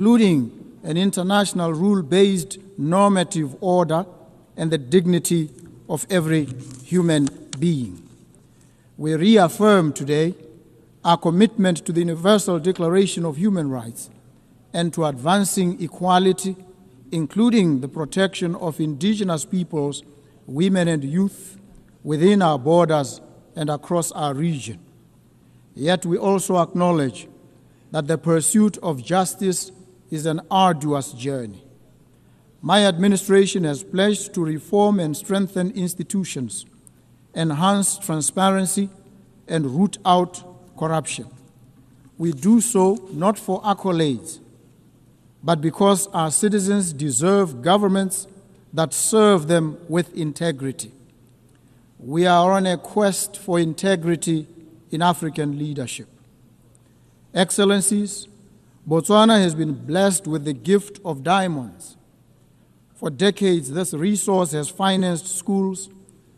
including an international rule-based normative order and the dignity of every human being. We reaffirm today our commitment to the Universal Declaration of Human Rights and to advancing equality, including the protection of indigenous peoples, women and youth within our borders and across our region. Yet we also acknowledge that the pursuit of justice is an arduous journey. My administration has pledged to reform and strengthen institutions, enhance transparency, and root out corruption. We do so not for accolades, but because our citizens deserve governments that serve them with integrity. We are on a quest for integrity in African leadership. Excellencies, Botswana has been blessed with the gift of diamonds. For decades, this resource has financed schools,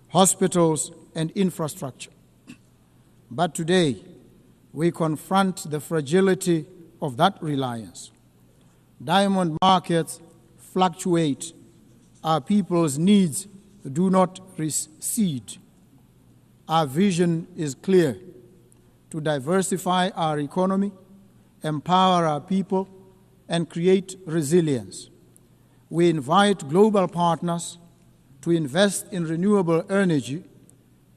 hospitals, and infrastructure. But today, we confront the fragility of that reliance. Diamond markets fluctuate. Our people's needs do not recede. Our vision is clear: to diversify our economy, empower our people, and create resilience. We invite global partners to invest in renewable energy,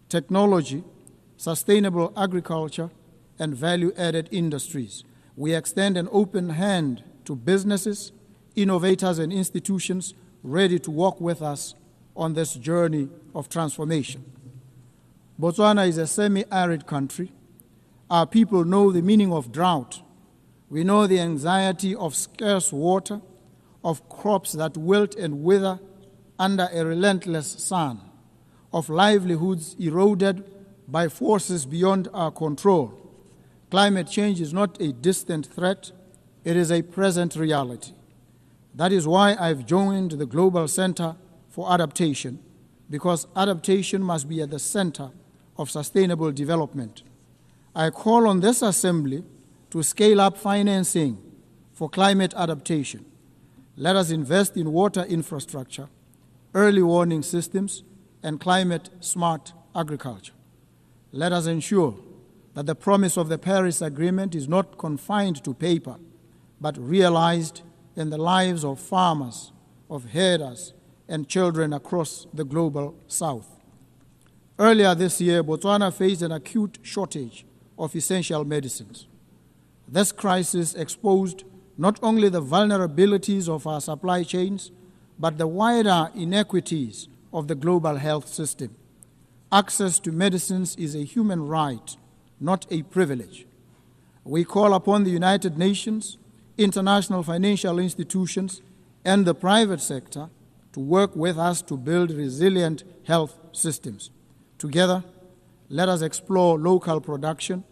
technology, sustainable agriculture, and value-added industries. We extend an open hand to businesses, innovators, and institutions ready to walk with us on this journey of transformation. Botswana is a semi-arid country. Our people know the meaning of drought. We know the anxiety of scarce water, of crops that wilt and wither under a relentless sun, of livelihoods eroded by forces beyond our control. Climate change is not a distant threat, it is a present reality. That is why I've joined the Global Center for Adaptation, because adaptation must be at the center of sustainable development. I call on this Assembly to scale up financing for climate adaptation. Let us invest in water infrastructure, early warning systems, and climate-smart agriculture. Let us ensure that the promise of the Paris Agreement is not confined to paper, but realized in the lives of farmers, of herders, and children across the global South. Earlier this year, Botswana faced an acute shortage of essential medicines. This crisis exposed not only the vulnerabilities of our supply chains, but the wider inequities of the global health system. Access to medicines is a human right, not a privilege. We call upon the United Nations, international financial institutions, and the private sector to work with us to build resilient health systems. Together, let us explore local production,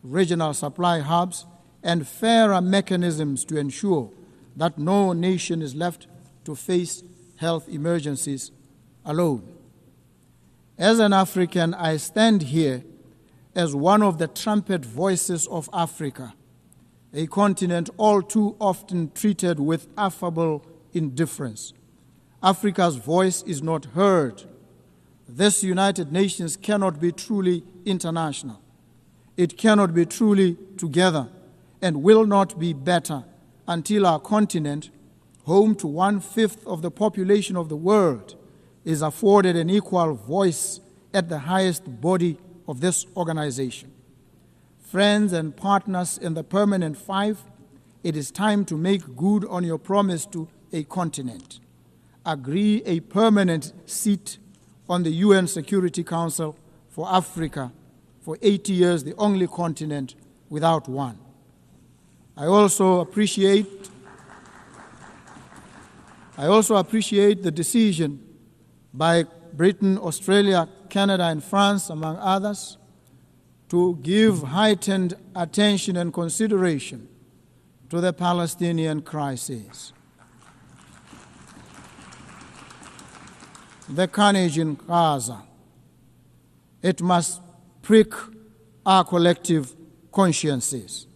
regional supply hubs, and fairer mechanisms to ensure that no nation is left to face health emergencies alone. As an African, I stand here as one of the trumpet voices of Africa, a continent all too often treated with affable indifference. Africa's voice is not heard. This United Nations cannot be truly international. It cannot be truly together and will not be better until our continent, home to 1/5 of the population of the world, is afforded an equal voice at the highest body of this organization. Friends and partners in the Permanent Five, it is time to make good on your promise to a continent. Agree a permanent seat on the UN Security Council for Africa for 80 years, the only continent without one. I also appreciate the decision by Britain, Australia, Canada, and France, among others, to give heightened attention and consideration to the Palestinian crisis. The carnage in Gaza, it must prick our collective consciences.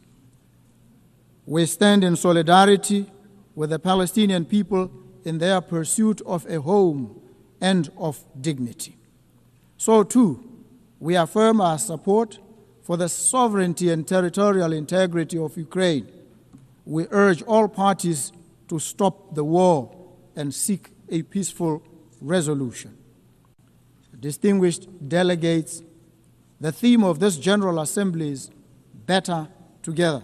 We stand in solidarity with the Palestinian people in their pursuit of a home and of dignity. So too, we affirm our support for the sovereignty and territorial integrity of Ukraine. We urge all parties to stop the war and seek a peaceful resolution. Distinguished delegates, the theme of this General Assembly is better together.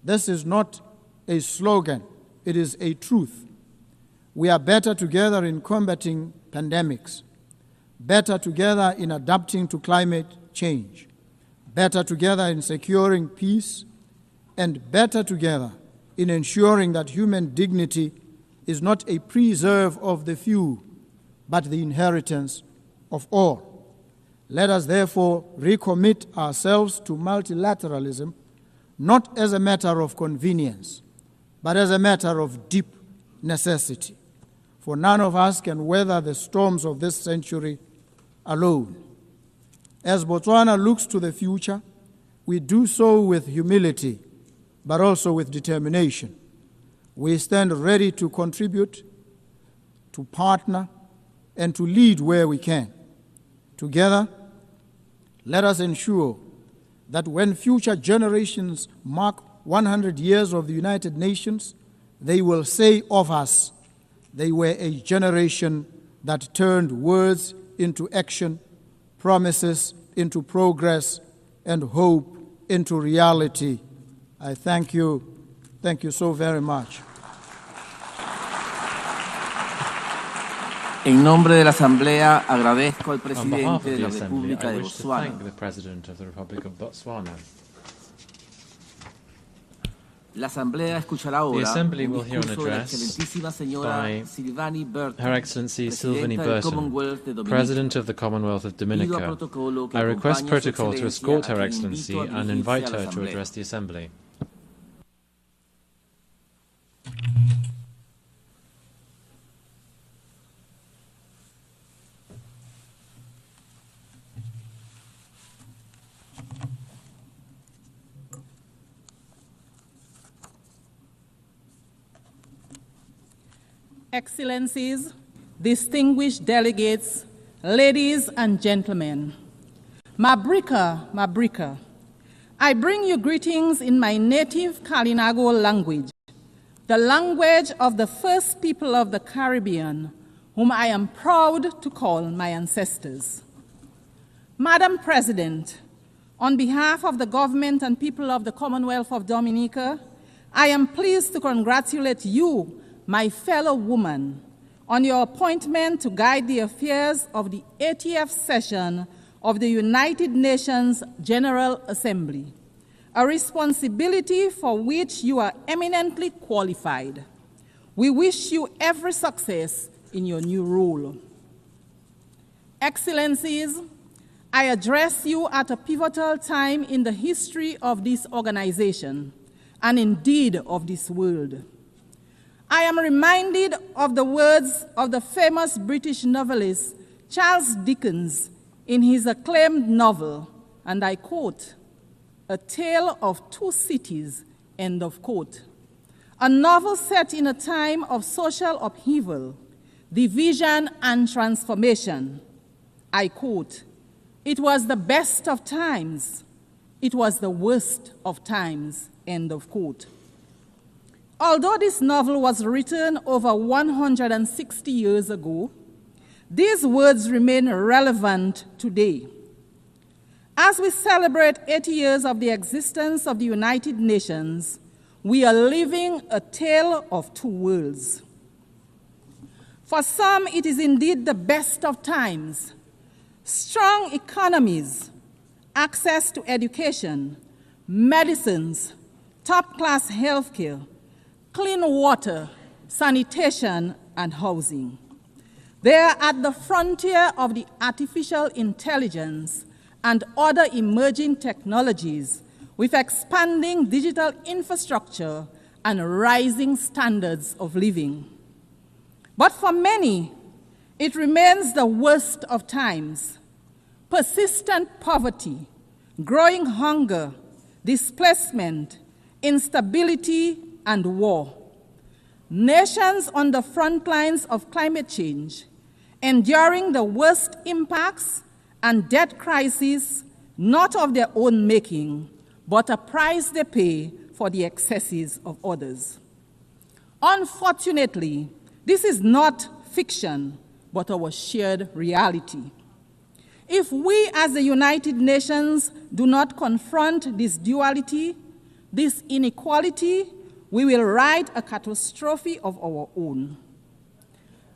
This is not a slogan, it is a truth. We are better together in combating pandemics, better together in adapting to climate change, better together in securing peace, and better together in ensuring that human dignity is not a preserve of the few, but the inheritance of all. Let us therefore recommit ourselves to multilateralism, not as a matter of convenience, but as a matter of deep necessity. For none of us can weather the storms of this century alone. As Botswana looks to the future, we do so with humility, but also with determination. We stand ready to contribute, to partner, and to lead where we can. Together, let us ensure that when future generations mark 100 years of the United Nations, they will say of us, they were a generation that turned words into action, promises into progress, and hope into reality. I thank you. Thank you so very much. En nombre de la Asamblea, agradezco al Presidente de la República de Botsuana. La Asamblea escuchará ahora un discurso de la excelentísima señora Sylvanie Berton, Her Excellency Sylvanie Berton, Dominica. President of the Commonwealth of Dominica. I request protocol to escort Her Excellency and invite her to address the Assembly. Excellencies, distinguished delegates, ladies and gentlemen, Mabrika, Mabrika, I bring you greetings in my native Kalinago language, the language of the first people of the Caribbean, whom I am proud to call my ancestors. Madam President, on behalf of the government and people of the Commonwealth of Dominica, I am pleased to congratulate you, my fellow woman, on your appointment to guide the affairs of the 80th session of the United Nations General Assembly, a responsibility for which you are eminently qualified. We wish you every success in your new role. Excellencies, I address you at a pivotal time in the history of this organization, and indeed of this world. I am reminded of the words of the famous British novelist Charles Dickens in his acclaimed novel, and I quote, "A Tale of Two Cities," end of quote. A novel set in a time of social upheaval, division, and transformation. I quote, "It was the best of times, it was the worst of times," end of quote. Although this novel was written over 160 years ago, these words remain relevant today. As we celebrate 80 years of the existence of the United Nations, we are living a tale of two worlds. For some, it is indeed the best of times. Strong economies, access to education, medicines, top-class healthcare, clean water, sanitation, and housing. They are at the frontier of the artificial intelligence and other emerging technologies with expanding digital infrastructure and rising standards of living. But for many, it remains the worst of times. Persistent poverty, growing hunger, displacement, instability, and war. Nations on the front lines of climate change, enduring the worst impacts and death crises, not of their own making, but a price they pay for the excesses of others. Unfortunately, this is not fiction, but our shared reality. If we as the United Nations do not confront this duality, this inequality, we will write a catastrophe of our own.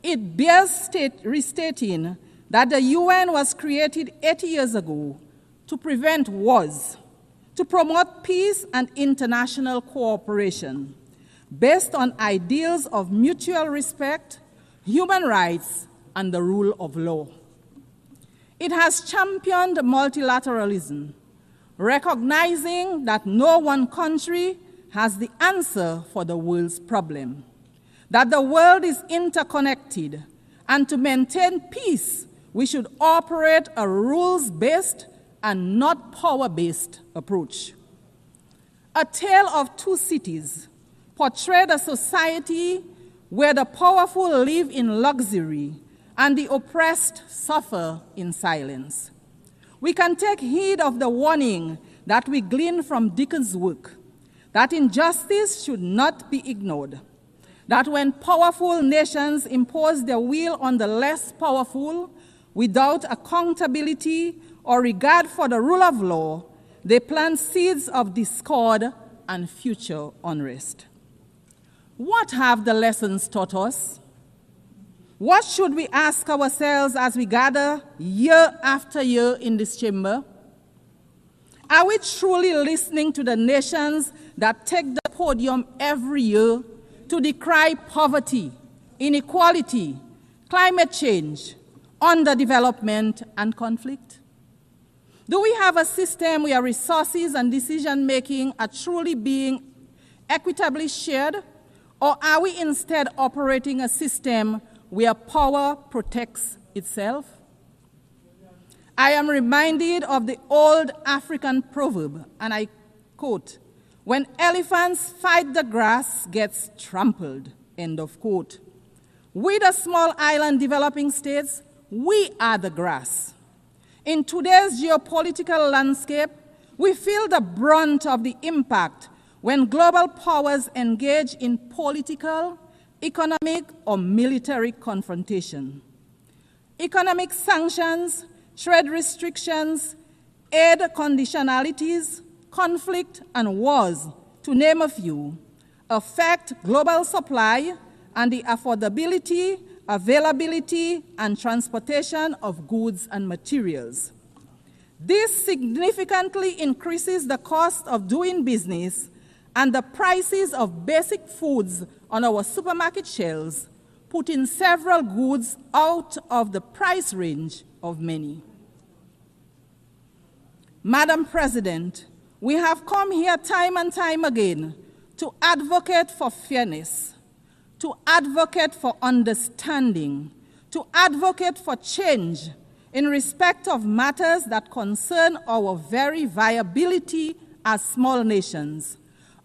It bears restating that the UN was created 80 years ago to prevent wars, to promote peace and international cooperation based on ideals of mutual respect, human rights, and the rule of law. It has championed multilateralism, recognizing that no one country has the answer for the world's problem, that the world is interconnected, and to maintain peace, we should operate a rules-based and not power-based approach. A Tale of Two Cities portrayed a society where the powerful live in luxury and the oppressed suffer in silence. We can take heed of the warning that we glean from Dickens' work, that injustice should not be ignored, that when powerful nations impose their will on the less powerful without accountability or regard for the rule of law, they plant seeds of discord and future unrest. What have the lessons taught us? What should we ask ourselves as we gather year after year in this chamber? Are we truly listening to the nations that take the podium every year to decry poverty, inequality, climate change, underdevelopment, and conflict? Do we have a system where resources and decision-making are truly being equitably shared, or are we instead operating a system where power protects itself? I am reminded of the old African proverb, and I quote, "When elephants fight, the grass gets trampled," end of quote. We, the small island developing states, we are the grass. In today's geopolitical landscape, we feel the brunt of the impact when global powers engage in political, economic, or military confrontation. Economic sanctions, trade restrictions, aid conditionalities, conflict, and wars, to name a few, affect global supply and the affordability, availability, and transportation of goods and materials. This significantly increases the cost of doing business and the prices of basic foods on our supermarket shelves, putting several goods out of the price range of many. Madam President, we have come here time and time again to advocate for fairness, to advocate for understanding, to advocate for change in respect of matters that concern our very viability as small nations,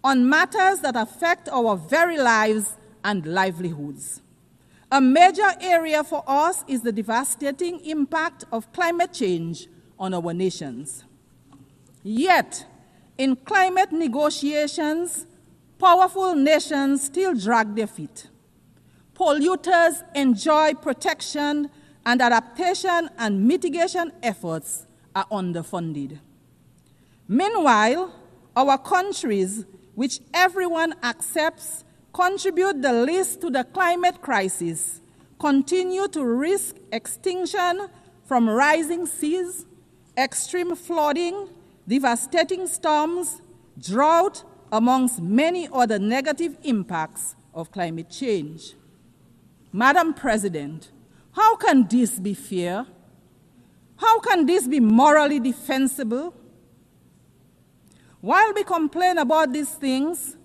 on matters that affect our very lives and livelihoods. A major area for us is the devastating impact of climate change on our nations. Yet, in climate negotiations, powerful nations still drag their feet. Polluters enjoy protection, and adaptation and mitigation efforts are underfunded. Meanwhile, our countries, which everyone accepts contribute the least to the climate crisis, continue to risk extinction from rising seas, extreme flooding, devastating storms, drought, amongst many other negative impacts of climate change. Madam President, how can this be fair? How can this be morally defensible? While we complain about these things,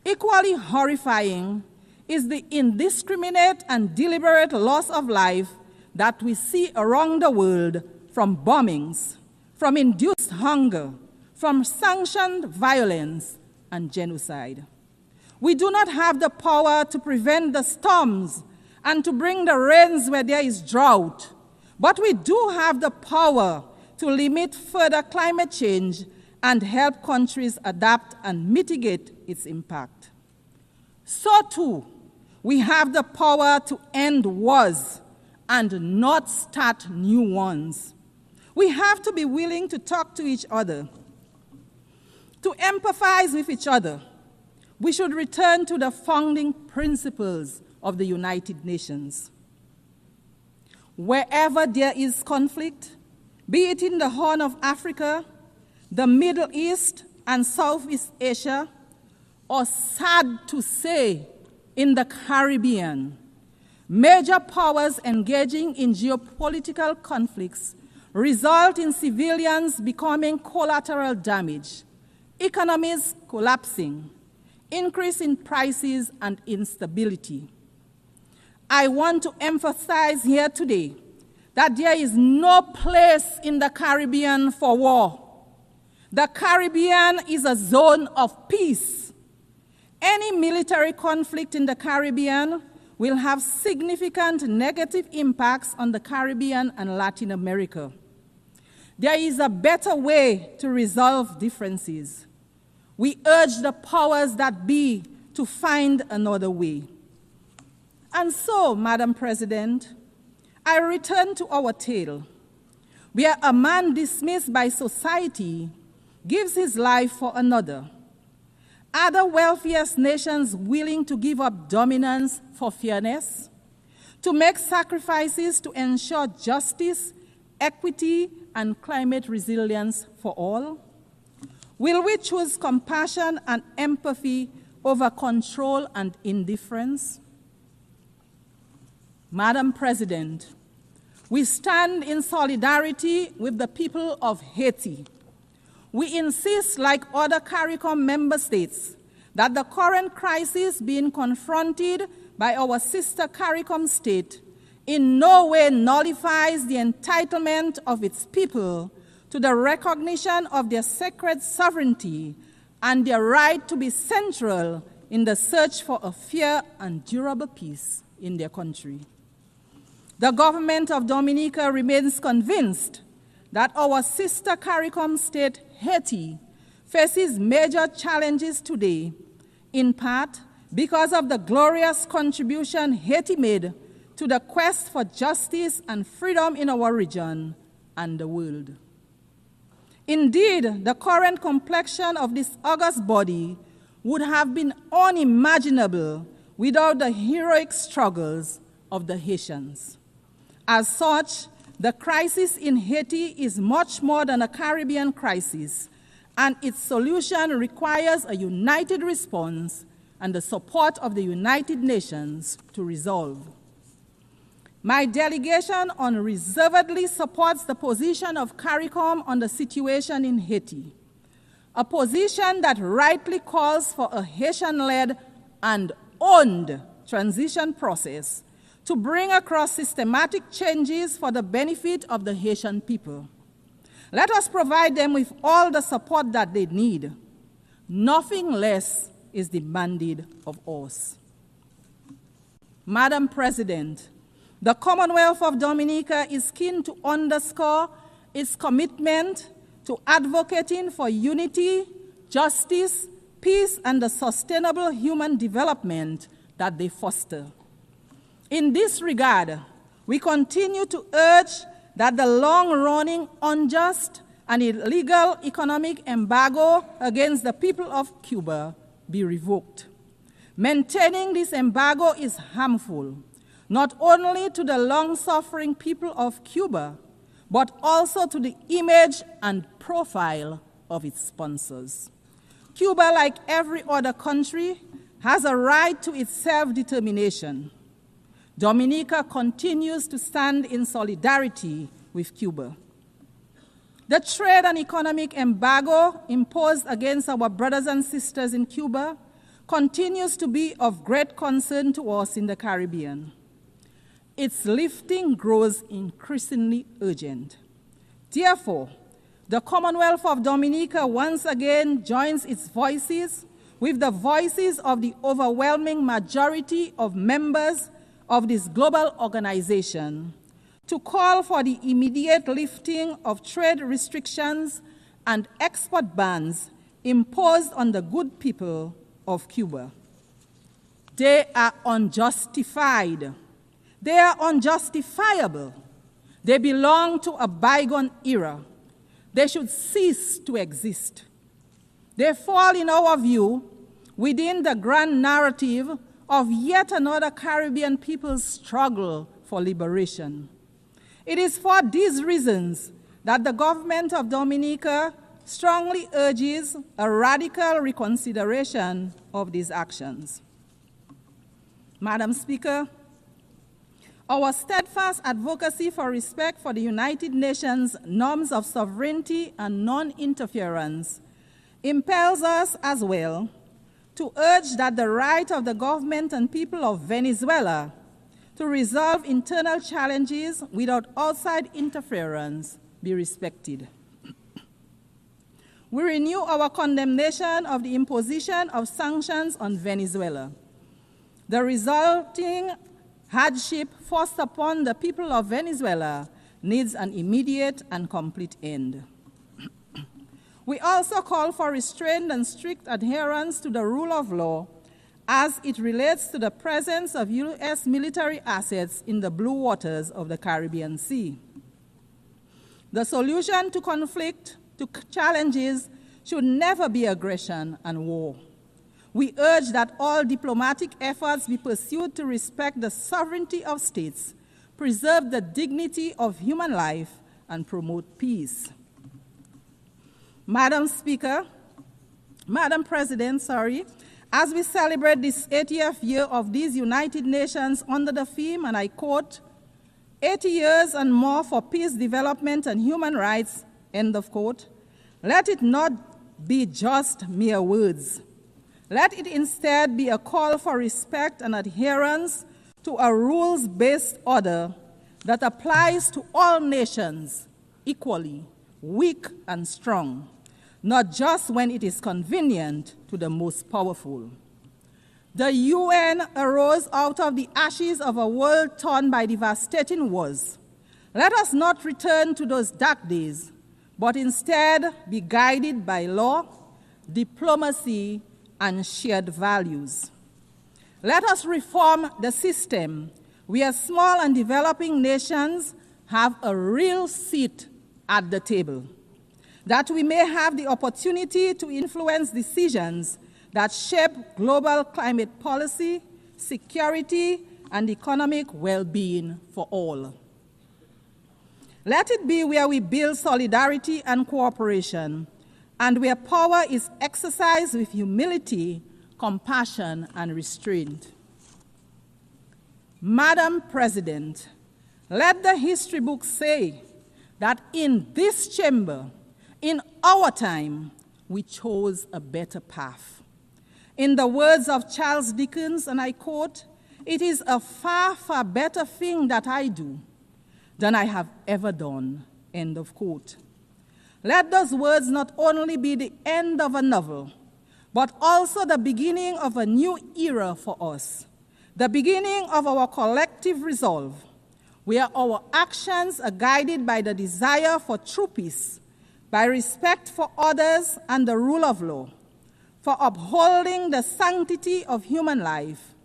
equally horrifying is the indiscriminate and deliberate loss of life that we see around the world from bombings, from induced hunger, from sanctioned violence, and genocide. We do not have the power to prevent the storms and to bring the rains where there is drought, but we do have the power to limit further climate change and help countries adapt and mitigate its impact. So too, we have the power to end wars and not start new ones. We have to be willing to talk to each other, to empathize with each other. We should return to the founding principles of the United Nations. Wherever there is conflict, be it in the Horn of Africa, the Middle East and Southeast Asia, or sad to say, in the Caribbean, major powers engaging in geopolitical conflicts result in civilians becoming collateral damage, economies collapsing, increase in prices and instability. I want to emphasize here today that there is no place in the Caribbean for war. The Caribbean is a zone of peace. Any military conflict in the Caribbean will have significant negative impacts on the Caribbean and Latin America. There is a better way to resolve differences. We urge the powers that be to find another way. And so, Madam President, I return to our tale, where a man dismissed by society gives his life for another. Are the wealthiest nations willing to give up dominance for fairness, to make sacrifices to ensure justice, equity, and climate resilience for all? Will we choose compassion and empathy over control and indifference? Madam President, we stand in solidarity with the people of Haiti. We insist, like other CARICOM member states, that the current crisis being confronted by our sister CARICOM state in no way nullifies the entitlement of its people to the recognition of their sacred sovereignty and their right to be central in the search for a fair and durable peace in their country. The government of Dominica remains convinced that our sister CARICOM state, Haiti, faces major challenges today, in part because of the glorious contribution Haiti made to the quest for justice and freedom in our region and the world. Indeed, the current complexion of this august body would have been unimaginable without the heroic struggles of the Haitians. As such, the crisis in Haiti is much more than a Caribbean crisis, and its solution requires a united response and the support of the United Nations to resolve. My delegation unreservedly supports the position of CARICOM on the situation in Haiti, a position that rightly calls for a Haitian-led and owned transition process to bring across systematic changes for the benefit of the Haitian people. Let us provide them with all the support that they need. Nothing less is demanded of us. Madam President, the Commonwealth of Dominica is keen to underscore its commitment to advocating for unity, justice, peace, and the sustainable human development that they foster. In this regard, we continue to urge that the long-running, unjust, and illegal economic embargo against the people of Cuba be revoked. Maintaining this embargo is harmful, not only to the long-suffering people of Cuba, but also to the image and profile of its sponsors. Cuba, like every other country, has a right to its self-determination. Dominica continues to stand in solidarity with Cuba. The trade and economic embargo imposed against our brothers and sisters in Cuba continues to be of great concern to us in the Caribbean. Its lifting grows increasingly urgent. Therefore, the Commonwealth of Dominica once again joins its voices with the voices of the overwhelming majority of members of this global organization to call for the immediate lifting of trade restrictions and export bans imposed on the good people of Cuba. They are unjustified. They are unjustifiable. They belong to a bygone era. They should cease to exist. They fall, in our view, within the grand narrative of yet another Caribbean people's struggle for liberation. It is for these reasons that the government of Dominica strongly urges a radical reconsideration of these actions. Madam Speaker, our steadfast advocacy for respect for the United Nations norms of sovereignty and non-interference impels us as well to urge that the right of the government and people of Venezuela to resolve internal challenges without outside interference be respected. We renew our condemnation of the imposition of sanctions on Venezuela. The resulting hardship forced upon the people of Venezuela needs an immediate and complete end. We also call for restrained and strict adherence to the rule of law as it relates to the presence of U.S. military assets in the blue waters of the Caribbean Sea. The solution to conflict, to challenges, should never be aggression and war. We urge that all diplomatic efforts be pursued to respect the sovereignty of states, preserve the dignity of human life, and promote peace. Madam President, as we celebrate this 80th year of these United Nations under the theme, and I quote, 80 years and more for peace, development, and human rights, end of quote, let it not be just mere words. Let it instead be a call for respect and adherence to a rules-based order that applies to all nations equally, weak and strong, not just when it is convenient to the most powerful. The UN arose out of the ashes of a world torn by devastating wars. Let us not return to those dark days, but instead be guided by law, diplomacy, and shared values. Let us reform the system where small and developing nations have a real seat at the table, that we may have the opportunity to influence decisions that shape global climate policy, security, and economic well-being for all. Let it be where we build solidarity and cooperation, and where power is exercised with humility, compassion, and restraint. Madam President, let the history books say that in this chamber, in our time, we chose a better path. In the words of Charles Dickens, and I quote, "It is a far, far better thing that I do than I have ever done," end of quote. Let those words not only be the end of a novel, but also the beginning of a new era for us, the beginning of our collective resolve, where our actions are guided by the desire for true peace, by respect for others and the rule of law, for upholding the sanctity of human life,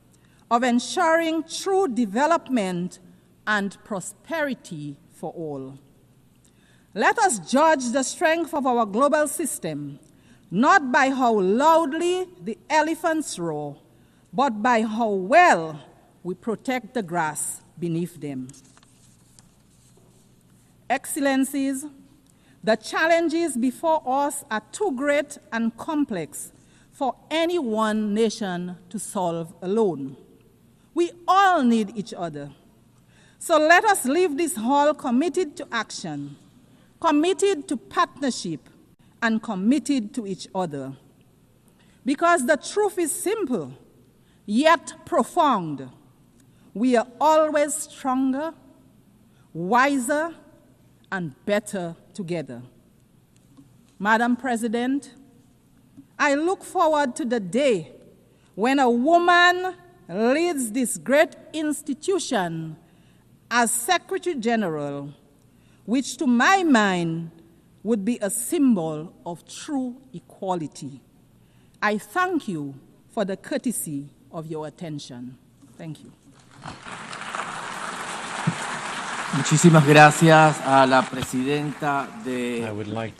of ensuring true development and prosperity for all. Let us judge the strength of our global system, not by how loudly the elephants roar, but by how well we protect the grass beneath them. Excellencies, the challenges before us are too great and complex for any one nation to solve alone. We all need each other. So let us leave this hall committed to action, committed to partnership, and committed to each other. Because the truth is simple, yet profound. We are always stronger, wiser, and better together. Madam President, I look forward to the day when a woman leads this great institution as Secretary General, which to my mind would be a symbol of true equality. I thank you for the courtesy of your attention. Thank you. Muchísimas gracias a la presidenta de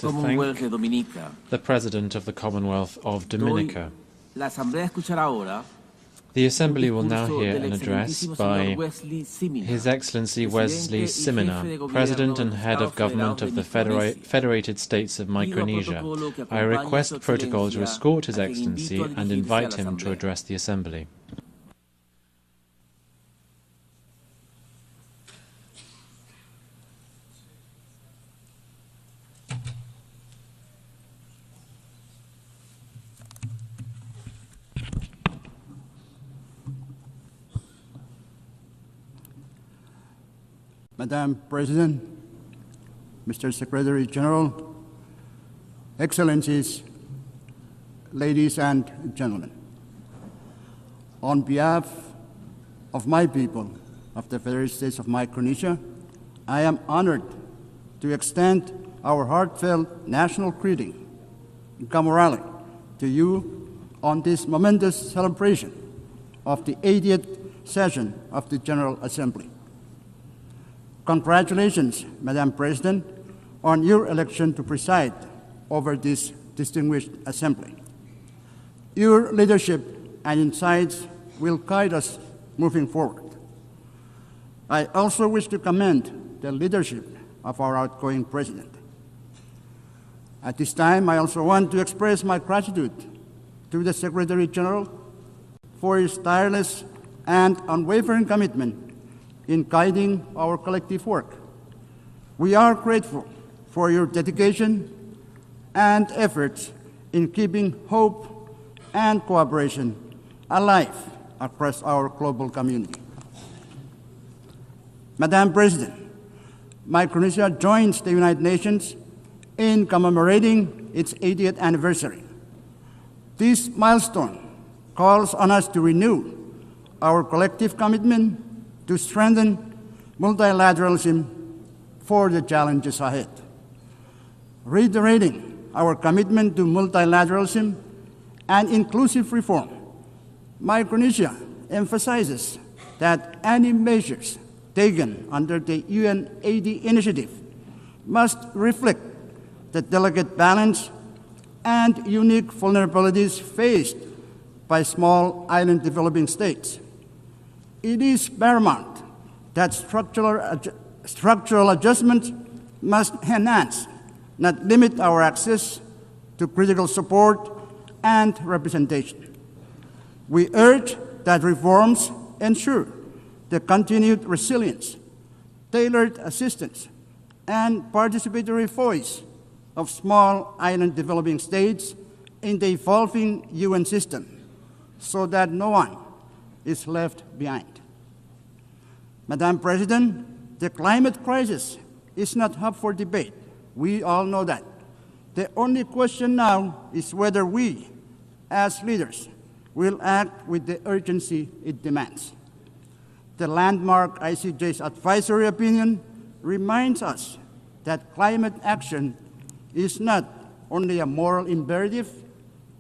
Commonwealth de Dominica. The President of the Commonwealth of Dominica. La Asamblea escuchará ahora the Assembly will now hear an address by His Excellency Wesley Simina, President and Head of Government of the Federated States of Micronesia. I request protocol to escort His Excellency and invite him to address the Assembly. Madam President, Mr. Secretary General, Excellencies, ladies and gentlemen, on behalf of my people of the Federated States of Micronesia, I am honored to extend our heartfelt national greeting and camaraderie to you on this momentous celebration of the 80th session of the General Assembly. Congratulations, Madam President, on your election to preside over this distinguished assembly. Your leadership and insights will guide us moving forward. I also wish to commend the leadership of our outgoing president. At this time, I also want to express my gratitude to the Secretary General for his tireless and unwavering commitment in guiding our collective work. We are grateful for your dedication and efforts in keeping hope and cooperation alive across our global community. Madam President, Micronesia joins the United Nations in commemorating its 80th anniversary. This milestone calls on us to renew our collective commitment to strengthen multilateralism for the challenges ahead. Reiterating our commitment to multilateralism and inclusive reform, Micronesia emphasizes that any measures taken under the UN-80 initiative must reflect the delicate balance and unique vulnerabilities faced by small island developing states. It is paramount that structural adjustments must enhance, not limit our access to critical support and representation. We urge that reforms ensure the continued resilience, tailored assistance, and participatory voice of small island developing states in the evolving UN system so that no one is left behind. Madam President, the climate crisis is not up for debate. We all know that. The only question now is whether we, as leaders, will act with the urgency it demands. The landmark ICJ's advisory opinion reminds us that climate action is not only a moral imperative,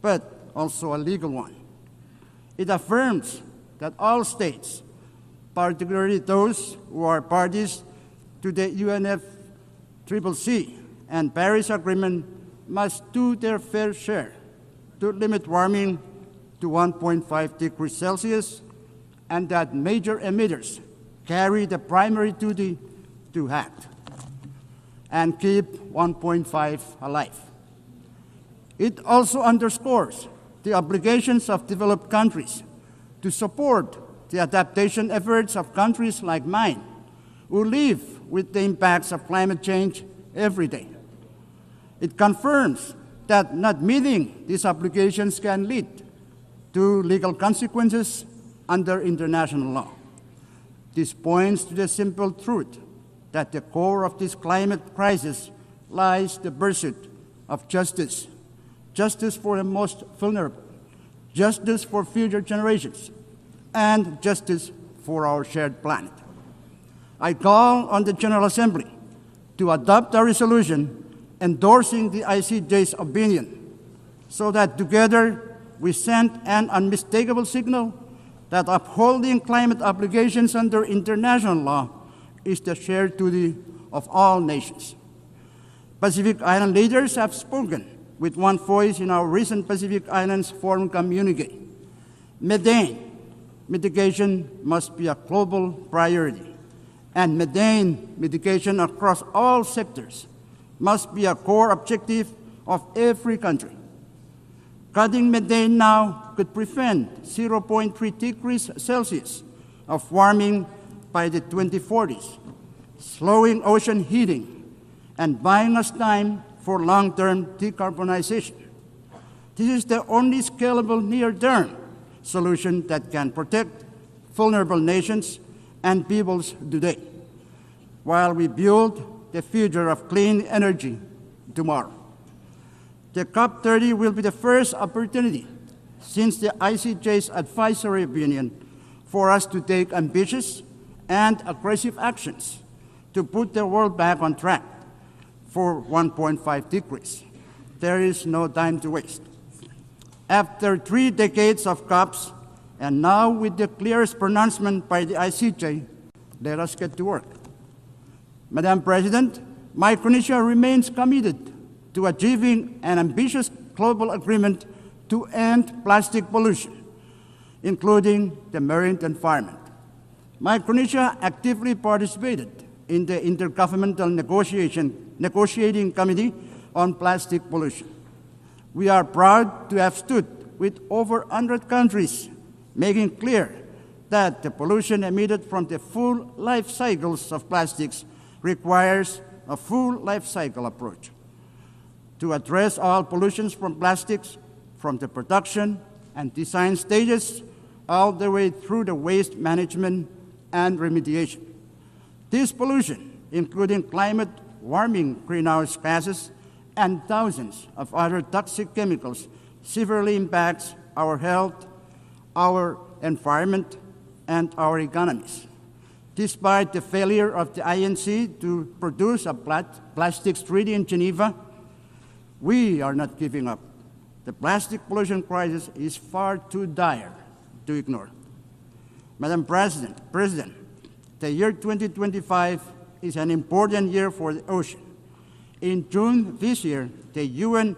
but also a legal one. It affirms that all states, particularly those who are parties to the UNFCCC and Paris Agreement, must do their fair share to limit warming to 1.5 degrees Celsius, and that major emitters carry the primary duty to act and keep 1.5 alive. It also underscores the obligations of developed countries to support the adaptation efforts of countries like mine, who live with the impacts of climate change every day. It confirms that not meeting these obligations can lead to legal consequences under international law. This points to the simple truth that the core of this climate crisis lies the pursuit of justice justice for the most vulnerable, justice for future generations, and justice for our shared planet. I call on the General Assembly to adopt a resolution endorsing the ICJ's opinion so that together we send an unmistakable signal that upholding climate obligations under international law is the shared duty of all nations. Pacific Island leaders have spoken with one voice in our recent Pacific Islands Forum communique. Methane mitigation must be a global priority, and methane mitigation across all sectors must be a core objective of every country. Cutting methane now could prevent 0.3 degrees Celsius of warming by the 2040s, slowing ocean heating and buying us time for long-term decarbonization. This is the only scalable near-term solution that can protect vulnerable nations and peoples today, while we build the future of clean energy tomorrow. The COP30 will be the first opportunity since the ICJ's advisory opinion for us to take ambitious and aggressive actions to put the world back on track for 1.5 degrees. There is no time to waste. After 3 decades of COPs, and now with the clearest pronouncement by the ICJ, let us get to work. Madam President, Micronesia remains committed to achieving an ambitious global agreement to end plastic pollution, including the marine environment. Micronesia actively participated in the Intergovernmental Negotiating Committee on Plastic Pollution. We are proud to have stood with over 100 countries, making clear that the pollution emitted from the full life cycles of plastics requires a full life cycle approach to address all pollutions from plastics, from the production and design stages all the way through the waste management and remediation. This pollution, including climate warming greenhouse gases and thousands of other toxic chemicals, severely impacts our health, our environment, and our economies. Despite the failure of the INC to produce a plastics treaty in Geneva, we are not giving up. The plastic pollution crisis is far too dire to ignore. Madam President, the year 2025 is an important year for the ocean. In June this year, the UN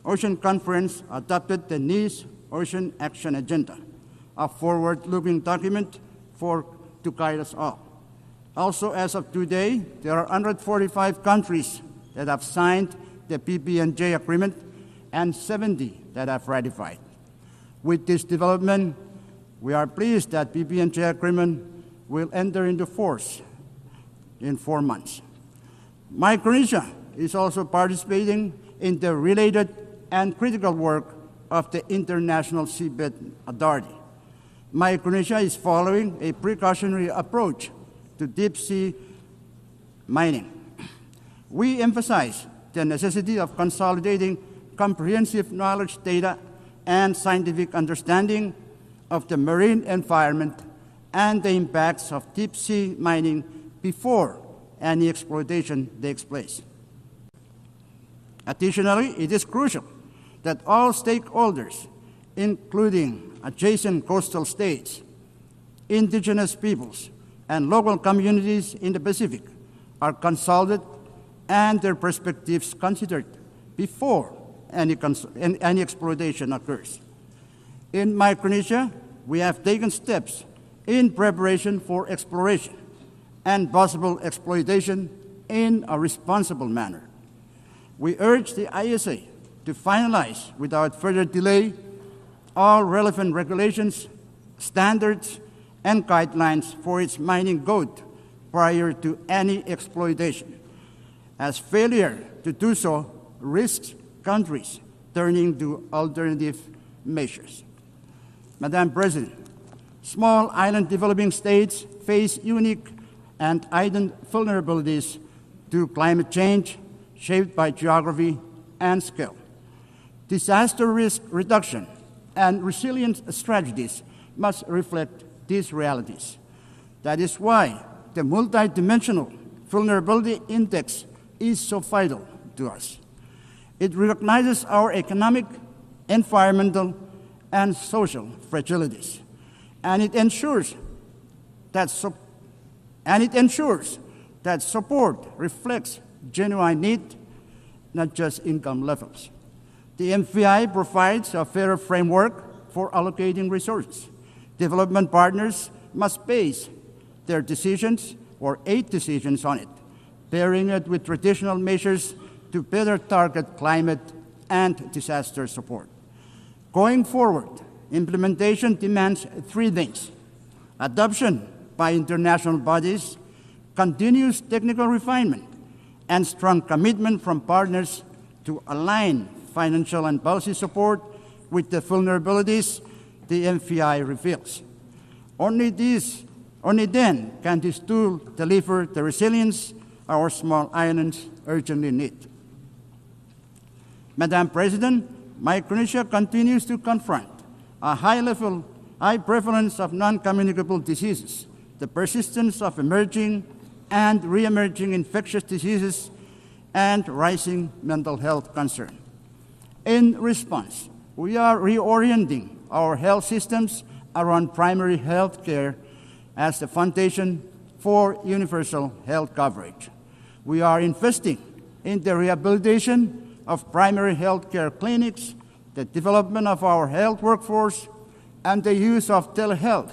Ocean Conference adopted the Nice Ocean Action Agenda, a forward-looking document to guide us all. Also, as of today, there are 145 countries that have signed the PB&J agreement and 70 that have ratified. With this development, we are pleased that PB&J agreement will enter into force in 4 months. Micronesia is also participating in the related and critical work of the International Seabed Authority. Micronesia is following a precautionary approach to deep-sea mining. We emphasize the necessity of consolidating comprehensive knowledge, data, and scientific understanding of the marine environment and the impacts of deep-sea mining before any exploitation takes place. Additionally, it is crucial that all stakeholders, including adjacent coastal states, indigenous peoples, and local communities in the Pacific, are consulted and their perspectives considered before any exploitation occurs. In Micronesia, we have taken steps in preparation for exploration and possible exploitation in a responsible manner. We urge the ISA to finalize without further delay all relevant regulations, standards, and guidelines for its mining code prior to any exploitation, as failure to do so risks countries turning to alternative measures. Madam President, small island developing states face unique and heightened vulnerabilities to climate change shaped by geography and scale. Disaster risk reduction and resilience strategies must reflect these realities. That is why the multidimensional vulnerability index is so vital to us. It recognizes our economic, environmental, and social fragilities, and it ensures that support reflects genuine need, not just income levels. The MVI provides a fairer framework for allocating resources. Development partners must base their decisions or aid decisions on it, pairing it with traditional measures to better target climate and disaster support. Going forward, implementation demands three things: adoption by international bodies, continuous technical refinement, and strong commitment from partners to align financial and policy support with the vulnerabilities the MVI reveals. Only then can this tool deliver the resilience our small islands urgently need. Madam President, Micronesia continues to confront a high prevalence of non-communicable diseases, the persistence of emerging and re-emerging infectious diseases, and rising mental health concern. In response, we are reorienting our health systems around primary health care as the foundation for universal health coverage. We are investing in the rehabilitation of primary health care clinics, the development of our health workforce, and the use of telehealth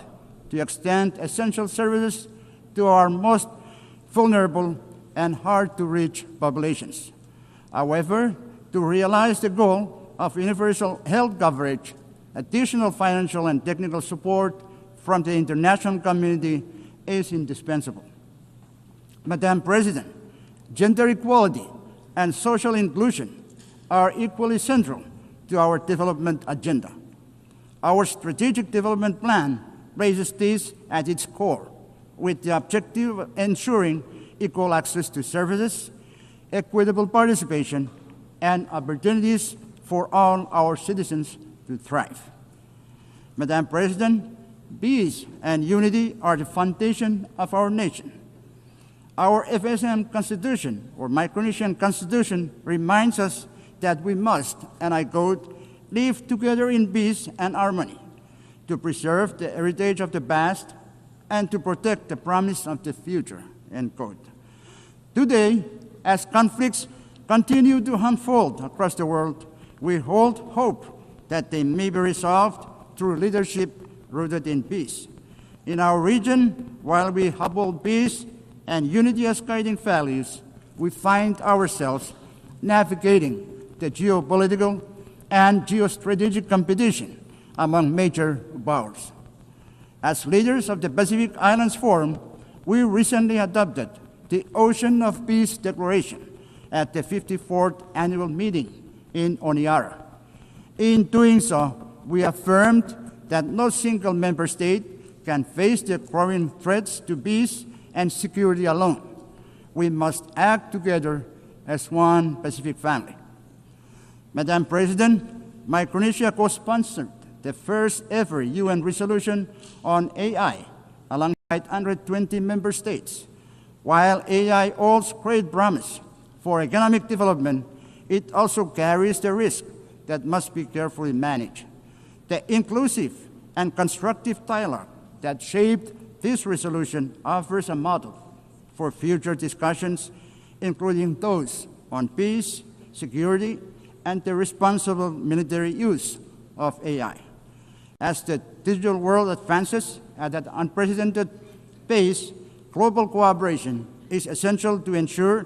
to extend essential services to our most vulnerable and hard-to-reach populations. However, to realize the goal of universal health coverage, additional financial and technical support from the international community is indispensable. Madam President, gender equality and social inclusion are equally central to our development agenda. Our strategic development plan places this at its core, with the objective of ensuring equal access to services, equitable participation, and opportunities for all our citizens to thrive. Madam President, peace and unity are the foundation of our nation. Our FSM Constitution, or Micronesian Constitution, reminds us that we must, and I quote, live together in peace and harmony, to preserve the heritage of the past and to protect the promise of the future, end quote. Today, as conflicts continue to unfold across the world, we hold hope that they may be resolved through leadership rooted in peace. In our region, while we uphold peace and unity as guiding values, we find ourselves navigating the geopolitical and geostrategic competition among major powers. As leaders of the Pacific Islands Forum, we recently adopted the Ocean of Peace Declaration at the 54th annual meeting in Honiara. In doing so, we affirmed that no single member state can face the growing threats to peace and security alone. We must act together as one Pacific family. Madam President, Micronesia co-sponsored the first ever UN resolution on AI alongside 120 member states. While AI holds great promise for economic development, it also carries the risk that must be carefully managed. The inclusive and constructive dialogue that shaped this resolution offers a model for future discussions, including those on peace, security, and the responsible military use of AI. As the digital world advances at an unprecedented pace, global cooperation is essential to ensure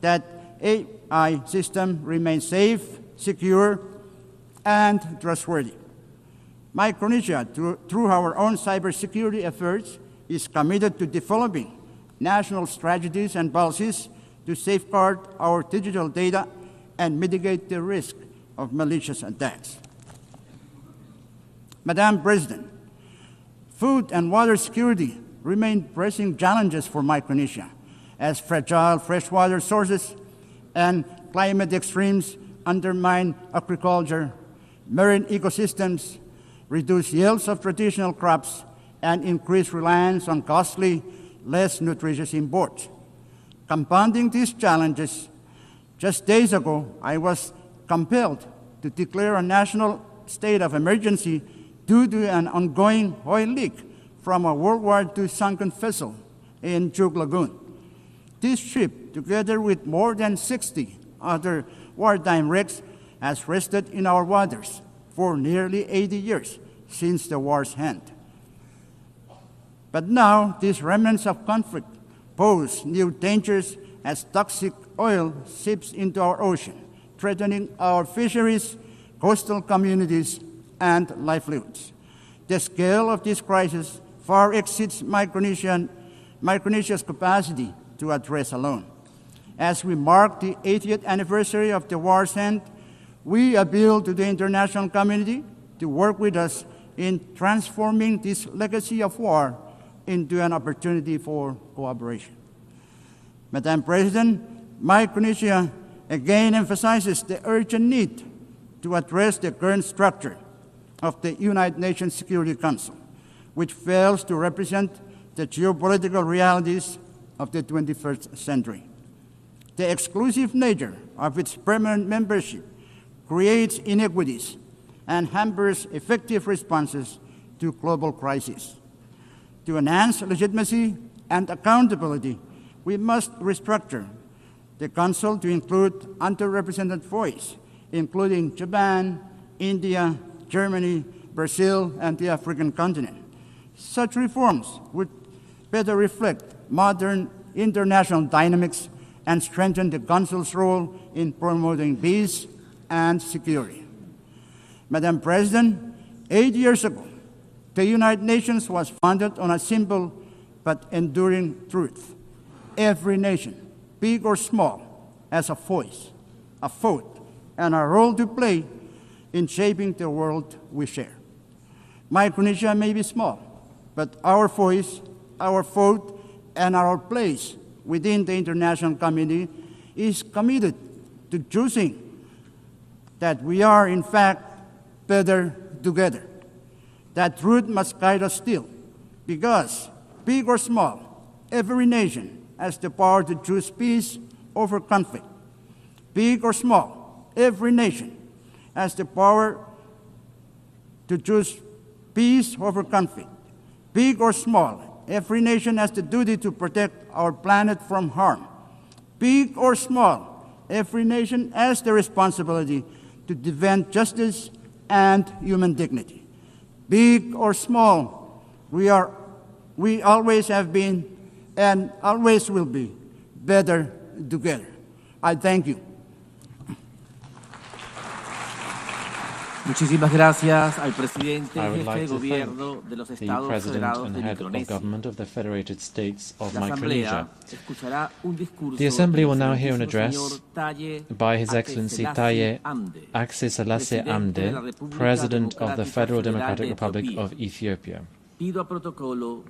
that AI systems remain safe, secure, and trustworthy. Micronesia, through our own cybersecurity efforts, is committed to developing national strategies and policies to safeguard our digital data and mitigate the risk of malicious attacks. Madam President, food and water security remain pressing challenges for Micronesia, as fragile freshwater sources and climate extremes undermine agriculture, marine ecosystems, reduce yields of traditional crops, and increase reliance on costly, less nutritious imports. Compounding these challenges, just days ago, I was compelled to declare a national state of emergency due to an ongoing oil leak from a World War II sunken vessel in Chuk Lagoon. This ship, together with more than 60 other wartime wrecks, has rested in our waters for nearly 80 years since the war's end. But now, these remnants of conflict pose new dangers as toxic oil seeps into our ocean, threatening our fisheries, coastal communities, and livelihoods. The scale of this crisis far exceeds Micronesia's capacity to address alone. As we mark the 80th anniversary of the war's end, we appeal to the international community to work with us in transforming this legacy of war into an opportunity for cooperation. Madam President, Micronesia again emphasizes the urgent need to address the current structure of the United Nations Security Council, which fails to represent the geopolitical realities of the 21st century. The exclusive nature of its permanent membership creates inequities and hampers effective responses to global crises. To enhance legitimacy and accountability, we must restructure the Council to include underrepresented voices, including Japan, India, Germany, Brazil, and the African continent. Such reforms would better reflect modern international dynamics and strengthen the Council's role in promoting peace and security. Madam President, 8 years ago, the United Nations was founded on a simple but enduring truth. Every nation, big or small, has a voice, a vote, and a role to play in shaping the world we share. Micronesia may be small, but our voice, our vote, and our place within the international community is committed to choosing that we are, in fact, better together. That truth must guide us still, because, big or small, every nation has the power to choose peace over conflict. Big or small, every nation has the power to choose peace over conflict. Big or small, every nation has the duty to protect our planet from harm. Big or small, every nation has the responsibility to defend justice and human dignity. Big or small, we always have been and always will be better together. I thank you. Muchísimas gracias al presidente y jefe de gobierno de los Estados Federados de Micronesia. La Asamblea escuchará un discurso The Assembly will now hear an address by His Excellency Taye Atse Selassie Amde, President of the Federal Democratic Republic of Ethiopia.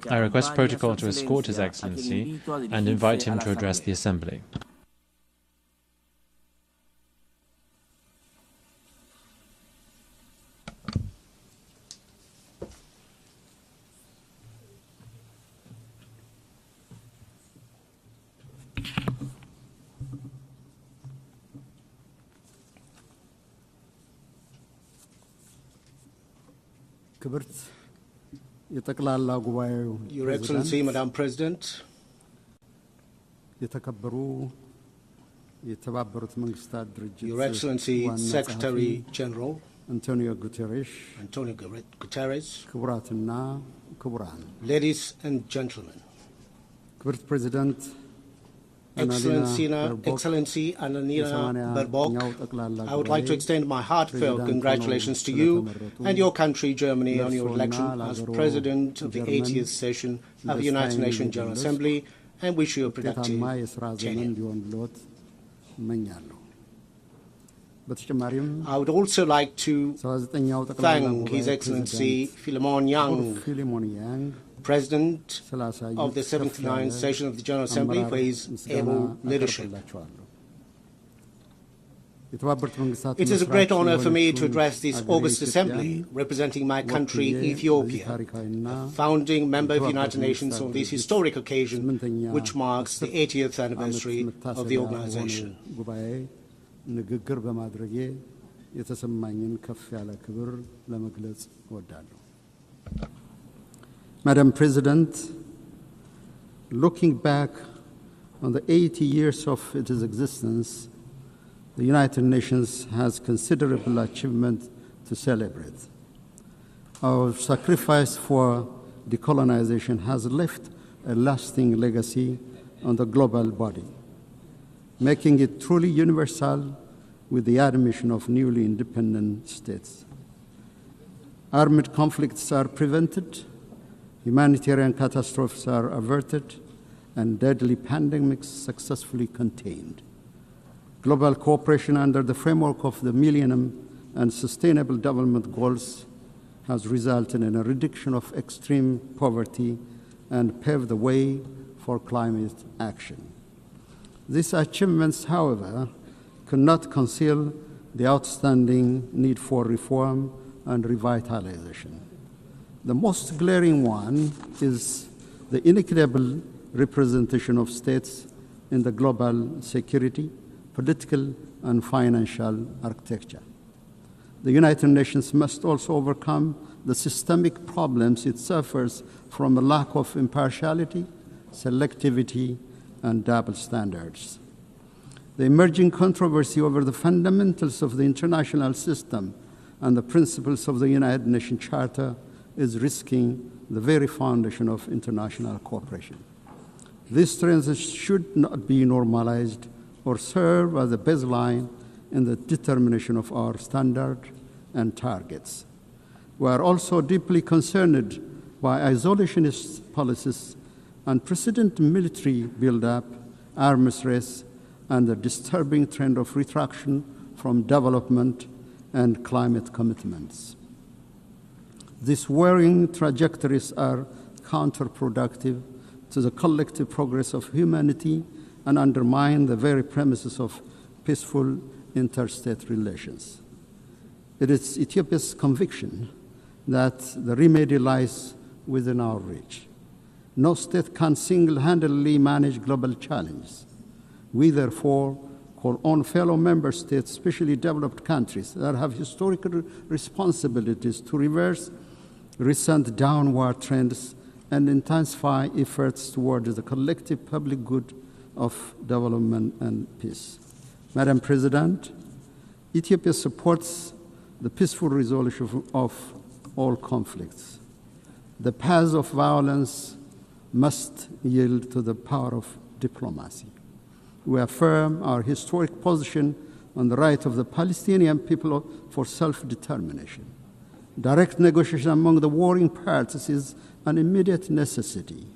I request protocol to escort His Excellency and invite him to address the Assembly. Your Excellency, Madam President, Your Excellency, Secretary General Antonio Guterres, ladies and gentlemen, President, Excellency Annalena Baerbock, I would like to extend my heartfelt congratulations to you and your country, Germany, on your election as President of the 80th session of the United Nations General Assembly, and wish you a productive tenure. I would also like to thank His Excellency Philemon Yang, President of the 79th session of the General Assembly, for his able leadership. It is a great honor for me to address this August Assembly representing my country, Ethiopia, a founding member of the United Nations on this historic occasion, which marks the 80th anniversary of the organization. Madam President, looking back on the 80 years of its existence, the United Nations has considerable achievement to celebrate. Our sacrifice for decolonization has left a lasting legacy on the global body, making it truly universal with the admission of newly independent states. Armed conflicts are prevented, humanitarian catastrophes are averted, and deadly pandemics successfully contained. Global cooperation under the framework of the Millennium and Sustainable Development Goals has resulted in a reduction of extreme poverty and paved the way for climate action. These achievements, however, cannot conceal the outstanding need for reform and revitalization. The most glaring one is the inequitable representation of states in the global security, political, and financial architecture. The United Nations must also overcome the systemic problems it suffers from a lack of impartiality, selectivity, and double standards. The emerging controversy over the fundamentals of the international system and the principles of the United Nations Charter is risking the very foundation of international cooperation. These trends should not be normalized or serve as a baseline in the determination of our standard and targets. We are also deeply concerned by isolationist policies, unprecedented military buildup, arms race, and the disturbing trend of retraction from development and climate commitments. These worrying trajectories are counterproductive to the collective progress of humanity and undermine the very premises of peaceful interstate relations. It is Ethiopia's conviction that the remedy lies within our reach. No state can single-handedly manage global challenges. We therefore call on fellow member states, especially developed countries that have historical responsibilities, to reverse recent downward trends and intensify efforts towards the collective public good of development and peace. Madam President, Ethiopia supports the peaceful resolution of all conflicts. The path of violence must yield to the power of diplomacy. We affirm our historic position on the right of the Palestinian people for self-determination. Direct negotiation among the warring parties is an immediate necessity.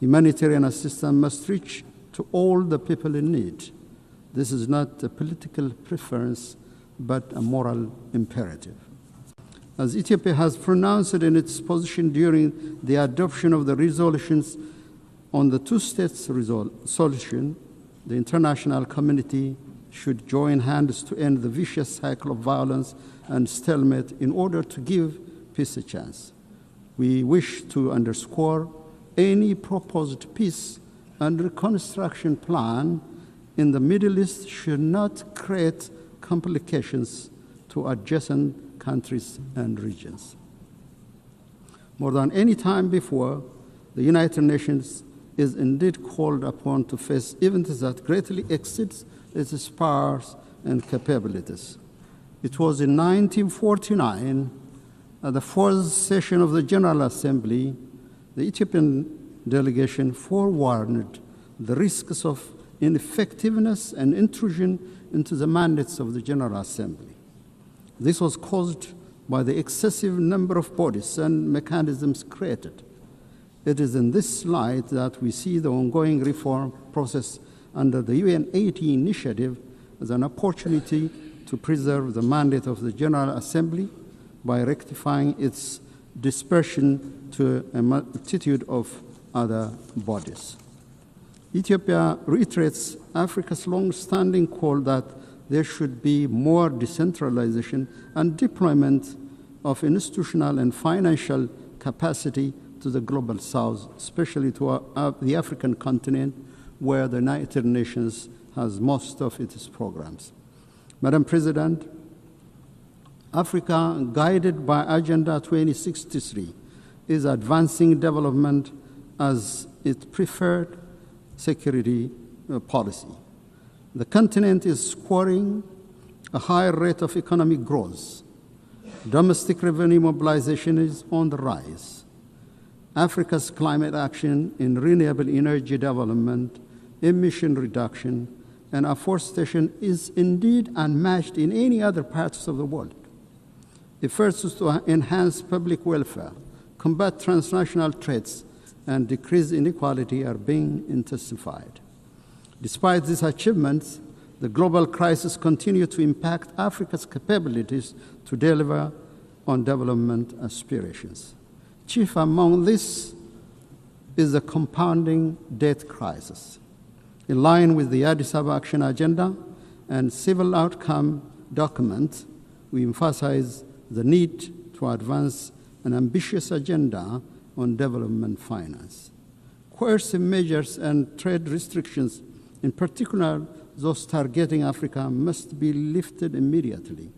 Humanitarian assistance must reach to all the people in need. This is not a political preference, but a moral imperative. As Ethiopia has pronounced in its position during the adoption of the resolutions on the two-state solution, the international community should join hands to end the vicious cycle of violence and stalemate in order to give peace a chance. We wish to underscore any proposed peace and reconstruction plan in the Middle East should not create complications to adjacent countries and regions. More than any time before, the United Nations is indeed called upon to face events that greatly exceeds its powers and capabilities. It was in 1949, at the fourth session of the General Assembly, the Ethiopian delegation forewarned the risks of ineffectiveness and intrusion into the mandates of the General Assembly. This was caused by the excessive number of bodies and mechanisms created. It is in this light that we see the ongoing reform process under the UN 80 initiative as an opportunity to preserve the mandate of the General Assembly by rectifying its dispersion to a multitude of other bodies. Ethiopia reiterates Africa's long-standing call that there should be more decentralization and deployment of institutional and financial capacity to the global south, especially to the African continent, where the United Nations has most of its programs. Madam President, Africa, guided by Agenda 2063, is advancing development as its preferred security policy. The continent is scoring a higher rate of economic growth. Domestic revenue mobilization is on the rise. Africa's climate action in renewable energy development, emission reduction, and afforestation is indeed unmatched in any other parts of the world. Efforts to enhance public welfare, combat transnational threats, and decrease inequality are being intensified. Despite these achievements, the global crisis continues to impact Africa's capabilities to deliver on development aspirations. Chief among this is the compounding debt crisis. In line with the Addis Ababa Action Agenda and Civil Outcome document, we emphasize the need to advance an ambitious agenda on development finance. Coercive measures and trade restrictions, in particular those targeting Africa, must be lifted immediately.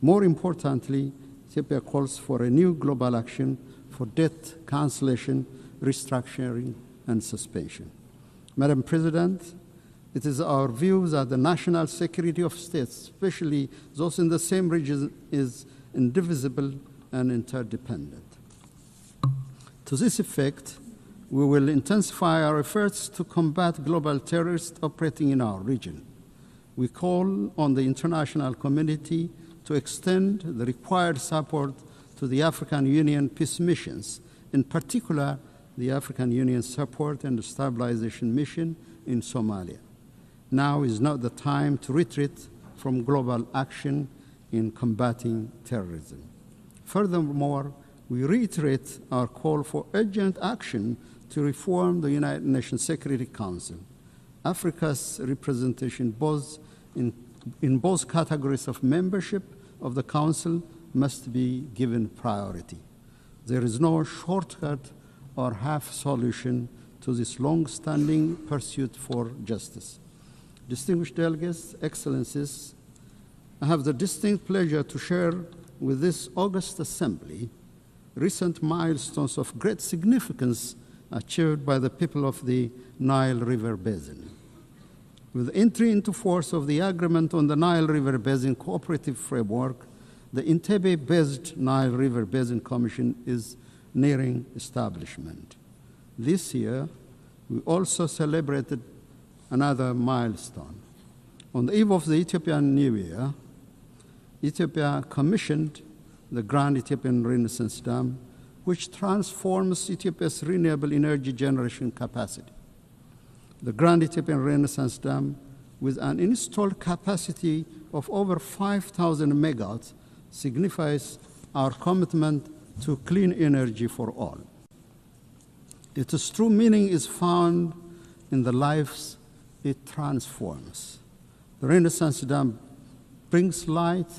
More importantly, Ethiopia calls for a new global action for debt cancellation, restructuring, and suspension. Madam President, it is our view that the national security of states, especially those in the same region, is indivisible and interdependent. To this effect, we will intensify our efforts to combat global terrorists operating in our region. We call on the international community to extend the required support to the African Union peace missions, in particular the African Union Support and Stabilization Mission in Somalia. Now is not the time to retreat from global action in combating terrorism. Furthermore, we reiterate our call for urgent action to reform the United Nations Security Council. Africa's representation in both categories of membership of the Council must be given priority. There is no shortcut or half solution to this long-standing pursuit for justice. Distinguished delegates, excellencies, I have the distinct pleasure to share with this august assembly recent milestones of great significance achieved by the people of the Nile River Basin. With entry into force of the Agreement on the Nile River Basin Cooperative Framework, the Entebbe-based Nile River Basin Commission is nearing establishment. This year, we also celebrated another milestone. On the eve of the Ethiopian New Year, Ethiopia commissioned the Grand Ethiopian Renaissance Dam, which transforms Ethiopia's renewable energy generation capacity. The Grand Ethiopian Renaissance Dam, with an installed capacity of over 5,000 megawatts, signifies our commitment to clean energy for all. Its true meaning is found in the lives it transforms. The Renaissance Dam brings light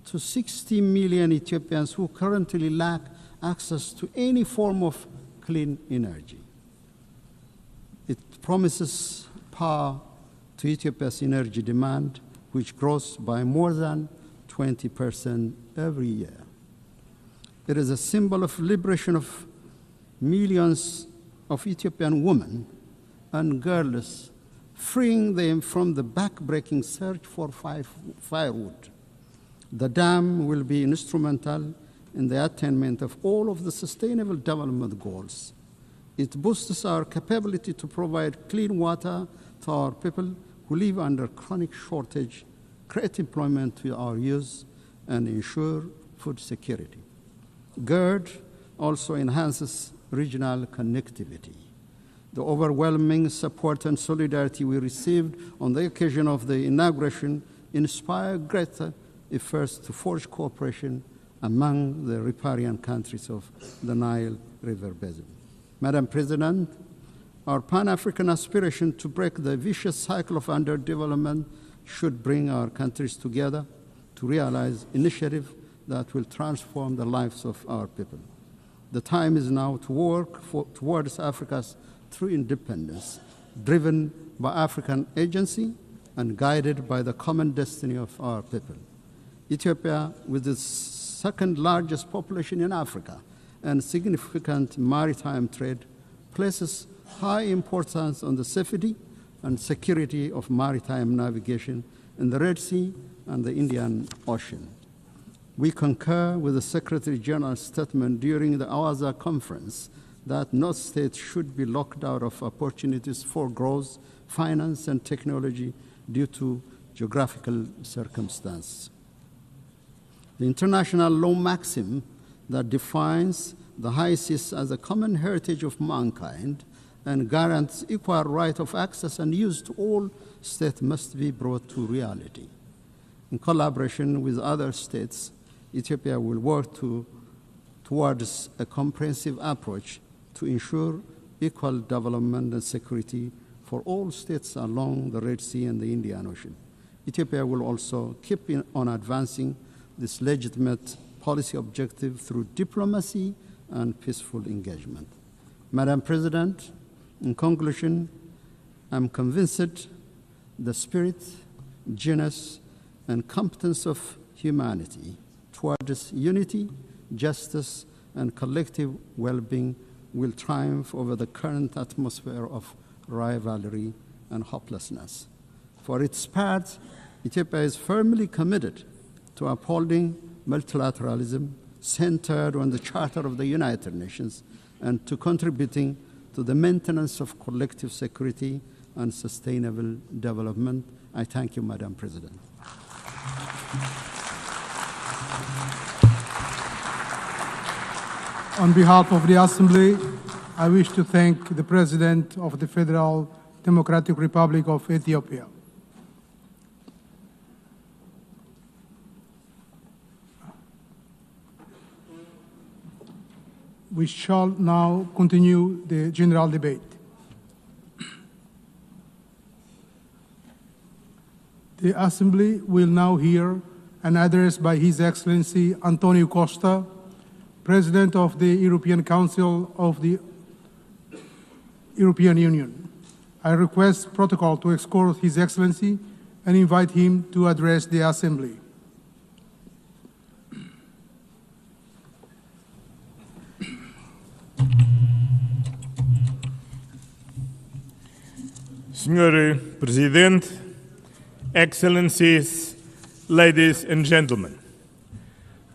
to 60 million Ethiopians who currently lack access to any form of clean energy. It promises power to Ethiopia's energy demand, which grows by more than 20% every year. It is a symbol of liberation of millions of Ethiopian women and girls, freeing them from the back-breaking search for firewood. The dam will be instrumental in the attainment of all of the Sustainable Development Goals. It boosts our capability to provide clean water to our people who live under chronic shortage, create employment to our youth, and ensure food security. GERD also enhances regional connectivity. The overwhelming support and solidarity we received on the occasion of the inauguration inspired greater efforts to forge cooperation among the riparian countries of the Nile River Basin. Madam President, our Pan-African aspiration to break the vicious cycle of underdevelopment should bring our countries together to realize initiatives that will transform the lives of our people. The time is now to work towards Africa's true independence, driven by African agency and guided by the common destiny of our people. Ethiopia, with its second largest population in Africa and significant maritime trade, places high importance on the safety and security of maritime navigation in the Red Sea and the Indian Ocean. We concur with the Secretary General's statement during the Awaza conference that no state should be locked out of opportunities for growth, finance, and technology due to geographical circumstances. The international law maxim that defines the high seas as a common heritage of mankind and guarantees equal right of access and use to all states must be brought to reality. In collaboration with other states, Ethiopia will work towards a comprehensive approach to ensure equal development and security for all states along the Red Sea and the Indian Ocean. Ethiopia will also keep on advancing this legitimate policy objective through diplomacy and peaceful engagement. Madam President, in conclusion, I'm convinced the spirit, genius, and competence of humanity towards unity, justice, and collective well-being will triumph over the current atmosphere of rivalry and hopelessness. For its part, Ethiopia is firmly committed to upholding multilateralism centered on the Charter of the United Nations and to contributing to the maintenance of collective security and sustainable development. I thank you, Madam President. On behalf of the Assembly, I wish to thank the President of the Federal Democratic Republic of Ethiopia. We shall now continue the general debate. The Assembly will now hear an address by His Excellency Antonio Costa, President of the European Council of the European Union. I request protocol to escort His Excellency and invite him to address the Assembly. Senhor Presidente, Excellencies, ladies and gentlemen,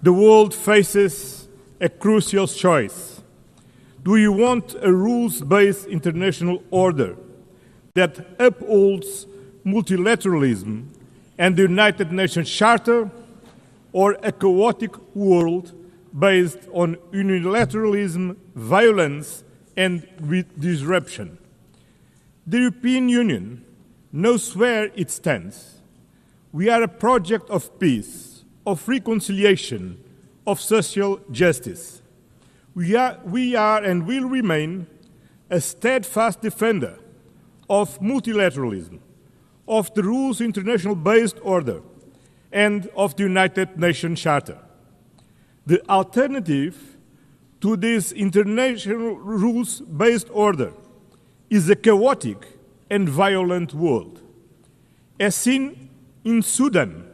the world faces a crucial choice. Do you want a rules-based international order that upholds multilateralism and the United Nations Charter, or a chaotic world based on unilateralism, violence, and disruption? The European Union knows where it stands. We are a project of peace, of reconciliation, of social justice. We are and will remain a steadfast defender of multilateralism, of the rules international-based order, and of the United Nations Charter. The alternative to this international rules-based order is a chaotic and violent world. As seen in Sudan,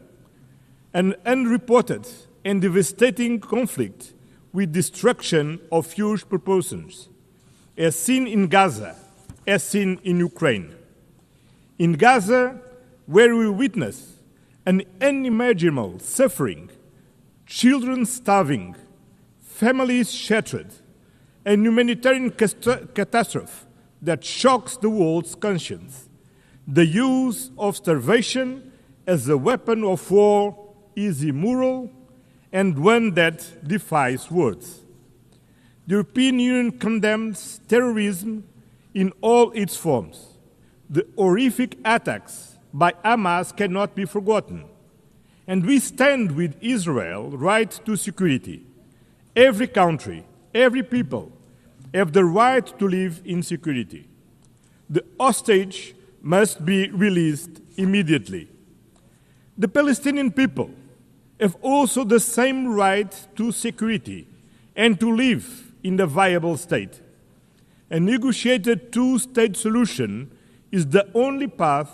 an unreported and devastating conflict with destruction of huge proportions, as seen in Gaza, as seen in Ukraine. In Gaza, where we witness an unimaginable suffering, children starving, families shattered, a humanitarian catastrophe that shocks the world's conscience. The use of starvation as a weapon of war is immoral and one that defies words. The European Union condemns terrorism in all its forms. The horrific attacks by Hamas cannot be forgotten. And we stand with Israel's right to security. Every country, every people have the right to live in security. The hostage must be released immediately. The Palestinian people have also the same right to security and to live in a viable state. A negotiated two-state solution is the only path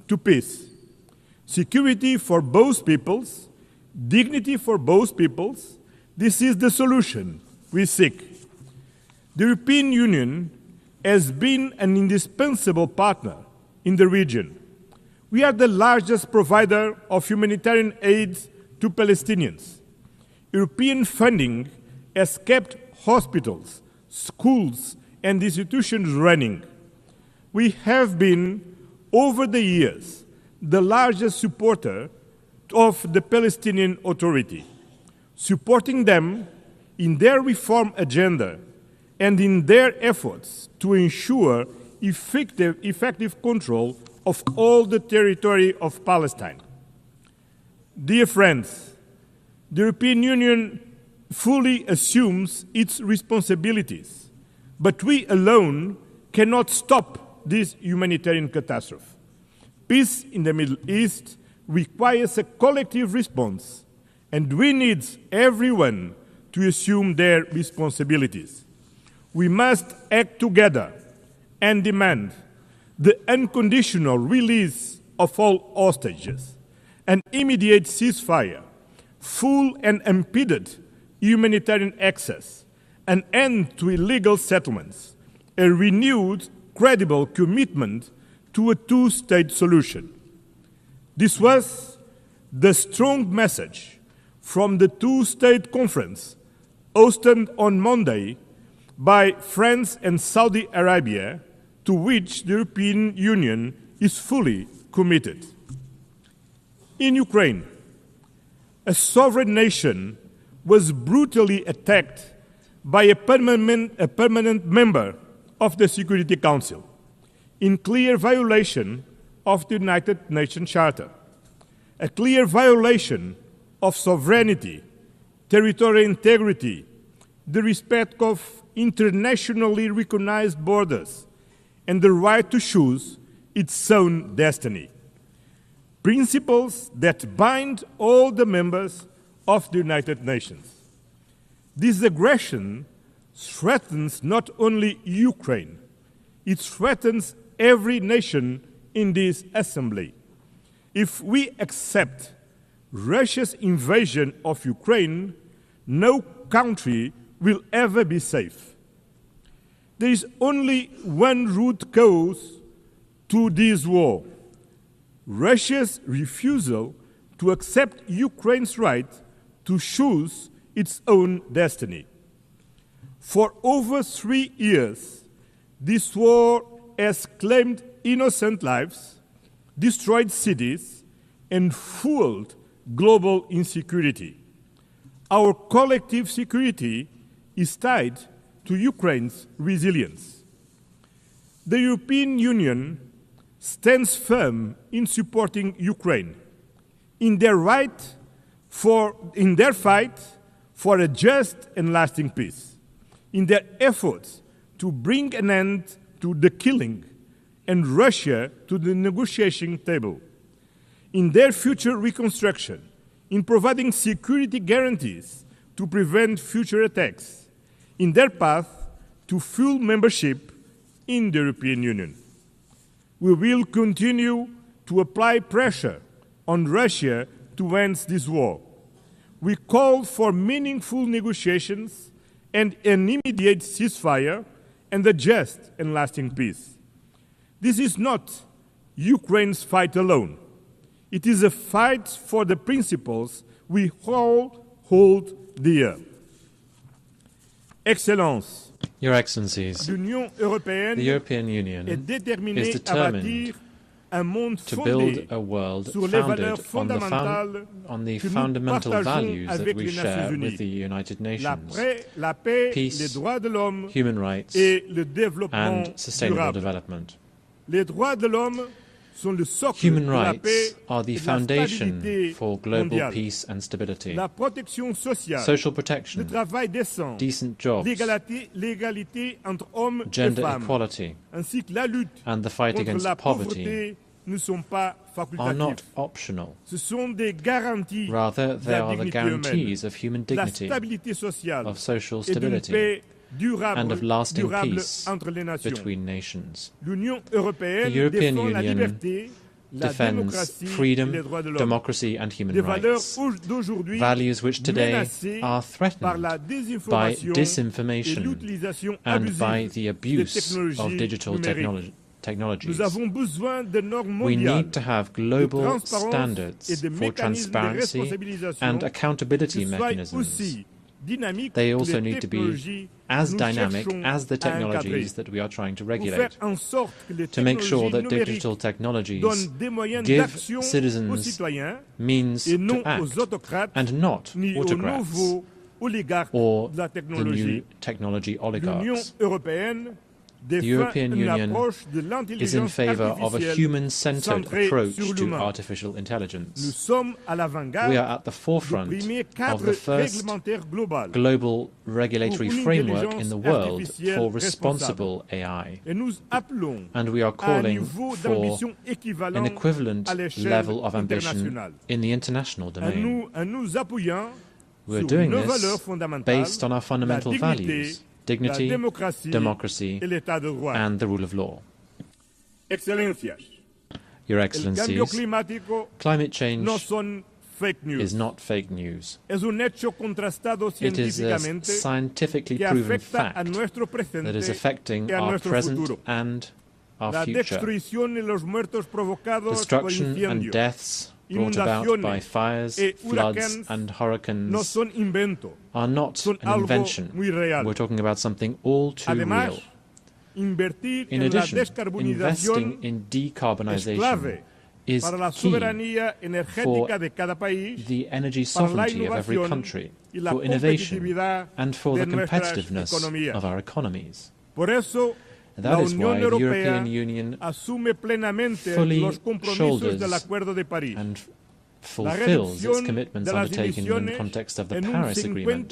to peace. Security for both peoples, dignity for both peoples, this is the solution we seek. The European Union has been an indispensable partner in the region. We are the largest provider of humanitarian aid to Palestinians. European funding has kept hospitals, schools, and institutions running. We have been, over the years, the largest supporter of the Palestinian Authority, supporting them in their reform agenda and in their efforts to ensure effective control of all the territory of Palestine. Dear friends, the European Union fully assumes its responsibilities, but we alone cannot stop this humanitarian catastrophe. Peace in the Middle East requires a collective response, and we need everyone to assume their responsibilities. We must act together and demand the unconditional release of all hostages, an immediate ceasefire, full and unimpeded humanitarian access, an end to illegal settlements, a renewed, credible commitment to a two-state solution. This was the strong message from the two-state conference hosted on Monday by France and Saudi Arabia, to which the European Union is fully committed. In Ukraine, a sovereign nation was brutally attacked by a permanent member of the Security Council, in clear violation of the United Nations Charter, a clear violation of sovereignty, territorial integrity, the respect of internationally recognized borders, and the right to choose its own destiny. Principles that bind all the members of the United Nations. This aggression threatens not only Ukraine, it threatens every nation in this assembly. If we accept Russia's invasion of Ukraine, no country will ever be safe. There is only one root cause to this war: Russia's refusal to accept Ukraine's right to choose its own destiny. For over 3 years, this war has claimed innocent lives, destroyed cities, and fueled global insecurity. Our collective security is tied to Ukraine's resilience. The European Union stands firm in supporting Ukraine in their fight for a just and lasting peace, in their efforts to bring an end to the killing and Russia to the negotiation table, in their future reconstruction, in providing security guarantees to prevent future attacks, in their path to full membership in the European Union. We will continue to apply pressure on Russia to end this war. We call for meaningful negotiations and an immediate ceasefire and a just and lasting peace. This is not Ukraine's fight alone. It is a fight for the principles we all hold dear. Excellence, Your Excellencies, the European Union is determined to build a world founded on the fundamental values that we share with the United Nations: peace, human rights, and sustainable development. Human rights are the foundation for global peace and stability. Social protection, decent jobs, gender equality, and the fight against poverty are not optional. Rather, they are the guarantees of human dignity, of social stability, and of lasting peace between nations. The European Union defends freedom, democracy, and human rights, values which today are threatened by disinformation and by the abuse of digital technologies. We need to have global standards for transparency and accountability mechanisms. They also need to be as dynamic as the technologies that we are trying to regulate, to make sure that digital technologies give citizens means to act, and not autocrats or the new technology oligarchs. The European Union is in favor of a human-centered approach to artificial intelligence. We are at the forefront of the first global regulatory framework in the world for responsible AI. And we are calling for an equivalent level of ambition in the international domain. We are doing this based on our fundamental values: dignity, democracy, and the rule of law. Your Excellencies, climate change is not fake news. It is a scientifically proven fact that is affecting our present and our future. Destruction and deaths brought about by fires, floods, and hurricanes are not an invention. We're talking about something all too real. In addition, investing in decarbonization is key for the energy sovereignty of every country, for innovation, and for the competitiveness of our economies. That is why the European Union fully shoulders and fulfills its commitments undertaken in the context of the Paris Agreement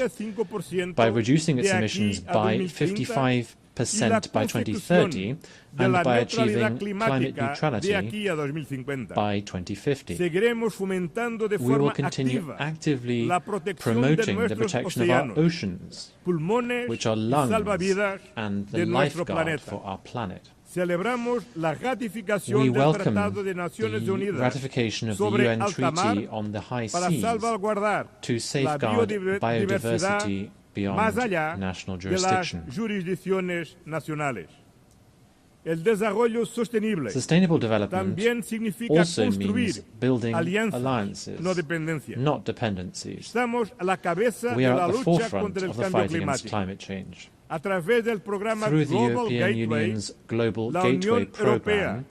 by reducing its emissions by 55% by 2030 and by achieving climate neutrality by 2050. We will continue actively promoting the protection of our oceans, which are lungs and the lifeguard for our planet. We welcome the ratification of the UN Treaty on the High Seas to safeguard biodiversity beyond national jurisdiction. Sustainable development also means building alliances, not dependencies. We are at the forefront of the fight against climate change. Through the European Union's Global Gateway Programme,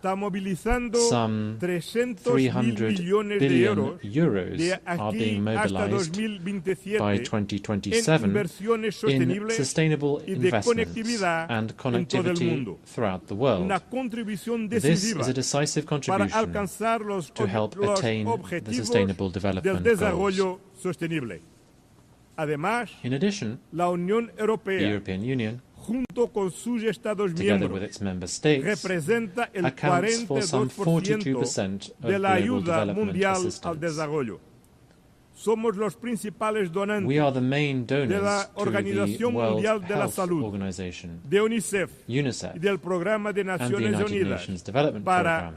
some 300 billion euros are being mobilized by 2027 in sustainable investments and connectivity throughout the world. This is a decisive contribution to help attain the Sustainable Development Goals. In addition, the European Union, together with its member states, accounts for some 42% of global development assistance. We are the main donors to the World Health Organization, UNICEF, and the United Nations Development Programme.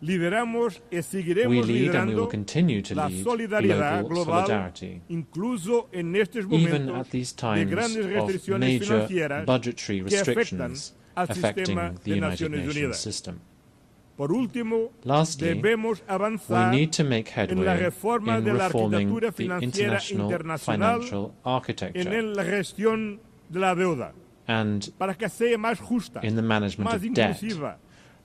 We lead and we will continue to lead global solidarity, even at these times of major budgetary restrictions affecting the United Nations system. Lastly, we need to make headway in reforming the international financial architecture and in the management of debt.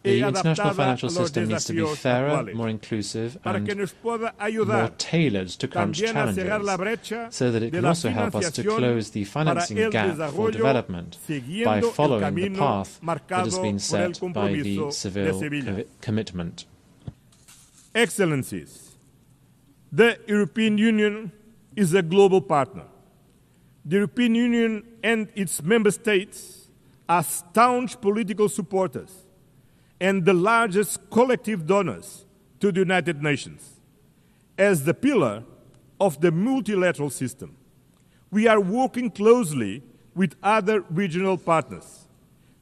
The international financial system needs to be fairer, more inclusive, and more tailored to current challenges, so that it can also help us to close the financing gap for development by following the path that has been set by the Seville commitment. Excellencies, the European Union is a global partner. The European Union and its member states are staunch political supporters and the largest collective donors to the United Nations. As the pillar of the multilateral system, we are working closely with other regional partners.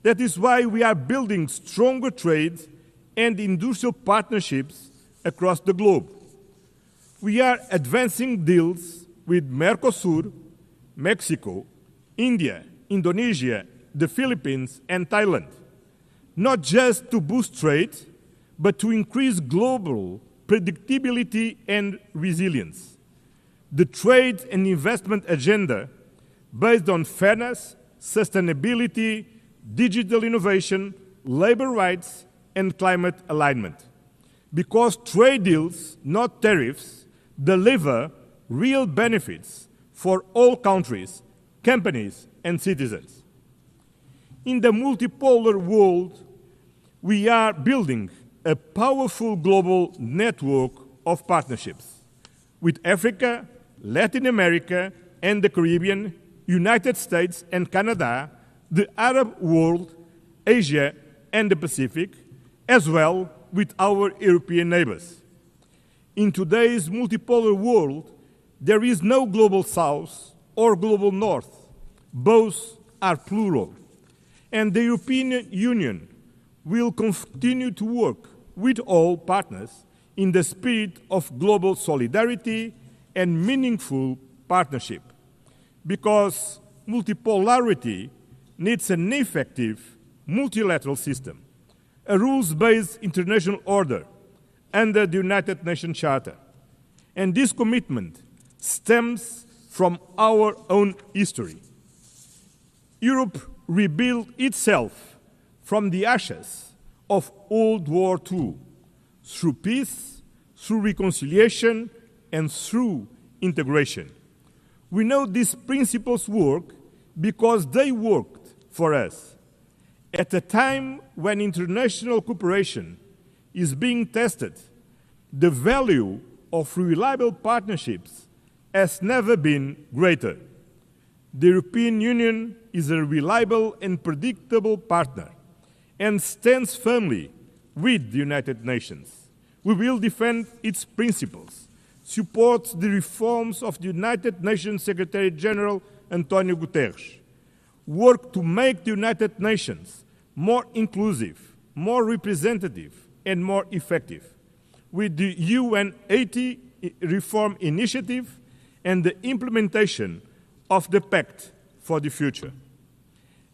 That is why we are building stronger trade and industrial partnerships across the globe. We are advancing deals with Mercosur, Mexico, India, Indonesia, the Philippines, and Thailand, not just to boost trade, but to increase global predictability and resilience. The trade and investment agenda, based on fairness, sustainability, digital innovation, labor rights, and climate alignment. Because trade deals, not tariffs, deliver real benefits for all countries, companies, and citizens. In the multipolar world, we are building a powerful global network of partnerships with Africa, Latin America, and the Caribbean, United States and Canada, the Arab world, Asia, and the Pacific, as well with our European neighbors. In today's multipolar world, there is no global south or global north. Both are plural. And the European Union will continue to work with all partners in the spirit of global solidarity and meaningful partnership. Because multipolarity needs an effective multilateral system, a rules-based international order under the United Nations Charter. And this commitment stems from our own history. Europe rebuilt itself from the ashes of World War II through peace, through reconciliation, and through integration. We know these principles work because they worked for us. At a time when international cooperation is being tested, the value of reliable partnerships has never been greater. The European Union is a reliable and predictable partner and stands firmly with the United Nations. We will defend its principles, support the reforms of the United Nations Secretary General António Guterres, work to make the United Nations more inclusive, more representative, and more effective, with the UN 80 reform initiative and the implementation of the Pact for the Future.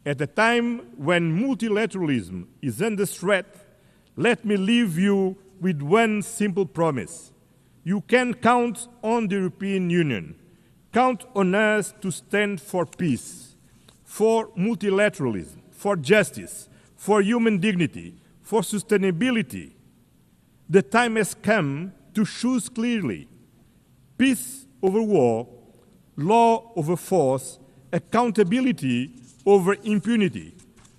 At a time when multilateralism is under threat, let me leave you with one simple promise. You can count on the European Union. Count on us to stand for peace, for multilateralism, for justice, for human dignity, for sustainability. The time has come to choose clearly: peace over war, law over force, accountability over impunity,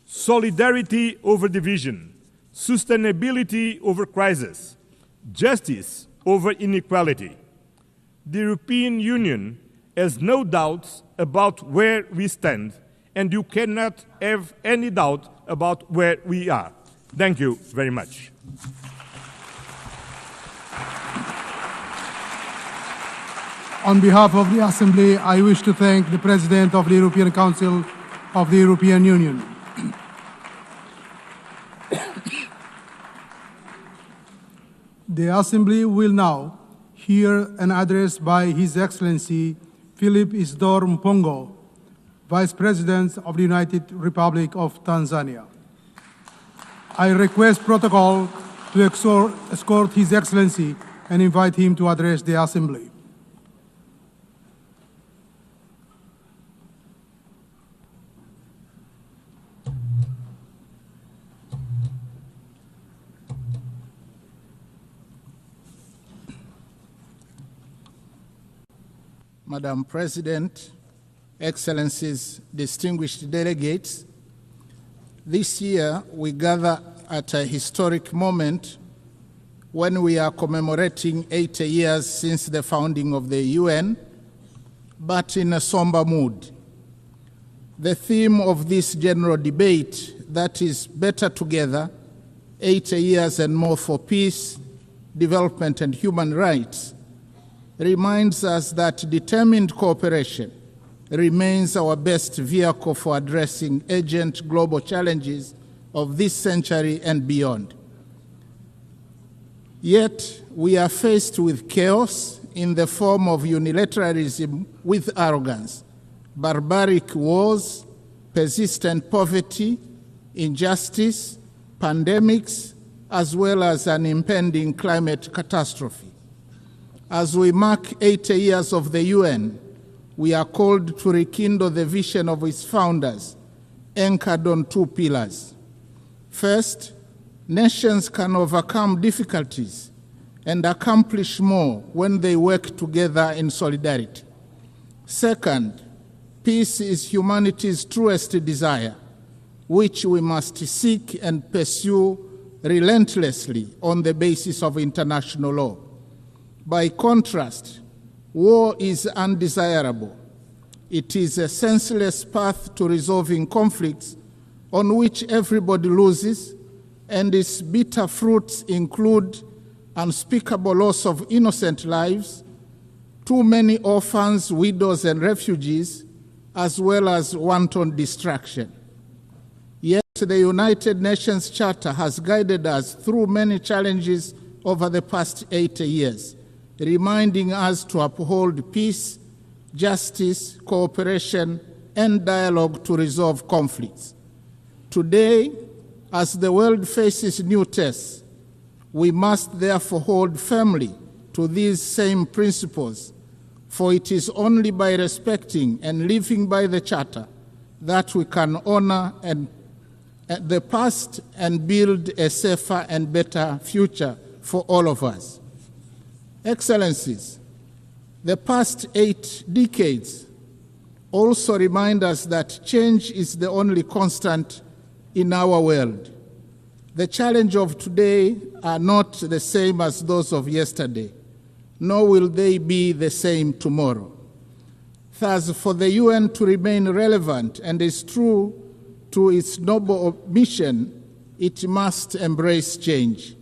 solidarity over division, sustainability over crisis, justice over inequality. The European Union has no doubts about where we stand, and you cannot have any doubt about where we are. Thank you very much. On behalf of the Assembly, I wish to thank the President of the European Council of the European Union. The Assembly will now hear an address by His Excellency Philip Isidore Mpongo, Vice President of the United Republic of Tanzania. I request protocol to escort His Excellency and invite him to address the Assembly. Madam President, Excellencies, distinguished delegates, this year we gather at a historic moment when we are commemorating 80 years since the founding of the UN, but in a somber mood. The theme of this general debate, that is better together, 80 years and more for peace, development, and human rights, reminds us that determined cooperation remains our best vehicle for addressing urgent global challenges of this century and beyond. Yet, we are faced with chaos in the form of unilateralism with arrogance, barbaric wars, persistent poverty, injustice, pandemics, as well as an impending climate catastrophe. As we mark 80 years of the UN, we are called to rekindle the vision of its founders, anchored on two pillars. First, nations can overcome difficulties and accomplish more when they work together in solidarity. Second, peace is humanity's truest desire, which we must seek and pursue relentlessly on the basis of international law. By contrast, war is undesirable. It is a senseless path to resolving conflicts on which everybody loses, and its bitter fruits include unspeakable loss of innocent lives, too many orphans, widows, and refugees, as well as wanton destruction. Yet the United Nations Charter has guided us through many challenges over the past 80 years, reminding us to uphold peace, justice, cooperation, and dialogue to resolve conflicts. Today, as the world faces new tests, we must therefore hold firmly to these same principles, for it is only by respecting and living by the Charter that we can honor the past and build a safer and better future for all of us. Excellencies, the past 8 decades also remind us that change is the only constant in our world. The challenges of today are not the same as those of yesterday, nor will they be the same tomorrow. Thus, for the UN to remain relevant and is true to its noble mission, it must embrace change.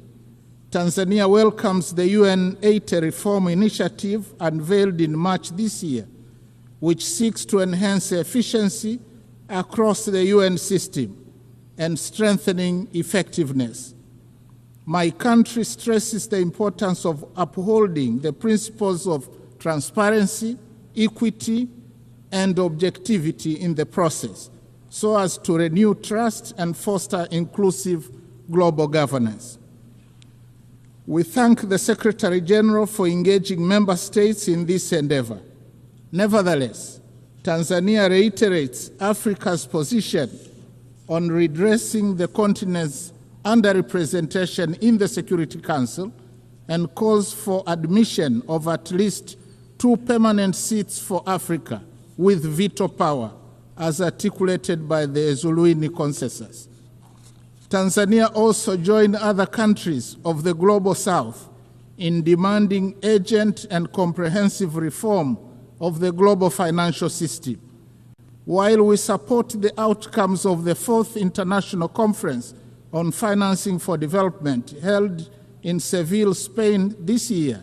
Tanzania welcomes the UN 80 reform initiative unveiled in March this year, which seeks to enhance efficiency across the UN system and strengthening effectiveness. My country stresses the importance of upholding the principles of transparency, equity, and objectivity in the process, so as to renew trust and foster inclusive global governance. We thank the Secretary General for engaging member states in this endeavor. Nevertheless, Tanzania reiterates Africa's position on redressing the continent's underrepresentation in the Security Council and calls for admission of at least 2 permanent seats for Africa with veto power, as articulated by the Zuluini Consensus. Tanzania also joined other countries of the Global South in demanding urgent and comprehensive reform of the global financial system. While we support the outcomes of the 4th International Conference on Financing for Development held in Seville, Spain this year,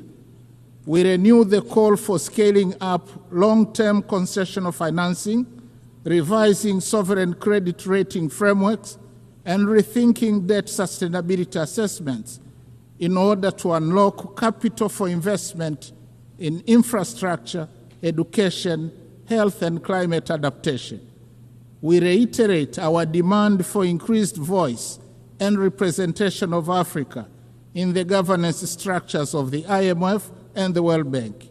we renew the call for scaling up long-term concessional financing, revising sovereign credit rating frameworks, and rethinking debt sustainability assessments in order to unlock capital for investment in infrastructure, education, health, and climate adaptation. We reiterate our demand for increased voice and representation of Africa in the governance structures of the IMF and the World Bank.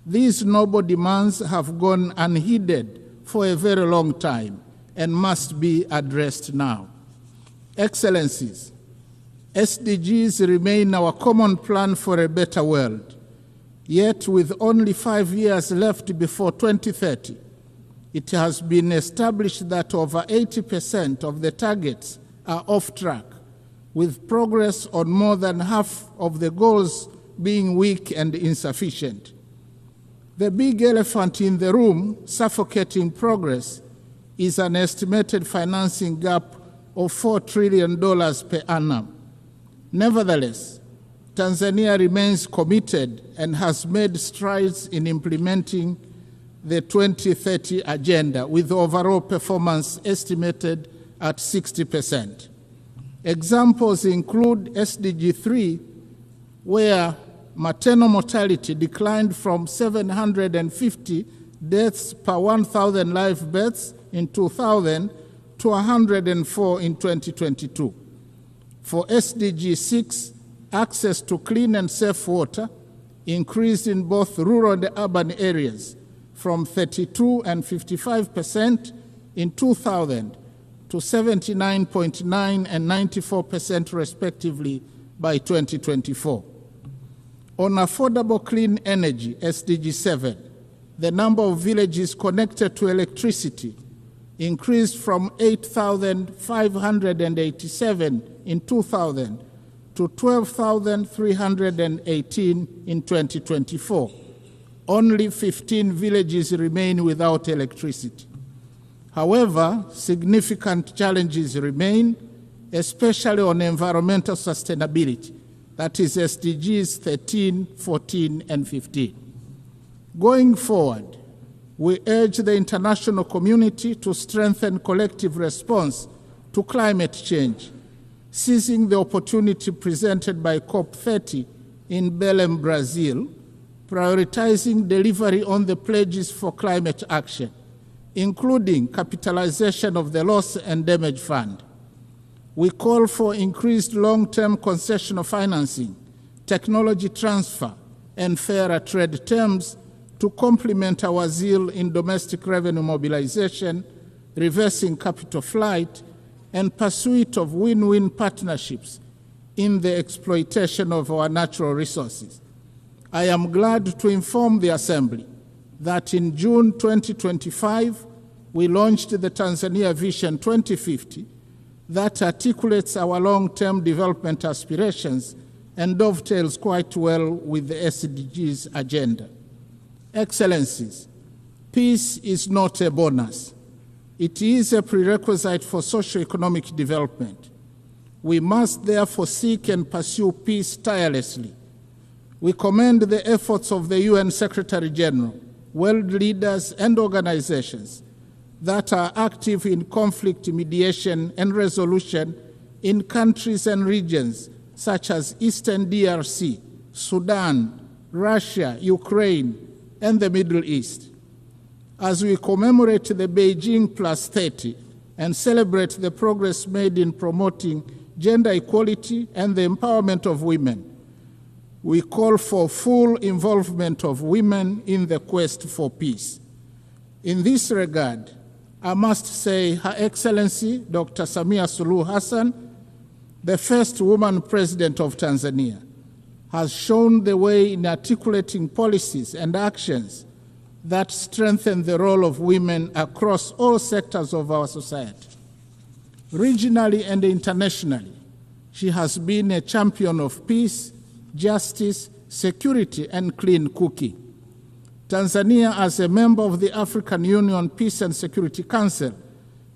These noble demands have gone unheeded for a very long time and must be addressed now. Excellencies, SDGs remain our common plan for a better world. Yet, with only 5 years left before 2030, it has been established that over 80% of the targets are off track, with progress on more than half of the goals being weak and insufficient. The big elephant in the room, suffocating progress, is an estimated financing gap of $4 trillion per annum, Nevertheless, Tanzania remains committed and has made strides in implementing the 2030 agenda, with overall performance estimated at 60%. Examples include SDG 3, where maternal mortality declined from 750 deaths per 1,000 live births in 2000 to 104 in 2022. For SDG 6, access to clean and safe water increased in both rural and urban areas from 32 and 55% in 2000 to 79.9 and 94% respectively by 2024. On affordable clean energy, SDG 7, the number of villages connected to electricity increased from 8,587 in 2000 to 12,318 in 2024. Only 15 villages remain without electricity. However, significant challenges remain, especially on environmental sustainability, that is SDGs 13, 14, and 15. Going forward, we urge the international community to strengthen collective response to climate change, seizing the opportunity presented by COP30 in Belém, Brazil, prioritizing delivery on the pledges for climate action, including capitalization of the Loss and Damage Fund. We call for increased long-term concessional financing, technology transfer, and fairer trade terms to complement our zeal in domestic revenue mobilization, reversing capital flight, and pursuit of win-win partnerships in the exploitation of our natural resources. I am glad to inform the Assembly that in June 2025, we launched the Tanzania Vision 2050 that articulates our long-term development aspirations and dovetails quite well with the SDGs agenda. Excellencies, peace is not a bonus. It is a prerequisite for socio-economic development. We must therefore seek and pursue peace tirelessly. We commend the efforts of the UN Secretary General, world leaders, and organizations that are active in conflict mediation and resolution in countries and regions such as Eastern DRC, Sudan, Russia, Ukraine, and the Middle East. As we commemorate the Beijing Plus 30 and celebrate the progress made in promoting gender equality and the empowerment of women, we call for full involvement of women in the quest for peace. In this regard, I must say Her Excellency Dr. Samia Suluhu Hassan, the first woman president of Tanzania, has shown the way in articulating policies and actions that strengthen the role of women across all sectors of our society. Regionally and internationally, she has been a champion of peace, justice, security, and clean cooking. Tanzania, as a member of the African Union Peace and Security Council,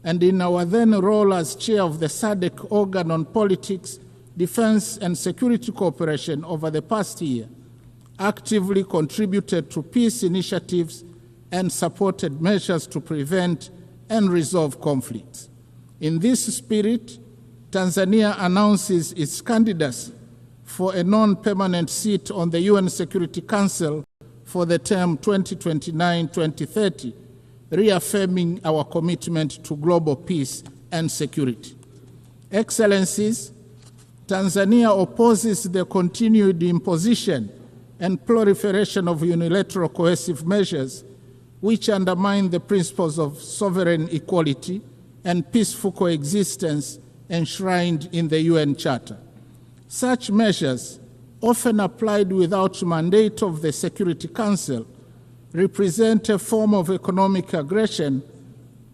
and in our then role as chair of the SADC organ on politics, defense, and security cooperation over the past year, actively contributed to peace initiatives and supported measures to prevent and resolve conflicts. In this spirit, Tanzania announces its candidacy for a non-permanent seat on the UN Security Council for the term 2029-2030, reaffirming our commitment to global peace and security. Excellencies, Tanzania opposes the continued imposition and proliferation of unilateral coercive measures which undermine the principles of sovereign equality and peaceful coexistence enshrined in the UN Charter. Such measures, often applied without mandate of the Security Council, represent a form of economic aggression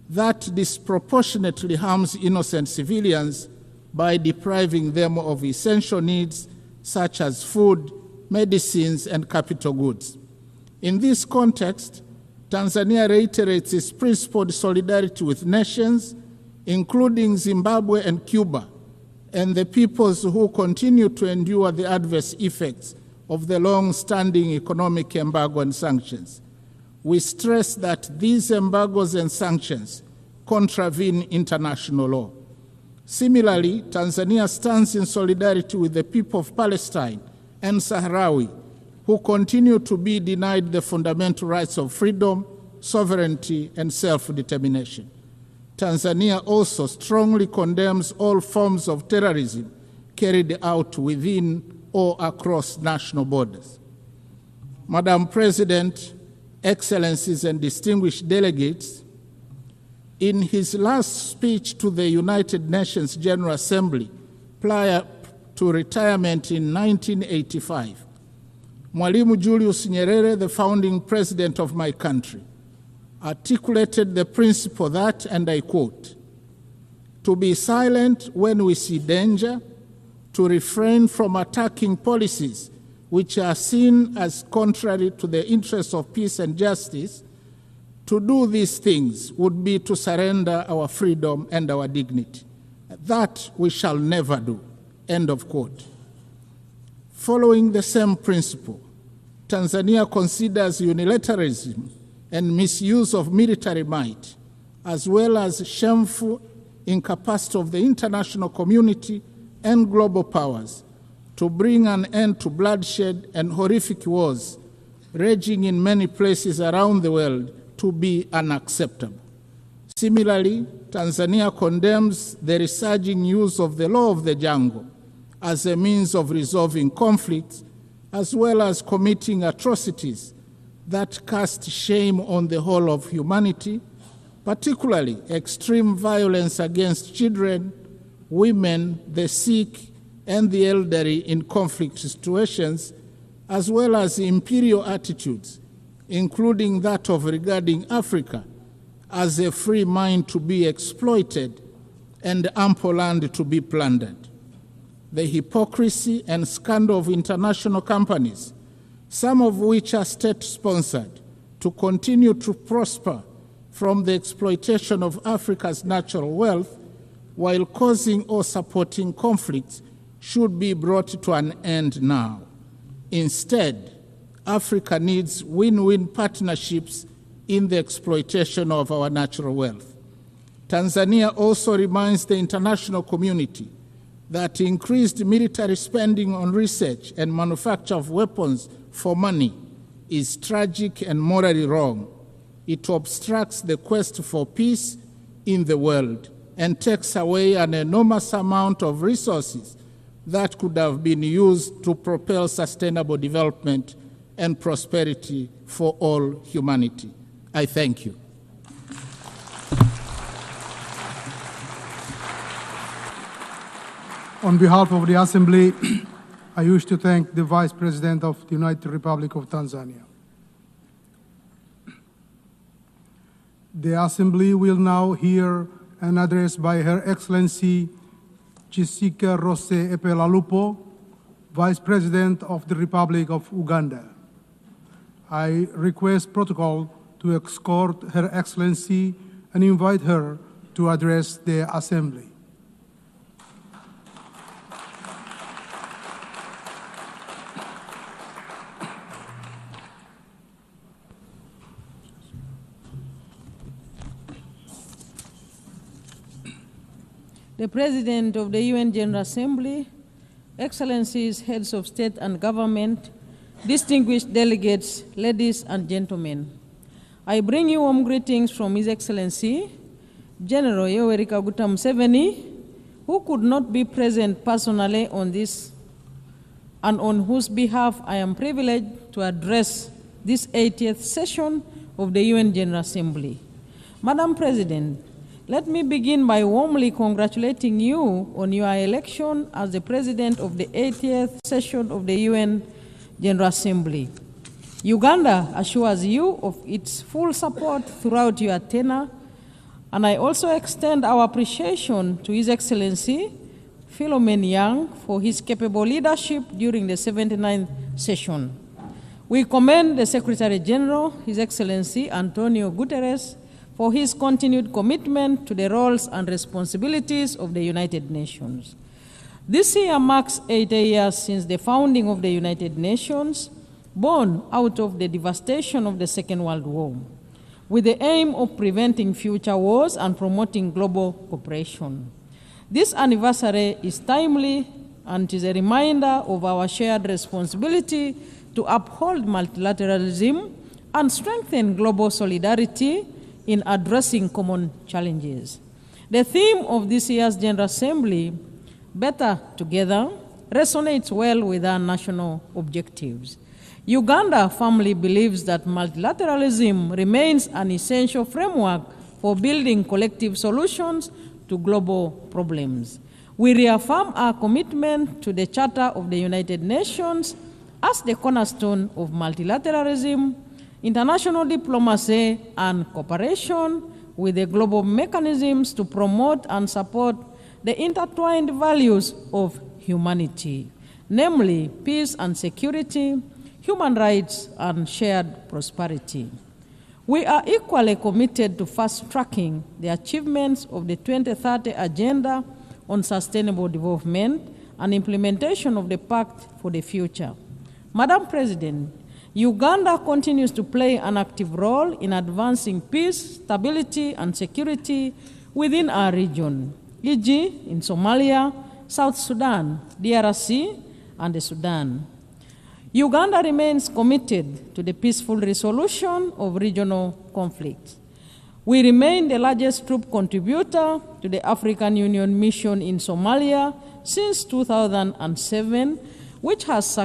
that disproportionately harms innocent civilians by depriving them of essential needs such as food, medicines, and capital goods. In this context, Tanzania reiterates its principled solidarity with nations, including Zimbabwe and Cuba, and the peoples who continue to endure the adverse effects of the long-standing economic embargo and sanctions. We stress that these embargoes and sanctions contravene international law. Similarly, Tanzania stands in solidarity with the people of Palestine and Sahrawi, who continue to be denied the fundamental rights of freedom, sovereignty, and self-determination. Tanzania also strongly condemns all forms of terrorism carried out within or across national borders. Madam President, Excellencies, and distinguished delegates, in his last speech to the United Nations General Assembly prior to retirement in 1985, Mwalimu Julius Nyerere, the founding president of my country, articulated the principle that, and I quote, "To be silent when we see danger, to refrain from attacking policies which are seen as contrary to the interests of peace and justice, to do these things would be to surrender our freedom and our dignity. That we shall never do." End of quote. Following the same principle, Tanzania considers unilateralism and misuse of military might, as well as shameful incapacity of the international community and global powers to bring an end to bloodshed and horrific wars raging in many places around the world, to be unacceptable. Similarly, Tanzania condemns the resurging use of the law of the jungle as a means of resolving conflicts, as well as committing atrocities that cast shame on the whole of humanity, particularly extreme violence against children, women, the sick, and the elderly in conflict situations, as well as imperial attitudes, including that of regarding Africa as a free mind to be exploited and ample land to be plundered. The hypocrisy and scandal of international companies, some of which are state-sponsored, to continue to prosper from the exploitation of Africa's natural wealth while causing or supporting conflicts, should be brought to an end now. Instead, Africa needs win-win partnerships in the exploitation of our natural wealth. Tanzania also reminds the international community that increased military spending on research and manufacture of weapons for money is tragic and morally wrong. It obstructs the quest for peace in the world and takes away an enormous amount of resources that could have been used to propel sustainable development and prosperity for all humanity. I thank you. On behalf of the Assembly, I wish to thank the Vice President of the United Republic of Tanzania. The Assembly will now hear an address by Her Excellency Chisika Rose Epelalupo, Vice President of the Republic of Uganda. I request protocol to escort Her Excellency and invite her to address the Assembly. The President of the UN General Assembly, Excellencies, Heads of State and Government, distinguished delegates, ladies and gentlemen, I bring you warm greetings from His Excellency, General Yoweri Kaguta Museveni, who could not be present personally on this and on whose behalf I am privileged to address this 80th session of the UN General Assembly. Madam President, let me begin by warmly congratulating you on your election as the President of the 80th session of the UN General Assembly. Uganda assures you of its full support throughout your tenure, and I also extend our appreciation to His Excellency Philomen Yang for his capable leadership during the 79th session. We commend the Secretary General, His Excellency Antonio Guterres, for his continued commitment to the roles and responsibilities of the United Nations. This year marks 80 years since the founding of the United Nations, born out of the devastation of the Second World War, with the aim of preventing future wars and promoting global cooperation. This anniversary is timely and is a reminder of our shared responsibility to uphold multilateralism and strengthen global solidarity in addressing common challenges. The theme of this year's General Assembly, Better Together, resonates well with our national objectives. Uganda firmly believes that multilateralism remains an essential framework for building collective solutions to global problems. We reaffirm our commitment to the Charter of the United Nations as the cornerstone of multilateralism, international diplomacy, and cooperation with the global mechanisms to promote and support the intertwined values of humanity, namely peace and security, human rights, and shared prosperity. We are equally committed to fast-tracking the achievements of the 2030 Agenda on Sustainable Development and implementation of the Pact for the Future. Madam President, Uganda continues to play an active role in advancing peace, stability, and security within our region, e.g. in Somalia, South Sudan, DRC, and the Sudan. Uganda remains committed to the peaceful resolution of regional conflicts. We remain the largest troop contributor to the African Union mission in Somalia since 2007, which has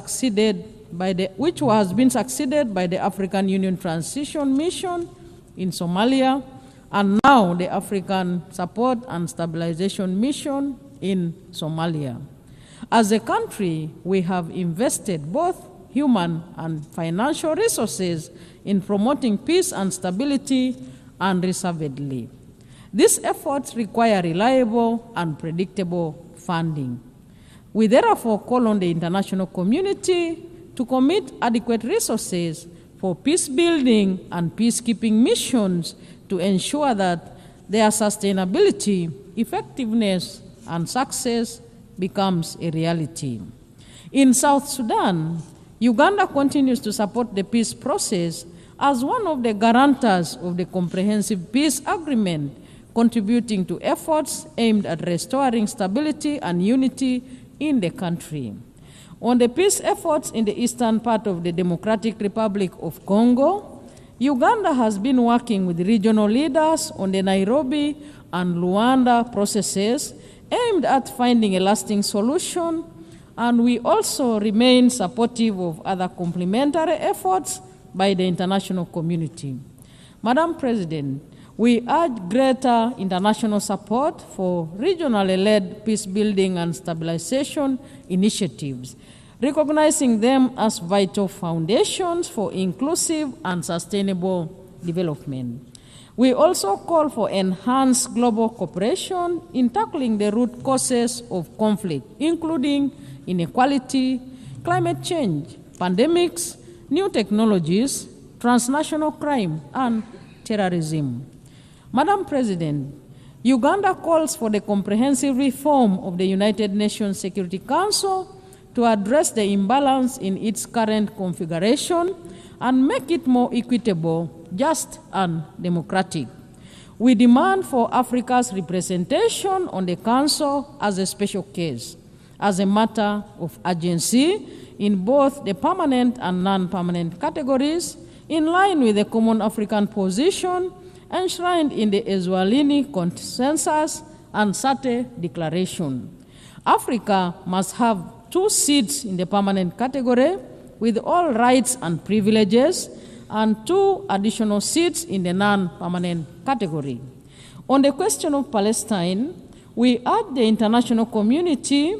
been succeeded by the African Union Transition Mission in Somalia, and now the African Support and Stabilization Mission in Somalia. As a country, we have invested both human and financial resources in promoting peace and stability unreservedly. These efforts require reliable and predictable funding. We therefore call on the international community to commit adequate resources for peace-building and peacekeeping missions to ensure that their sustainability, effectiveness, and success becomes a reality. In South Sudan, Uganda continues to support the peace process as one of the guarantors of the Comprehensive Peace Agreement, contributing to efforts aimed at restoring stability and unity in the country. On the peace efforts in the eastern part of the Democratic Republic of Congo, Uganda has been working with regional leaders on the Nairobi and Luanda processes aimed at finding a lasting solution, and we also remain supportive of other complementary efforts by the international community. Madam President, we urge greater international support for regionally led peace-building and stabilization initiatives, recognizing them as vital foundations for inclusive and sustainable development. We also call for enhanced global cooperation in tackling the root causes of conflict, including inequality, climate change, pandemics, new technologies, transnational crime, and terrorism. Madam President, Uganda calls for the comprehensive reform of the United Nations Security Council to address the imbalance in its current configuration and make it more equitable, just, and democratic. We demand for Africa's representation on the Council as a special case, as a matter of urgency in both the permanent and non-permanent categories, in line with the common African position enshrined in the Eswatini Consensus and Sate Declaration. Africa must have 2 seats in the permanent category with all rights and privileges, and 2 additional seats in the non-permanent category. On the question of Palestine, we urge the international community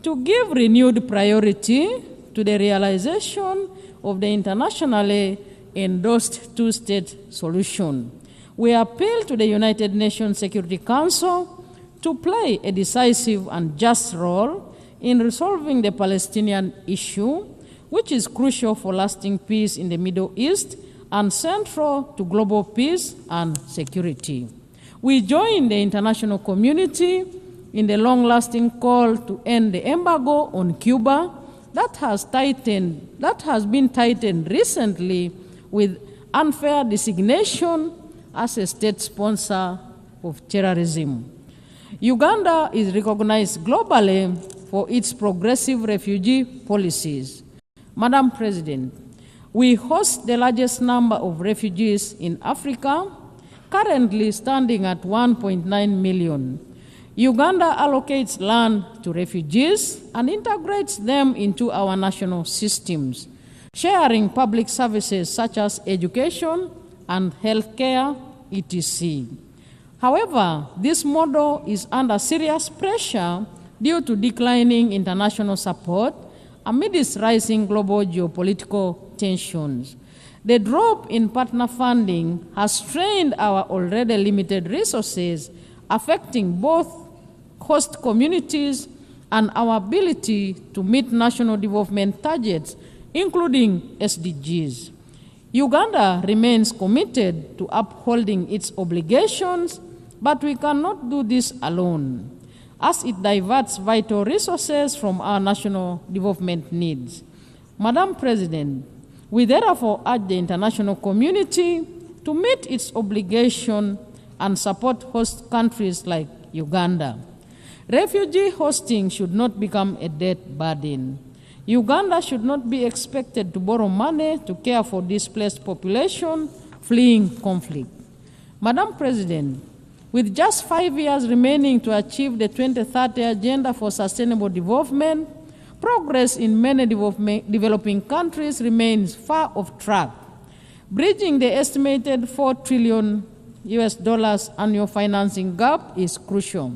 to give renewed priority to the realization of the internationally endorsed 2-state solution. We appeal to the United Nations Security Council to play a decisive and just role in resolving the Palestinian issue, which is crucial for lasting peace in the Middle East and central to global peace and security. We join the international community in the long-lasting call to end the embargo on Cuba that has been tightened recently with unfair designation as a state sponsor of terrorism. Uganda is recognized globally for its progressive refugee policies. Madam President, we host the largest number of refugees in Africa, currently standing at 1.9 million. Uganda allocates land to refugees and integrates them into our national systems, sharing public services such as education and healthcare, etc. However, this model is under serious pressure due to declining international support amidst rising global geopolitical tensions. The drop in partner funding has strained our already limited resources, affecting both host communities and our ability to meet national development targets, including SDGs. Uganda remains committed to upholding its obligations, but we cannot do this alone, as it diverts vital resources from our national development needs. Madam President, we therefore urge the international community to meet its obligation and support host countries like Uganda. Refugee hosting should not become a debt burden. Uganda should not be expected to borrow money to care for displaced population fleeing conflict. Madam President, with just 5 years remaining to achieve the 2030 Agenda for Sustainable Development, progress in many developing countries remains far off track. Bridging the estimated $4 trillion annual financing gap is crucial.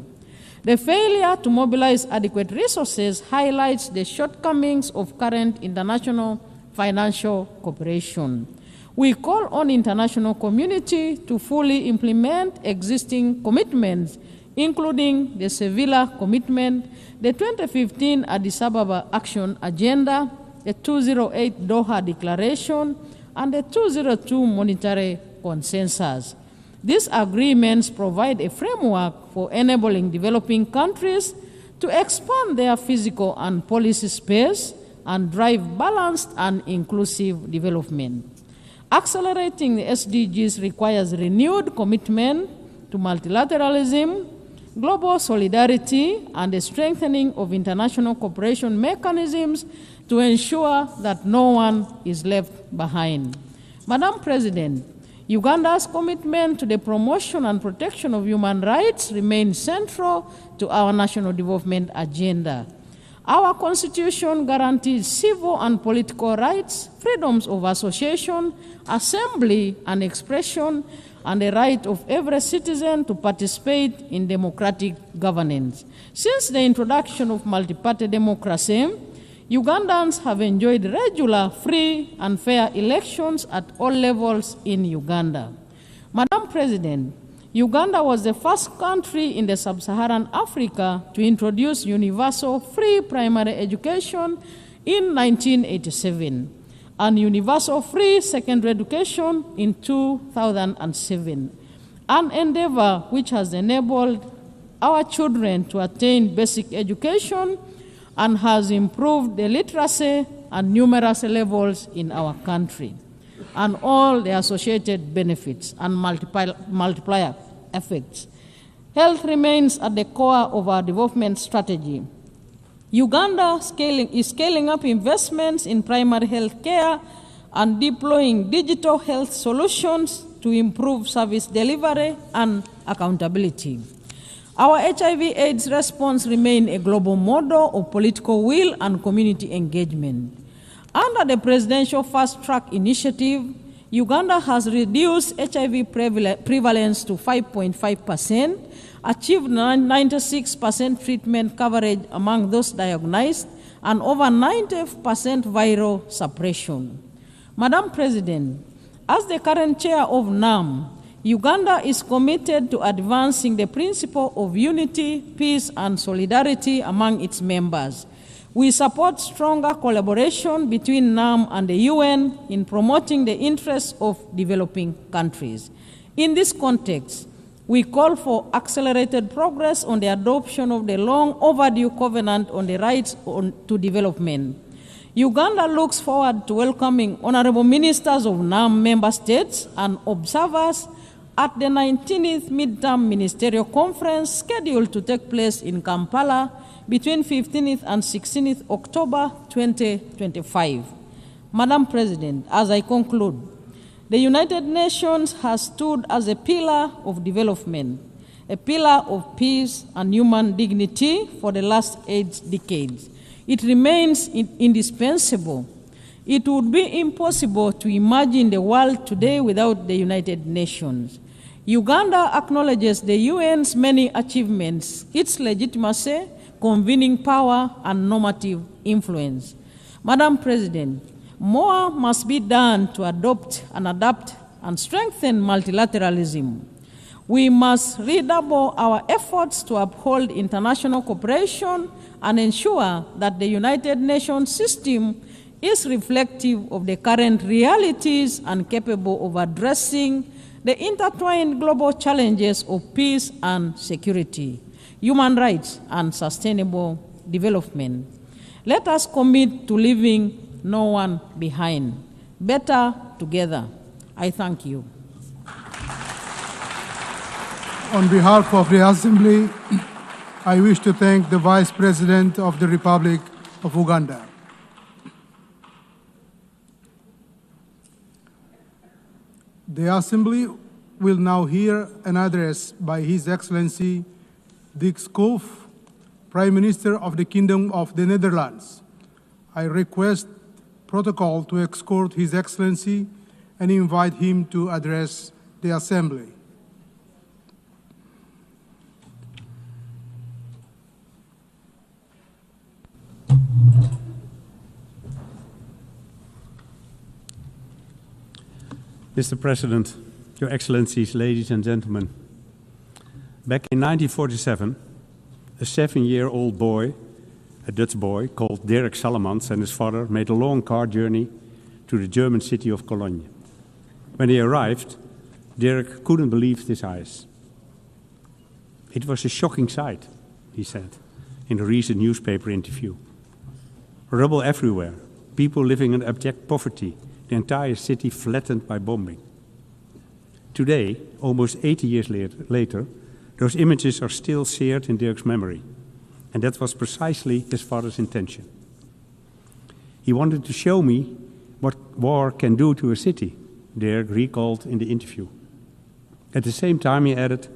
The failure to mobilize adequate resources highlights the shortcomings of current international financial cooperation. We call on international community to fully implement existing commitments, including the Sevilla Commitment, the 2015 Addis Ababa Action Agenda, the 208 Doha Declaration, and the 202 Monetary Consensus. These agreements provide a framework for enabling developing countries to expand their physical and policy space and drive balanced and inclusive development. Accelerating the SDGs requires renewed commitment to multilateralism, global solidarity, and the strengthening of international cooperation mechanisms to ensure that no one is left behind. Madam President, Uganda's commitment to the promotion and protection of human rights remains central to our national development agenda. Our Constitution guarantees civil and political rights, freedoms of association, assembly, and expression, and the right of every citizen to participate in democratic governance. Since the introduction of multi-party democracy, Ugandans have enjoyed regular, free, and fair elections at all levels in Uganda. Madam President, Uganda was the first country in the sub-Saharan Africa to introduce universal free primary education in 1987 and universal free secondary education in 2007, an endeavor which has enabled our children to attain basic education and has improved the literacy and numeracy levels in our country, and all the associated benefits and multiplier effects. Health remains at the core of our development strategy. Uganda is scaling up investments in primary health care and deploying digital health solutions to improve service delivery and accountability. Our HIV/AIDS response remains a global model of political will and community engagement. Under the Presidential Fast Track Initiative, Uganda has reduced HIV prevalence to 5.5%, achieved 96% treatment coverage among those diagnosed, and over 90% viral suppression. Madam President, as the current chair of NAM, Uganda is committed to advancing the principle of unity, peace, and solidarity among its members. We support stronger collaboration between NAM and the UN in promoting the interests of developing countries. In this context, We call for accelerated progress on the adoption of the long overdue Covenant on the Rights to Development. Uganda looks forward to welcoming honorable ministers of NAM member states and observers at the 19th Midterm Ministerial Conference scheduled to take place in Kampala between 15th and 16th October 2025. Madam President, as I conclude, the United Nations has stood as a pillar of development, a pillar of peace and human dignity for the last 8 decades. It remains indispensable. It would be impossible to imagine the world today without the United Nations. Uganda acknowledges the UN's many achievements, its legitimacy, convening power, and normative influence. Madam President, more must be done to adopt and adapt and strengthen multilateralism. We must redouble our efforts to uphold international cooperation and ensure that the United Nations system is reflective of the current realities and capable of addressing the intertwined global challenges of peace and security, human rights, and sustainable development. Let us commit to leaving no one behind. Better together. I thank you. On behalf of the Assembly, I wish to thank the Vice President of the Republic of Uganda. The Assembly will now hear an address by His Excellency Dick Schoof, Prime Minister of the Kingdom of the Netherlands. I request protocol to escort His Excellency and invite him to address the Assembly. Mr. President, Your Excellencies, ladies and gentlemen, back in 1947, a 7-year-old boy, a Dutch boy called Dirk Sallemans, and his father made a long car journey to the German city of Cologne. When they arrived, Dirk couldn't believe his eyes. It was a shocking sight, he said in a recent newspaper interview. Rubble everywhere, people living in abject poverty, the entire city flattened by bombing. Today, almost 80 years later, those images are still seared in Dirk's memory, and that was precisely his father's intention. He wanted to show me what war can do to a city, Dirk recalled in the interview. At the same time, he added,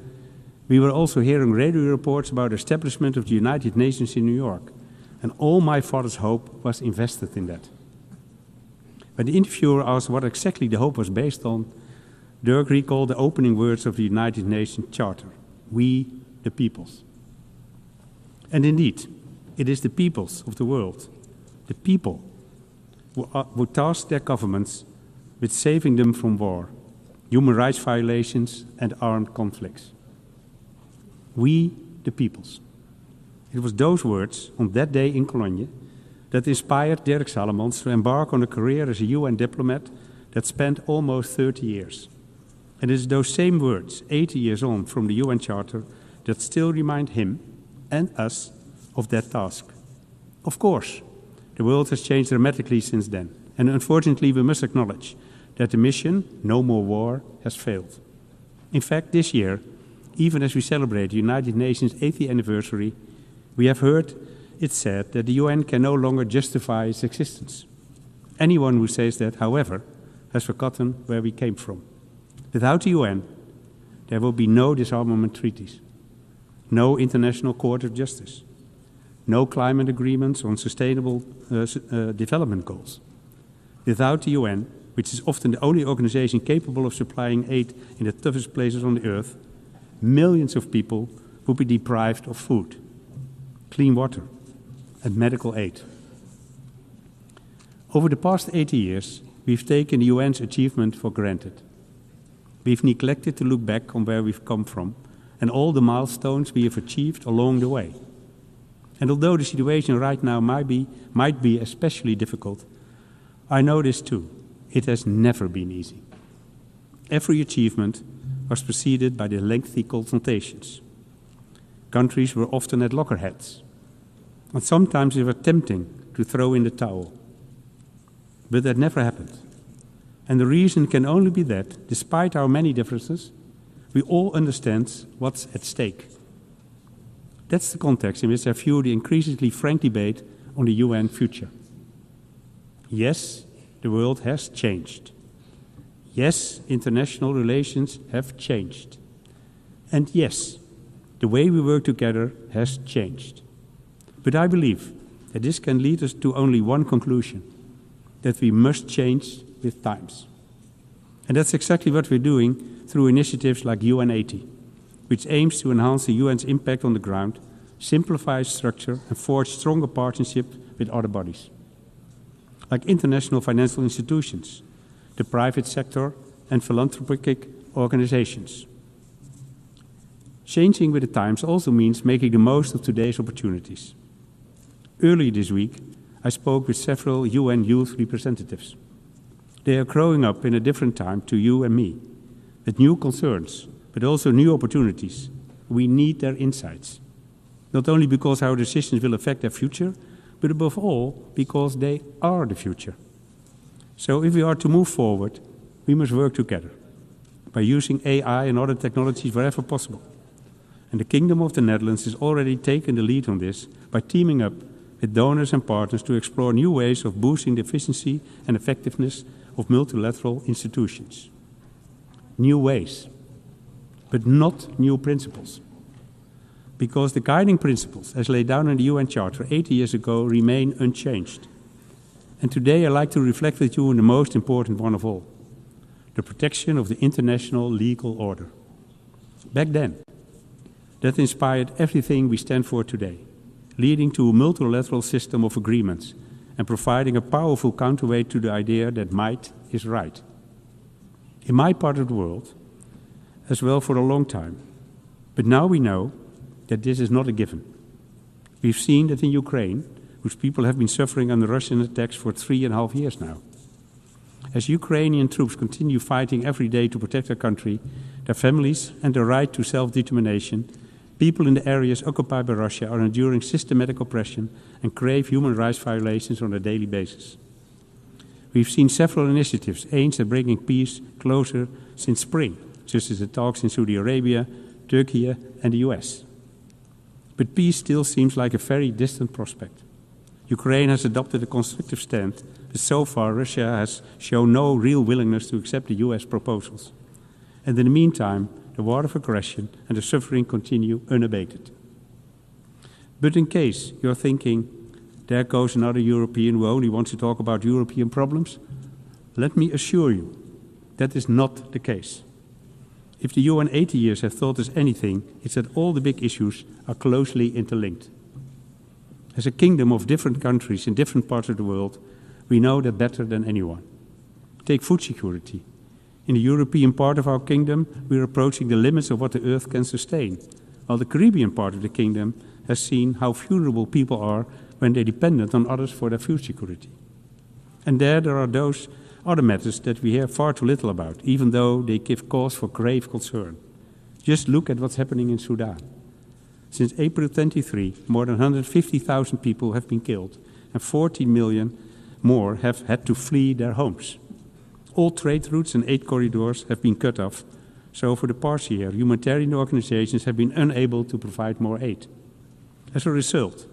we were also hearing radio reports about the establishment of the United Nations in New York, and all my father's hope was invested in that. When the interviewer asked what exactly the hope was based on, Dirk recalled the opening words of the United Nations Charter, we the peoples. And indeed, it is the peoples of the world, the people, who task their governments with saving them from war, human rights violations, and armed conflicts. We the peoples. It was those words on that day in Cologne that inspired Dirk Sallemans to embark on a career as a UN diplomat that spanned almost 30 years. And it is those same words, 80 years on from the UN Charter, that still remind him and us of that task. Of course, the world has changed dramatically since then, and unfortunately we must acknowledge that the mission, no more war, has failed. In fact, this year, even as we celebrate the United Nations 80th anniversary, we have heard it said that the UN can no longer justify its existence. Anyone who says that, however, has forgotten where we came from. Without the UN, there will be no disarmament treaties, no International Court of Justice, no climate agreements on sustainable development goals. Without the UN, which is often the only organization capable of supplying aid in the toughest places on the earth, millions of people would be deprived of food, clean water, and medical aid. Over the past 80 years, we've taken the UN's achievement for granted. We've neglected to look back on where we've come from and all the milestones we have achieved along the way. And although the situation right now might be especially difficult, I know this too. It has never been easy. Every achievement was preceded by the lengthy confrontations. Countries were often at loggerheads, and sometimes it was tempting to throw in the towel. But that never happened. And the reason can only be that, despite our many differences, we all understand what's at stake. That's the context in which I view the increasingly frank debate on the UN future. Yes, the world has changed. Yes, international relations have changed. And yes, the way we work together has changed. But I believe that this can lead us to only one conclusion, that we must change with times. And that's exactly what we're doing through initiatives like UN80, which aims to enhance the UN's impact on the ground, simplify its structure, and forge stronger partnerships with other bodies, like international financial institutions, the private sector, and philanthropic organizations. Changing with the times also means making the most of today's opportunities. Earlier this week, I spoke with several UN youth representatives. They are growing up in a different time to you and me, with new concerns, but also new opportunities. We need their insights, not only because our decisions will affect their future, but above all, because they are the future. So if we are to move forward, we must work together by using AI and other technologies wherever possible. And the Kingdom of the Netherlands has already taken the lead on this by teaming up with donors and partners to explore new ways of boosting the efficiency and effectiveness of multilateral institutions. New ways, but not new principles. Because the guiding principles, as laid down in the UN Charter 80 years ago, remain unchanged. And today I'd like to reflect with you on the most important one of all, the protection of the international legal order. Back then, that inspired everything we stand for today, leading to a multilateral system of agreements and providing a powerful counterweight to the idea that might is right. In my part of the world, as well for a long time, but now we know that this is not a given. We've seen that in Ukraine, whose people have been suffering under Russian attacks for 3.5 years now. As Ukrainian troops continue fighting every day to protect their country, their families, and their right to self-determination, people in the areas occupied by Russia are enduring systematic oppression and crave human rights violations on a daily basis. We've seen several initiatives aimed at bringing peace closer since spring, such as the talks in Saudi Arabia, Turkey, and the US. But peace still seems like a very distant prospect. Ukraine has adopted a constructive stand, but so far Russia has shown no real willingness to accept the US proposals. And in the meantime, the war of aggression and the suffering continue unabated. But in case you're thinking, there goes another European who only wants to talk about European problems, let me assure you, that is not the case. If the UN 80 years have taught us anything, it's that all the big issues are closely interlinked. As a kingdom of different countries in different parts of the world, we know that better than anyone. Take food security. In the European part of our kingdom, we are approaching the limits of what the earth can sustain, while the Caribbean part of the kingdom has seen how vulnerable people are when they're dependent on others for their food security. And there are those other matters that we hear far too little about, even though they give cause for grave concern. Just look at what's happening in Sudan. Since April 23, more than 150,000 people have been killed, and 14 million more have had to flee their homes. All trade routes and aid corridors have been cut off, so for the past year, humanitarian organizations have been unable to provide more aid. As a result,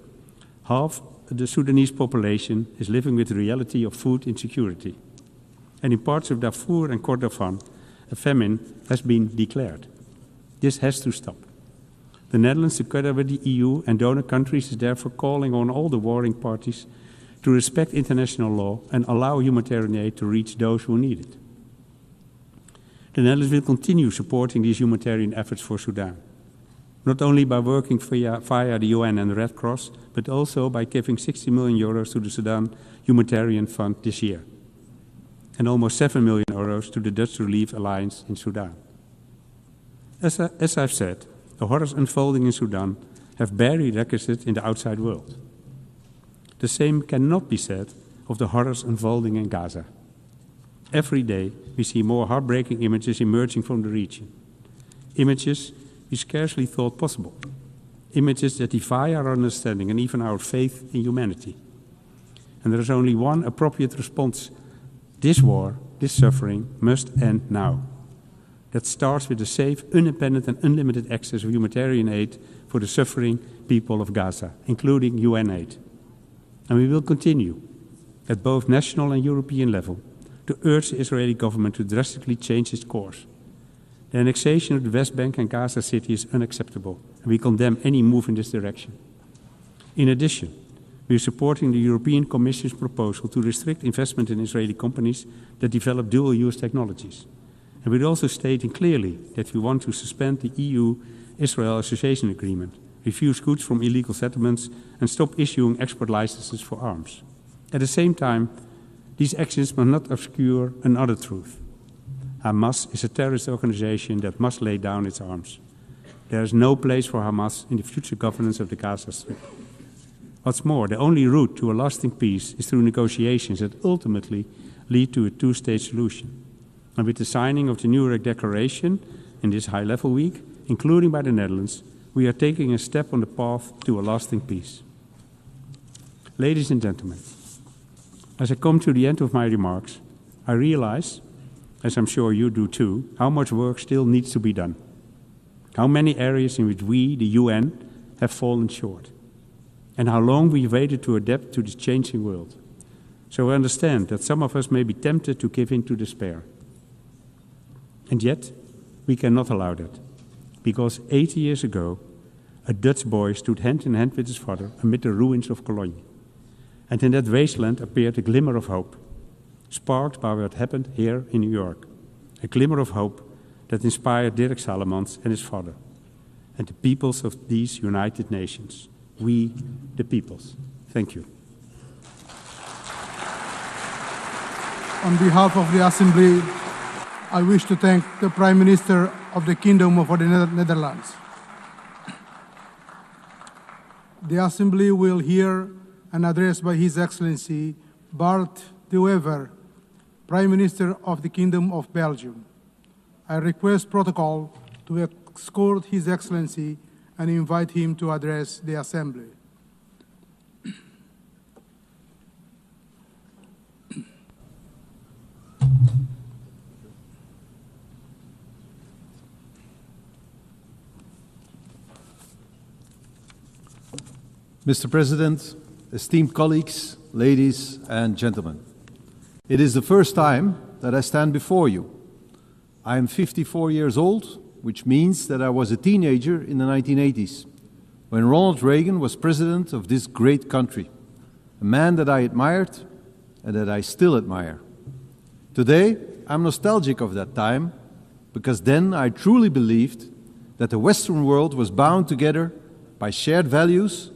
half the Sudanese population is living with the reality of food insecurity. And in parts of Darfur and Kordofan, a famine has been declared. This has to stop. The Netherlands, together with the EU and donor countries, is therefore calling on all the warring parties to respect international law and allow humanitarian aid to reach those who need it. The Netherlands will continue supporting these humanitarian efforts for Sudan, not only by working via the UN and the Red Cross, but also by giving 60 million euros to the Sudan Humanitarian Fund this year, and almost 7 million euros to the Dutch Relief Alliance in Sudan. As I've said, the horrors unfolding in Sudan have barely registered in the outside world. The same cannot be said of the horrors unfolding in Gaza. Every day we see more heartbreaking images emerging from the region. images we scarcely thought possible, images that defy our understanding and even our faith in humanity. And there is only one appropriate response. This war, this suffering, must end now. That starts with the safe, independent and unlimited access of humanitarian aid for the suffering people of Gaza, including UN aid. And we will continue, at both national and European level, to urge the Israeli government to drastically change its course. The annexation of the West Bank and Gaza City is unacceptable, and we condemn any move in this direction. In addition, we are supporting the European Commission's proposal to restrict investment in Israeli companies that develop dual-use technologies. And we're also stating clearly that we want to suspend the EU-Israel Association Agreement, refuse goods from illegal settlements, and stop issuing export licenses for arms. At the same time, these actions must not obscure another truth. Hamas is a terrorist organization that must lay down its arms. There is no place for Hamas in the future governance of the Gaza Strip. What's more, the only route to a lasting peace is through negotiations that ultimately lead to a two-state solution. And with the signing of the Nuremberg Declaration in this high-level week, including by the Netherlands, we are taking a step on the path to a lasting peace. Ladies and gentlemen, as I come to the end of my remarks, I realize, as I'm sure you do too, how much work still needs to be done. How many areas in which we, the UN, have fallen short. And how long we've waited to adapt to this changing world. So I understand that some of us may be tempted to give in to despair. And yet, we cannot allow that. Because 80 years ago, a Dutch boy stood hand in hand with his father amid the ruins of Cologne. And in that wasteland appeared a glimmer of hope, sparked by what happened here in New York. A glimmer of hope that inspired Dirk Salomons and his father, and the peoples of these United Nations. We, the peoples. Thank you. On behalf of the Assembly, I wish to thank the Prime Minister of the Kingdom of the Netherlands. The Assembly will hear an address by His Excellency Bart de Wever, Prime Minister of the Kingdom of Belgium. I request protocol to escort His Excellency and invite him to address the Assembly. Mr. President, esteemed colleagues, ladies and gentlemen, it is the first time that I stand before you. I am 54 years old, which means that I was a teenager in the 1980s, when Ronald Reagan was president of this great country, a man that I admired and that I still admire. Today, I'm nostalgic of that time, because then I truly believed that the Western world was bound together by shared values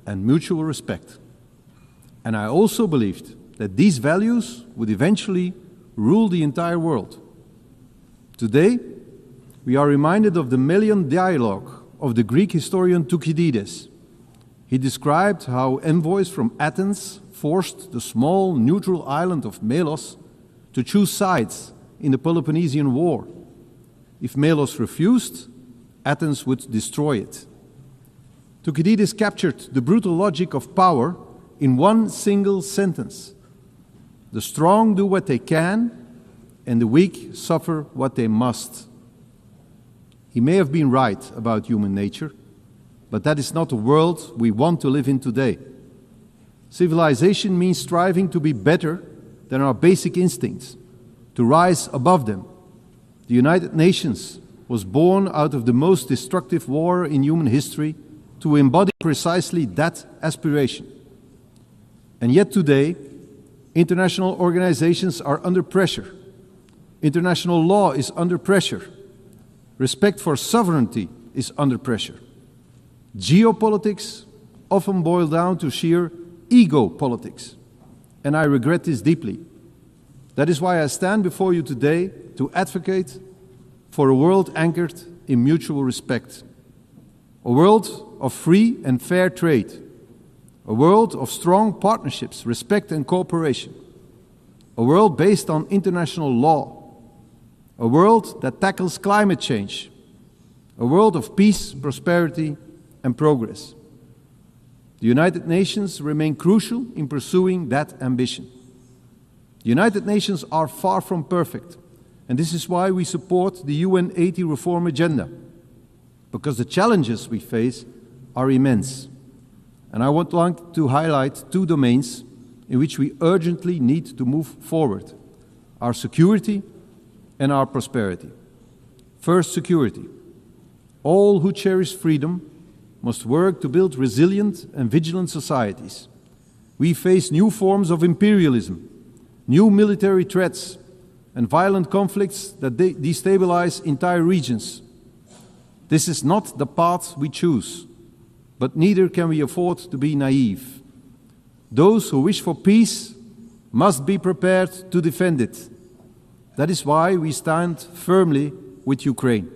and mutual respect. And I also believed that these values would eventually rule the entire world. Today, we are reminded of the Melian dialogue of the Greek historian Thucydides. He described how envoys from Athens forced the small neutral island of Melos to choose sides in the Peloponnesian War. If Melos refused, Athens would destroy it. Thucydides captured the brutal logic of power in one single sentence. The strong do what they can, and the weak suffer what they must. He may have been right about human nature, but that is not the world we want to live in today. Civilization means striving to be better than our basic instincts, to rise above them. The United Nations was born out of the most destructive war in human history to embody precisely that aspiration. And yet today, international organizations are under pressure. International law is under pressure. Respect for sovereignty is under pressure. Geopolitics often boil down to sheer ego politics, and I regret this deeply. That is why I stand before you today to advocate for a world anchored in mutual respect. A world of free and fair trade. A world of strong partnerships, respect and cooperation. A world based on international law. A world that tackles climate change. a world of peace, prosperity, and progress. The United Nations remain crucial in pursuing that ambition. The United Nations are far from perfect, and this is why we support the UN 80 reform agenda, because the challenges we face are immense. And I would like to highlight two domains in which we urgently need to move forward: our security and our prosperity. First, security. All who cherish freedom must work to build resilient and vigilant societies. We face new forms of imperialism, new military threats, and violent conflicts that destabilize entire regions. This is not the path we choose, but neither can we afford to be naive. Those who wish for peace must be prepared to defend it. That is why we stand firmly with Ukraine.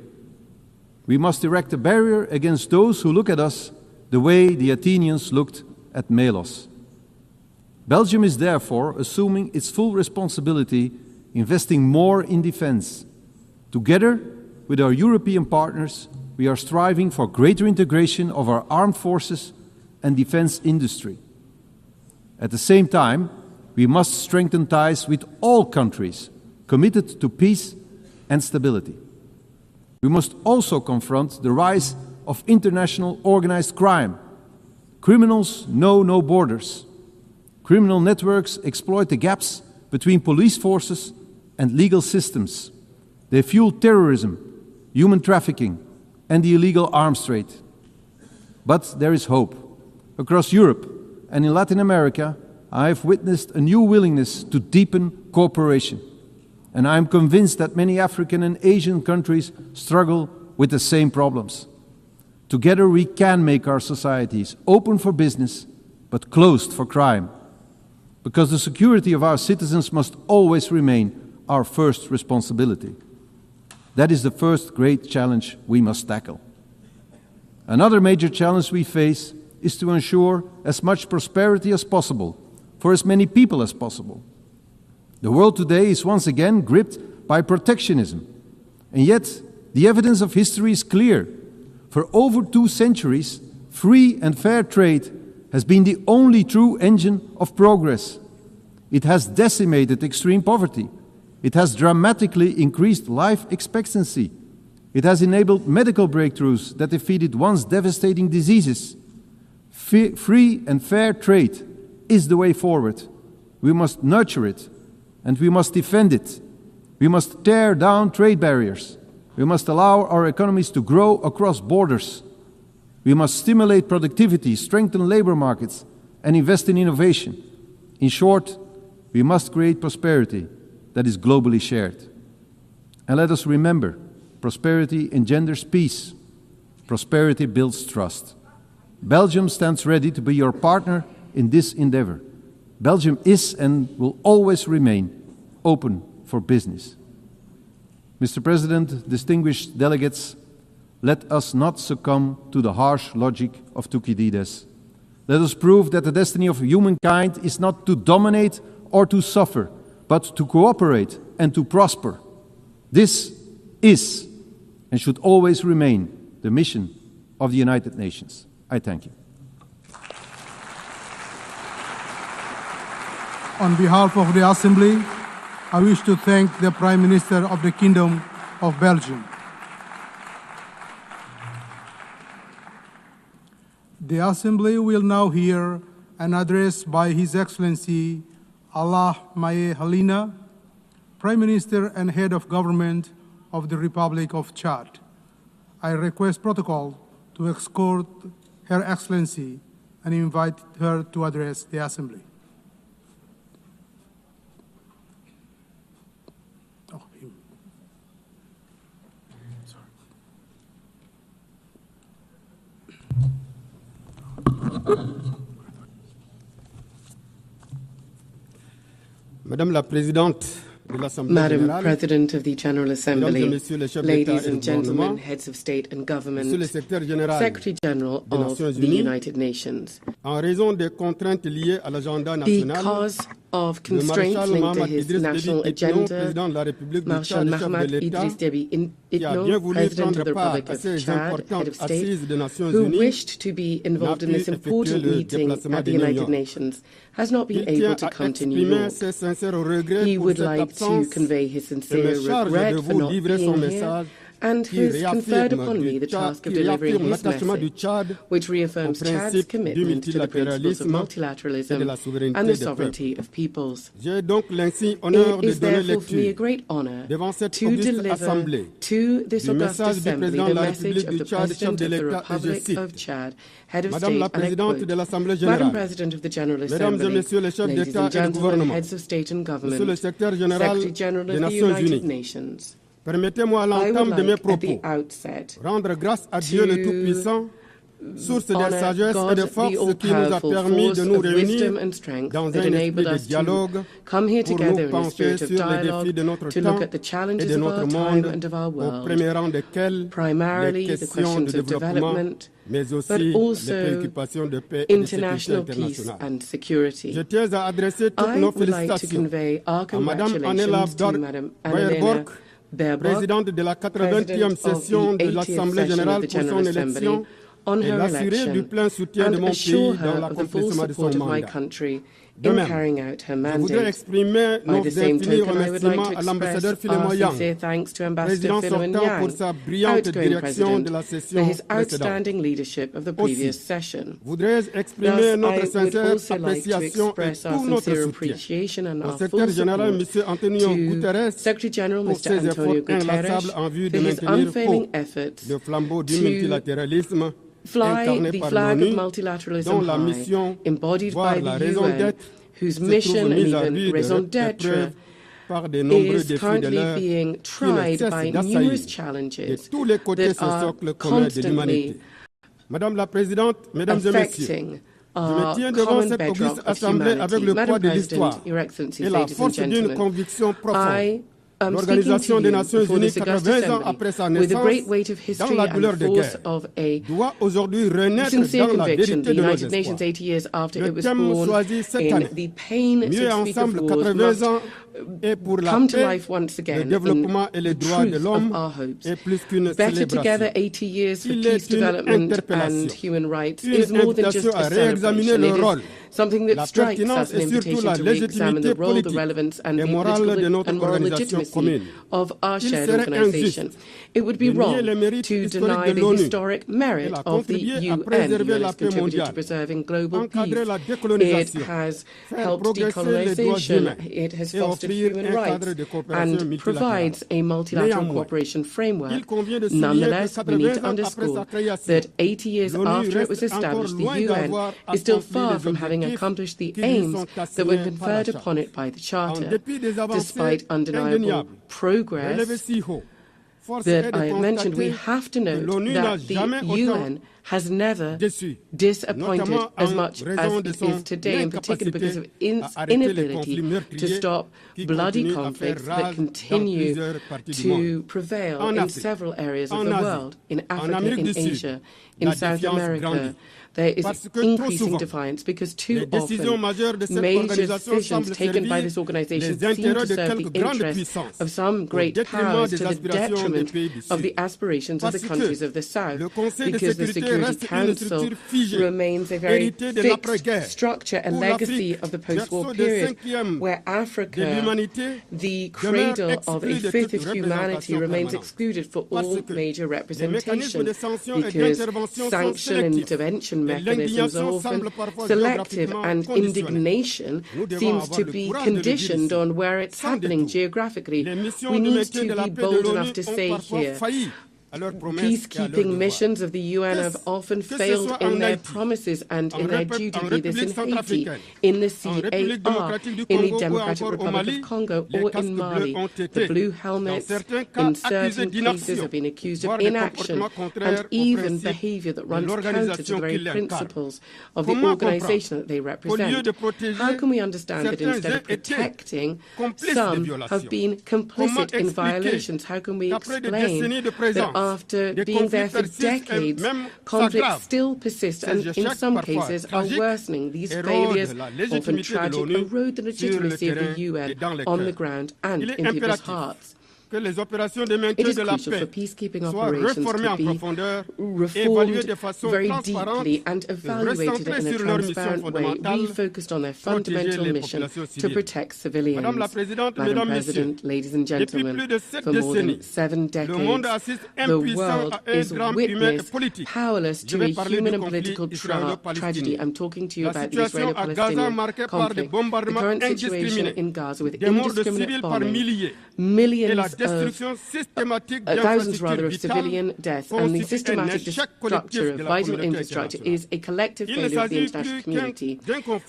We must erect a barrier against those who look at us the way the Athenians looked at Melos. Belgium is therefore assuming its full responsibility, investing more in defense. Together with our European partners, we are striving for greater integration of our armed forces and defense industry. At the same time, we must strengthen ties with all countries committed to peace and stability. We must also confront the rise of international organized crime. Criminals know no borders. Criminal networks exploit the gaps between police forces and legal systems. They fuel terrorism, human trafficking, and the illegal arms trade. But there is hope. Across Europe and in Latin America, I have witnessed a new willingness to deepen cooperation. And I am convinced that many African and Asian countries struggle with the same problems. Together we can make our societies open for business, but closed for crime. Because the security of our citizens must always remain our first responsibility. That is the first great challenge we must tackle. Another major challenge we face is to ensure as much prosperity as possible for as many people as possible. The world today is once again gripped by protectionism, and yet the evidence of history is clear. For over 2 centuries, free and fair trade has been the only true engine of progress. It has decimated extreme poverty. It has dramatically increased life expectancy. It has enabled medical breakthroughs that defeated once devastating diseases. Free and fair trade is the way forward. We must nurture it. And we must defend it. We must tear down trade barriers. We must allow our economies to grow across borders. We must stimulate productivity, strengthen labor markets, and invest in innovation. In short, we must create prosperity that is globally shared. And let us remember, prosperity engenders peace. Prosperity builds trust. Belgium stands ready to be your partner in this endeavor. Belgium is and will always remain open for business. Mr. President, distinguished delegates, let us not succumb to the harsh logic of Thucydides. Let us prove that the destiny of humankind is not to dominate or to suffer, but to cooperate and to prosper. This is and should always remain the mission of the United Nations. I thank you. On behalf of the Assembly, I wish to thank the Prime Minister of the Kingdom of Belgium. The Assembly will now hear an address by His Excellency Allah Maye Halina, Prime Minister and Head of Government of the Republic of Chad. I request protocol to escort Her Excellency and invite her to address the Assembly. Madam President of the General Assembly, ladies and gentlemen, heads of state and government, Secretary General of the United Nations, because of constraints linked to his national agenda, Marshal Mohamed Idriss Déby Itno, President of the Republic of Chad, head of state, who wished to be involved in this important meeting at the United Nations, has not been able to come to New York. He would like to convey his sincere regret for not being here, and has conferred upon me the task of delivering his message, which reaffirms Chad's commitment to the principles of multilateralism and the sovereignty of peoples. It is therefore for me a great honor to deliver to this august assembly the message of the President of the Republic of Chad, head of state, and I quote, Madam President of the General Assembly, ladies and gentlemen, heads of state and government, Secretary General of the United Nations, permettez-moi à l'entame de mes propos rendre grâce à Dieu le Tout-Puissant, source de sagesse et de force qui nous a permis de nous réunir dans un esprit de dialogue pour nous pencher sur les défis de notre temps et de notre monde, au premier rang desquels les questions de développement, mais aussi les préoccupations de paix et de sécurité internationale. Je tiens à adresser toutes nos félicitations à Mme Annela Baerbock, présidente de la 80e session de l'Assemblée Générale pour son élection, et l'assurer du plein soutien de mon pays dans l'accomplissement de son mandat. De même, je voudrais exprimer nos infinis remerciements à l'ambassadeur Philémoyan, président sortant pour sa brillante direction de la session précédente. Aussi, je voudrais exprimer notre sincère appréciation et tout notre soutien au secrétaire général M. Antonio Guterres pour ses efforts inlassables en vue de maintenir haut le flambeau du multilatéralisme fly the flag of multilateralism high, embodied by the UN, whose mission and even raison d'etre is currently being tried by numerous challenges that are constantly affecting our common bedrock of humanity. Madam President, Your Excellencies, ladies and gentlemen, L'Organisation des Nations Unies, 80 ans après sa naissance, dans la douleur de guerre, doit aujourd'hui renaître dans la vérité de nos espoirs. Le thème choisi cette année, Mieux ensemble 80 ans et pour la paix, le développement et les droits de l'homme est plus qu'une célébration. Il est une interpellation, une invitation à réexaminer le rôle, la pertinence et surtout la légitimité politique et morale de notre organisation commune. Il serait injuste de nier le mérite historique de l'ONU. Elle a contribué à préserver la paix mondiale, encadrer la décolonisation, faire progresser les droits humains et offrir un cadre de coopération multilatérale. Néanmoins, il convient de souligner que 80 ans après sa création, l'ONU reste encore loin d'avoir accompli les accomplished the aims that were conferred upon it by the Charter, despite undeniable progress that I mentioned. We have to note that the UN has never disappointed as much as it is today, in particular because of its inability to stop bloody conflicts that continue to prevail in several areas of the world, in Africa, in Asia, in South America. There is increasing defiance because too often major decisions taken by this organization seem to serve the interests of some great powers to the detriment of the aspirations of the countries of the South, because the Security Council remains a very fixed structure and legacy of the post-war period, where Africa, the cradle of a fifth of humanity, remains excluded for all major representation, because sanction and intervention mechanisms are often selective, and indignation seems to be conditioned on where it's happening geographically. We need to be bold enough to say here, peacekeeping missions of the UN have often failed in their promises and in their duty, be this in Haiti, in the CAR, in the Democratic Republic of Congo, or in Mali. The Blue Helmets, in certain cases, have been accused of inaction and even behavior that runs counter to the very principles of the organization that they represent. How can we understand that instead of protecting, some have been complicit in violations? How can we explain that after being there for decades, conflicts still persist and in some cases are worsening. These failures, often tragic, erode the legitimacy of the UN on the ground and in people's hearts. It is crucial for peacekeeping operations to be reformed very deeply and evaluated in a transparent way, refocused on their fundamental mission to protect civilians. Madam President, ladies and gentlemen, for more than 7 decades, the world is witness powerless to a human and political tragedy. I'm talking to you about the Israeli-Palestinian conflict. The current situation in Gaza with indiscriminate bombing, millions thousands of civilian deaths and the systematic destruction of vital infrastructure is a collective failure of the international community.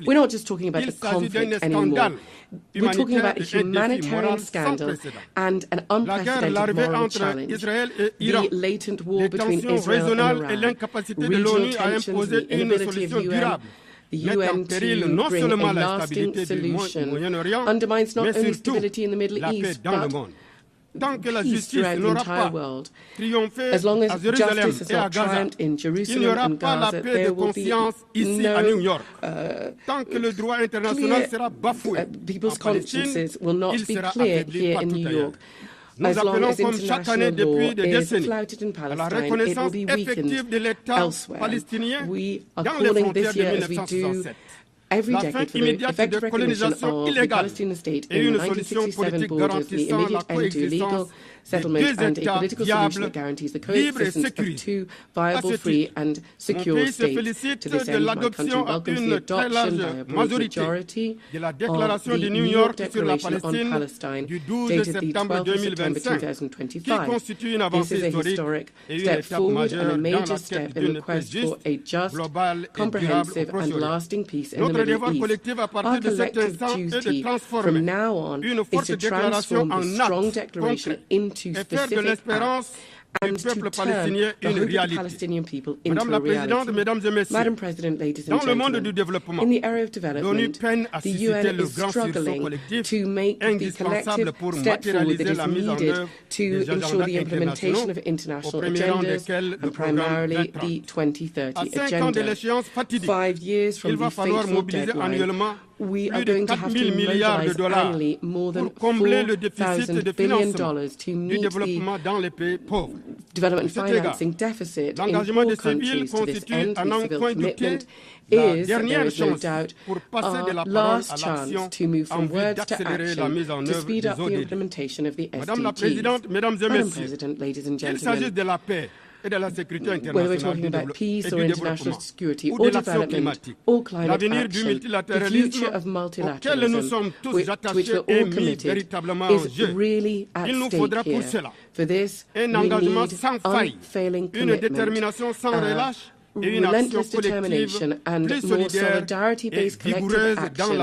We're not just talking about a conflict anymore. We're talking about a humanitarian scandal and an unprecedented moral challenge. The latent war between Israel and Iran, regional tensions, the inability of the UN to bring a lasting solution undermines not only stability in the Middle East, but peace throughout the entire world. As long as justice has not triumphed in Jerusalem and Gaza, there will be no people's consciences will not be clear here in New York. As long as international law is flouted in Palestine, it will be weakened elsewhere. We are calling this year, as we do every decade, for the effective recognition of the Palestinian state in the 1967 borders, the immediate end to illegal settlement, and a political solution that guarantees the coexistence of 2 viable, free and secure states. To this end, my country welcomes the adoption by a broad majority of the New York Declaration on Palestine, dated the 12th of September 2025. This is a historic step forward and a major step in the quest for a just, comprehensive and lasting peace in the Middle East. Our collective duty from now on is to transform the strong declaration into specific acts and to turn the hope of the Palestinian people into a reality. Madam President, ladies and gentlemen, in the area of development, the UN is struggling to make the collective step forward that is needed to ensure the implementation of international agendas, and primarily the 2030 agenda. 5 years from the fateful deadline, we are going to have to mobilize annually more than $4,000 billion to meet the development financing deficit in poor countries. To this end, the civil commitment is, there is no doubt, our last chance to move from words to action to speed up the implementation of the SDGs. Madam President, ladies and gentlemen, whether we're talking about peace or international security or development or climate action, the future of multilateralism, to which we're all committed, is really at stake here. For this, we need unfailing commitment, relentless determination and more solidarity-based collective action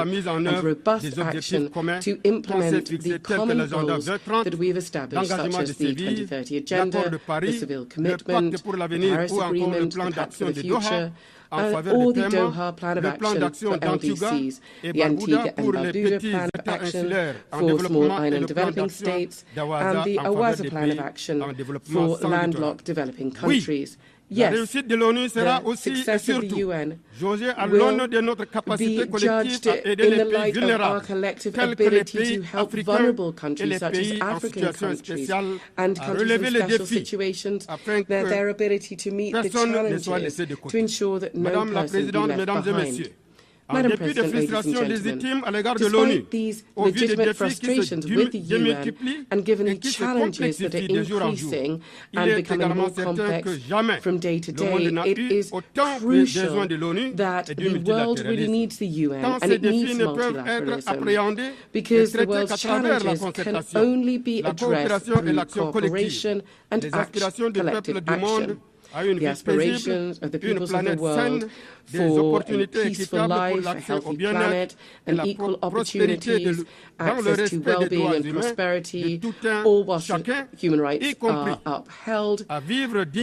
and robust action to implement the common goals that we've established, such as the 2030 Agenda, the civil commitment, the Paris Agreement, the Pact for the Future, or the Doha Plan of Action for LDCs, the Antigua and Barbuda Plan of Action for small island developing states, and the Awaza Plan of Action for landlocked developing countries. Yes, the success of the UN will be judged in the light of our collective ability to help vulnerable countries such as African countries and countries in special situations, their ability to meet the challenges to ensure that no person be left behind. Madam President, ladies and gentlemen, despite these legitimate frustrations with the UN and given the challenges that are increasing and becoming more complex from day to day, it is crucial that the world really needs the UN and it needs multilateralism, because the world's challenges can only be addressed through cooperation and collective action. The aspirations of the peoples of the world for a peaceful life, a healthy planet, and equal opportunities, access to well-being and prosperity, all whilst human rights are upheld, are valid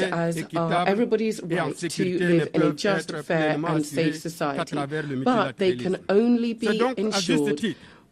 as are everybody's right to live in a just, fair and safe society. But they can only be ensured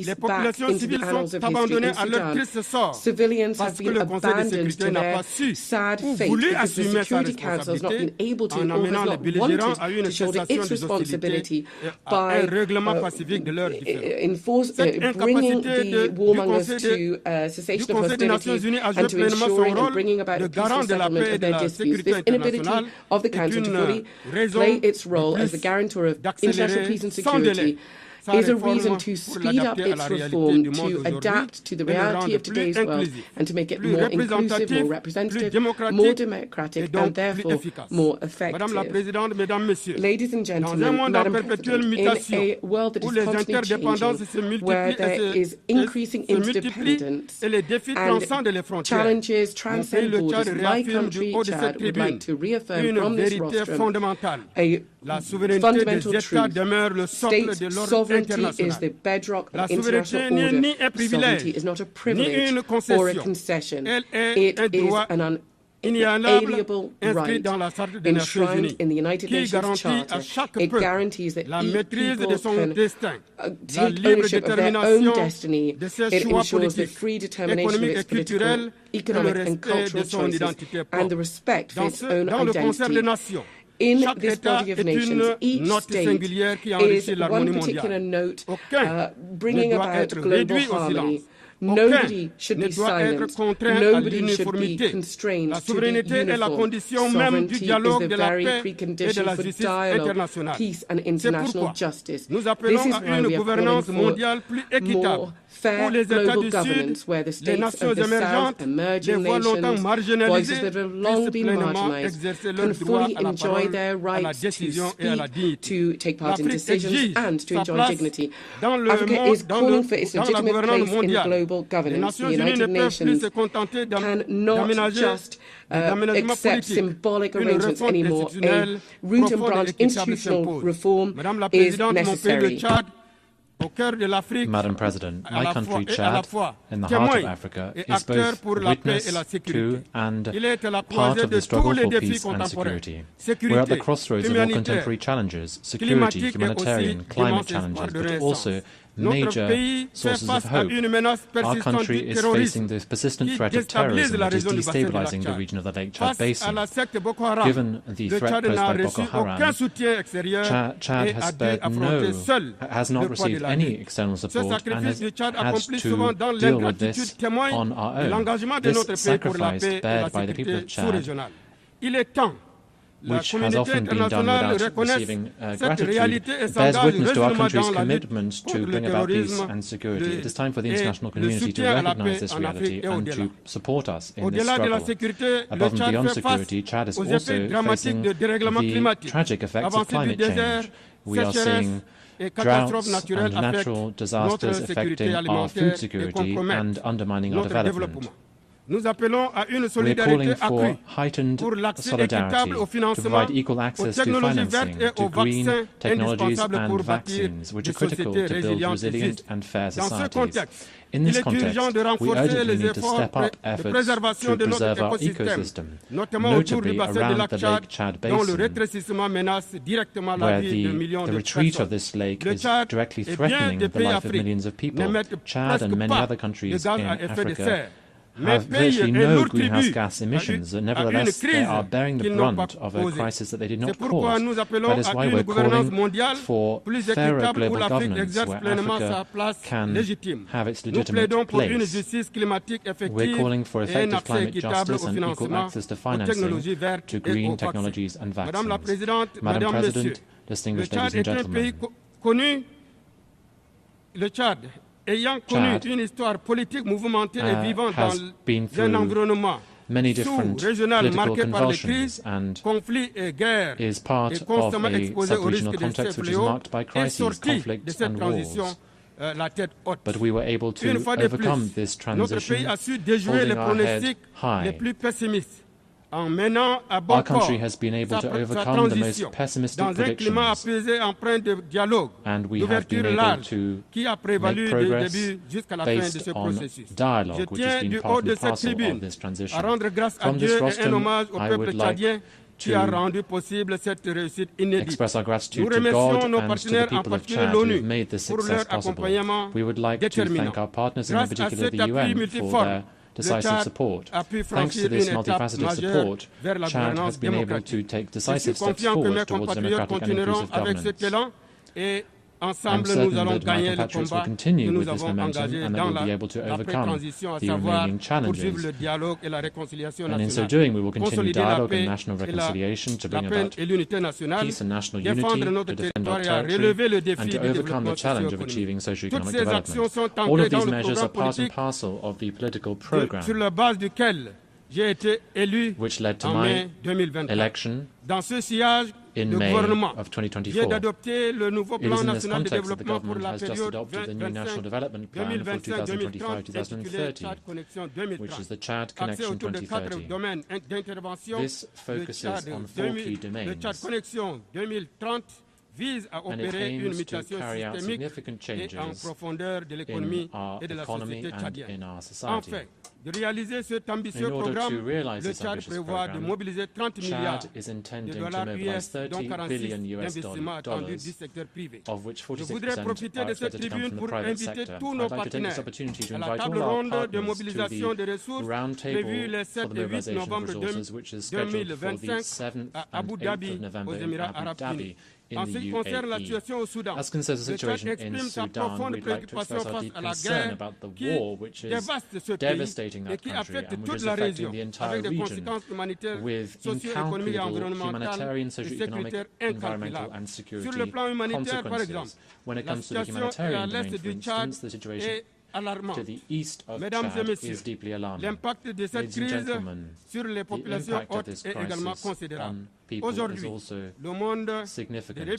Les back populations into the civiles annals sont of history abandonnées in à leur Sudan. triste sort Civilians parce have que been le Conseil de abandoned sécurité to n'a their pas su sad ou fate voulu because the assumer sa Security Council has not been responsabilité able to en or has amenant les not belligérants wanted à une to shoulder cessation its des hostilités responsibility et à by un règlement pacifique de leurs différends. bringing incapacité the warmongers to cessation of des Nations hostility Unies à jouer and to pleinement son ensuring and rôle bringing about de a peaceful garant de la settlement paix et of de their la disputes. sécurité This inability internationale of the est Council to une fully raison play its role de as the plus guarantor of d'accélérer international peace and sans délai security is a reason to speed up its reform to adapt to the reality of today's world and to make it more inclusive, more representative, more democratic, and therefore more effective. Ladies and gentlemen, Madam President, in a world that is constantly changing, where there is increasing interdependence and challenges transcend borders, my country, Chad, would like to reaffirm from this rostrum a fundamental truth. State sovereignty is the bedrock of international order. Sovereignty is not a privilege or a concession. It is an inalienable right enshrined in the United Nations Charter. It guarantees that each people can take ownership of their own destiny. It ensures the free determination of its political, economic and cultural choices and the respect for its own identity. In this body of nations, each state is one particular note bringing about global harmony. Nobody should be silent. Nobody should be constrained to be uniform. Sovereignty is the very precondition for dialogue, peace and international justice. This is why we are calling for more fair global governance, where the states of the South, emerging nations, voices that have long been marginalized, can fully enjoy their rights to speak, to take part in decisions, and to enjoy dignity. Africa is calling for its legitimate place in global governance. The United Nations cannot just accept symbolic arrangements anymore. A root and branch institutional reform is necessary. Madam President, my country, Chad, in the heart of Africa, is both witness to and part of the struggle for peace and security. We're at the crossroads of all contemporary challenges: security, humanitarian, climate challenges, but also major sources of hope. Our country is facing the persistent threat of terrorism that is destabilizing the region of the Lake Chad Basin. Given the threat posed by Boko Haram, Chad has not received any external support and has had to deal with this on our own. This sacrifice bared by the people of Chad, which has often been done without receiving gratitude, bears witness to our country's commitment to bring about peace and security. It is time for the international community to recognize this reality and to support us in this struggle. Above and beyond security, Chad is also facing the tragic effects of climate change. We are seeing droughts and natural disasters affecting our food security and undermining our development. We are calling for heightened solidarity to provide equal access to financing, to green technologies and vaccines, which are critical to build resilient and fair societies. In this context, we urgently need to step up efforts to preserve our ecosystem, notably around the Lake Chad Basin, where the retreat of this lake is directly threatening the life of millions of people. Chad and many other countries in Africa have virtually no greenhouse gas emissions, and nevertheless they are bearing the brunt of a crisis that they did not cause. That is why we're calling for fairer global governance, where Africa can have its legitimate place. We're calling for effective climate justice and equal access to financing, to green technologies and vaccines. Madam President, distinguished ladies and gentlemen, Chad has been through many different political convulsions and is part of a sub-regional context which is marked by crises, conflicts and wars. But we were able to overcome this transition, holding our head high. Our country has been able to overcome the most pessimistic predictions, and we have been able to make progress based on dialogue, which has been part and parcel of this transition. From this rostrum, I would like to express our gratitude to God and to the people of Chad who have made this success possible. We would like to thank our partners, in particular the UN, for their decisive support. Thanks to this multifaceted support, Chad has been able to take decisive steps forward towards democratic and inclusive governance. I'm certain that my compatriots will continue with this momentum and that we'll be able to overcome the remaining challenges. And in so doing, we will continue dialogue and national reconciliation to bring about peace and national unity, to defend our territory, and to overcome the challenge of achieving socio-economic development. All of these measures are part and parcel of the political program which led to my election in May of 2024. It is in this context that the government has just adopted the new National Development Plan for 2025-2030, which is the Chad Connection 2030. This focuses on 4 key domains, and it aims to carry out significant changes in our economy and in our society. In order to realize this ambitious program, Chad is intending to mobilize $30 billion of which 46% are expected to come from the private sector. I'd like to take this opportunity to invite all our partners to the roundtable for the mobilization of resources, which is scheduled for the 7th and 8th of November in Abu Dhabi, in the UAE. As concerns the situation in Sudan, we'd like to express our deep concern about the war which is devastating that country and which is affecting the entire region with incalculable humanitarian, socio-economic, environmental and security consequences. When it comes to the humanitarian domain, for instance, the situation to the east of Chad is deeply alarming. Ladies and gentlemen, the impact of this crisis on people is also significant. We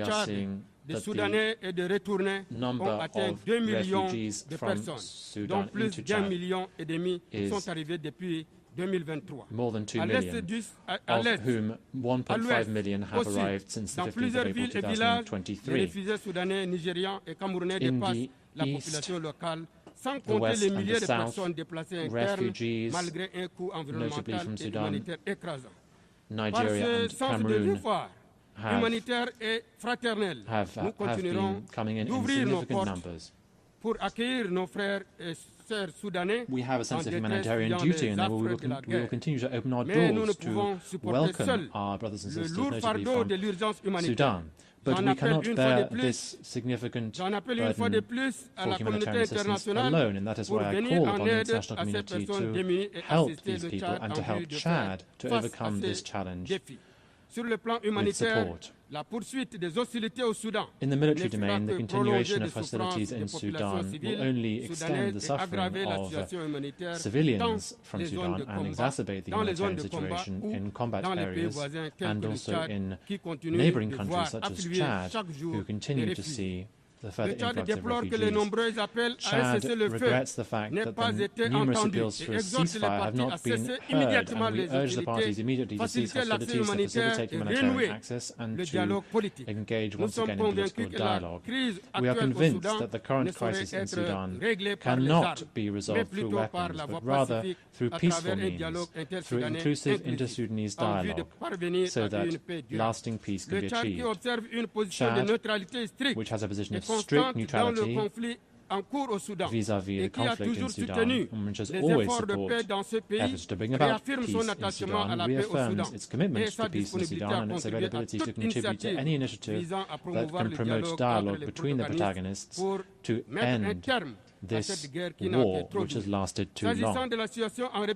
are seeing that the number of refugees from Sudan into Chad is more than 2 million, of whom 1.5 million have arrived since the 15th of April 2023. In the east, the west and the south, refugees, notably from Sudan, Nigeria and Cameroon, have been coming in significant numbers. We have a sense of humanitarian duty, and we will continue to open our doors to welcome our brothers and sisters, notably from Sudan. But we cannot bear this significant burden for humanitarian assistance alone, and that is why I call upon the international community to help these people and to help Chad to overcome this challenge with support. In the military domain, the continuation of hostilities in Sudan will only extend the suffering of civilians from Sudan and exacerbate the humanitarian situation in combat areas and also in neighboring countries such as Chad, who continue to see the further influx of refugees. Chad regrets the fact that the numerous appeals for a ceasefire have not been heard, and we urge the parties immediately to cease hostilities, to facilitate humanitarian access, and to engage once again in political dialogue. We are convinced that the current crisis in Sudan cannot be resolved through weapons, but rather through peaceful means, through inclusive inter-Sudanese dialogue, so that lasting peace can be achieved. Chad, which has a position of strict neutrality vis-à-vis the conflict in Sudan, and which has always supported efforts to bring about peace in Sudan, reaffirms its commitment to peace in Sudan and its availability to contribute to any initiative that can promote dialogue between the protagonists to end this war, which has lasted too long.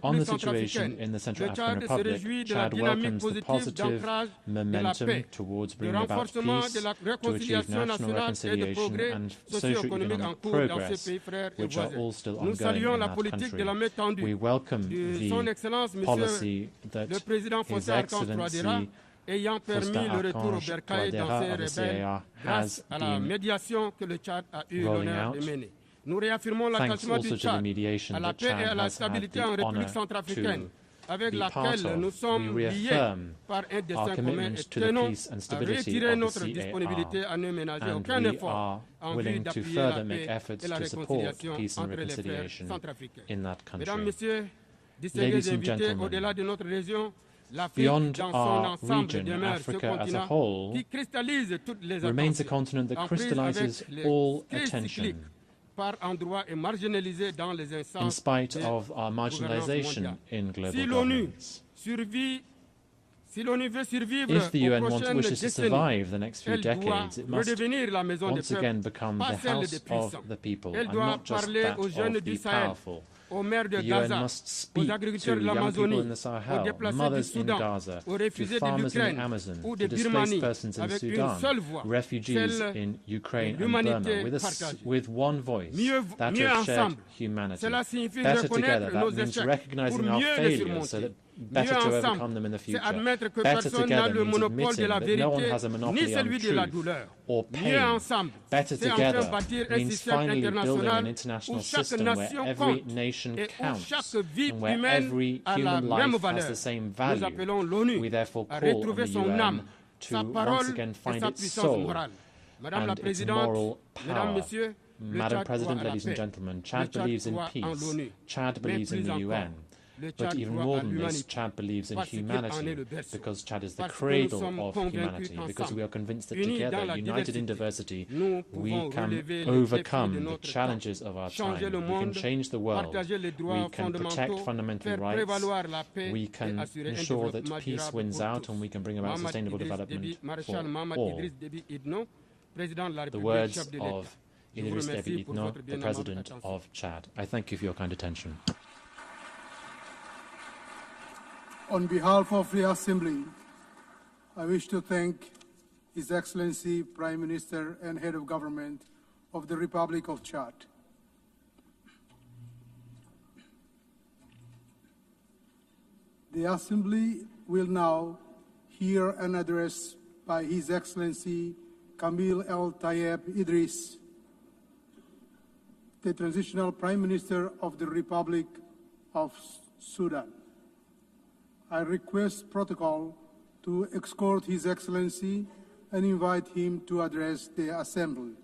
On the situation in the Central African Republic, Chad welcomes the positive momentum towards bringing about peace, to achieve national reconciliation and socio-economic progress, which are all still ongoing in that country. We welcome the policy that His Excellency Faustin Archange Touadéra of the CAR has been rolling out. Thanks also to the mediation that Chad has had the honour to be part of. We reaffirm our commitment to the peace and stability of the CAR, and we are willing to further make efforts to support peace and reconciliation in that country. Ladies and gentlemen, beyond our region, Africa as a whole remains a continent that crystallizes all attention. In spite of our marginalization in global governance. If the UN wishes to survive the next few decades, it must once again become the house of the people and not just that of the powerful. The UN must speak to young people in the Sahel, mothers in Gaza, to farmers in the Amazon, to displaced persons in Sudan, refugees in Ukraine and Burma, with one voice, that of shared humanity. Better together, that means recognizing our failures so that better to overcome them in the future. Better together means admitting that no one has a monopoly on truth or pain. Better together means finally building an international system where every nation counts and where every human life has the same value. We therefore call on the UN to once again find its soul and its moral power. Madam President, ladies and gentlemen, Chad believes in peace. Chad believes in the UN. But even more than this, Chad believes in humanity, because Chad is the cradle of humanity, because we are convinced that together, united in diversity, we can overcome the challenges of our time. We can change the world. We can protect fundamental rights. We can ensure that peace wins out, and we can bring about sustainable development for all. The words of Idriss Déby Itno, the President of Chad. I thank you for your kind attention. On behalf of the Assembly, I wish to thank His Excellency Prime Minister and Head of Government of the Republic of Chad. The Assembly will now hear an address by His Excellency Kamil El Tayeb Idris, the Transitional Prime Minister of the Republic of Sudan. I request protocol to escort His Excellency and invite him to address the Assembly.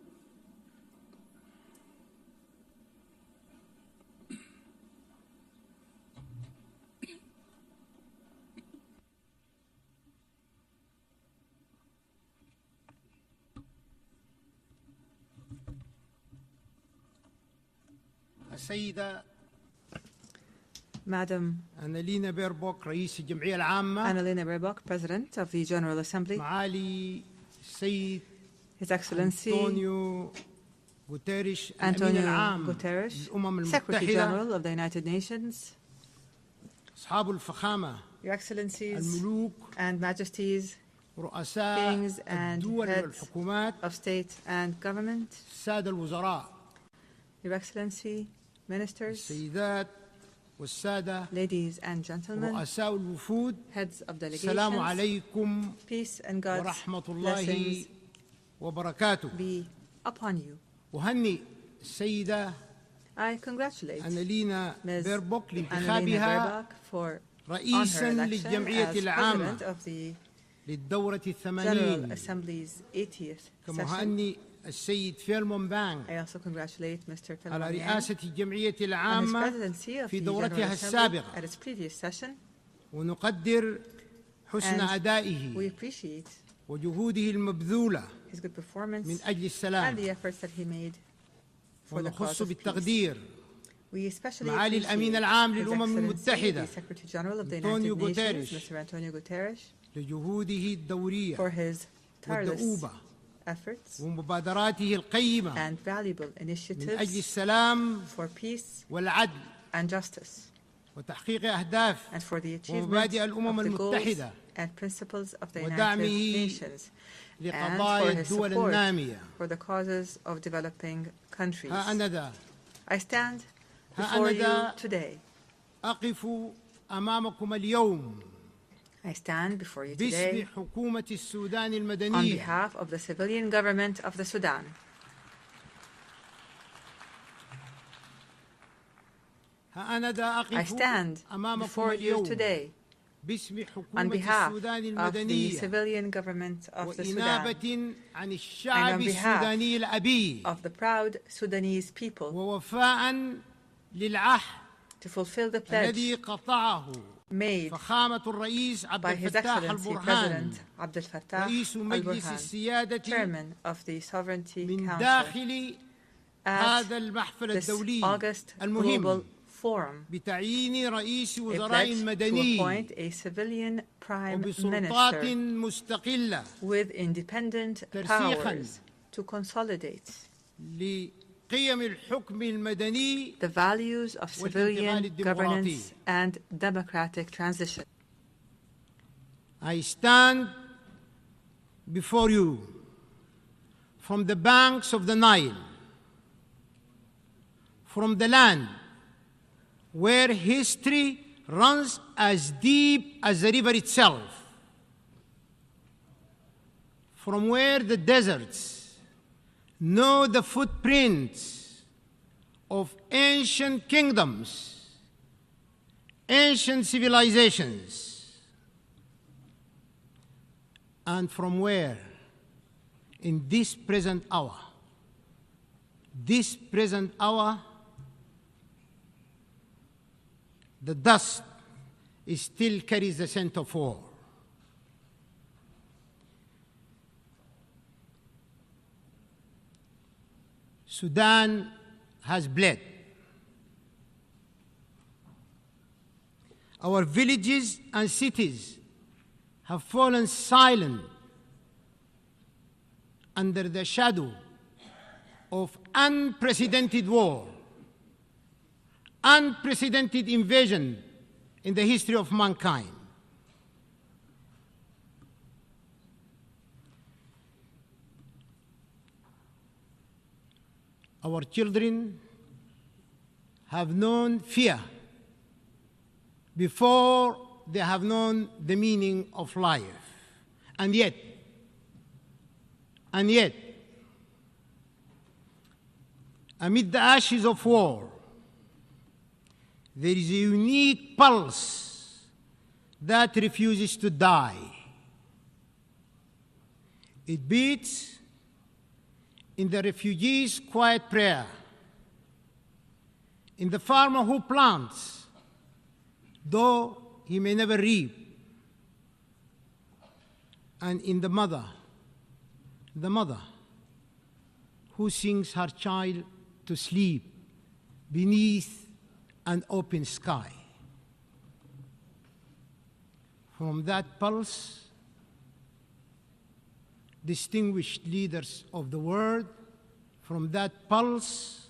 Madam Annalena Baerbock, رئيس الجمعية العامة. Annalena Baerbock, President of the General Assembly. معالي السيد His Excellency Antonio Guterres, Secretary General of the United Nations. أصحاب الفخامة. Your Excellencies الملوك and Majesties, رؤساء kings and الدول heads والحكومات. of state and government. السادة الوزراء. Your Excellency, Ministers, السيدات والسادة, ladies and gentlemen, رؤساء الوفود, heads of delegations, السلام عليكم peace and God's ورحمة الله blessings وبركاته. be upon you. وهني السيدة I congratulate أنالينا Ms. بيربوك Annalena لانتخابها Baerbock for رئيسا on her election للجمعية as العامة President of the للدورة General 80. Assembly's 80th كما session. هني السيد فيلمون بانغ I also congratulate Mr. على Philmon رئاسة الجمعية on his العامة presidency of في the دورتها General Assembly السابقة. at its previous session. ونقدر حسن And أدائه we appreciate وجهوده المبذولة his good performance من أجل and السلام. the efforts that he made for the cause ونخص of peace. بالتقدير We especially معالي appreciate الأمين العام His للأمم Excellency, المتحدة the Secretary General of the أنطونيو United Nations, غوتيريش Mr. Antonio Guterres, لجهوده الدورية for his tireless والدؤوبة efforts ومبادراته القيمة and valuable من أجل initiatives السلام for peace والعدل and justice, وتحقيق أهداف and for the achievement ومبادئ الأمم of the goals المتحدة and principles of the United ودعمه Nations, and لقضايا for his الدول support النامية. for the causes of developing countries. ها أنا ذا I stand ها before أنا ذا you today. أقف أمامكم اليوم I stand before you باسم today حكومة السودان on المدنية behalf of the civilian government of the Sudan. ها أنا ذا I أقف stand أمامكم before you اليوم today باسم on حكومة behalf السودان of the المدنية civilian government of the Sudan وإنابة عن and الشعب on behalf السوداني الأبي of the proud Sudanese people ووفاء للعهد to fulfill the الذي pledge قطعه made فخامة الرئيس عبد by His الفتاح Excellency البرهان President Abdel Fattah رئيس مجلس al-Burhan, السيادة Chairman of the Sovereignty من Council, داخل at هذا المحفل this الدولي August المهم Global forum. بتعيين رئيس A وزراء pledge to مدني appoint a civilian prime وبسلطات minister مستقلة with independent powers to consolidate لقيم الحكم المدني the values of civilian governance and democratic transition. I stand before you from the banks of the Nile, from the land where history runs as deep as the river itself, from where the deserts know the footprints of ancient kingdoms, ancient civilizations, and from where, in this present hour, the dust still carries the scent of war. Sudan has bled. Our villages and cities have fallen silent under the shadow of unprecedented war, unprecedented invasion in the history of mankind. Our children have known fear before they have known the meaning of life. And yet, amid the ashes of war, there is a unique pulse that refuses to die. It beats in the refugee's quiet prayer, in the farmer who plants, though he may never reap, and in the mother who sings her child to sleep beneath an open sky. From that pulse, distinguished leaders of the world, from that pulse,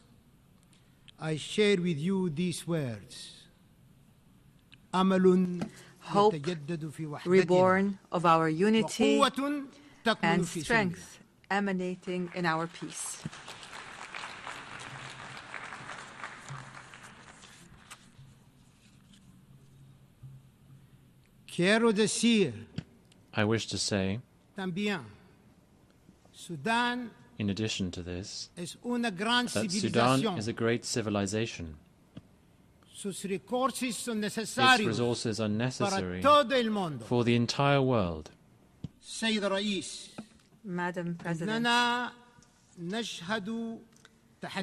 I share with you these words. Hope reborn of our unity and strength emanating in our peace. I wish to say, in addition to this, that Sudan is a great civilization. Its resources are necessary for the entire world. Madam President,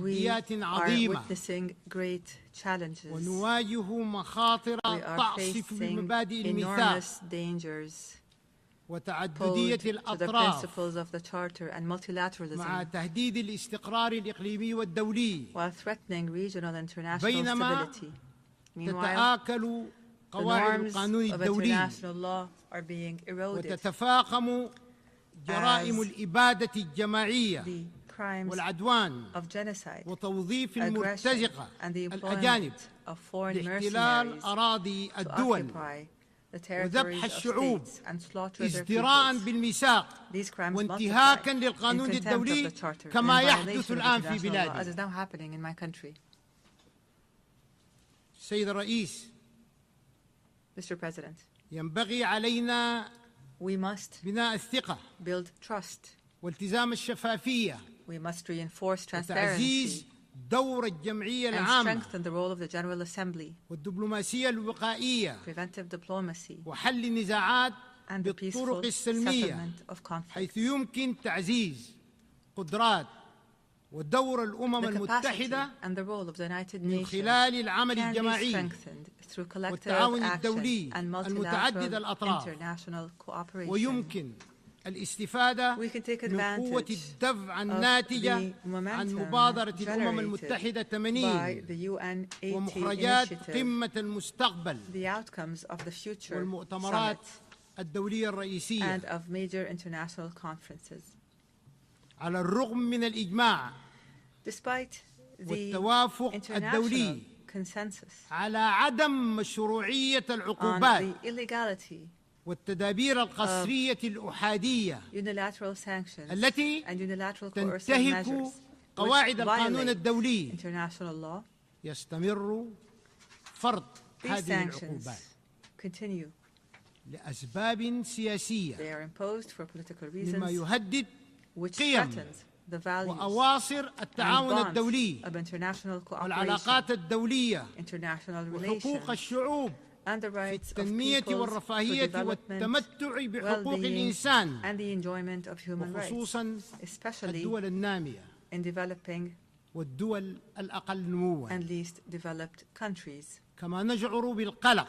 we are witnessing great challenges. We are facing enormous dangers posed to the principles of the Charter and multilateralism, while threatening regional and international stability. Meanwhile, the norms of international law are being eroded as the crimes of genocide, aggression, and the employment of foreign mercenaries to occupy the territories of states and slaughter their peoples. These crimes multiply in contempt of the Charter and violation of international law, as is now happening in my country. Mr. President, we must build trust. We must reinforce transparency and strengthen the role of the General Assembly, preventive diplomacy, and the peaceful settlement of conflicts. The capacity and the role of the United Nations can be strengthened through collective action and multilateral international cooperation. we can take advantage of the momentum generated by the UN 80 initiative, the outcomes of the future summit, and of major international conferences. Despite the international consensus on the illegality والتدابير القسرية الأحادية unilateral sanctions التي and unilateral coercive تنتهك measures قواعد القانون الدولي international law, يستمر فرض these هذه sanctions العقوبات continue. لأسباب سياسية They are imposed for political مما reasons, يهدد which قيم threatens the values وأواصر and التعاون bonds الدولي of international cooperation, والعلاقات الدولية international وحقوق relations, الشعوب and the في rights of التنمية peoples to والرفاهية development, والتمتع بحقوق well-being, الإنسان and the enjoyment of human rights, وخصوصا especially الدول النامية in developing والدول الأقل نمواً. and least developed countries. كما نشعر بالقلق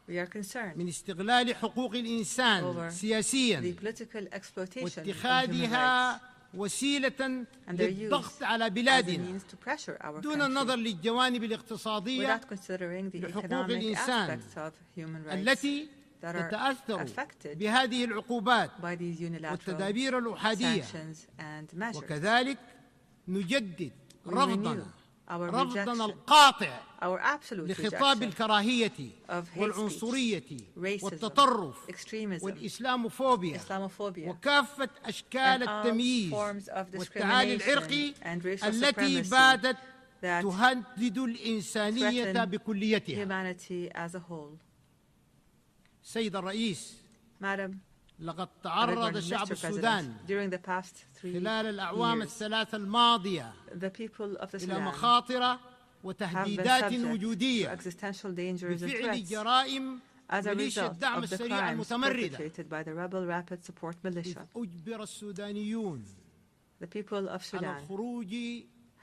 We are concerned من استغلال حقوق الإنسان over سياسيا the political exploitation of human واتخاذها rights وسيلة and their use للضغط على as a بلادنا means to pressure our دون النظر country للجوانب الاقتصادية without considering the لحقوق economic الإنسان aspects of human rights التي that are تتأثر affected بهذه العقوبات by these unilateral والتدابير الأحادية sanctions and measures. وكذلك نجدد We رفضنا renew our رفضنا rejection, القاطع our absolute لخطاب rejection الكراهية of hate والعنصرية speech, racism, والتطرف extremism, والإسلاموفوبيا Islamophobia, وكافة أشكال and all التمييز forms of والتعالي discrimination العرقي and racial التي supremacy باتت that تهدد الإنسانية threaten بكليتها. humanity as a whole. سيد الرئيس، Madam, لقد تعرض شعب السودان during the past 3 خلال الأعوام years, الثلاث الماضية the people of the إلى Sudan مخاطر have been وتهديدات subject to وجودية existential dangers and بفعل threats جرائم as a ميليشيا result الدعم of the السريع crimes المتمردة. perpetrated by the rebel rapid support إذ militia. أجبر السودانيون The people of على Sudan الخروج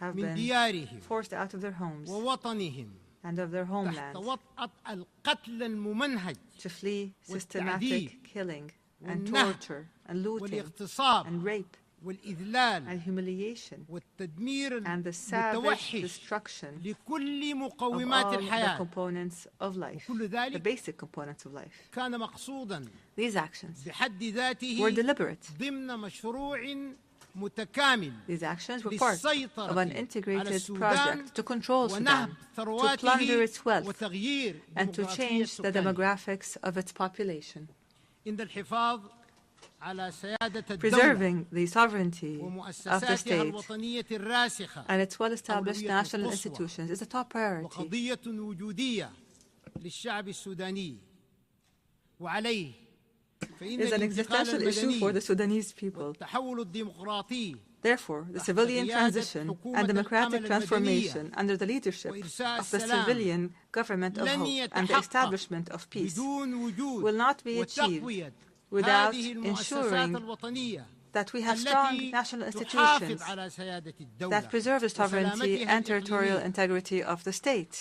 have من been ديارهم forced out of their homes ووطنهم and of their تحت homeland وطأة القتل الممنهج to flee والتعذيب systematic killing and والنهب torture and looting والاغتصاب and rape والإذلال and humiliation والتدمير and the savage المتوحش destruction لكل of مقومات all the الحياة. components of life, وكل the ذلك basic components of life. كان مقصودا These actions بحد ذاته were deliberate. ضمن مشروع متكامل These actions were part للسيطرة of an على integrated السودان project to control ونهب Sudan, to plunder ثرواته its wealth, وتغيير and to ديموغرافية change the السكان. demographics of its population, إن الحفاظ على سيادة الدولة preserving the sovereignty of the ومؤسساتها state الوطنية الراسخة and its well-established أولوية national قصوى institutions is a top priority. وقضية وجودية للشعب السوداني وعليه فإن Is an الانتقال existential issue for المدني the Sudanese people. والتحول الديمقراطي Therefore, the civilian transition and democratic transformation under the leadership of the civilian government of hope and the establishment of peace will not be achieved without ensuring that we have strong national institutions that preserve the sovereignty and territorial integrity of the state.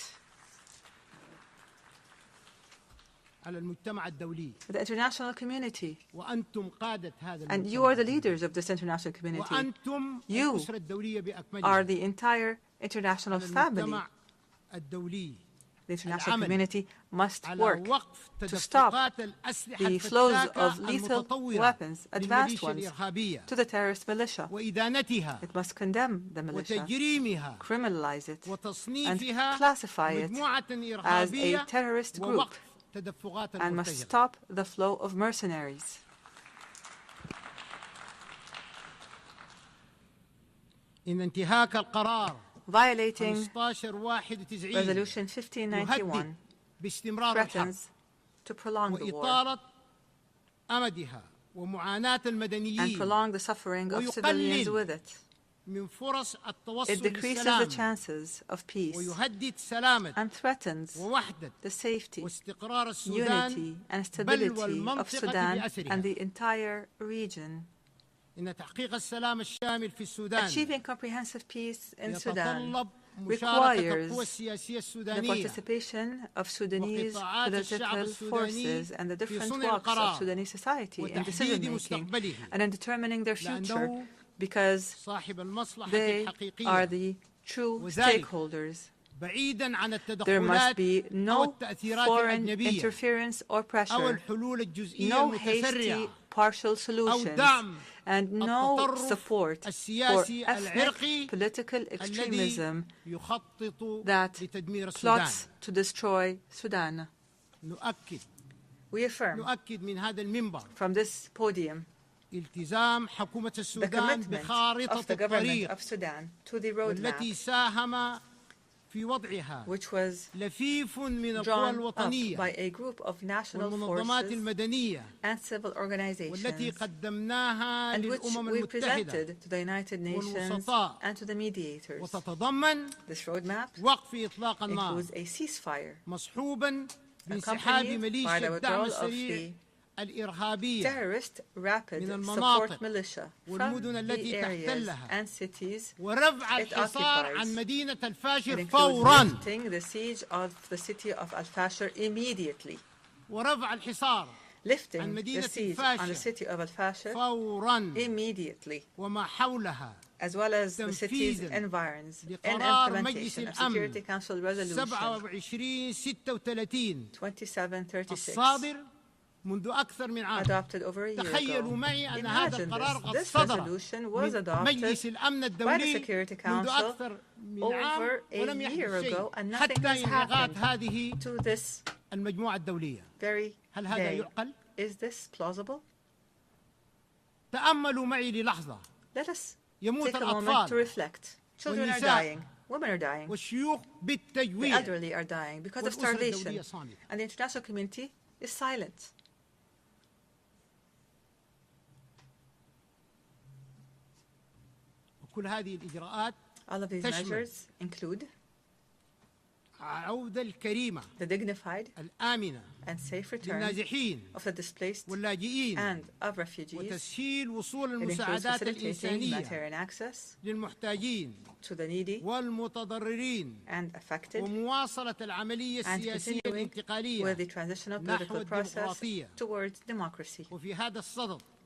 The international community, and you are the leaders of this international community. You are the entire international family. The international community must work to stop the flows of lethal weapons, advanced ones, to the terrorist militia. It must condemn the militia, criminalize it, and classify it as a terrorist group, and must stop the flow of mercenaries. Violating Resolution 1591 threatens to prolong the war and prolong the suffering of civilians with it. It decreases the chances of peace and threatens the safety, unity, and stability of Sudan and the entire region. Achieving comprehensive peace in Sudan requires the participation of Sudanese political forces and the different walks of Sudanese society in decision-making and in determining their future, because they are the true stakeholders. There must be no foreign interference or pressure, no hasty partial solutions, and no support for ethnic political extremism that plots to destroy Sudan. We affirm from this podium the commitment of the government of Sudan to the roadmap, which was drawn up by a group of national forces and civil organizations, and which we presented to the United Nations and to the mediators. This roadmap includes a ceasefire accompanied by the withdrawal of the terrorist rapid support militia from the areas and cities it occupies. It includes lifting the siege of the city of Al-Fashir immediately, lifting the siege on the city of Al-Fashir immediately, as well as the city's environs, in implementation of Security Council Resolution 2736, adopted over a year ago. Imagine this resolution was adopted by the Security Council over a year ago, and nothing has happened to this very day. Is this plausible? Let us take a moment to reflect. Children are dying. Women are dying. The elderly are dying because of starvation. And the international community is silent. All of these measures include the dignified and safe return of the displaced and of refugees. It includes facilitating humanitarian access to the needy and affected, and continuing with the transitional political process towards democracy.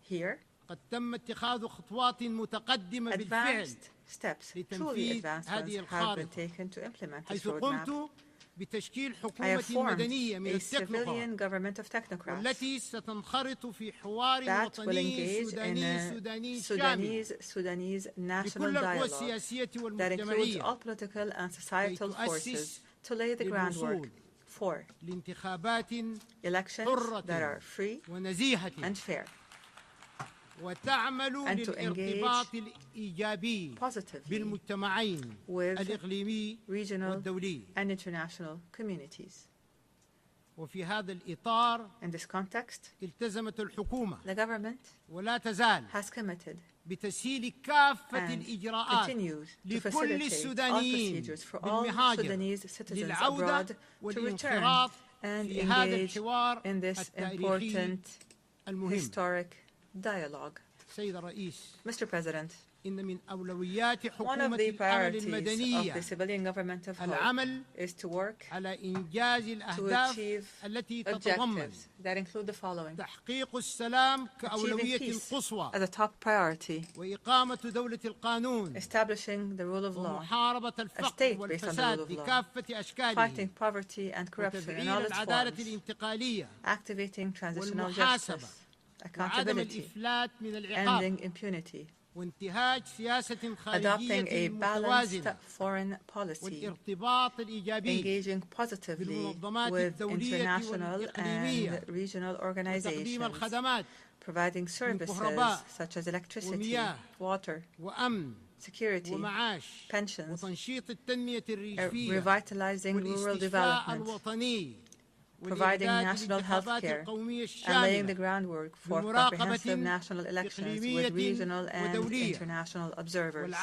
Here, advanced steps, truly advanced ones, have been taken to implement this roadmap. I have formed a civilian government of technocrats that will engage in a Sudanese national dialogue that includes all political and societal forces to lay the groundwork for elections that are free and fair, and to engage positively with regional and international communities. In this context, the government has committed and continues to facilitate all procedures for all Sudanese citizens abroad to return and engage in this important historic dialogue. Mr. President, one of the priorities of the civilian government of hope is to work to achieve objectives that include the following: achieving peace as a top priority, establishing the rule of law, a state based on the rule of law, fighting poverty and corruption in all its forms, activating transitional justice, accountability, ending impunity, adopting a balanced foreign policy, engaging positively with international and regional organizations, providing services such as electricity, water, security, pensions, revitalizing rural development, providing national health care, and laying the groundwork for comprehensive national elections with regional and international observers.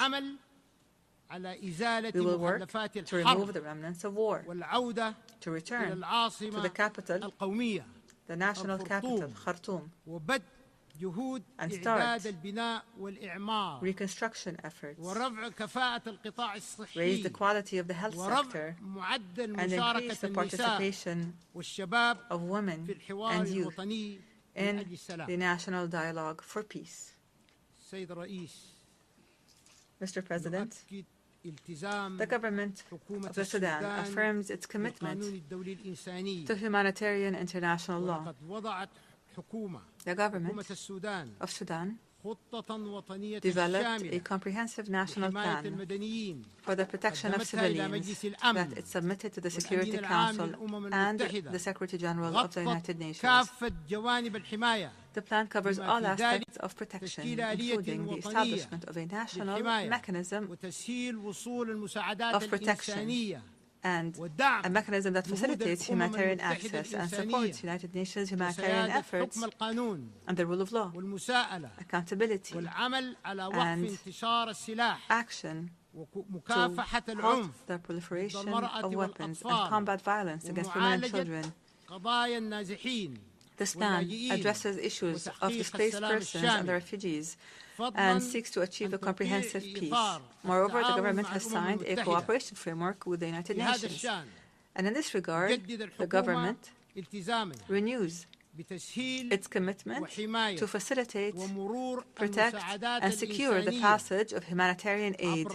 We will work to remove the remnants of war, to return to the capital, the national capital, Khartoum, and start reconstruction efforts, raise the quality of the health sector, and increase the participation of women and youth in the national dialogue for peace. Mr. President, the government of the Sudan affirms its commitment to humanitarian international law. The government of Sudan developed a comprehensive national plan for the protection of civilians that it submitted to the Security Council and the Secretary General of the United Nations. The plan covers all aspects of protection, including the establishment of a national mechanism of protection and a mechanism that facilitates humanitarian access and supports United Nations humanitarian efforts and the rule of law, accountability, and action to halt the proliferation of weapons and combat violence against women and children. This plan addresses issues of displaced persons and the refugees and seeks to achieve a comprehensive peace. Moreover, the government has signed a cooperation framework with the United Nations. And in this regard, the government renews its commitment to facilitate, protect, and secure the passage of humanitarian aid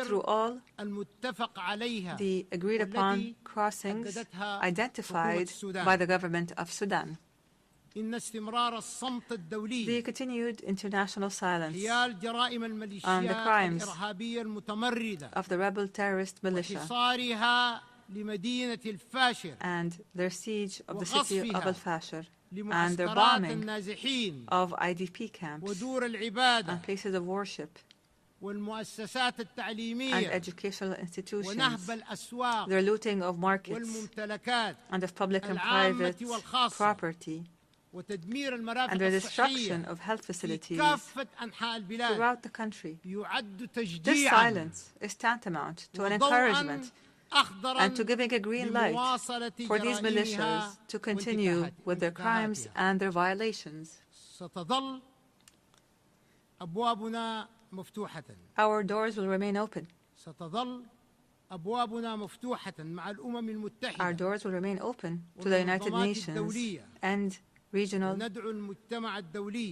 through all the agreed-upon crossings identified by the government of Sudan. The continued international silence on the crimes of the rebel terrorist militia and their siege of the city of Al-Fashir and their bombing of IDP camps and places of worship and educational institutions, their looting of markets and of public and private property, and the destruction of health facilities throughout the country. This silence is tantamount to an encouragement and to giving a green light for these militias to continue with their crimes and their violations. Our doors will remain open. Our doors will remain open to the United Nations and regional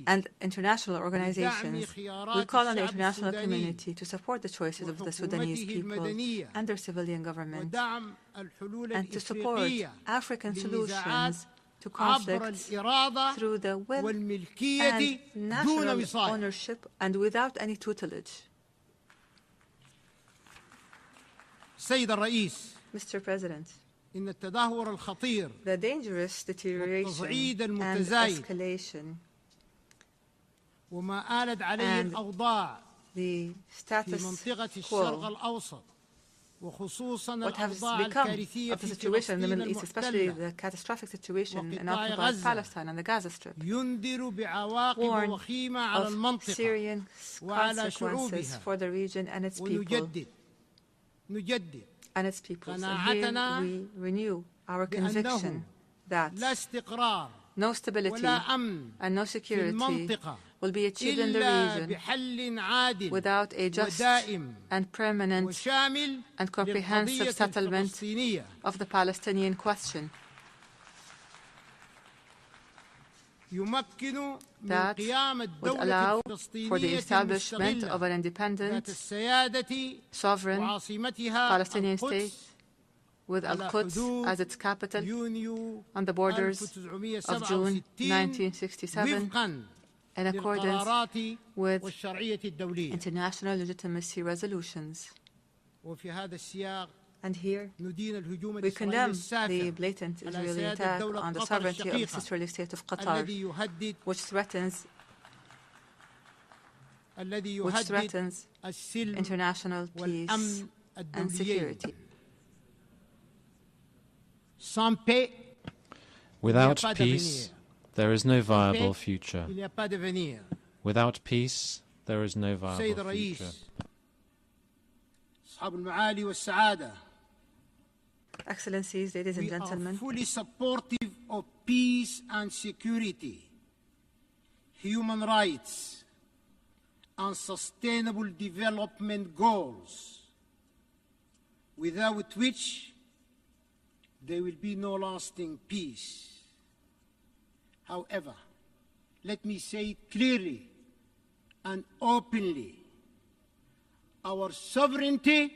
and international organizations. We call on the international community to support the choices of the Sudanese people and their civilian government and to support African solutions to conflicts through the will and national ownership and without any tutelage. Mr. President, the dangerous deterioration and escalation and the status quo, what has become of the situation in the Middle East, especially the catastrophic situation in occupied Palestine and the Gaza Strip, warn of serious consequences for the region and its people. And its peoples. And here we renew our conviction that no stability and no security will be achieved in the region without a just and permanent and comprehensive settlement of the Palestinian question. That would allow for the establishment of an independent, sovereign Palestinian state with Al-Quds as its capital on the borders of June 1967 in accordance with international legitimacy resolutions. And here, we condemn the blatant Israeli attack on the sovereignty of the sisterly state of Qatar, which threatens international peace and security. Without peace, there is no viable future. Without peace, there is no viable future. Excellencies, ladies and gentlemen, fully supportive of peace and security. human rights, and sustainable development goals, without which there will be no lasting peace. However, let me say it clearly and openly, our sovereignty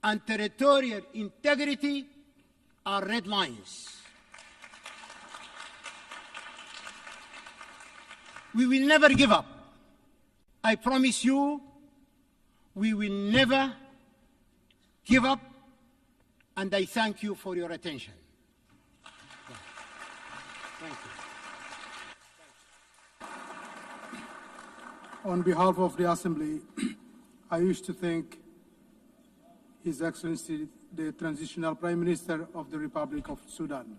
and territorial integrity are red lines. We will never give up. I promise you, we will never give up, and I thank you for your attention. Thank you. On behalf of the Assembly, I wish to thank His Excellency, the Transitional Prime Minister of the Republic of Sudan.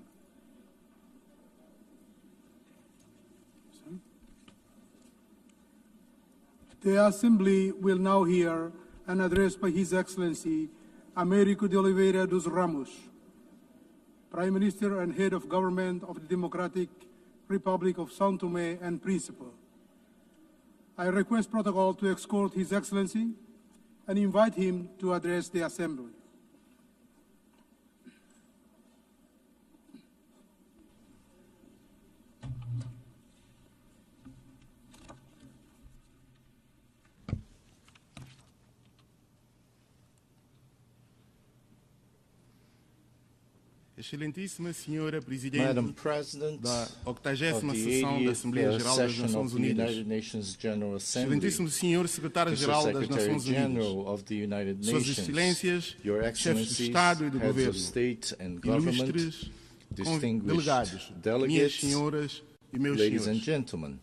The Assembly will now hear an address by His Excellency Américo de Oliveira dos Ramos, Prime Minister and Head of Government of the Democratic Republic of Santo Tomé and Príncipe. I request protocol to escort His Excellency and invite him to address the Assembly. Excelentíssima Senhora Presidente Madam President da of 80ª the Sessão da 80th Assembleia Geral das Session Nações of the Unidas, United Nations General Assembly, Excelentíssimo Senhor Secretário-Geral Mr. das Secretary Nações Unidas, General of the United Suas Nations, Excelências, Your Chefes de Excellencies, Estado e de Heads Governo, of State and Government, Ilustres distinguished delegados, minhas delegates, senhoras e meus ladies and senhores. gentlemen,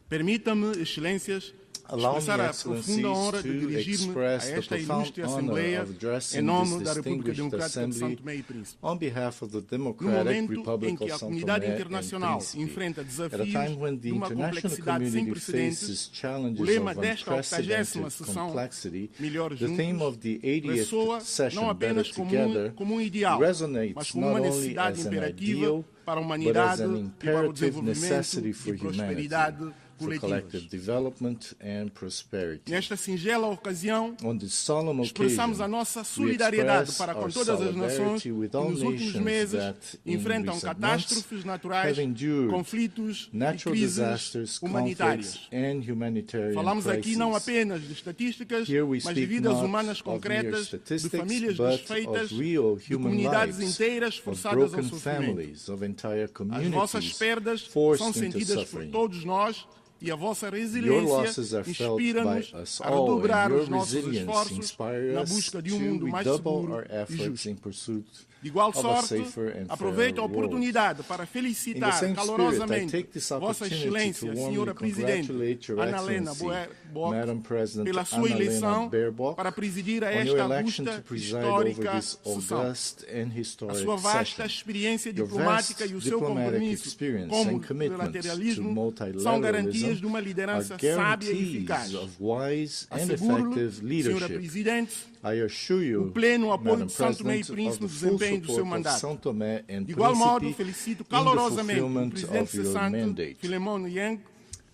Permita-me, Excelências, allow me, expressar a Excellencies, profunda honra de to dirigir-me express a the esta profound ilustre honor Assembleia of em addressing nome this da República distinguished Democrática de assembly Santo Tomé e Príncipe. on behalf of the No Democratic momento em Republic que of a Santo comunidade Tomé and internacional Príncipe, enfrenta at a desafios time when the de uma international complexidade sem community precedentes, faces o challenges lema of desta 80ª unprecedented sessão, complexity, Melhor the theme Juntos, of the ressoa 80th não session, Better apenas Together, como ideal, resonates mas como not uma only necessidade as an imperativa ideal, para a but as humanidade an e para o imperative desenvolvimento necessity for e humanity, prosperidade for collective development and prosperity. Nesta singela ocasião, On this solemn expressamos a occasion, nossa we solidariedade express para com our todas as nações solidarity que with all nos últimos nations meses that enfrentam in recent catástrofes months naturais, have endured conflitos e natural crises disasters, humanitárias. conflicts, and humanitarian Falamos aqui não crises. apenas de estatísticas, Here we mas de speak vidas not humanas of mere concretas, de statistics, famílias but desfeitas, of real de human comunidades lives, inteiras of forçadas ao broken sofrimento. families, of entire As vossas communities perdas são forced into sentidas por suffering. todos nós e a vossa Your resiliência losses are felt by inspira-nos us a all, redobrar and your os nossos resilience esforços inspires na us busca de to mundo mais redouble seguro our e efforts justo. in pursuit De igual of a sorte, safer and aproveito a fairer world. oportunidade para In the felicitar same spirit, I calorosamente take this Vossa opportunity Excelência, to warmly Senhora Presidente congratulate Your Ana Helena Excellency, Baerbock, Madam President pela sua Anna-Lena eleição Baerbock, para presidir a on your esta election to augusta, preside over histórica this sessão. august and A historic sua vasta session. experiência Your diplomática vast e o seu diplomatic compromisso experience com and o commitment to multilateralismo são garantias de uma multilateralism liderança are sábia e eficaz. guarantees of wise and Asseguro-lhe, effective Senhora leadership. Presidente, I assure you, o pleno apoio Madam de Santo Tomé e President, Príncipe of no the full desempenho do seu support of mandato. São Tomé and De igual modo, Príncipe felicito in the calorosamente o fulfillment Presidente of your cessante, mandate. Filemon Yang,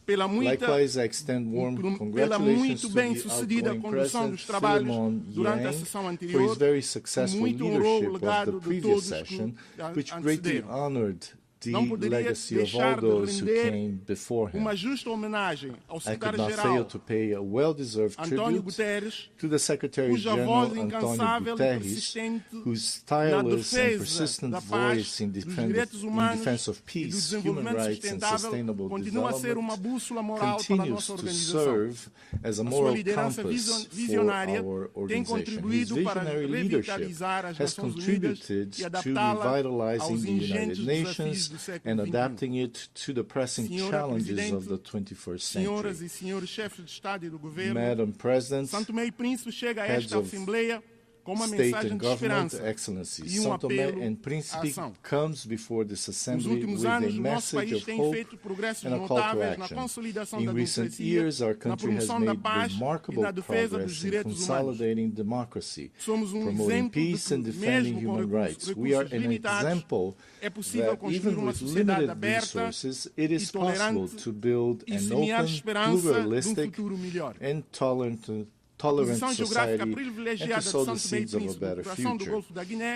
pela Likewise, I extend warm pela congratulations muito to bem the sucedida outgoing condução President dos trabalhos Philemon durante a Yang sessão for anterior, his very que successful muito honrou o leadership of legado the de previous todos session, que which greatly antecederam. honored the Não poderia legacy of all deixar de those who render came before him. uma justa homenagem ao I could not fail secretário-geral to pay a well-deserved António tribute Guterres, to the Secretary cuja General voz António incansável e Guterres, persistente whose na tireless and defesa persistent da paz, voice in dos defense direitos humanos of e do peace, human desenvolvimento rights and sustentável sustainable continua a ser uma development bússola moral para a continues nossa to organização. serve as a A sua moral liderança compass for visionária our tem organization. His contribuído para visionary leadership revitalizar as has Nações Unidas contributed e to adaptá-la revitalizing aos the United ingentes desafios Nations do século and XXI. adapting it to the pressing Senhora challenges Presidente, of the 21st senhoras century. e senhores chefes de Estado e do Governo, Madam President, Santo Tomé e Príncipe chega a heads esta of Assembleia State and Government, Excellencies, Santo Tomé and Príncipe comes before this Assembly with a message of hope and a call to action. In recent years, our country has made remarkable progress in consolidating democracy, promoting peace and defending human rights. We are an example that even with limited resources, it is possible to build an open, pluralistic, and tolerant society and to sow the seeds of a better future.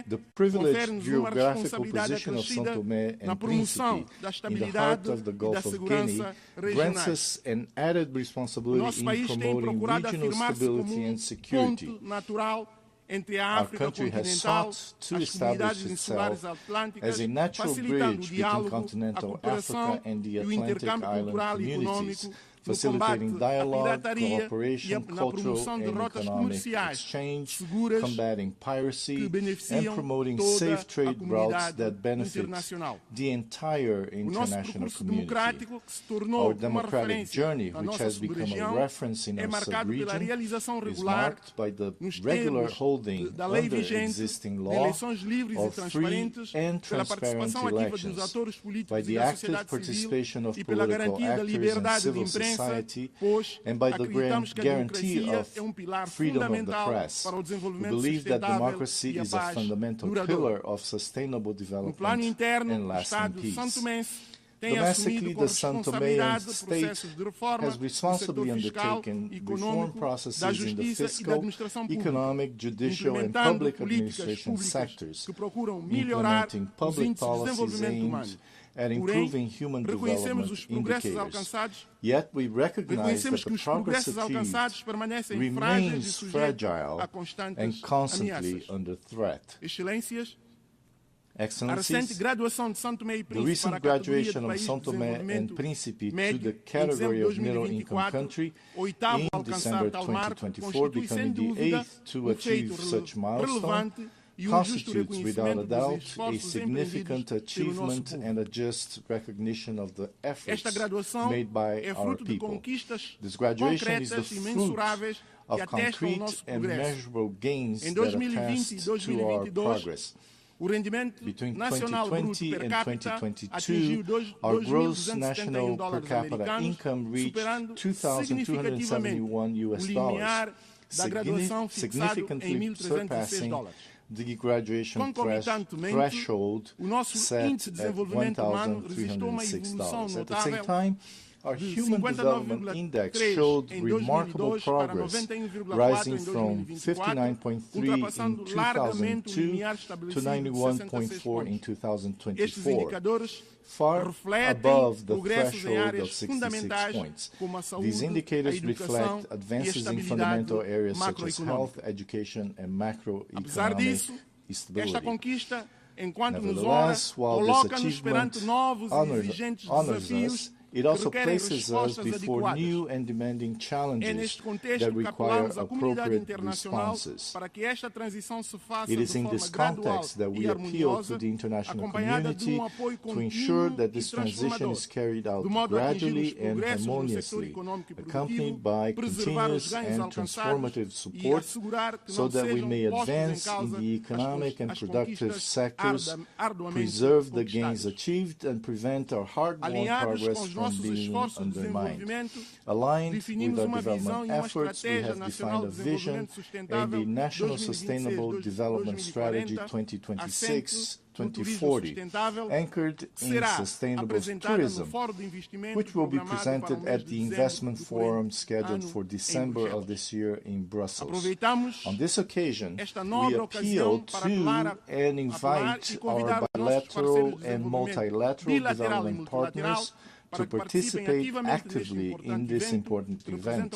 The privileged geographical position of Santo Tomé and Príncipe in the heart of the Gulf of Guinea grants us an added responsibility in promoting regional stability and security. Our country has sought to establish itself as a natural bridge between continental Africa and the Atlantic island communities, facilitating dialogue, cooperation, cultural and economic exchange, combating piracy, and promoting safe trade routes that benefit the entire international community. Our democratic journey, which has become a reference in our sub-region, is marked by the regular holding under existing law of free and transparent elections, by the active participation of political actors and civil society, and by the guarantee of freedom of the press. We believe that democracy is a fundamental pillar of sustainable development and lasting peace. Domestically, the Santo Toméan state has responsibly undertaken reform processes in the fiscal, economic, judicial, and public administration sectors, implementing public policies aimed at improving human development indicators. Yet we recognize that the progress achieved remains fragile and constantly under threat. Excellencies, the recent graduation of Santo Tomé and Príncipe to the category of middle-income country in December 2024, becoming the 8th to achieve such milestone, constitutes without a doubt a significant achievement and a just recognition of the efforts made by our people. This graduation is the fruit of concrete and measurable gains that attest to our progress. Between 2020 and 2022, our gross national per capita income reached $2,271, significantly surpassing the graduation threshold set at $1,306. At the same time, our Human Development Index showed remarkable progress, rising from 59.3 in 2002 to 91.4 in 2024, far above the threshold of 66 points. These indicators reflect advances in fundamental areas such as health, education, and macroeconomic stability. Nevertheless, while this achievement honors us, it also places us before new and demanding challenges that require appropriate responses. It is in this context that we appeal to the international community to ensure that this transition is carried out gradually and harmoniously, accompanied by continuous and transformative support, so that we may advance in the economic and productive sectors, preserve the gains achieved, and prevent our hard-won progress from being undermined. Aligned with our development efforts, we have defined a vision and a National Sustainable Development Strategy 2026-2040, anchored in sustainable tourism, which will be presented at the Investment Forum scheduled for December of this year in Brussels. On this occasion, we appeal to and invite our bilateral and multilateral development partners to participate actively in this important event,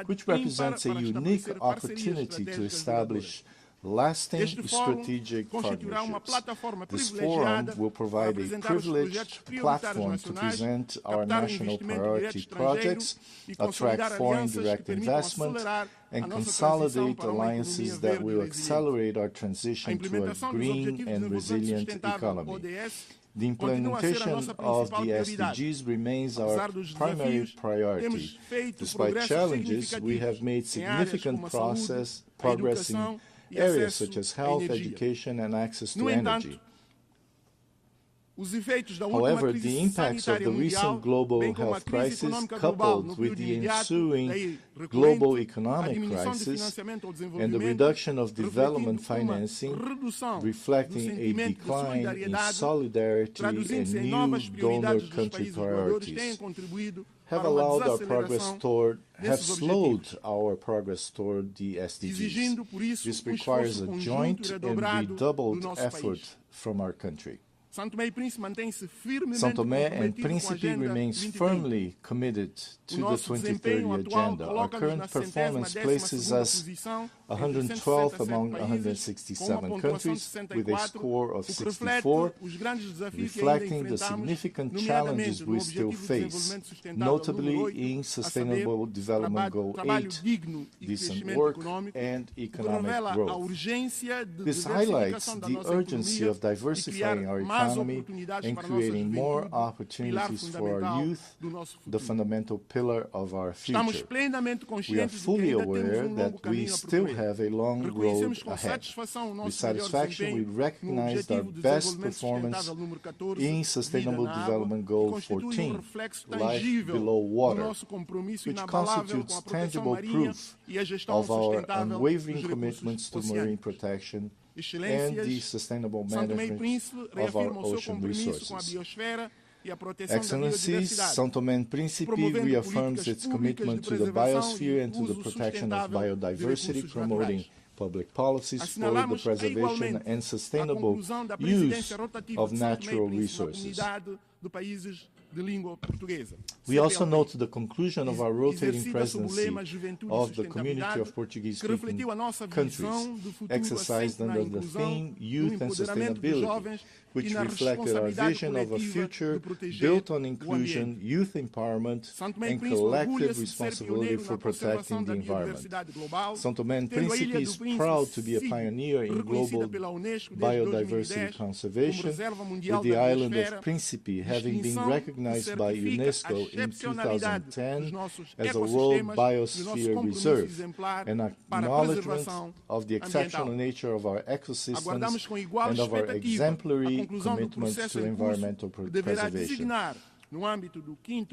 which represents a unique opportunity to establish lasting strategic partnerships. This forum will provide a privileged platform to present our national priority projects, attract foreign direct investment, and consolidate alliances that will accelerate our transition to a green and resilient economy. The implementation of the SDGs remains our primary priority. Despite challenges, we have made significant progress in areas such as health, education, and access to energy. However, the impacts of the recent global health crisis, coupled with the ensuing global economic crisis and the reduction of development financing, reflecting a decline in solidarity and new donor country priorities, have slowed our progress toward the SDGs. This requires a joint and redoubled effort from our country. São Tomé and Príncipe remains firmly committed to the 2030 agenda. Our current performance places us 112th among 167 countries with a score of 64, reflecting the significant challenges we still face, notably in Sustainable Development Goal 8, decent work and economic growth. This highlights the urgency of diversifying our economy and creating more opportunities for our youth, the fundamental pillar of our future. We are fully aware that we still have a long road ahead. With satisfaction, we recognized our best performance in Sustainable Development Goal 14, Life Below Water, which constitutes tangible proof of our unwavering commitments to marine protection and the sustainable management of our ocean resources. Excellencies, São Tomé and Príncipe reaffirms its commitment to the biosphere and to the protection of biodiversity, promoting public policies for the preservation and sustainable use of natural resources. We also note the conclusion of our rotating presidency of the Community of Portuguese-speaking countries, exercised under the theme Youth and Sustainability, which reflected our vision of a future built on inclusion, youth empowerment, and collective responsibility for protecting the environment. São Tomé and Príncipe is proud to be a pioneer in global biodiversity conservation, with the island of Príncipe having been recognized by UNESCO in 2010 as a World Biosphere Reserve, an acknowledgement of the exceptional nature of our ecosystems and of our exemplary commitments to environmental preservation.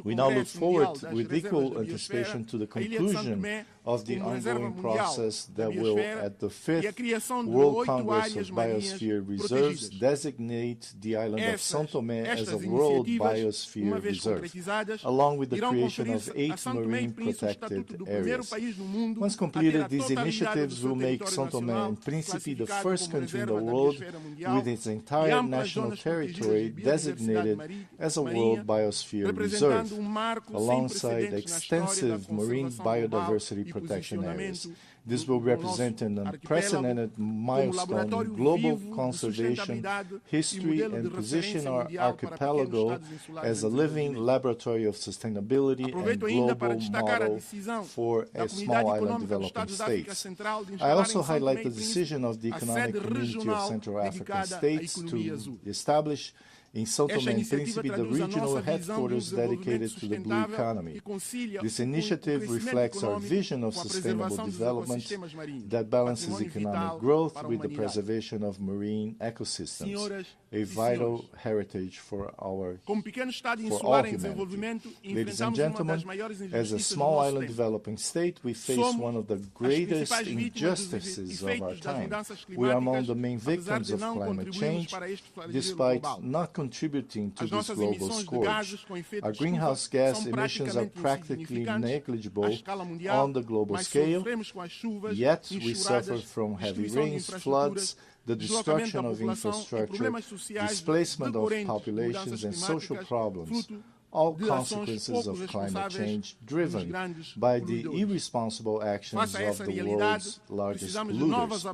We now look forward with equal anticipation to the conclusion of the ongoing process that will, at the 5th World Congress of Biosphere Reserves, designate the island of São Tomé as a World Biosphere Reserve, along with the creation of 8 marine protected areas. Once completed, these initiatives will make São Tomé and Príncipe the first country in the world with its entire national territory designated as a World Biosphere Reserve, alongside extensive marine biodiversity protection areas. This will represent an unprecedented milestone in global conservation history and position our archipelago as a living laboratory of sustainability and global model for small island developing states. I also highlight the decision of the Economic Community of Central African States to establish in São Tomé and Príncipe the regional headquarters dedicated to the blue economy. This initiative reflects our vision of sustainable development that balances economic growth with the preservation of marine ecosystems, a vital heritage for all humanity. Ladies and gentlemen, as a small island developing state, we face one of the greatest injustices of our time. We are among the main victims of climate change, despite not contributing to this global scourge. Our greenhouse gas emissions are practically negligible on the global scale, yet we suffer from heavy rains, floods, the destruction of infrastructure, displacement of populations, and social problems, all consequences of climate change driven by the irresponsible actions of the world's largest polluters.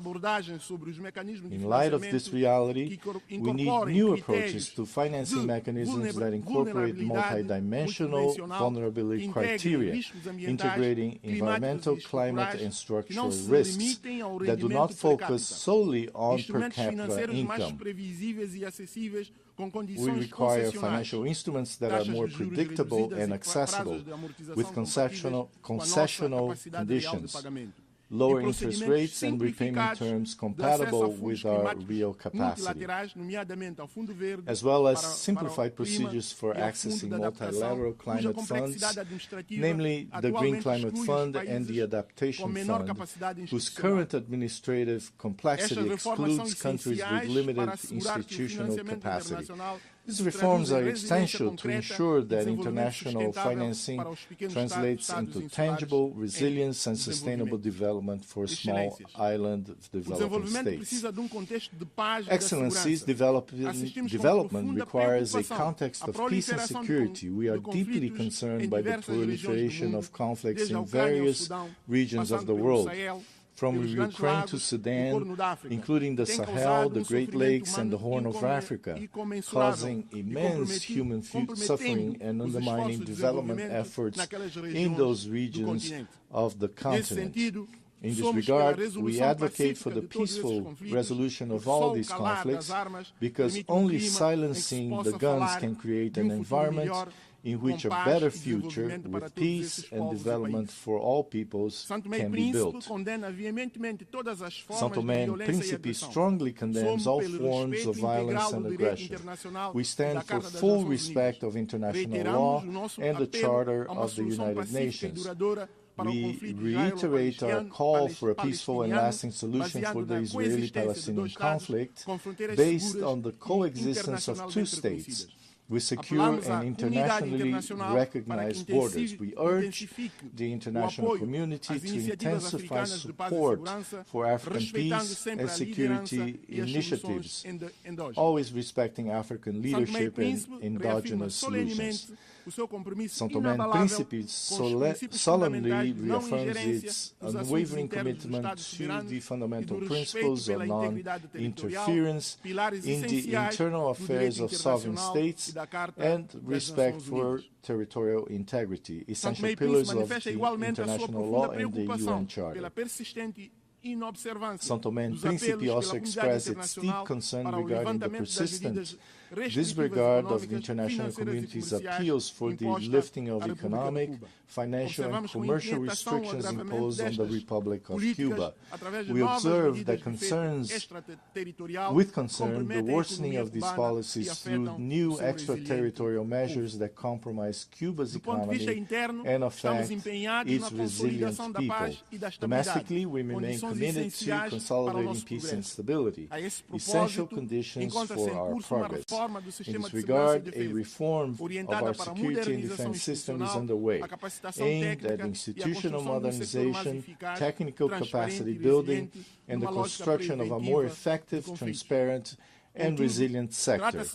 In light of this reality, we need new approaches to financing mechanisms that incorporate multidimensional vulnerability criteria, integrating environmental, climate, and structural risks that do not focus solely on per capita income. We require financial instruments that are more predictable and accessible, with concessional conditions. lower interest rates and repayment terms compatible with our real capacity, as well as simplified procedures for accessing multilateral climate funds, namely the Green Climate Fund and the Adaptation Fund, whose current administrative complexity excludes countries with limited institutional capacity. These reforms are essential to ensure that international financing translates into tangible resilience and sustainable development for small island developing states. Excellencies, development requires a context of peace and security. We are deeply concerned by the proliferation of conflicts in various regions of the world, from Ukraine to Sudan, including the Sahel, the Great Lakes, and the Horn of Africa, causing immense human suffering and undermining development efforts in those regions of the continent. In this regard, we advocate for the peaceful resolution of all these conflicts, because only silencing the guns can create an environment in which a better future with peace and development for all peoples can be built. São Tomé and Príncipe strongly condemns all forms of violence and aggression. We stand for full respect of international law and the Charter of the United Nations. We reiterate our call for a peaceful and lasting solution for the Israeli-Palestinian conflict based on the coexistence of two states, with secure and internationally recognized borders. We urge the international community to intensify support for African peace and security initiatives, always respecting African leadership and endogenous solutions. São Tomé and Príncipe solemnly reaffirms its unwavering commitment to the fundamental principles of non-interference in the internal affairs of sovereign states and respect for territorial integrity, essential pillars of the international law and the UN Charter. São Tomé and Príncipe also express its deep concern regarding the persistent disregard of the international community's appeals for the lifting of economic, financial, and commercial restrictions imposed on the Republic of Cuba. We observe that with concern the worsening of these policies through new extraterritorial measures that compromise Cuba's economy and affect its resilient people. Domestically, we remain committed to consolidating peace and stability, essential conditions for our progress. In this regard, a reform of our security and defense system is underway, aimed at institutional modernization, technical capacity building, and the construction of a more effective, transparent, and resilient sector,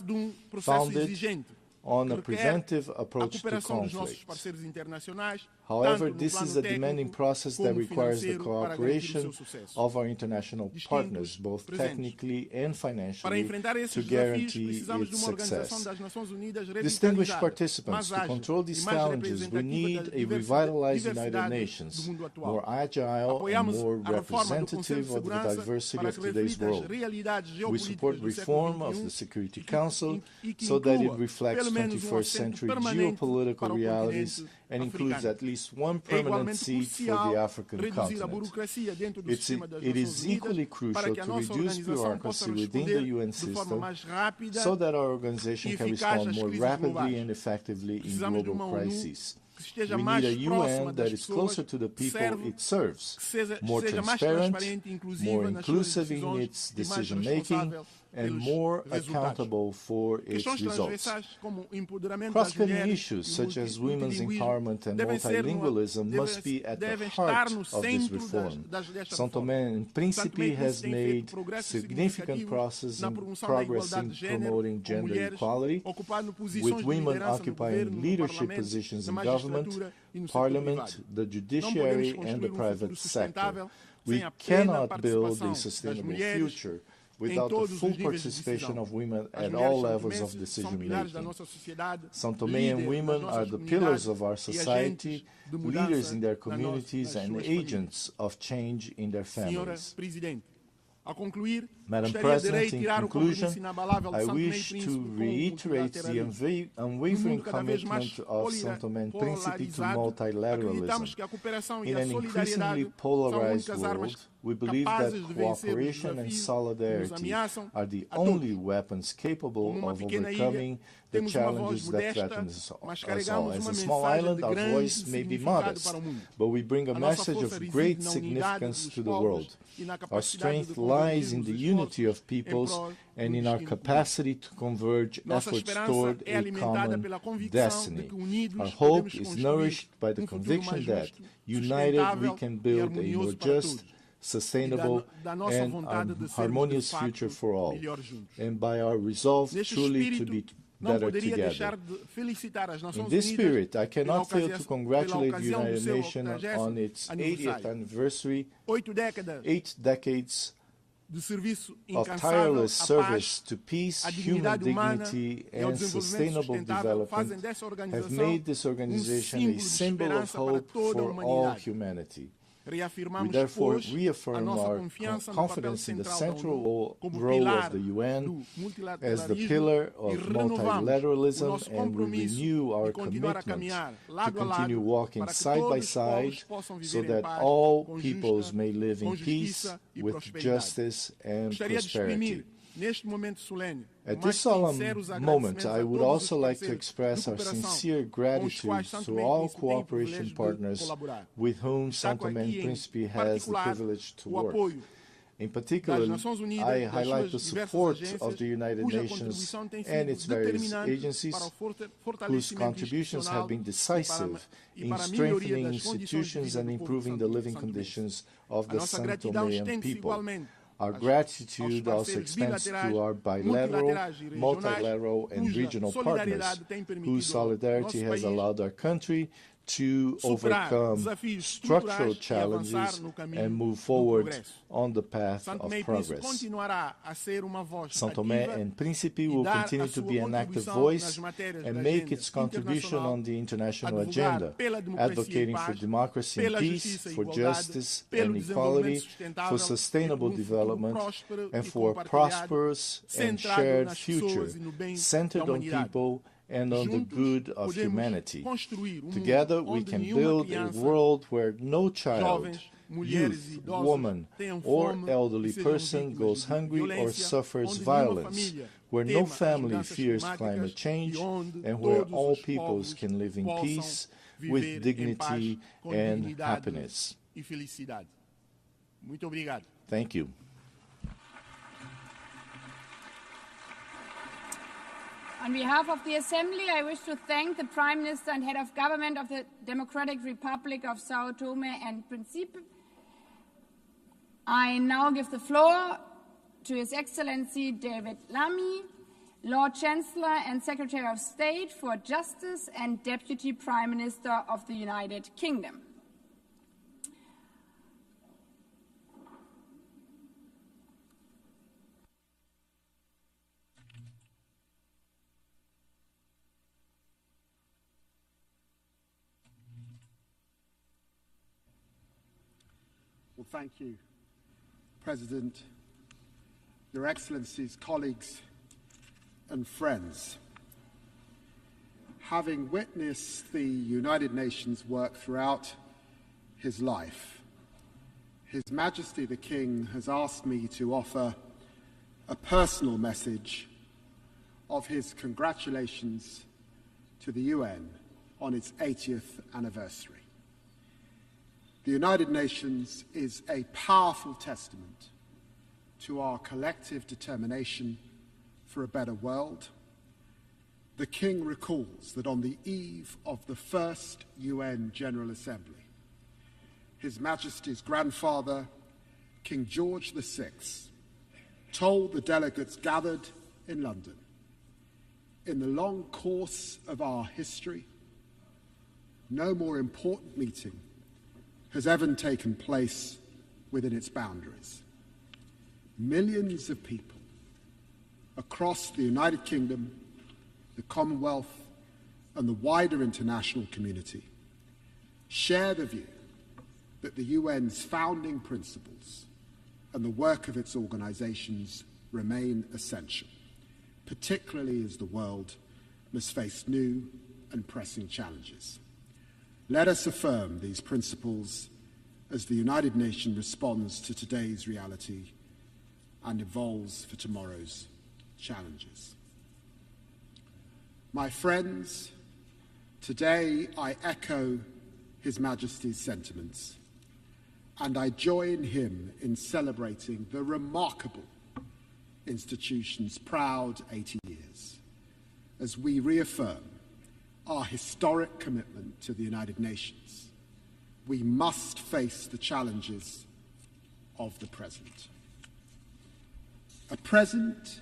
founded on a preventive approach to conflict. However, this is a demanding process that requires the cooperation of our international partners, both technically and financially, to guarantee its success. Distinguished participants, to control these challenges, we need a revitalized United Nations, more agile and more representative of the diversity of today's world. We support reform of the Security Council so that it reflects 21st century geopolitical realities and includes at least one permanent seat for the African continent. It is equally crucial to reduce bureaucracy within the UN system so that our organization can respond more rapidly and effectively in global crises. We need a UN that is closer to the people it serves, more transparent, more inclusive in its decision-making, and more accountable for its results. Cross-cutting issues such as women's empowerment and multilingualism must be at the heart of this reform. São Tomé and Príncipe has made significant progress in promoting gender equality, with women occupying leadership positions in government, parliament, the judiciary, and the private sector. We cannot build a sustainable future without the full participation of women at all levels of decision-making. São Tomé and women are the pillars of our society, leaders in their communities, and agents of change in their families. Madam President, in conclusion, I wish to reiterate the unwavering commitment of Santo and Príncipe to multilateralism. In an increasingly polarized world, we believe that cooperation and solidarity are the only weapons capable of overcoming the challenges that threaten us all. As a small island, our voice may be modest, but we bring a message of great significance to the world. Our strength lies in the unity of peoples and in our capacity to converge efforts toward a common destiny. Our hope is nourished by the conviction that, united, we can build a more just, sustainable, and harmonious future for all, and by our resolve truly to be better together. In this spirit, I cannot fail to congratulate the United Nations on its 80th anniversary. 8 decades of tireless service to peace, human dignity, and sustainable development have made this organization a symbol of hope for all humanity. We therefore reaffirm our confidence in the central role of the UN as the pillar of multilateralism, and we renew our commitment to continue walking side by side so that all peoples may live in peace with justice and prosperity. At this solemn moment, I would also like to express our sincere gratitude to all cooperation partners with whom Santo and Príncipe has the privilege to work. In particular, I highlight the support of the United Nations and its various agencies, whose contributions have been decisive in strengthening institutions and improving the living conditions of the Santomean people. Our gratitude also extends to our bilateral, multilateral, and regional partners, whose solidarity has allowed our country to overcome structural challenges and move forward on the path of progress. Santo and Príncipe will continue to be an active voice and make its contribution on the international agenda, advocating for democracy and peace, for justice and equality, for sustainable development, and for a prosperous and shared future centered on people and on the good of humanity. Together we can build a world where no child, youth, woman, or elderly person goes hungry or suffers violence, where no family fears climate change, and where all peoples can live in peace with dignity and happiness. Thank you. On behalf of the Assembly, I wish to thank the Prime Minister and Head of Government of the Democratic Republic of Sao Tome and Príncipe. I now give the floor to His Excellency David Lammy, Lord Chancellor and Secretary of State for Justice and Deputy Prime Minister of the United Kingdom. Well, thank you, President, Your Excellencies, colleagues and friends. Having witnessed the United Nations work throughout his life, His Majesty the King has asked me to offer a personal message of his congratulations to the UN on its 80th anniversary. The United Nations is a powerful testament to our collective determination for a better world. The King recalls that on the eve of the first UN General Assembly, His Majesty's grandfather, King George VI, told the delegates gathered in London, "In the long course of our history, no more important meeting has ever taken place within its boundaries. Millions of people across the United Kingdom, the Commonwealth, and the wider international community share the view that the UN's founding principles and the work of its organizations remain essential, particularly as the world must face new and pressing challenges. Let us affirm these principles as the United Nations responds to today's reality and evolves for tomorrow's challenges. My friends, today I echo His Majesty's sentiments, and I join him in celebrating the remarkable institution's proud 80 years as we reaffirm our historic commitment to the United Nations. We must face the challenges of the present. A present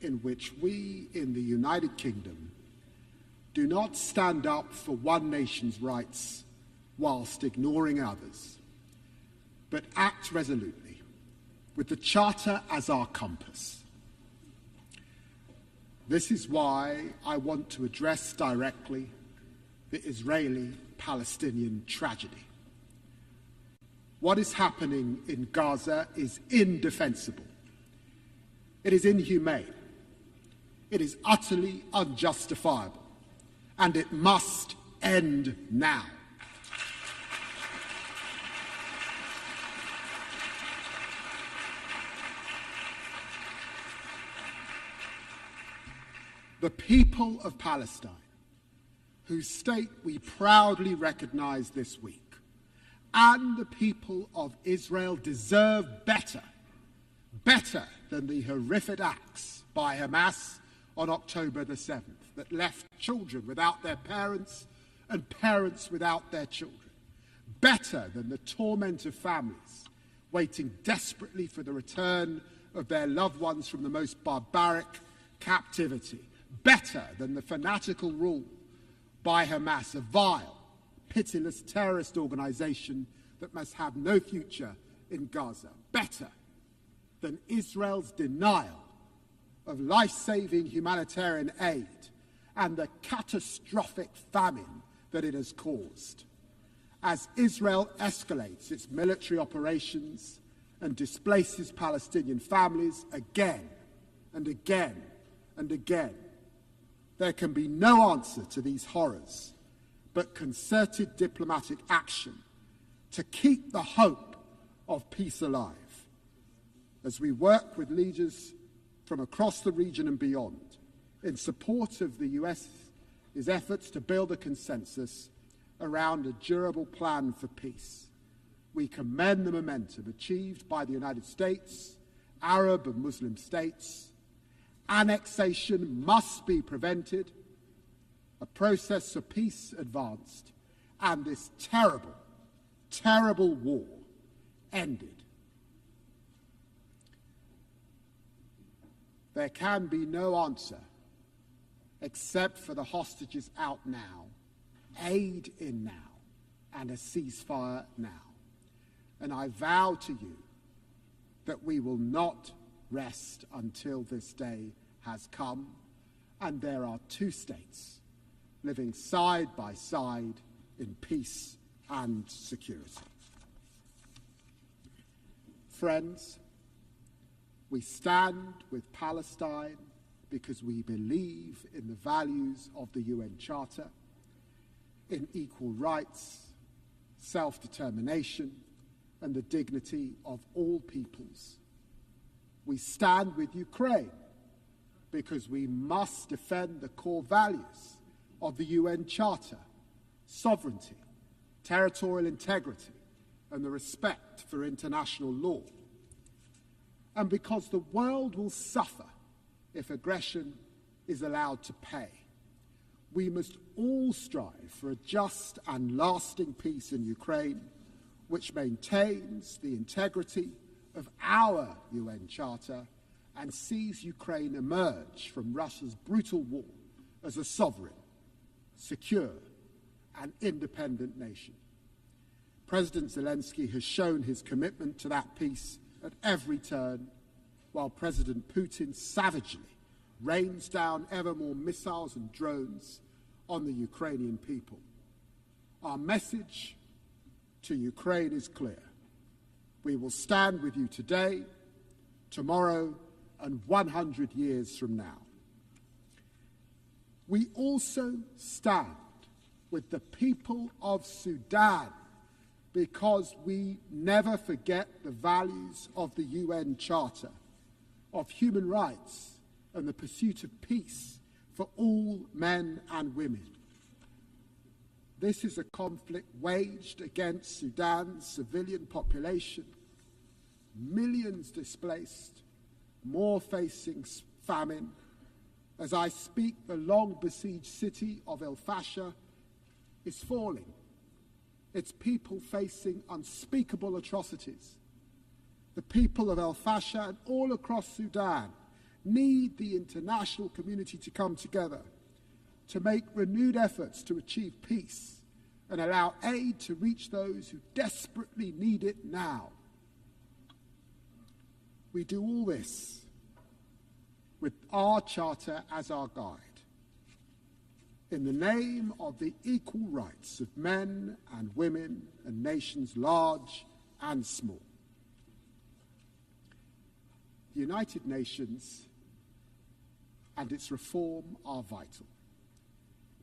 in which we in the United Kingdom do not stand up for one nation's rights whilst ignoring others, but act resolutely with the Charter as our compass. This is why I want to address directly the Israeli-Palestinian tragedy. What is happening in Gaza is indefensible. It is inhumane. It is utterly unjustifiable. And it must end now. The people of Palestine, whose state we proudly recognize this week, and the people of Israel deserve better than the horrific acts by Hamas on October the 7th that left children without their parents and parents without their children. Better than the torment of families waiting desperately for the return of their loved ones from the most barbaric captivity. Better than the fanatical rule by Hamas, a vile, pitiless terrorist organization that must have no future in Gaza. Better than Israel's denial of life-saving humanitarian aid and the catastrophic famine that it has caused. As Israel escalates its military operations and displaces Palestinian families again and again and again, there can be no answer to these horrors but concerted diplomatic action to keep the hope of peace alive. As we work with leaders from across the region and beyond in support of the US's efforts to build a consensus around a durable plan for peace, we commend the momentum achieved by the United States, Arab and Muslim states. Annexation must be prevented, a process for peace advanced, and this terrible, terrible war ended. There can be no answer except for the hostages out now, aid in now, and a ceasefire now. And I vow to you that we will not rest until this day has come, and there are two states living side by side in peace and security. Friends, we stand with Palestine because we believe in the values of the UN Charter, in equal rights, self-determination, and the dignity of all peoples. We stand with Ukraine because we must defend the core values of the UN Charter: sovereignty, territorial integrity, and the respect for international law. And because the world will suffer if aggression is allowed to pay. We must all strive for a just and lasting peace in Ukraine, which maintains the integrity of our UN Charter and sees Ukraine emerge from Russia's brutal war as a sovereign, secure, and independent nation. President Zelensky has shown his commitment to that peace at every turn, while President Putin savagely rains down ever more missiles and drones on the Ukrainian people. Our message to Ukraine is clear. We will stand with you today, tomorrow, and 100 years from now. We also stand with the people of Sudan because we never forget the values of the UN Charter, of human rights and the pursuit of peace for all men and women. This is a conflict waged against Sudan's civilian population, millions displaced, more facing famine. As I speak, the long-besieged city of El Fasher is falling, its people facing unspeakable atrocities. The people of El Fasher and all across Sudan need the international community to come together to make renewed efforts to achieve peace and allow aid to reach those who desperately need it now. We do all this with our charter as our guide, in the name of the equal rights of men and women and nations large and small. The United Nations and its reform are vital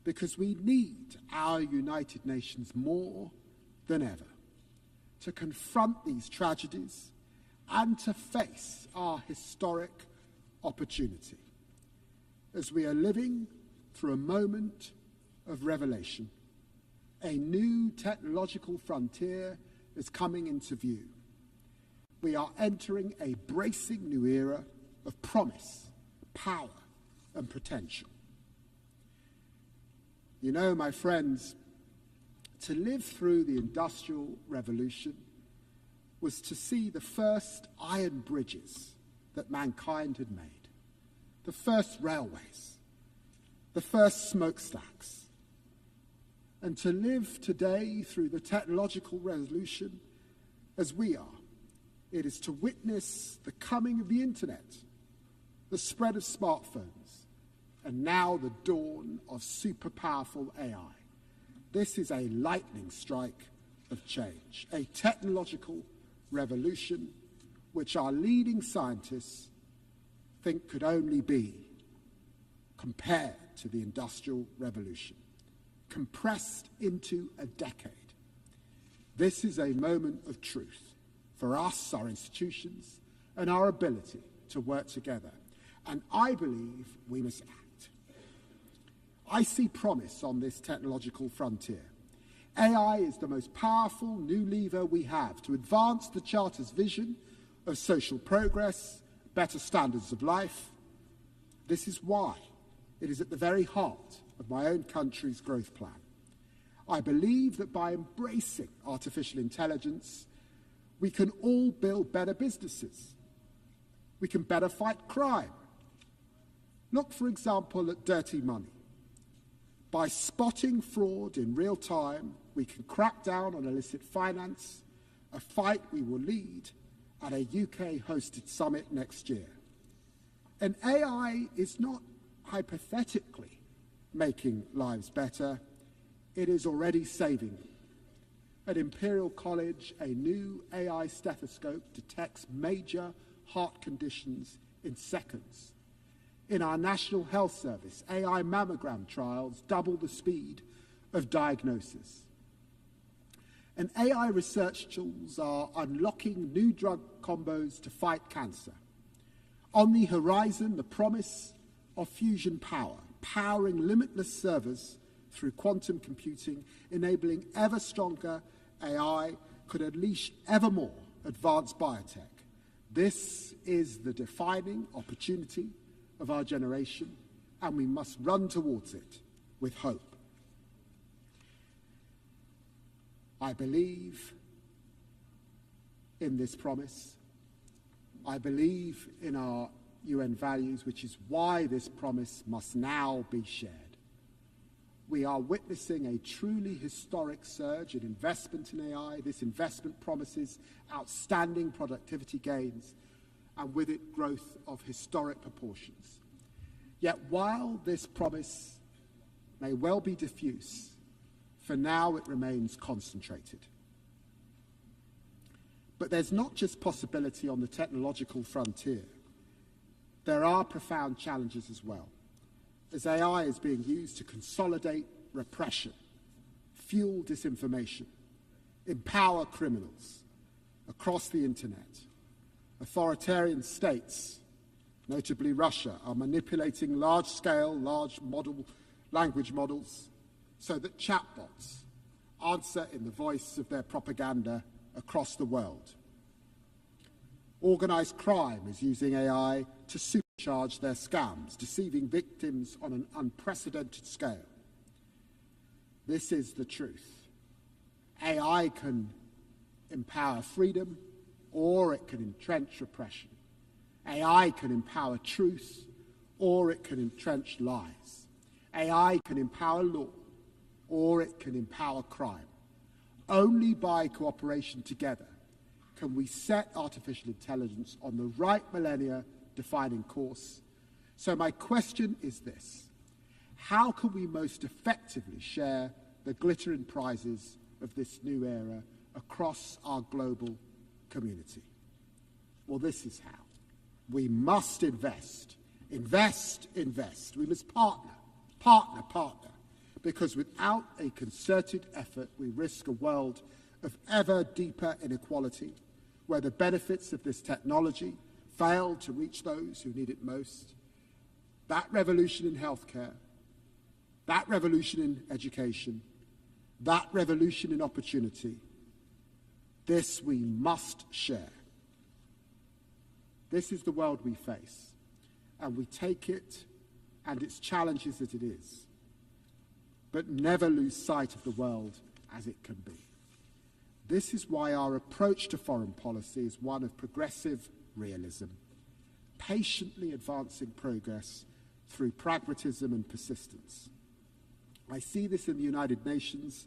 because we need our United Nations more than ever to confront these tragedies and to face our historic opportunity as we are living through a moment of revelation. A new technological frontier is coming into view. We are entering a bracing new era of promise, power, and potential. You know, my friends, to live through the Industrial Revolution was to see the first iron bridges that mankind had made, the first railways, the first smokestacks. And to live today through the technological revolution as we are, it is to witness the coming of the internet, the spread of smartphones, and now the dawn of super powerful AI. This is a lightning strike of change, a technological revolution which our leading scientists think could only be compared to the Industrial Revolution, compressed into a decade. This is a moment of truth for us, our institutions, and our ability to work together. And I believe we must act. I see promise on this technological frontier. AI is the most powerful new lever we have to advance the Charter's vision of social progress, better standards of life. This is why it is at the very heart of my own country's growth plan. I believe that by embracing artificial intelligence, we can all build better businesses. We can better fight crime. Look, for example, at dirty money. By spotting fraud in real time, we can crack down on illicit finance, a fight we will lead at a UK-hosted summit next year. And AI is not hypothetically making lives better, it is already saving them. At Imperial College, a new AI stethoscope detects major heart conditions in seconds. In our National Health Service, AI mammogram trials double the speed of diagnosis. And AI research tools are unlocking new drug combos to fight cancer. On the horizon, the promise of fusion power, powering limitless servers through quantum computing, enabling ever stronger AI, could unleash ever more advanced biotech. This is the defining opportunity of our generation, and we must run towards it with hope. I believe in this promise. I believe in our UN values, which is why this promise must now be shared. We are witnessing a truly historic surge in investment in AI. This investment promises outstanding productivity gains, and with it, growth of historic proportions. Yet while this promise may well be diffuse, for now it remains concentrated. But there's not just possibility on the technological frontier. There are profound challenges as well, as AI is being used to consolidate repression, fuel disinformation, empower criminals across the internet. Authoritarian states, notably Russia, are manipulating large-scale, large language models so that chatbots answer in the voice of their propaganda across the world. Organized crime is using AI to supercharge their scams, deceiving victims on an unprecedented scale. This is the truth. AI can empower freedom, or it can entrench repression. AI can empower truth, or it can entrench lies. AI can empower law, or it can empower crime. Only by cooperation together can we set artificial intelligence on the right millennia-defining course. So my question is this: how can we most effectively share the glittering prizes of this new era across our global community? Well, this is how. We must invest. We must partner. Because without a concerted effort, we risk a world of ever deeper inequality, where the benefits of this technology fail to reach those who need it most. That revolution in healthcare, that revolution in education, that revolution in opportunity, this we must share. This is the world we face, and we take it and its challenges as it is, but never lose sight of the world as it can be. This is why our approach to foreign policy is one of progressive realism, patiently advancing progress through pragmatism and persistence. I see this in the United Nations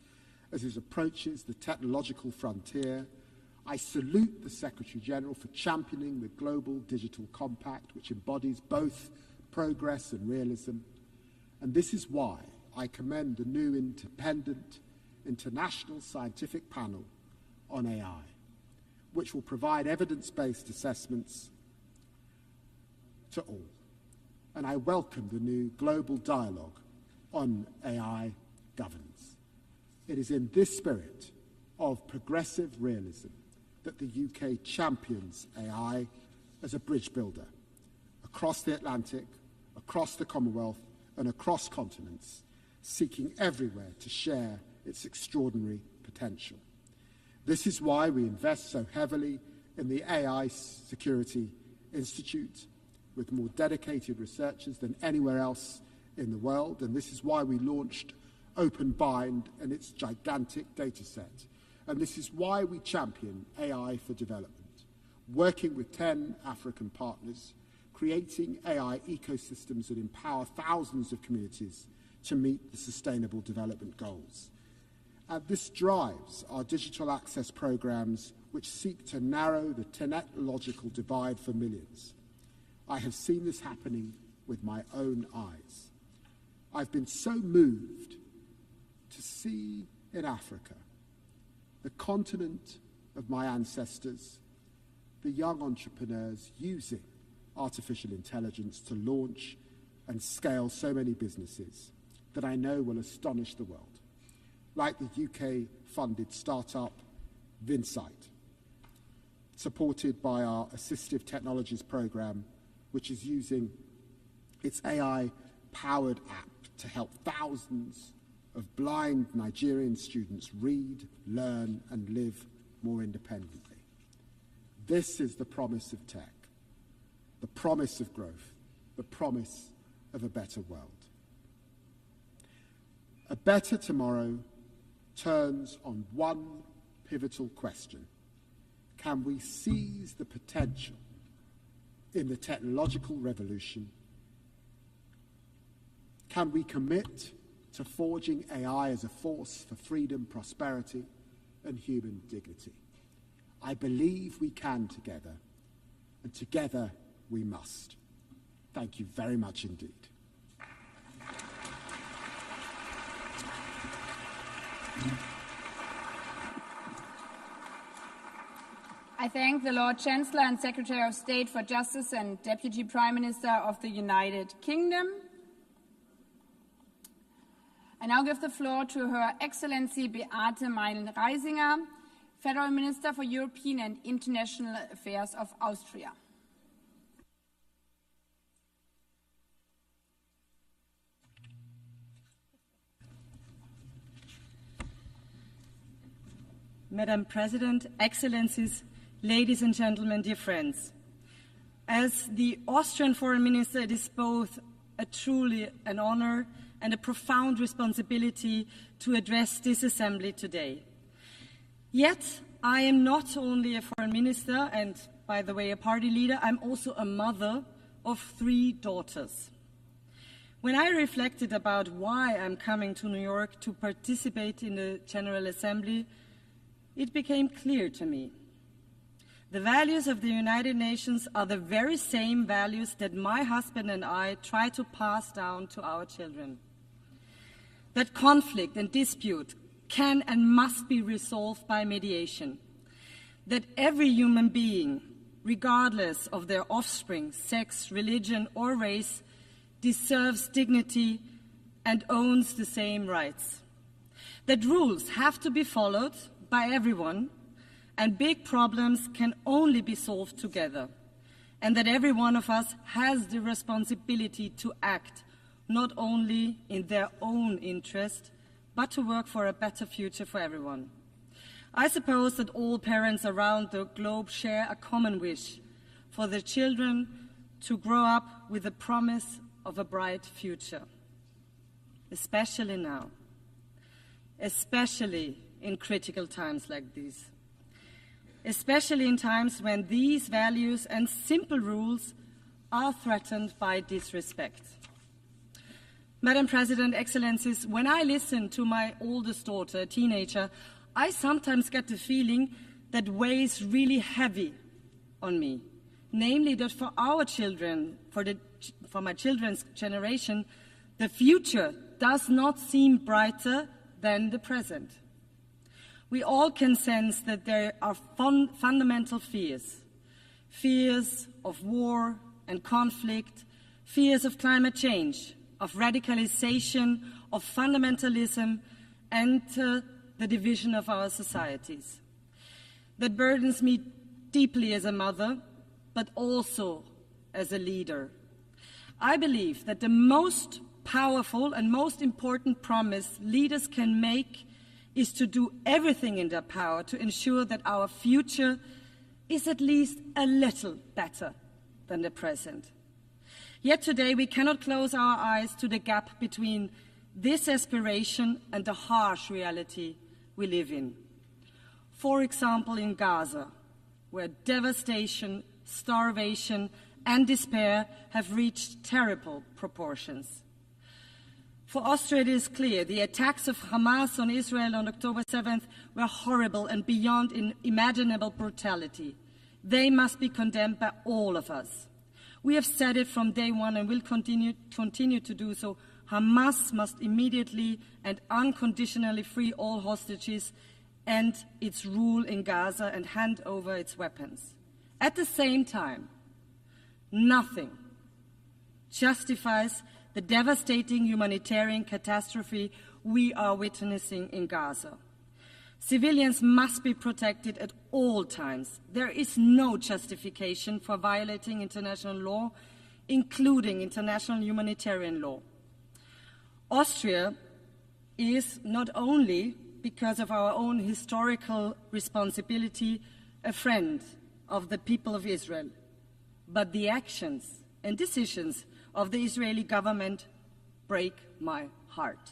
as it approaches the technological frontier. I salute the Secretary General for championing the Global Digital Compact, which embodies both progress and realism. And this is why I commend the new independent international scientific panel on AI, which will provide evidence-based assessments to all. And I welcome the new global dialogue on AI governance. It is in this spirit of progressive realism that the UK champions AI as a bridge builder across the Atlantic, across the Commonwealth, and across continents, seeking everywhere to share its extraordinary potential. This is why we invest so heavily in the AI Security Institute, with more dedicated researchers than anywhere else in the world, and this is why we launched OpenBind and its gigantic data set. And this is why we champion AI for development, working with 10 African partners, creating AI ecosystems that empower thousands of communities to meet the Sustainable Development Goals. And this drives our digital access programs, which seek to narrow the technological divide for millions. I have seen this happening with my own eyes. I've been so moved to see in Africa, the continent of my ancestors, the young entrepreneurs using artificial intelligence to launch and scale so many businesses that I know will astonish the world, like the UK-funded startup Vinsight, supported by our Assistive Technologies program, which is using its AI-powered app to help thousands of blind Nigerian students read, learn, and live more independently. This is the promise of tech, the promise of growth, the promise of a better world. A better tomorrow turns on one pivotal question. Can we seize the potential in the technological revolution? Can we commit to forging AI as a force for freedom, prosperity, and human dignity? I believe we can together, and together we must. Thank you very much indeed. I thank the Lord Chancellor and Secretary of State for Justice and Deputy Prime Minister of the United Kingdom. I now give the floor to Her Excellency Beate Meilen-Reisinger, Federal Minister for European and International Affairs of Austria. Madam President, Excellencies, ladies and gentlemen, dear friends. As the Austrian Foreign Minister, it is both truly an honor and a profound responsibility to address this assembly today. Yet, I am not only a foreign minister and, by the way, a party leader, I'm also a mother of 3 daughters. When I reflected about why I'm coming to New York to participate in the General Assembly, it became clear to me. The values of the United Nations are the very same values that my husband and I try to pass down to our children. That conflict and dispute can and must be resolved by mediation. That every human being, regardless of their offspring, sex, religion, or race, deserves dignity and owns the same rights. That rules have to be followed by everyone, and big problems can only be solved together, and that every one of us has the responsibility to act not only in their own interest, but to work for a better future for everyone. I suppose that all parents around the globe share a common wish for their children to grow up with the promise of a bright future, especially now, especially in critical times like these. Especially in times when these values and simple rules are threatened by disrespect. Madam President, Excellencies, when I listen to my oldest daughter, a teenager, I sometimes get the feeling that weighs really heavy on me. Namely, that for our children, for my children's generation, the future does not seem brighter than the present. We all can sense that there are fundamental fears. Fears of war and conflict, fears of climate change, of radicalization, of fundamentalism, and the division of our societies. That burdens me deeply as a mother, but also as a leader. I believe that the most powerful and most important promise leaders can make is to do everything in their power to ensure that our future is at least a little better than the present. Yet today we cannot close our eyes to the gap between this aspiration and the harsh reality we live in. For example, in Gaza, where devastation, starvation, and despair have reached terrible proportions. For Austria, it is clear the attacks of Hamas on Israel on October 7th were horrible and beyond imaginable brutality. They must be condemned by all of us. We have said it from day one and will continue to do so. Hamas must immediately and unconditionally free all hostages and its rule in Gaza and hand over its weapons. At the same time, nothing justifies the devastating humanitarian catastrophe we are witnessing in Gaza. Civilians must be protected at all times. There is no justification for violating international law, including international humanitarian law. Austria is not only, because of our own historical responsibility, a friend of the people of Israel, but the actions and decisions of the Israeli government break my heart.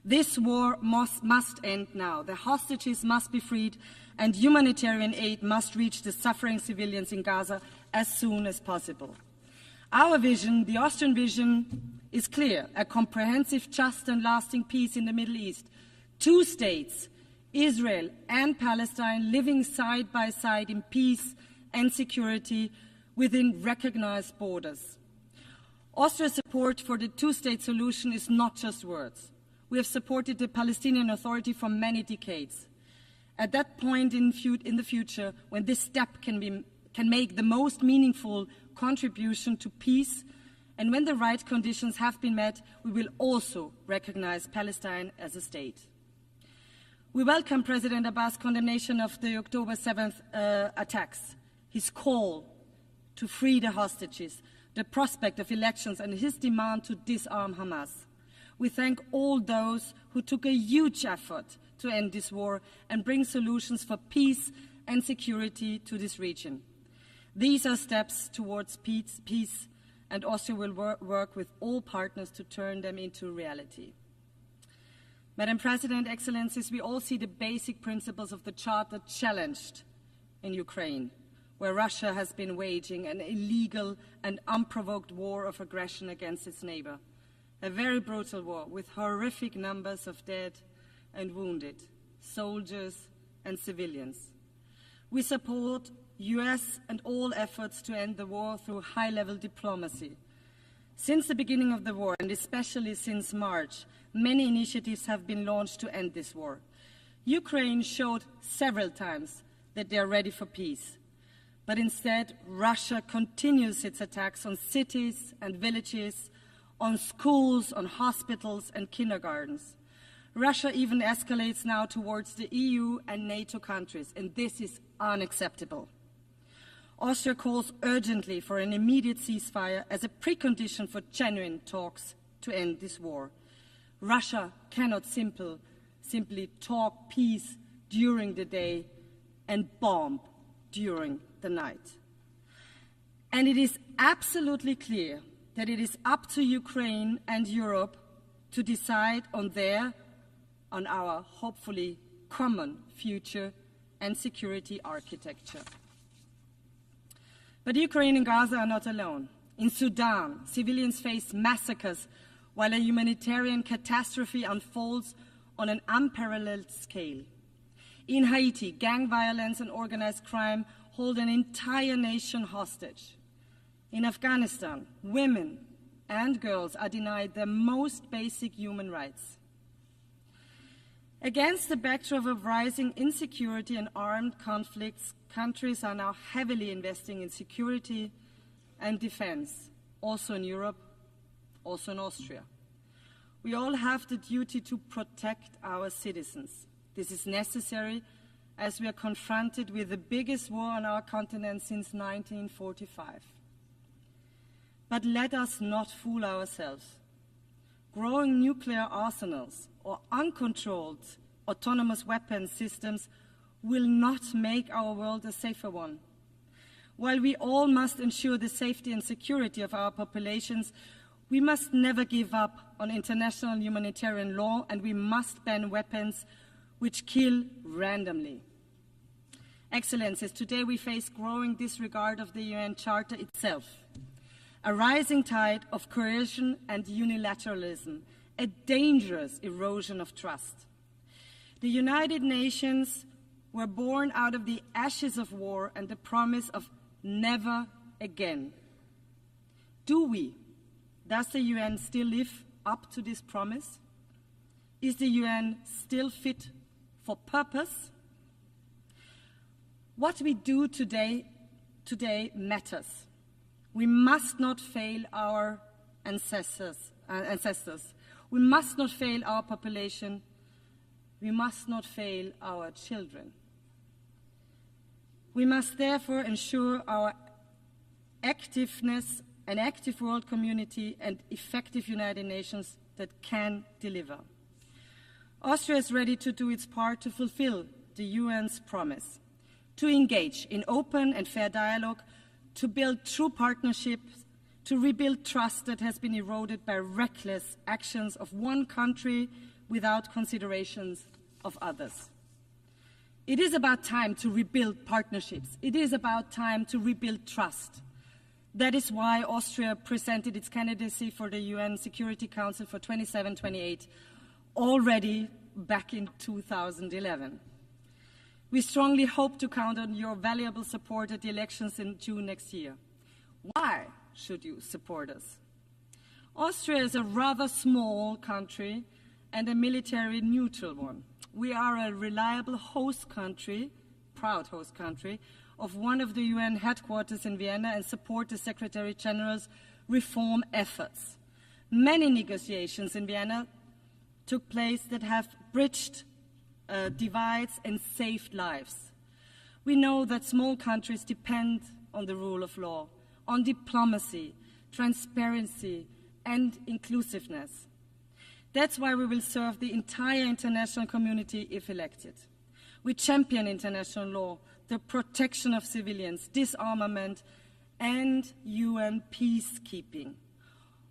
This war must end now. The hostages must be freed and humanitarian aid must reach the suffering civilians in Gaza as soon as possible. Our vision, the Austrian vision, is clear: a comprehensive, just and lasting peace in the Middle East. 2 states, Israel and Palestine, living side by side in peace and security within recognized borders. Austria's support for the 2-state solution is not just words. We have supported the Palestinian Authority for many decades. At that point in the future, when this step can make the most meaningful contribution to peace, and when the right conditions have been met, we will also recognize Palestine as a state. We welcome President Abbas' condemnation of the October 7th attacks, his call to free the hostages, the prospect of elections, and his demand to disarm Hamas. We thank all those who took a huge effort to end this war and bring solutions for peace and security to this region. These are steps towards peace, and Austria will work with all partners to turn them into reality. Madam President, Excellencies, we all see the basic principles of the Charter challenged in Ukraine, where Russia has been waging an illegal and unprovoked war of aggression against its neighbor. A very brutal war with horrific numbers of dead and wounded, soldiers and civilians. We support US and all efforts to end the war through high-level diplomacy. Since the beginning of the war, and especially since March, many initiatives have been launched to end this war. Ukraine showed several times that they are ready for peace. But instead, Russia continues its attacks on cities and villages, on schools, on hospitals and kindergartens. Russia even escalates now towards the EU and NATO countries, and this is unacceptable. Austria calls urgently for an immediate ceasefire as a precondition for genuine talks to end this war. Russia cannot simply talk peace during the day and bomb during the night. And it is absolutely clear that it is up to Ukraine and Europe to decide on our hopefully common future and security architecture. But Ukraine and Gaza are not alone. In Sudan, civilians face massacres while a humanitarian catastrophe unfolds on an unparalleled scale. In Haiti, gang violence and organized crime hold an entire nation hostage. In Afghanistan, women and girls are denied their most basic human rights. Against the backdrop of rising insecurity and armed conflicts, countries are now heavily investing in security and defense, also in Europe, also in Austria. We all have the duty to protect our citizens. This is necessary as we are confronted with the biggest war on our continent since 1945. But let us not fool ourselves. Growing nuclear arsenals or uncontrolled autonomous weapons systems will not make our world a safer one. While we all must ensure the safety and security of our populations, we must never give up on international humanitarian law, and we must ban weapons which kill randomly. Excellencies, today we face growing disregard of the UN Charter itself, a rising tide of coercion and unilateralism, a dangerous erosion of trust. The United Nations were born out of the ashes of war and the promise of never again. Does the UN still live up to this promise? Is the UN still fit for purpose? What we do today matters. We must not fail our ancestors. We must not fail our population. We must not fail our children. We must therefore ensure our activeness, an active world community, and effective United Nations that can deliver. Austria is ready to do its part to fulfill the UN's promise, to engage in open and fair dialogue, to build true partnerships, to rebuild trust that has been eroded by reckless actions of one country without considerations of others. It is about time to rebuild partnerships. It is about time to rebuild trust. That is why Austria presented its candidacy for the UN Security Council for 27-28 already back in 2011. We strongly hope to count on your valuable support at the elections in June next year. Why should you support us? Austria is a rather small country and a military neutral one. We are a reliable host country, proud host country, of one of the UN headquarters in Vienna and support the Secretary General's reform efforts. Many negotiations in Vienna took place that have bridged divides and saved lives. We know that small countries depend on the rule of law, on diplomacy, transparency, and inclusiveness. That's why we will serve the entire international community if elected. We champion international law, the protection of civilians, disarmament, and UN peacekeeping.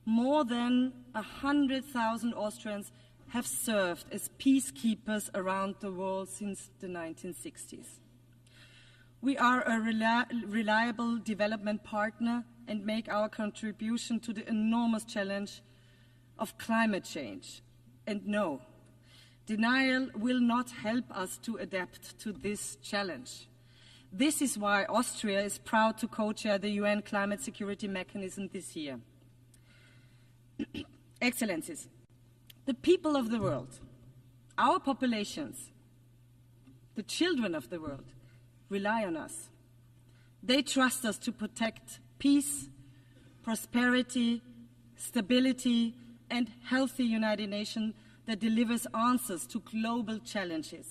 More than 100,000 Austrians have served as peacekeepers around the world since the 1960s. We are a reliable development partner and make our contribution to the enormous challenge of climate change. And no, denial will not help us to adapt to this challenge. This is why Austria is proud to co-chair the UN Climate Security Mechanism this year. Excellencies, the people of the world, our populations, the children of the world, rely on us. They trust us to protect peace, prosperity, stability, and healthy United Nations that delivers answers to global challenges.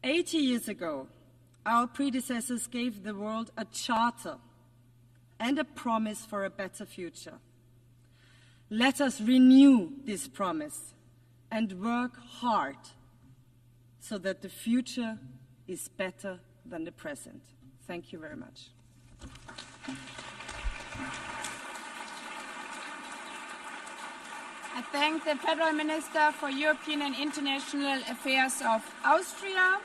80 years ago, our predecessors gave the world a charter and a promise for a better future. Let us renew this promise and work hard so that the future is better than the present. Thank you very much. I thank the Federal Minister for European and International Affairs of Austria.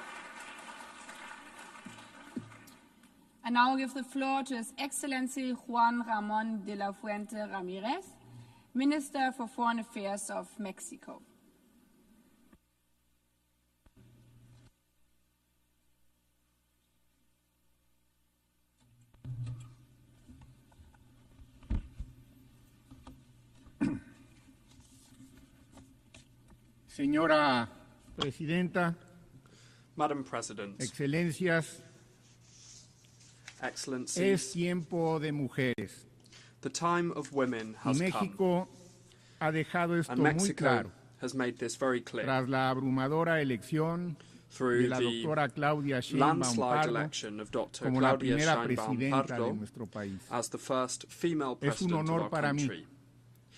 I now give the floor to His Excellency Juan Ramón de la Fuente Ramírez, Minister for Foreign Affairs of Mexico. Señora Presidenta, Madam President, Excelencias, Excellencies, es tiempo de mujeres. The time of women Y has México ha dejado esto and muy Mexico claro has made this very clear tras la abrumadora elección de through la the doctora Claudia Sheinbaum landslide Pardo election of Dr. como la Claudia primera Sheinbaum presidenta de Pardo nuestro país. as the first female Es un president of honor our para mí country.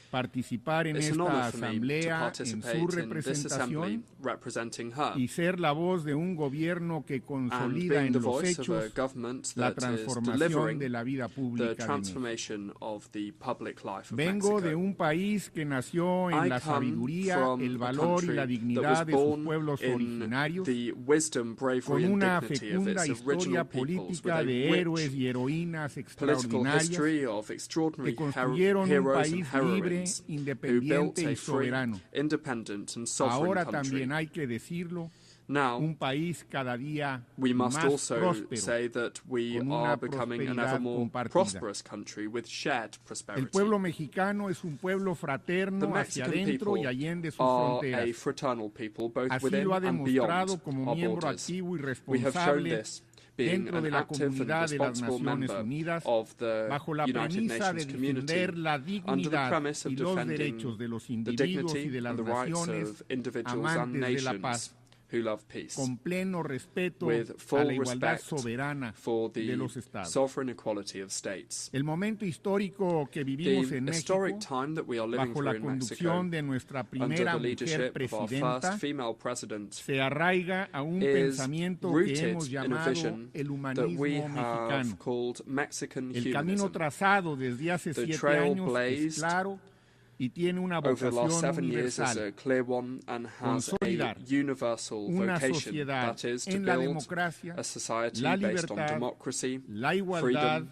participar en It's an esta honor for me to asamblea en participate su in this assembly representación representing her y ser la voz de un gobierno que and consolida being en the los voice of a hechos government la that is transformación delivering de la vida the pública de México. transformation of the public life of Vengo de Mexico. un país que nació en I la come sabiduría, from el a valor y country la that was dignidad de sus born pueblos in originarios, the wisdom, bravery, con and una dignity of fecunda its historia original peoples, with política a de héroes rich y heroínas political extraordinarias history of que extraordinary construyeron un heroes and país libre, heroines who built independiente a y free, soberano. independent and sovereign Ahora country. también hay que decirlo, Now, un país cada día we must más also próspero, say that we con are una becoming an prosperidad ever more compartida. prosperous country with shared El prosperity. pueblo mexicano es un pueblo The fraterno hacia Mexican adentro people y allende sus are a fronteras. fraternal people, both Así within lo ha and demostrado beyond como our miembro borders. activo y We have shown responsable this being dentro an de la active and comunidad de las responsible Naciones member Unidas, of the bajo la United premisa de Nations community, defender la under the dignidad premise of y los defending derechos de los the individuos y dignity de las and the rights naciones of individuals and amantes de la nations paz, who love peace, con pleno respeto with a full la igualdad respect soberana for de the los estados. sovereign equality of states. El momento histórico que vivimos The en historic México, time that we are living bajo through la in Mexico, conducción de nuestra under primera the mujer leadership of our presidenta, first female president, se arraiga a un is pensamiento que rooted hemos in a llamado vision el that we humanismo have mexicano. called Mexican El camino humanism. trazado desde hace The 7 trail años es blazed claro y tiene una over the last vocación 7 years is a universal: clear one and has a consolidar universal una vocation, sociedad that is to en la build democracia, a society la based on libertad, democracy, la igualdad freedom,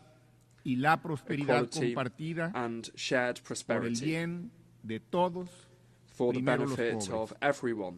y la prosperidad equality, compartida and shared por el prosperity bien de todos, for the primero los benefit pobres. of everyone,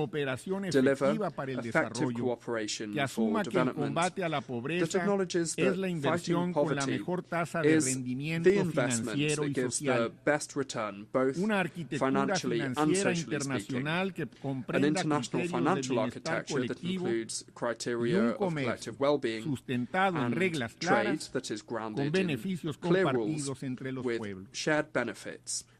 cooperación deliver efectiva para el effective desarrollo, cooperation que for asuma que el development combate a la that pobreza acknowledges es that la fighting inversión con la poverty mejor tasa de is rendimiento the investment financiero that y gives the social. best return, both Una arquitectura financially and financiera socially speaking. internacional que An comprenda international criterios del financial bienestar architecture that colectivo includes y criteria un of comercio collective well-being sustentado en and reglas trade claras that is con grounded in beneficios clear rules compartidos entre los with pueblos. shared benefits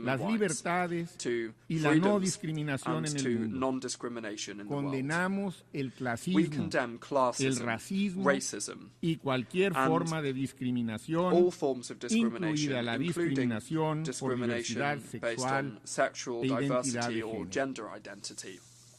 human las rights, libertades to y la no freedoms, discriminación and en el to mundo. non-discrimination in the world. Condenamos el We clasismo, condemn el classism, racismo racism, y cualquier and forma de discriminación, all forms of discrimination, incluida la including discriminación por diversidad discrimination based sexual on sexual e identidad diversity de or género. gender identity.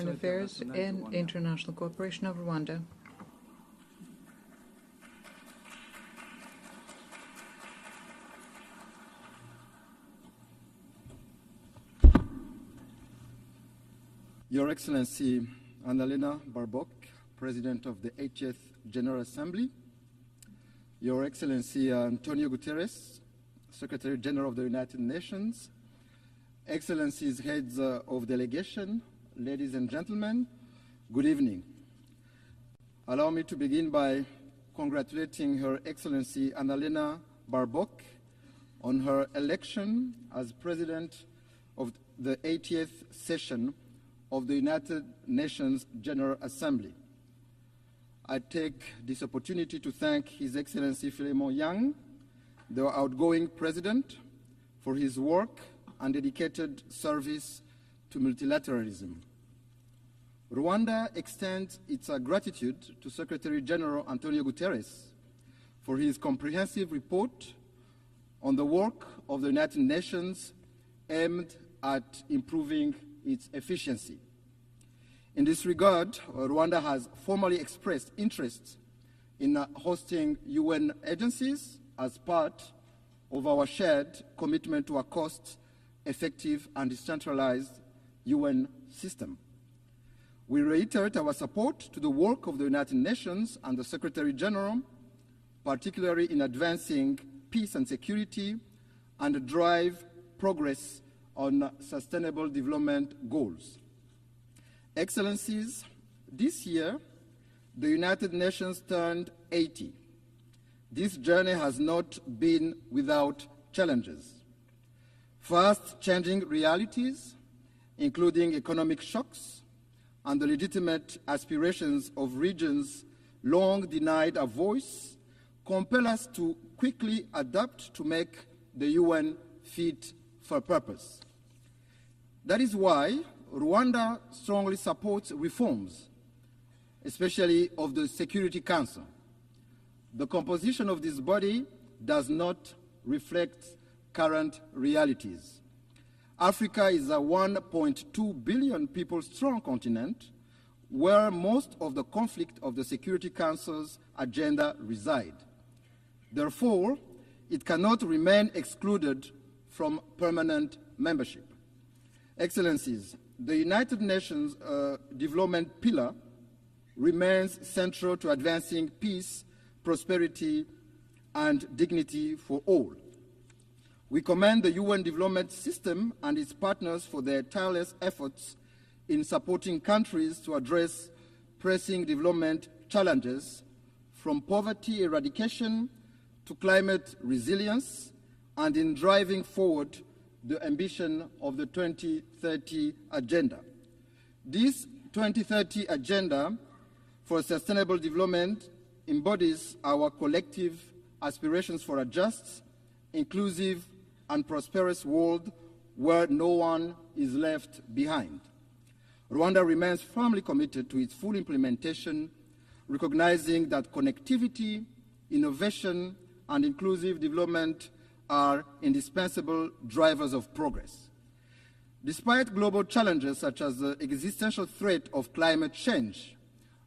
Foreign Affairs and International Cooperation of Rwanda. Your Excellency Annalena Baerbock, President of the 80th General Assembly, Your Excellency Antonio Guterres, Secretary General of the United Nations, Excellencies, Heads of Delegation, ladies and gentlemen, good evening. Allow me to begin by congratulating Her Excellency Annalena Baerbock on her election as President of the 80th session of the United Nations General Assembly. I take this opportunity to thank His Excellency Philemon Yang, the outgoing President, for his work and dedicated service to multilateralism. Rwanda extends its gratitude to Secretary General Antonio Guterres for his comprehensive report on the work of the United Nations aimed at improving its efficiency. In this regard, Rwanda has formally expressed interest in hosting UN agencies as part of our shared commitment to a cost-effective and decentralized UN system. We reiterate our support to the work of the United Nations and the Secretary General, particularly in advancing peace and security and drive progress on sustainable development goals. Excellencies, this year, the United Nations turned 80. This journey has not been without challenges. Fast-changing realities, including economic shocks and the legitimate aspirations of regions long denied a voice, compel us to quickly adapt to make the UN fit for purpose. That is why Rwanda strongly supports reforms, especially of the Security Council. The composition of this body does not reflect current realities. Africa is a 1.2 billion people strong continent where most of the conflict of the Security Council's agenda reside. Therefore, it cannot remain excluded from permanent membership. Excellencies, the United Nations development pillar remains central to advancing peace, prosperity, and dignity for all. We commend the UN development system and its partners for their tireless efforts in supporting countries to address pressing development challenges, from poverty eradication to climate resilience, and in driving forward the ambition of the 2030 Agenda. This 2030 Agenda for Sustainable Development embodies our collective aspirations for a just, inclusive, and prosperous world where no one is left behind. Rwanda remains firmly committed to its full implementation, recognizing that connectivity, innovation, and inclusive development are indispensable drivers of progress. Despite global challenges such as the existential threat of climate change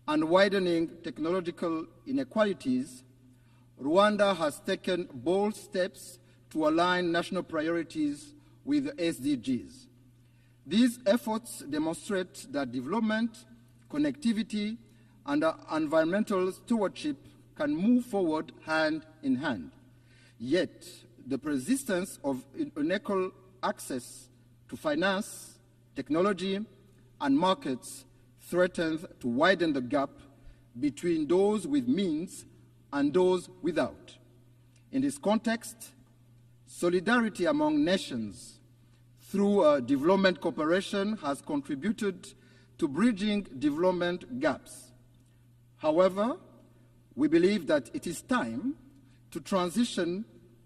and widening technological inequalities, Rwanda has taken bold steps to align national priorities with the SDGs. These efforts demonstrate that development, connectivity, and environmental stewardship can move forward hand in hand. Yet, the persistence of unequal access to finance, technology, and markets threatens to widen the gap between those with means and those without. In this context, solidarity among nations through development cooperation has contributed to bridging development gaps. However, we believe that it is time to transition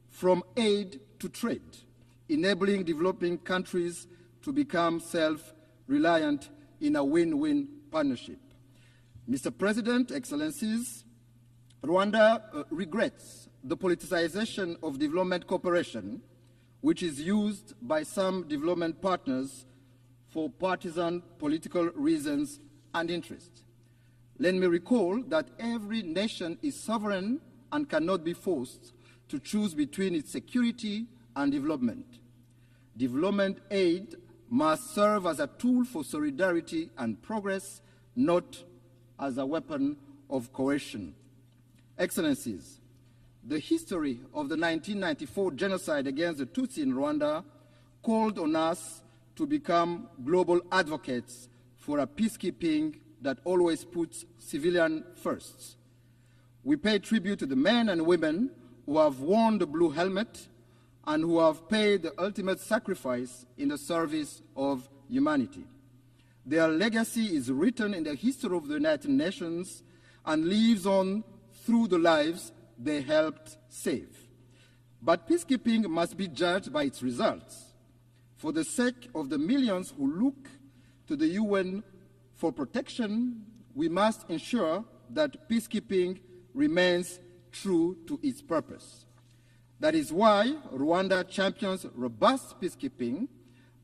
from aid to trade, enabling developing countries to become self-reliant in a win-win partnership. Mr. President, Excellencies, Rwanda regrets the politicization of development cooperation, which is used by some development partners for partisan political reasons and interests. Let me recall that every nation is sovereign and cannot be forced to choose between its security and development. Development aid must serve as a tool for solidarity and progress, not as a weapon of coercion. Excellencies, the history of the 1994 genocide against the Tutsi in Rwanda called on us to become global advocates for a peacekeeping that always puts civilians first. We pay tribute to the men and women who have worn the blue helmet and who have paid the ultimate sacrifice in the service of humanity. Their legacy is written in the history of the United Nations and lives on through the lives they helped save. But peacekeeping must be judged by its results. For the sake of the millions who look to the UN for protection, we must ensure that peacekeeping remains true to its purpose. That is why Rwanda champions robust peacekeeping,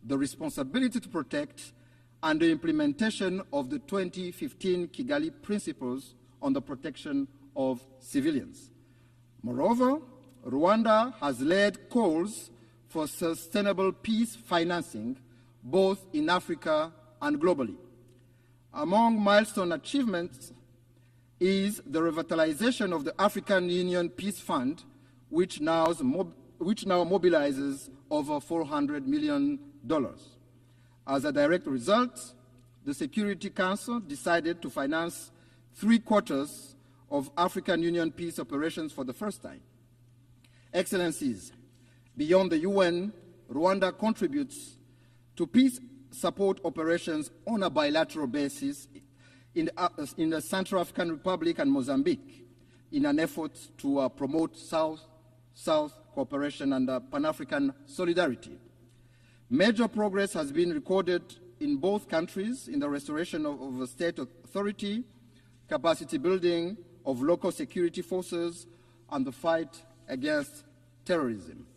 the responsibility to protect, and the implementation of the 2015 Kigali Principles on the protection of civilians. Moreover, Rwanda has led calls for sustainable peace financing, both in Africa and globally. Among milestone achievements is the revitalization of the African Union Peace Fund, which now mobilizes over $400 million. As a direct result, the Security Council decided to finance 3/4 of African Union peace operations for the first time. Excellencies, beyond the UN, Rwanda contributes to peace support operations on a bilateral basis in the Central African Republic and Mozambique in an effort to promote South-South cooperation and Pan-African solidarity. Major progress has been recorded in both countries in the restoration of state authority, capacity building of local security forces, and the fight against terrorism.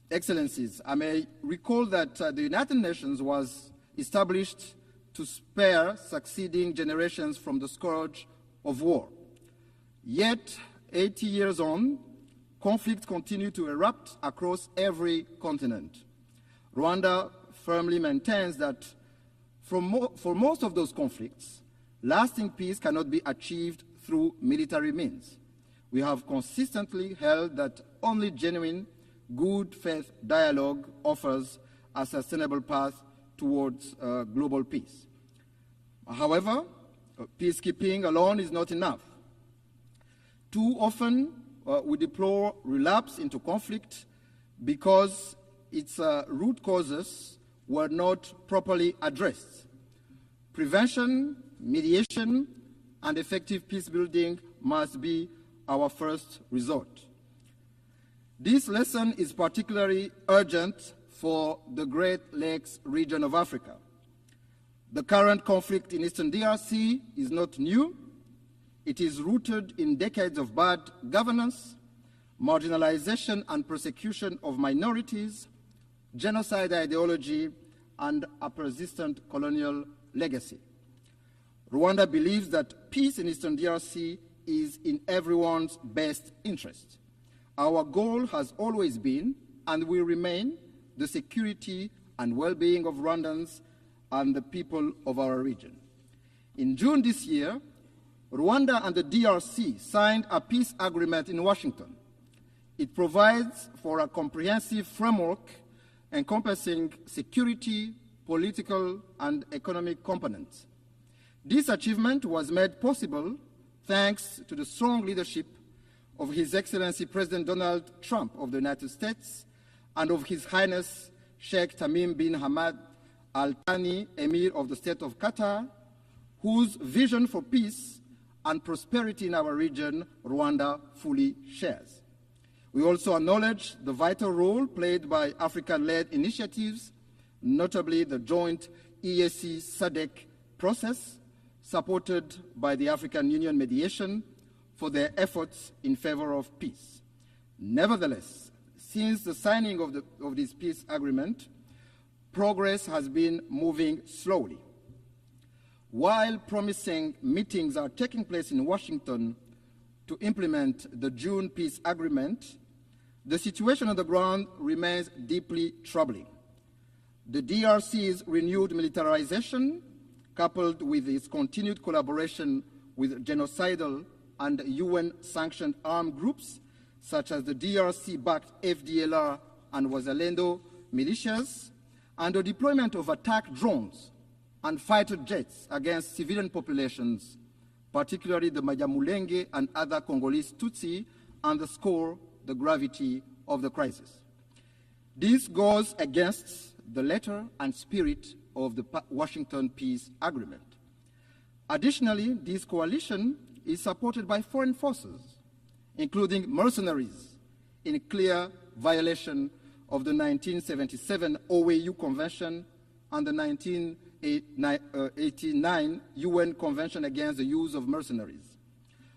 Excellencies, I may recall that the United Nations was established to spare succeeding generations from the scourge of war. Yet, 80 years on, conflicts continue to erupt across every continent. Rwanda firmly maintains that for most of those conflicts, lasting peace cannot be achieved through military means. We have consistently held that only genuine, good faith dialogue offers a sustainable path towards global peace. However, peacekeeping alone is not enough. Too often, we deplore relapse into conflict because its root causes were not properly addressed. Prevention, mediation, and effective peace building must be our first resort. This lesson is particularly urgent for the Great Lakes region of Africa. The current conflict in Eastern DRC is not new. It is rooted in decades of bad governance, marginalization and persecution of minorities, genocide ideology, and a persistent colonial legacy. Rwanda believes that peace in Eastern DRC is in everyone's best interest. Our goal has always been, and will remain, the security and well-being of Rwandans and the people of our region. In June this year, Rwanda and the DRC signed a peace agreement in Washington. It provides for a comprehensive framework encompassing security, political, and economic components. This achievement was made possible thanks to the strong leadership of His Excellency President Donald Trump of the United States and of His Highness Sheikh Tamim bin Hamad Al Thani, Emir of the State of Qatar, whose vision for peace and prosperity in our region, Rwanda fully shares. We also acknowledge the vital role played by African-led initiatives, notably the joint EAC SADC process, supported by the African Union mediation, for their efforts in favor of peace. Nevertheless, since the signing of this peace agreement, progress has been moving slowly. While promising meetings are taking place in Washington to implement the June peace agreement, the situation on the ground remains deeply troubling. The DRC's renewed militarization, coupled with its continued collaboration with genocidal and UN-sanctioned armed groups, such as the DRC-backed FDLR and Wazalendo militias, and the deployment of attack drones and fighter jets against civilian populations, particularly the Banyamulenge and other Congolese Tutsi, underscore the gravity of the crisis. This goes against the letter and spirit of the Washington Peace Agreement. Additionally, this coalition is supported by foreign forces, including mercenaries, in clear violation of the 1977 OAU Convention and the 1989 UN Convention against the use of mercenaries.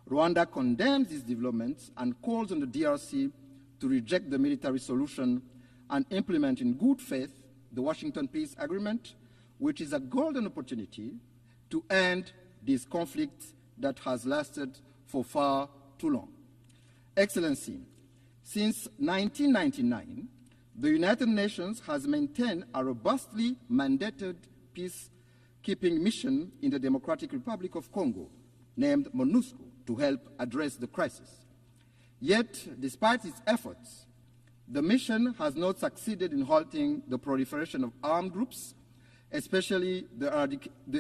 Rwanda condemns these developments and calls on the DRC to reject the military solution and implement in good faith the Washington Peace Agreement, which is a golden opportunity to end this conflict that has lasted for far too long. Excellency, since 1999, the United Nations has maintained a robustly mandated peacekeeping mission in the Democratic Republic of Congo, named MONUSCO, to help address the crisis. Yet, despite its efforts, the mission has not succeeded in halting the proliferation of armed groups, especially the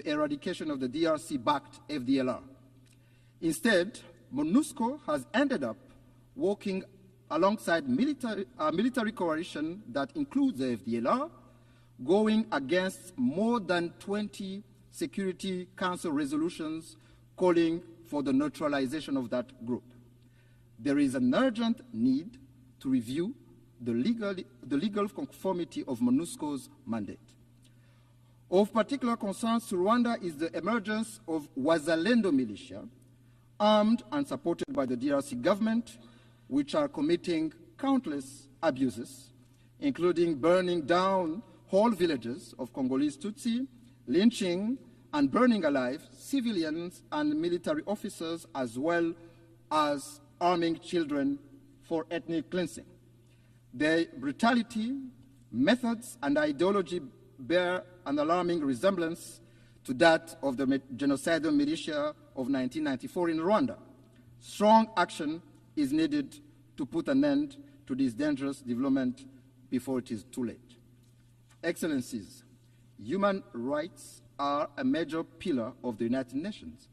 eradication of the DRC-backed FDLR. Instead, MONUSCO has ended up working alongside a military coalition that includes the FDLR, going against more than 20 Security Council resolutions calling for the neutralization of that group. There is an urgent need to review the legal conformity of MONUSCO's mandate. Of particular concern to Rwanda is the emergence of Wazalendo militia, armed and supported by the DRC government, which are committing countless abuses, including burning down whole villages of Congolese Tutsi, lynching and burning alive civilians and military officers, as well as arming children for ethnic cleansing. Their brutality, methods, and ideology bear an alarming resemblance to that of the genocidal militia of 1994 in Rwanda. Strong action is needed to put an end to this dangerous development before it is too late. Excellencies, human rights are a major pillar of the United Nations.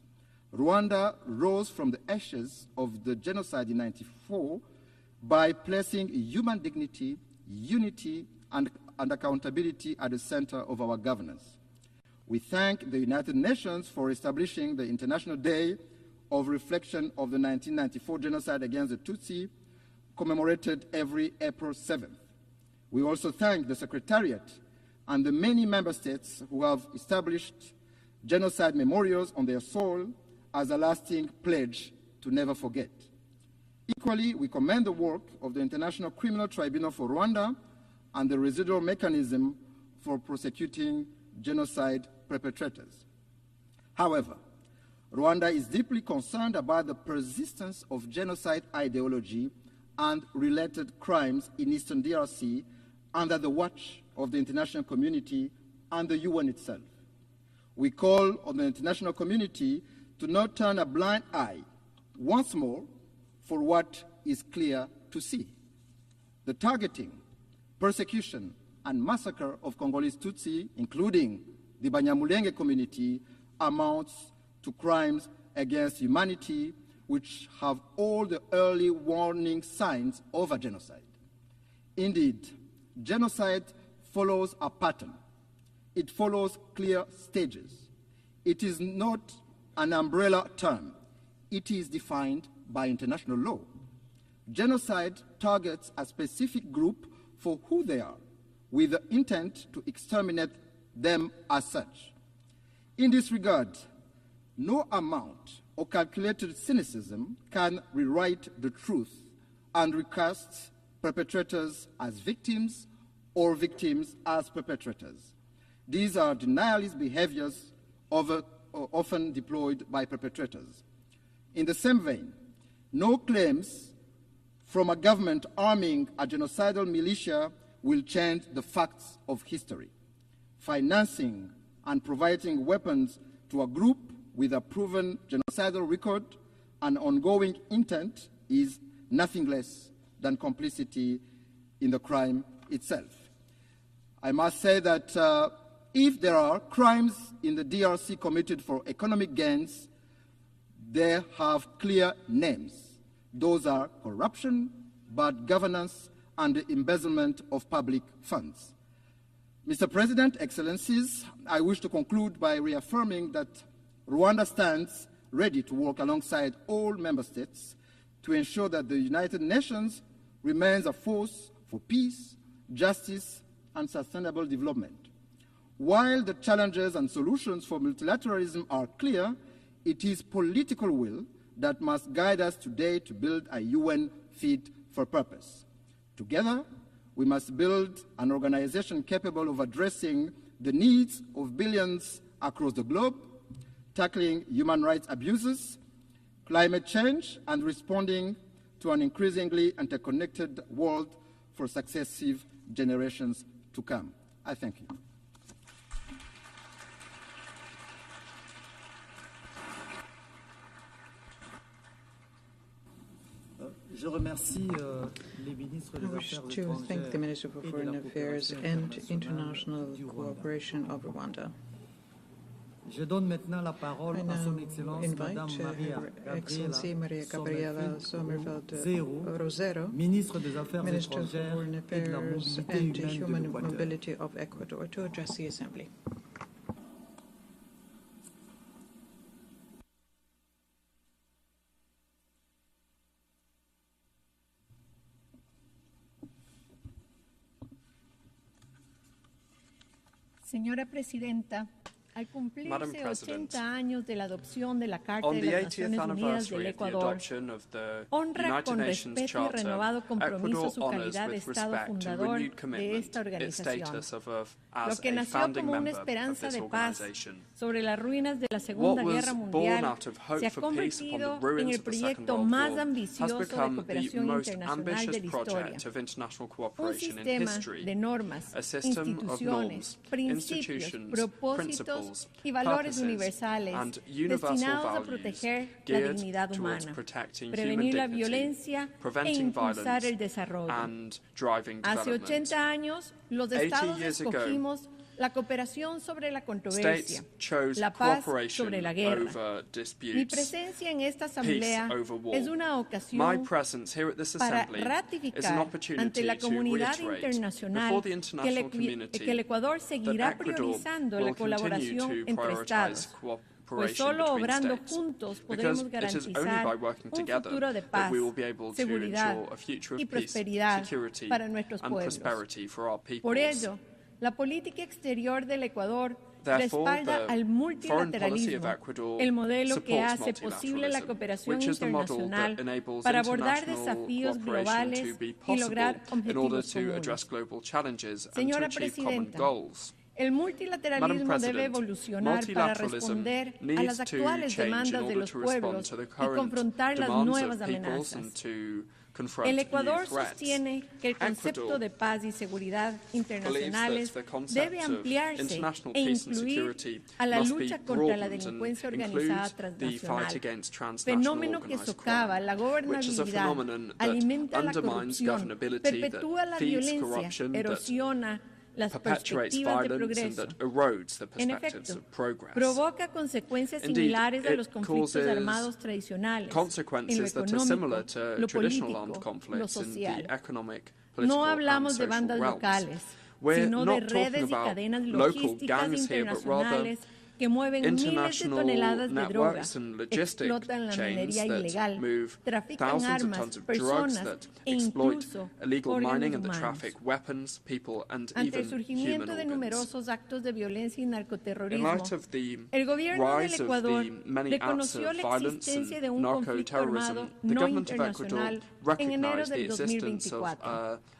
Rwanda rose from the ashes of the genocide in 1994 by placing human dignity, unity, and accountability at the center of our governance. We thank the United Nations for establishing the International Day of Reflection of the 1994 genocide against the Tutsi, commemorated every April 7th. We also thank the Secretariat and the many member states who have established genocide memorials on their soil as a lasting pledge to never forget. Equally, we commend the work of the International Criminal Tribunal for Rwanda and the residual mechanism for prosecuting genocide perpetrators. However, Rwanda is deeply concerned about the persistence of genocide ideology and related crimes in Eastern DRC under the watch of the international community and the UN itself. We call on the international community to not turn a blind eye once more for what is clear to see. The targeting, persecution, and massacre of Congolese Tutsi, including the Banyamulenge community, amounts to crimes against humanity which have all the early warning signs of a genocide. Indeed, genocide follows a pattern. It follows clear stages. It is not an umbrella term. It is defined by international law. Genocide targets a specific group for who they are, with the intent to exterminate them as such. In this regard, no amount of calculated cynicism can rewrite the truth and recast perpetrators as victims or victims as perpetrators. These are denialist behaviors often deployed by perpetrators. In the same vein, no claims from a government arming a genocidal militia will change the facts of history. financing and providing weapons to a group with a proven genocidal record and ongoing intent is nothing less than complicity in the crime itself. I must say that if there are crimes in the DRC committed for economic gains, they have clear names. Those are corruption, bad governance, and the embezzlement of public funds. Mr. President, Excellencies, I wish to conclude by reaffirming that Rwanda stands ready to work alongside all member states to ensure that the United Nations remains a force for peace, justice, and sustainable development. While the challenges and solutions for multilateralism are clear, it is political will that must guide us today to build a UN fit for purpose. Together, we must build an organization capable of addressing the needs of billions across the globe, tackling human rights abuses, climate change, and responding to an increasingly interconnected world for successive generations to come. I thank you. I wish to thank the Minister for Foreign Affairs and International Cooperation of Rwanda. I now invite Her Excellency Maria Gabriela Sommerfeld Rosero, Minister of Foreign Affairs and Human Mobility of Ecuador, to address the Assembly. Señora Presidenta, al Madam cumplirse President, 80 años de la adopción de la Carta on de the las 80th Naciones Unidas del anniversary of the Ecuador, adoption of the honra United con Nations respeto y Charter, renovado compromiso Ecuador su honors calidad de with Estado respect and fundador renewed de commitment esta its organización, status of lo as que a nació founding como una member of esperanza this de paz organization. sobre las ruinas de la What Segunda was Guerra born Mundial out of hope se ha for peace upon the convertido en ruins el of the Second proyecto World más War has ambicioso de become the cooperación most internacional ambitious de la historia. project of international Un cooperation in sistema history, de normas, a system of instituciones, norms, principios, institutions, propósitos principles, y valores purposes, universales and universal destinados a values proteger la geared dignidad towards humana, protecting prevenir la human dignity, violencia e preventing impulsar violence, el desarrollo. and driving Hace development. 80 años, los 80 estados years ago, escogimos la cooperación sobre la States controversia, chose la paz cooperation sobre la guerra. over Mi disputes, presencia en esta peace asamblea over war. es una My ocasión presence here at this para assembly is an ratificar opportunity ante la to comunidad reiterate internacional before the que international community el Ecuador that seguirá Ecuador priorizando will la continue colaboración to entre prioritize estados, pues cooperation solo between obrando states, juntos because podremos it is only garantizar by working un together futuro de that paz, we will be able to seguridad ensure a future y of peace, prosperidad security, para nuestros and pueblos. prosperity for our peoples. Por ello, la política exterior del Ecuador Therefore, respalda the al foreign policy of multilateralismo, Ecuador el modelo que supports hace posible la multilateralism, cooperación which is the model internacional that enables para abordar international desafíos cooperation globales to be y possible lograr in order objetivos to address comunes. global challenges and to Señora achieve common Presidenta, goals. el Madam multilateralismo debe President, evolucionar para multilateralism responder a needs las to actuales change in demandas de order los to respond pueblos to the y current confrontar las demands nuevas of peoples and amenazas. to confront El new Ecuador threats. sostiene que el concepto Ecuador de paz y seguridad believes internacionales that the concept debe of ampliarse international e peace and incluir security a la must be lucha contra la broadened and delincuencia include organizada the fight transnacional, against transnational fenómeno que organized socava crime, la which is a gobernabilidad, phenomenon that alimenta la undermines corrupción, governability, perpetúa la that feeds violencia, corruption, that erosiona las perpetuates perspectivas de violence, and progreso. that erodes the En perspectives efecto, of progress. provoca consecuencias Indeed, similares a it los conflictos causes armados tradicionales, en lo consequences that are similar económico, to lo traditional armed político, lo conflicts in social. the economic, No political, and hablamos de social bandas realms. locales, We're sino de not talking redes y about cadenas local logísticas gangs here, but rather internacionales que mueven miles de international toneladas de droga, networks and logistic explotan la chains minería that ilegal, move trafican thousands of armas, tons of drugs personas that e exploit incluso illegal mining órganos and that humanos. traffic weapons, people, and Ante even el surgimiento human de organs. numerosos actos de violencia y In narcoterrorismo, light of the el gobierno del rise of Ecuador the many acts reconoció of la violence existencia and de un conflicto armado narco-terrorism, the no government of Ecuador internacional en enero recognized the del existence of 2024.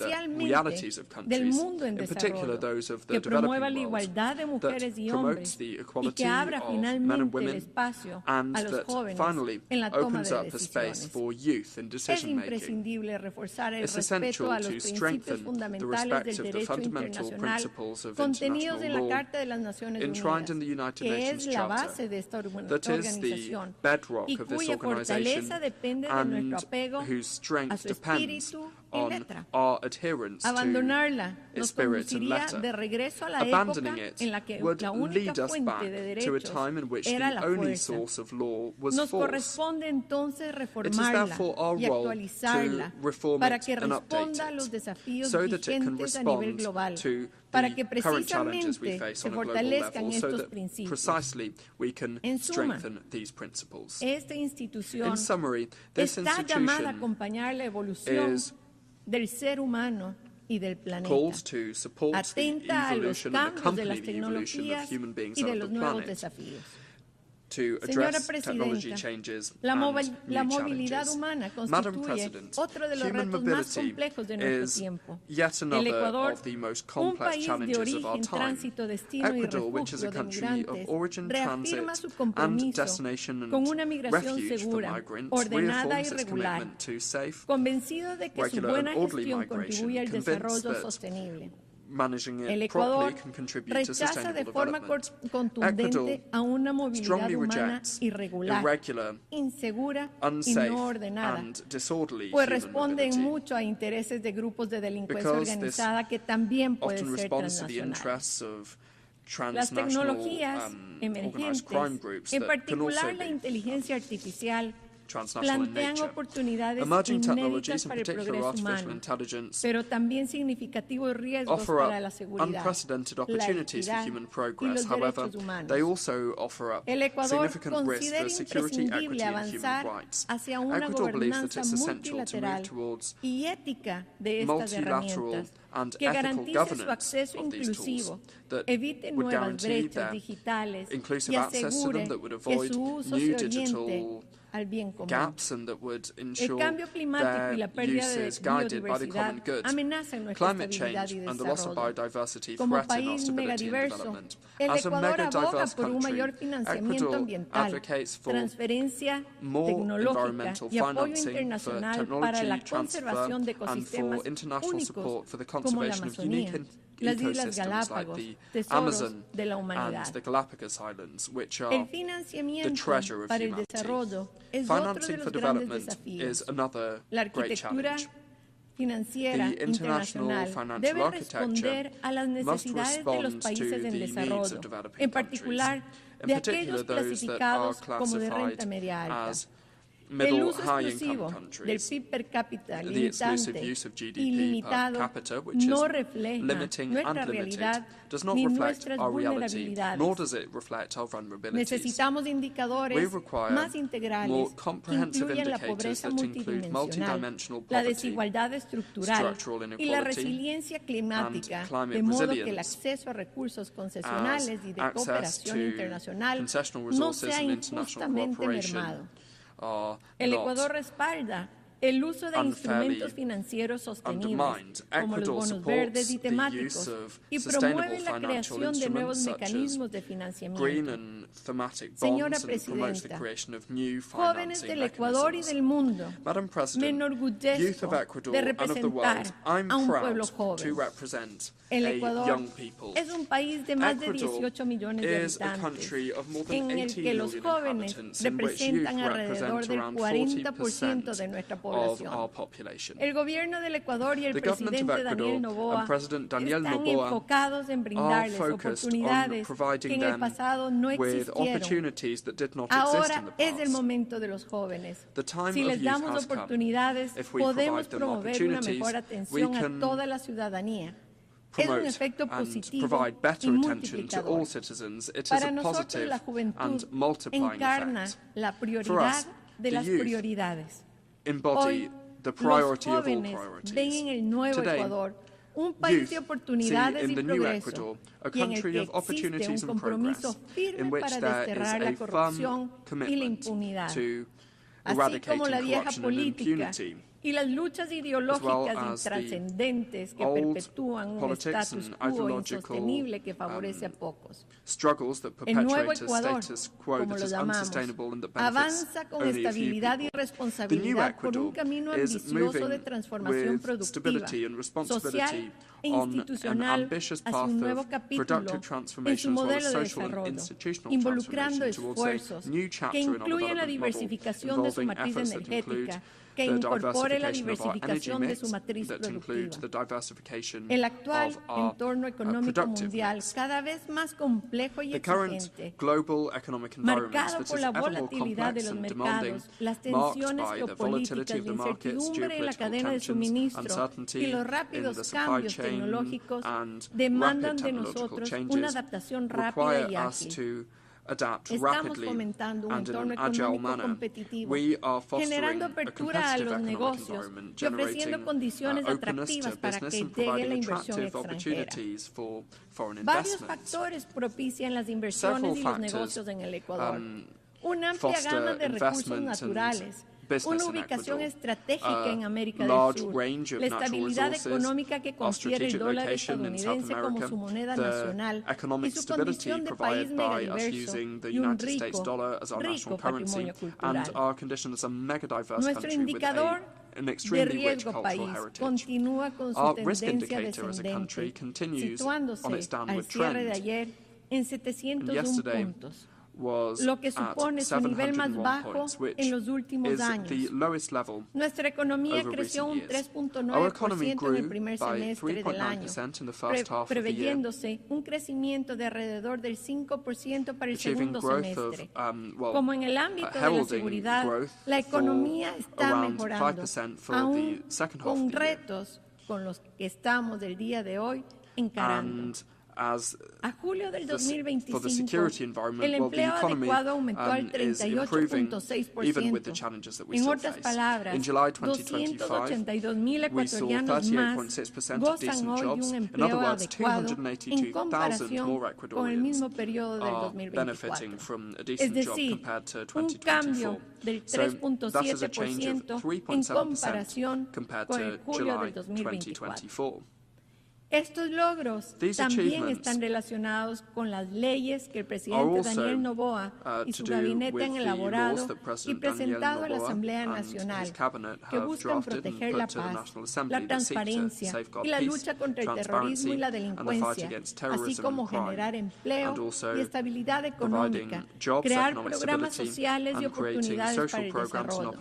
especialmente del mundo en desarrollo, que promueva la igualdad de mujeres y hombres y equality of men and women, and that finally opens up a space for youth in decision-making. It's essential to strengthen the respect of the fundamental principles of international law enshrined in the United Nations Charter, that is the bedrock of this organization and whose strength depends on our adherence to its spirit and letter. Abandoning it would lead us back to a time in which the only source of law was force. It is therefore our role to reform it and update it so that it can respond to the current challenges we face on a global level, so that precisely we can strengthen these principles. In summary, this institution is called to support the evolution and accompany the evolution of human beings on the planet, to address technology changes and new challenges. Madam President, human mobility is yet another of the most complex challenges of our time. Ecuador, which is a country of origin, transit, and destination and refuge for migrants, reaffirms its commitment to safe, regular and orderly migration, convinced that managing it properly can contribute to sustainable development. Ecuador strongly rejects irregular, unsafe, and disorderly human mobility, because this often responds to the interests of transnational organized crime groups that can also be transnational in nature. Emerging technologies, in particular artificial intelligence, offer up unprecedented opportunities for human progress. However, they also offer up significant risks for security, equity, and human rights. Ecuador believes that it's essential to move towards multilateral and ethical governance of these tools that would guarantee their inclusive access to them, that would avoid new digital gaps, and that would ensure their use is guided by the common good. Climate change and the loss of biodiversity threaten our stability and development. As a mega-diverse country, Ecuador advocates for more environmental financing for technology transfer and for international support for the conservation of unique ecosystems like the Amazon and the Galapagos Islands, which are the treasure of humanity. Financing for development is another great challenge. The international financial architecture must respond to the needs of developing countries, in particular those that are classified as middle high-income countries. The exclusive use of GDP per capita, which is limiting and limited, does not reflect our reality, nor does it reflect our vulnerabilities. We require more comprehensive indicators that include multidimensional poverty, structural inequality, and climate resilience, as access to concessional resources and international cooperation El Ecuador respalda el uso de instrumentos financieros sostenibles, como los bonos verdes y temáticos, y promueve la creación de nuevos mecanismos de financiamiento. Señora Presidenta, jóvenes del Ecuador y del mundo, me enorgullezco de representar a un pueblo joven. El Ecuador es un país de más de 18 millones de habitantes, en el que los jóvenes representan alrededor del 40% de nuestra población. El gobierno del Ecuador y el presidente Daniel Noboa están enfocados en brindarles oportunidades que en el pasado no existieron. Ahora es el momento de los jóvenes. Si les damos oportunidades, podemos promover una mejor atención a toda la ciudadanía. Es un efecto positivo y multiplicador. Para nosotros la juventud encarna la prioridad de las prioridades. Hoy los jóvenes ven en el nuevo Ecuador un país de oportunidades y progreso, y en el que existe un compromiso firme para desterrar la corrupción y la impunidad. Así como la vieja política y las luchas ideológicas intrascendentes que perpetúan un status quo insostenible que favorece a pocos. El nuevo Ecuador, como lo llamamos, avanza con estabilidad y responsabilidad por un camino ambicioso de transformación productiva, social e institucional hacia un nuevo capítulo en su modelo de desarrollo, involucrando esfuerzos que incluyen la diversificación de su matriz energética, que incorpore la diversificación de su matriz productiva. El actual entorno económico mundial, cada vez más complejo y exigente, marcado por la volatilidad de los mercados, las tensiones geopolíticas, la incertidumbre en la cadena de suministro y los rápidos cambios tecnológicos, demandan de nosotros una adaptación rápida y ágil. Estamos fomentando un entorno económico competitivo, generando apertura a los negocios y ofreciendo condiciones atractivas para que llegue la inversión extranjera. Varios factores propician las inversiones y los negocios en el Ecuador. Una amplia gama de recursos naturales, una ubicación estratégica en América del Sur, la estabilidad económica que confiere el dólar estadounidense como su moneda nacional y su condición de país megadiverso y un rico patrimonio cultural. Nuestro indicador de riesgo país continúa con su tendencia descendente, situándose al cierre de ayer en 701 puntos, lo que supone su nivel más bajo en los últimos años. Nuestra economía creció un 3.9% en el primer semestre del año, preveyéndose un crecimiento de alrededor del 5% para el segundo semestre. Como en el ámbito de la seguridad, la economía está mejorando, aún con retos con los que estamos el día de hoy encarando. A julio del 2025, el empleo adecuado aumentó al 38.6%. En otras palabras, 282.000 ecuatorianos más gozan hoy de un empleo adecuado en comparación con el mismo periodo del 2024. Es decir, un cambio del 3.7% en comparación con el julio del 2024. Estos logros también están relacionados con las leyes que el presidente Daniel Noboa y su gabinete han elaborado y presentado a la Asamblea Nacional, que buscan proteger la paz, la transparencia y la lucha contra el terrorismo y la delincuencia, así como generar empleo y estabilidad económica, crear programas sociales y oportunidades para el desarrollo.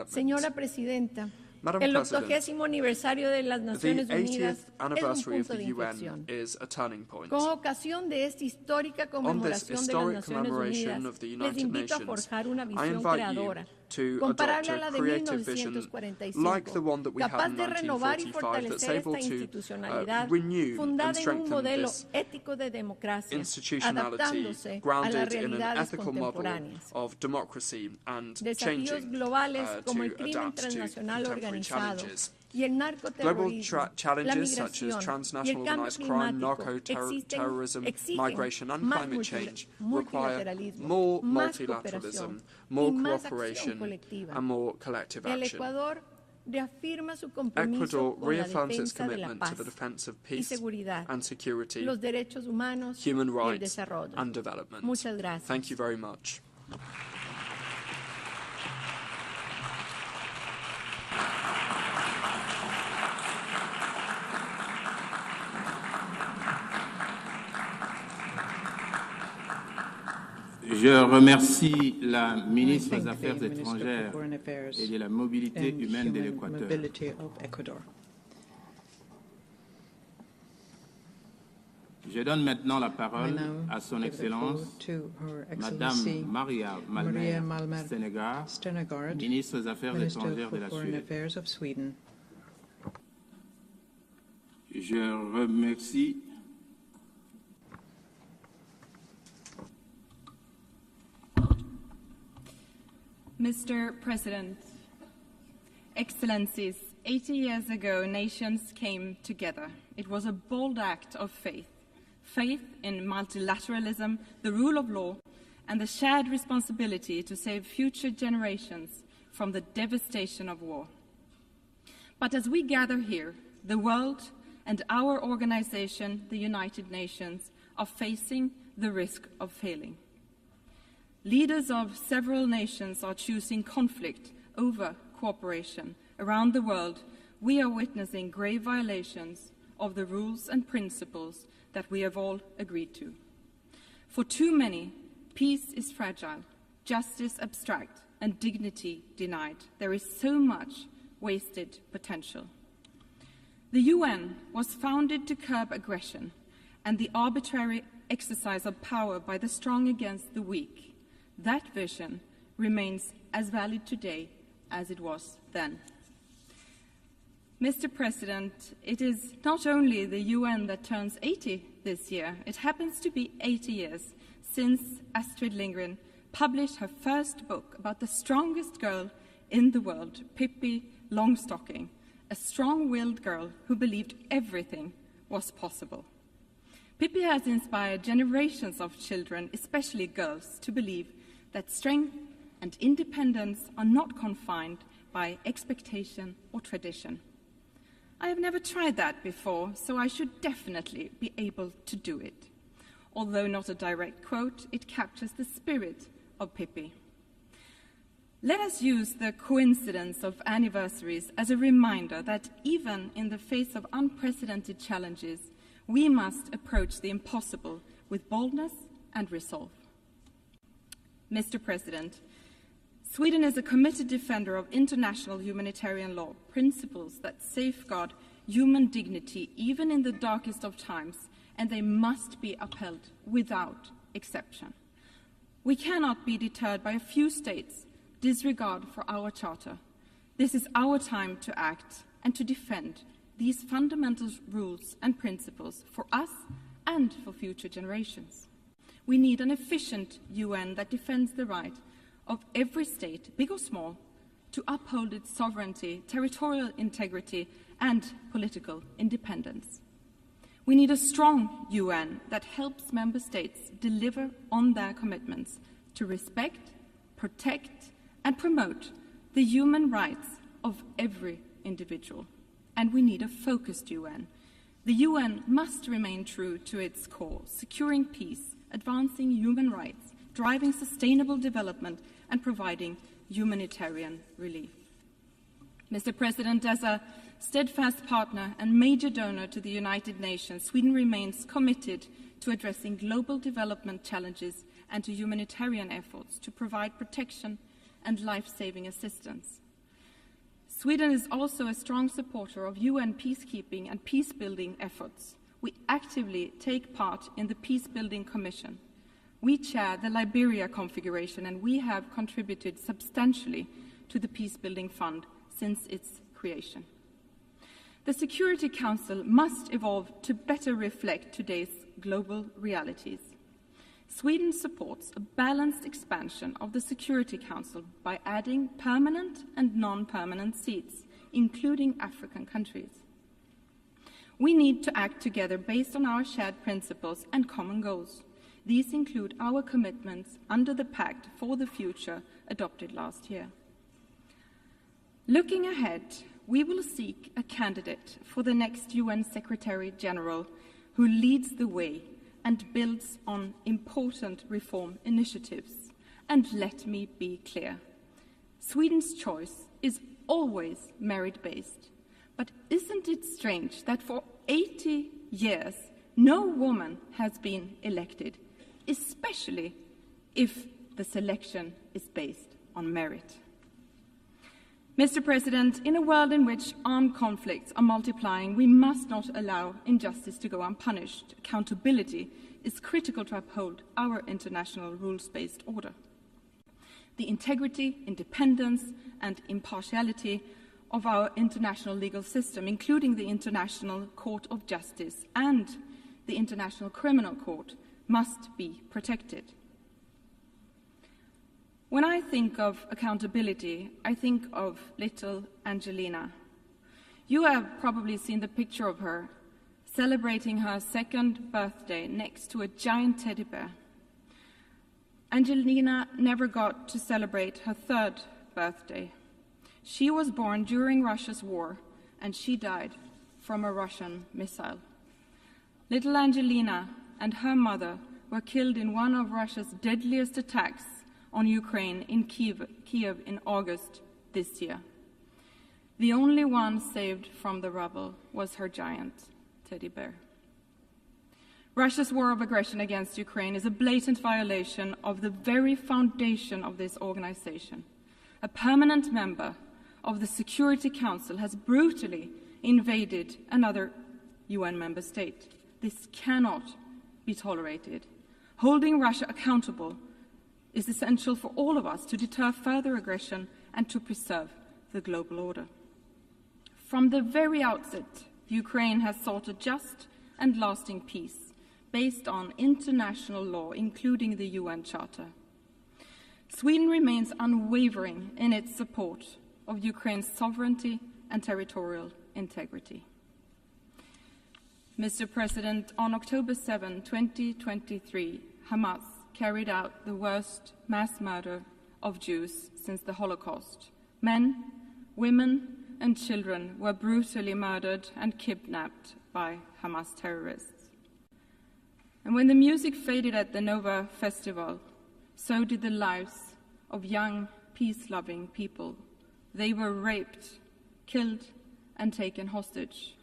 Señora Presidenta, el 80º aniversario de las Naciones Unidas es un punto de inflexión. Con ocasión de esta histórica conmemoración de las Naciones Unidas, les invito a forjar una visión creadora, comparable a la de 1945, capaz de renovar y fortalecer esta institucionalidad, fundada en un modelo ético de democracia, adaptándose a las realidades contemporáneas. Desafíos globales como el crimen transnacional organizado y el narcoterrorismo, la migración y el cambio climático exigen más multilateralismo, más cooperación y más acción colectiva. El Ecuador reafirma su compromiso con la defensa de la paz y seguridad, los derechos humanos y el desarrollo. Muchas gracias. Je remercie la ministre des Affaires étrangères et de la mobilité humaine de l'Équateur. Je donne maintenant la parole à son Excellence, Madame Maria Malmer Stenegard, ministre des Affaires étrangères de la Suède. Je remercie Mr. President, Excellencies, 80 years ago, nations came together. It was a bold act of faith. Faith in multilateralism, the rule of law, and the shared responsibility to save future generations from the devastation of war. But as we gather here, the world and our organization, the United Nations, are facing the risk of failing. Leaders of several nations are choosing conflict over cooperation. Around the world, we are witnessing grave violations of the rules and principles that we have all agreed to. For too many, peace is fragile, justice abstract, and dignity denied. There is so much wasted potential. The UN was founded to curb aggression and the arbitrary exercise of power by the strong against the weak. That vision remains as valid today as it was then. Mr. President, it is not only the UN that turns 80 this year, it happens to be 80 years since Astrid Lindgren published her first book about the strongest girl in the world, Pippi Longstocking, a strong-willed girl who believed everything was possible. Pippi has inspired generations of children, especially girls, to believe that strength and independence are not confined by expectation or tradition. I have never tried that before, so I should definitely be able to do it. Although not a direct quote, it captures the spirit of Pippi. Let us use the coincidence of anniversaries as a reminder that even in the face of unprecedented challenges, we must approach the impossible with boldness and resolve. Mr. President, Sweden is a committed defender of international humanitarian law, principles that safeguard human dignity even in the darkest of times, and they must be upheld without exception. We cannot be deterred by a few states' disregard for our charter. This is our time to act and to defend these fundamental rules and principles for us and for future generations. We need an efficient UN that defends the right of every state, big or small, to uphold its sovereignty, territorial integrity, and political independence. We need a strong UN that helps member states deliver on their commitments to respect, protect, and promote the human rights of every individual. And we need a focused UN. The UN must remain true to its core, securing peace, advancing human rights, driving sustainable development, and providing humanitarian relief. Mr. President, as a steadfast partner and major donor to the United Nations, Sweden remains committed to addressing global development challenges and to humanitarian efforts to provide protection and life-saving assistance. Sweden is also a strong supporter of UN peacekeeping and peace-building efforts. We actively take part in the Peace-Building Commission. We chair the Liberia configuration, and we have contributed substantially to the Peace-Building Fund since its creation. The Security Council must evolve to better reflect today's global realities. Sweden supports a balanced expansion of the Security Council by adding permanent and non-permanent seats, including African countries. We need to act together based on our shared principles and common goals. These include our commitments under the Pact for the Future adopted last year. Looking ahead, we will seek a candidate for the next UN Secretary General who leads the way and builds on important reform initiatives. And let me be clear, Sweden's choice is always merit-based. But isn't it strange that for 80 years no woman has been elected, especially if the selection is based on merit? Mr. President, in a world in which armed conflicts are multiplying, we must not allow injustice to go unpunished. Accountability is critical to uphold our international rules-based order. The integrity, independence, and impartiality of our international legal system, including the International Court of Justice and the International Criminal Court, must be protected. When I think of accountability, I think of little Angelina. You have probably seen the picture of her celebrating her second birthday next to a giant teddy bear. Angelina never got to celebrate her third birthday. She was born during Russia's war and she died from a Russian missile. Little Angelina and her mother were killed in one of Russia's deadliest attacks on Ukraine in Kiev in August this year. The only one saved from the rubble was her giant teddy bear. Russia's war of aggression against Ukraine is a blatant violation of the very foundation of this organization. A permanent member of the Security Council has brutally invaded another UN member state. This cannot be tolerated. Holding Russia accountable is essential for all of us to deter further aggression and to preserve the global order. From the very outset, Ukraine has sought a just and lasting peace based on international law, including the UN Charter. Sweden remains unwavering in its support of Ukraine's sovereignty and territorial integrity. Mr. President, on October 7, 2023, Hamas carried out the worst mass murder of Jews since the Holocaust. Men, women, and children were brutally murdered and kidnapped by Hamas terrorists. And when the music faded at the Nova Festival, so did the lives of young, peace-loving people. They were raped, killed, and taken hostage.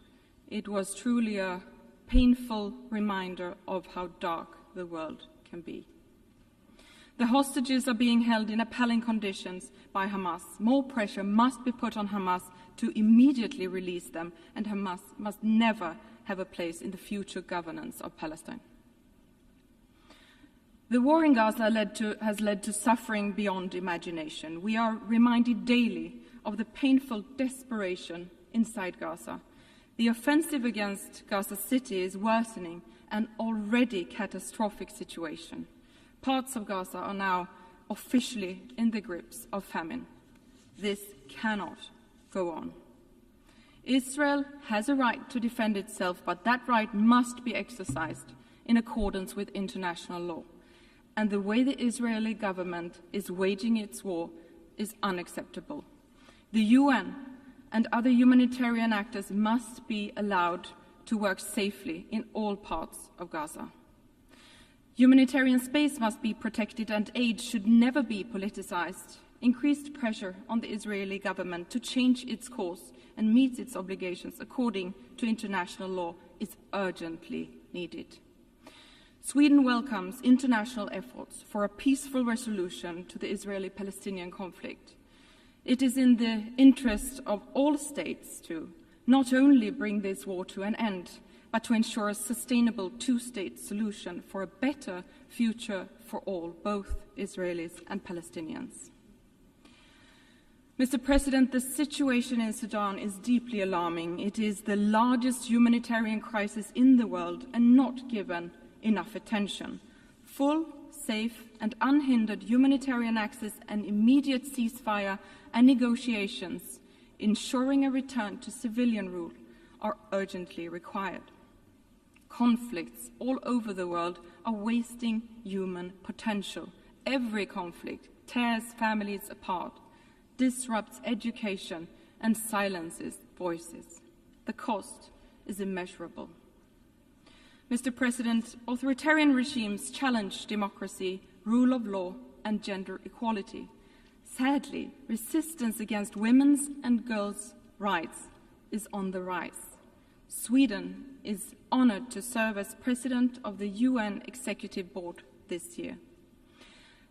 It was truly a painful reminder of how dark the world can be. The hostages are being held in appalling conditions by Hamas. More pressure must be put on Hamas to immediately release them, and Hamas must never have a place in the future governance of Palestine. The war in Gaza has led to suffering beyond imagination. We are reminded daily of the painful desperation inside Gaza. The offensive against Gaza City is worsening an already catastrophic situation. Parts of Gaza are now officially in the grips of famine. This cannot go on. Israel has a right to defend itself, but that right must be exercised in accordance with international law. And the way the Israeli government is waging its war is unacceptable. The UN and other humanitarian actors must be allowed to work safely in all parts of Gaza. Humanitarian space must be protected and aid should never be politicized. Increased pressure on the Israeli government to change its course and meet its obligations according to international law is urgently needed. Sweden welcomes international efforts for a peaceful resolution to the Israeli-Palestinian conflict. It is in the interest of all states to not only bring this war to an end, but to ensure a sustainable two-state solution for a better future for all, both Israelis and Palestinians. Mr. President, the situation in Sudan is deeply alarming. It is the largest humanitarian crisis in the world and not given enough attention. Full, safe, and unhindered humanitarian access and immediate ceasefire and negotiations, ensuring a return to civilian rule, are urgently required. Conflicts all over the world are wasting human potential. Every conflict tears families apart, disrupts education, and silences voices. The cost is immeasurable. Mr. President, authoritarian regimes challenge democracy, rule of law, and gender equality. Sadly, resistance against women's and girls' rights is on the rise. Sweden is honored to serve as President of the UN Executive Board this year.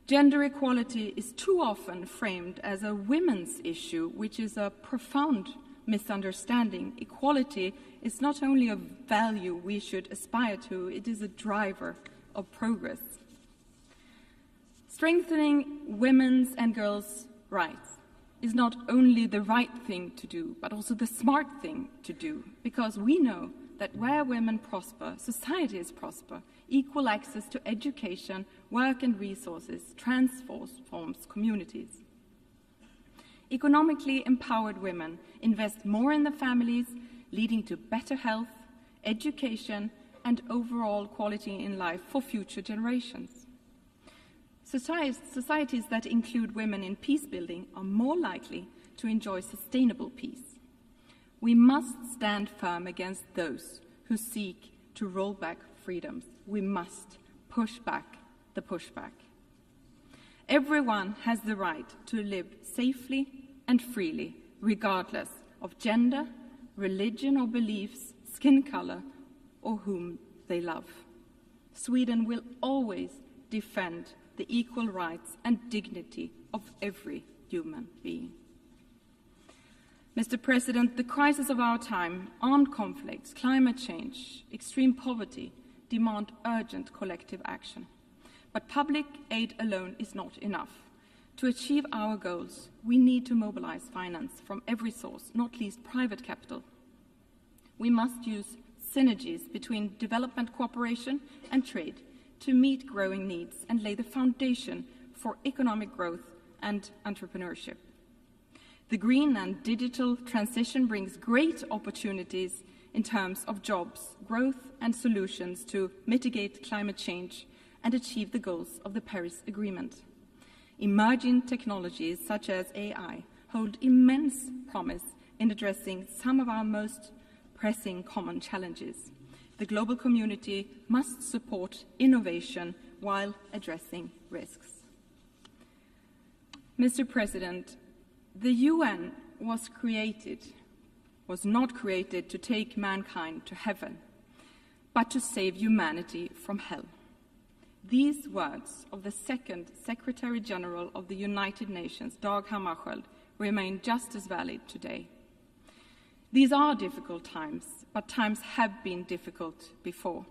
Gender equality is too often framed as a women's issue, which is a profound misunderstanding. Equality is not only a value we should aspire to, it is a driver of progress. Strengthening women's and girls' rights is not only the right thing to do, but also the smart thing to do, because we know that where women prosper, societies prosper. Equal access to education, work and resources transforms communities. Economically empowered women invest more in their families, leading to better health, education, and overall quality in life for future generations. Societies that include women in peace building are more likely to enjoy sustainable peace. We must stand firm against those who seek to roll back freedoms. We must push back the pushback. Everyone has the right to live safely and freely, regardless of gender, religion or beliefs, skin color, or whom they love. Sweden will always defend the equal rights and dignity of every human being. Mr. President, the crisis of our time, armed conflicts, climate change, extreme poverty, demand urgent collective action. But public aid alone is not enough. To achieve our goals, we need to mobilize finance from every source, not least private capital. We must use synergies between development cooperation and trade to meet growing needs and lay the foundation for economic growth and entrepreneurship. The green and digital transition brings great opportunities in terms of jobs, growth, and solutions to mitigate climate change and achieve the goals of the Paris Agreement. Emerging technologies such as AI hold immense promise in addressing some of our most pressing common challenges. The global community must support innovation while addressing risks. Mr. President, the UN was not created to take mankind to heaven, but to save humanity from hell. These words of the second Secretary General of the United Nations, Dag Hammarskjöld, remain just as valid today. These are difficult times, but times have been difficult before.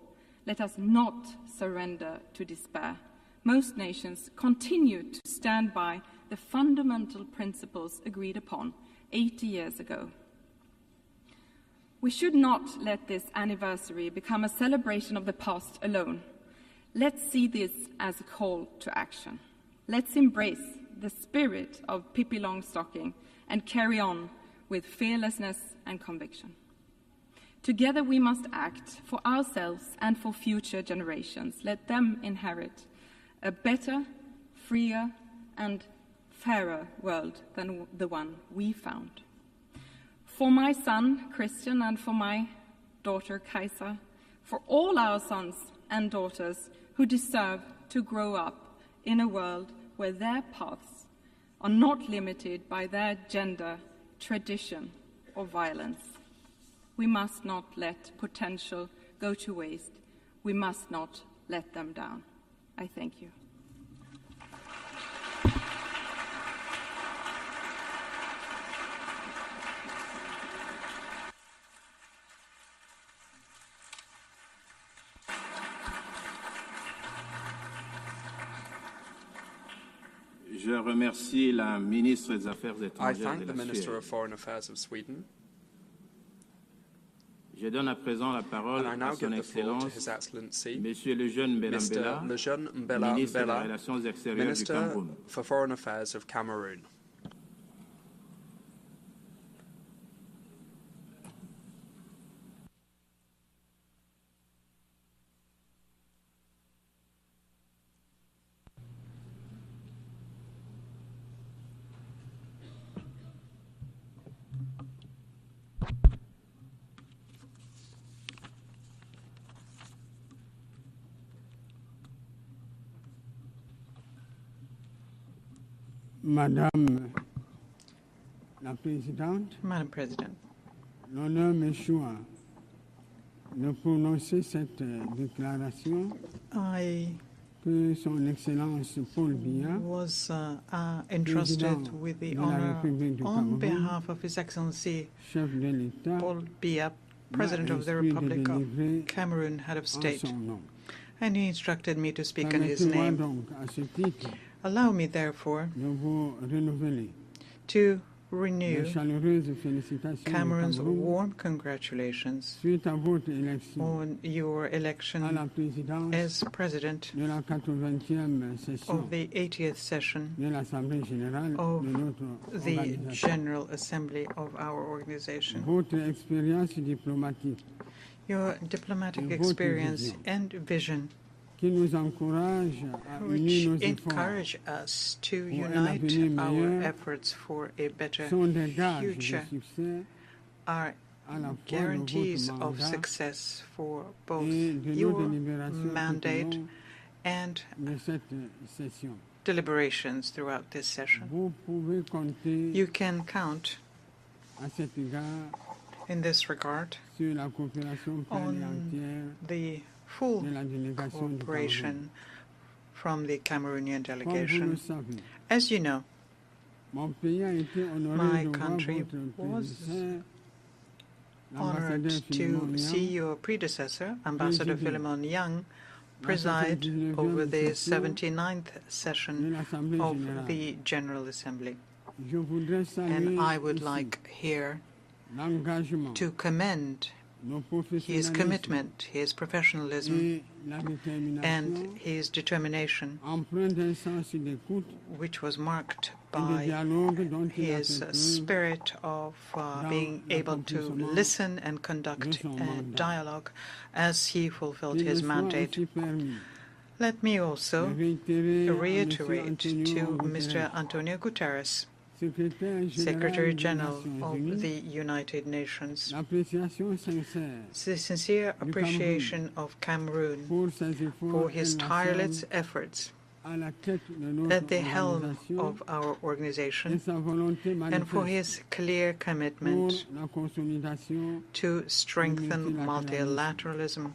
Let us not surrender to despair. Most nations continue to stand by the fundamental principles agreed upon 80 years ago. We should not let this anniversary become a celebration of the past alone. Let's see this as a call to action. Let's embrace the spirit of Pippi Longstocking and carry on with fearlessness and conviction. Together we must act for ourselves and for future generations. Let them inherit a better, freer, and fairer world than the one we found. For my son, Christian, and for my daughter, Kajsa, for all our sons and daughters who deserve to grow up in a world where their paths are not limited by their gender, tradition, or violence. We must not let potential go to waste. We must not let them down. I thank you. Je remercie la ministre des Affaires I étrangères thank de the la Minister Suède. of Foreign Affairs of Sweden, Je donne à présent la parole and I à now son give the floor to Excellence, His Excellency, Monsieur Lejeune Mbela, Mr. Lejeune Mbela ministre des Mbela, Relations extérieures du Minister Cameroun. for Foreign Affairs of Cameroon. Madame la Présidente, Madam President, l'honneur m'est choix de prononcer cette déclaration que Son Excellence Paul Biya was entrusted with the honor on behalf of His Excellency chef de l'État, Paul Biya, President of the Republic of Cameroon, Head of State, and he instructed me to speak in his Permettez-moi name. donc à ce titre Allow me, therefore, de vous renouveler to les renew chaleureuses félicitations du Cameroon's Cameroun warm congratulations suite à votre élection on your à la election présidence as President de la 80e session of the 80th session de l'Assemblée Générale of de notre the organisation. General Assembly of our organization. Votre expérience diplomatique Your diplomatic votre experience vision and vision, qui nous encourage à which unir nos efforts encourage us to pour un unite avenir our meilleur, efforts for a better sont des gages de future, succès are guarantees of success for both your mandate and deliberations throughout this session. You can count in this regard on the full cooperation from the Cameroonian delegation. As you know, my country was honored to see your predecessor, Ambassador Philemon Young, preside over the 79th session of the General Assembly. And I would like here to commend his commitment, his professionalism, and his determination, which was marked by his spirit of being able to listen and conduct a dialogue as he fulfilled his mandate. Let me also reiterate to Mr. Antonio Guterres, Secretary General of the United Nations, the sincere appreciation of Cameroon for his tireless efforts at the helm of our organization and for his clear commitment to strengthen multilateralism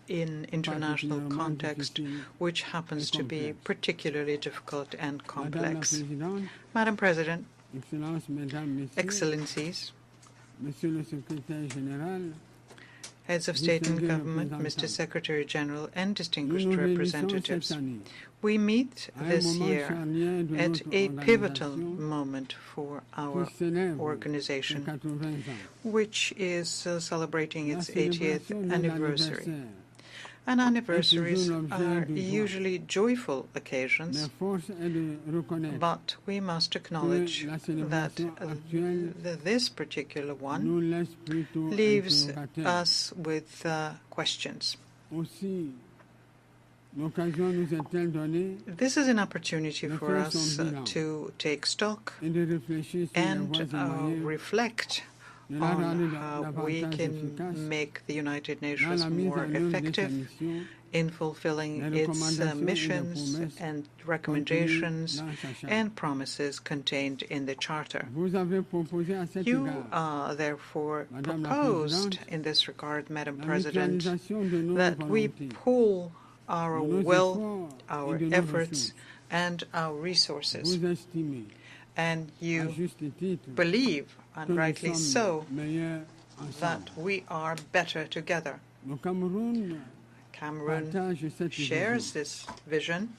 in international context, which happens to be particularly difficult and complex. Madam President, Excellencies, Heads of State and Government, Mr. Secretary General, and distinguished representatives, we meet this year at a pivotal moment for our organization, which is celebrating its 80th anniversary. And anniversaries are usually joyful occasions, but we must acknowledge that this particular one leaves us with questions. This is an opportunity for us to take stock and reflect on how we can make the United Nations more effective in fulfilling its missions and recommendations and promises contained in the Charter. You therefore proposed in this regard, Madam President, that we pool our will, our efforts, and our resources. And you believe, and rightly so, that we are better together. Cameroon shares this vision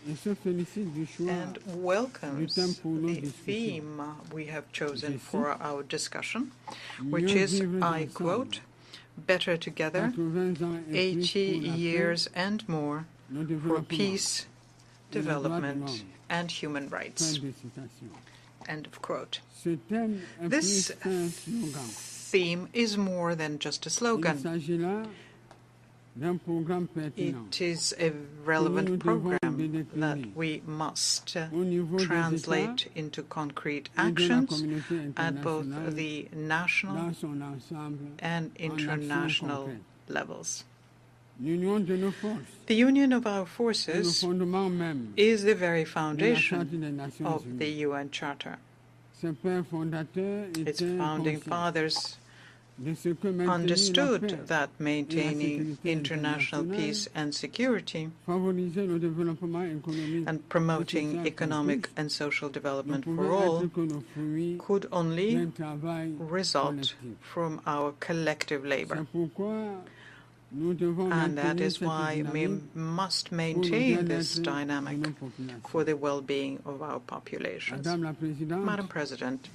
and welcomes the theme we have chosen for our discussion, which is, I quote, "Better together, 80 years and more for peace, development, and human rights." End of quote. This theme is more than just a slogan. It is a relevant program that we must translate into concrete actions at both the national and international levels. The union of our forces is the very foundation of the UN Charter. Its founding fathers understood that maintaining international peace and security and promoting economic and social development for all could only result from our collective labor. And that is why we must maintain this dynamic for the well-being of our populations. Madam President,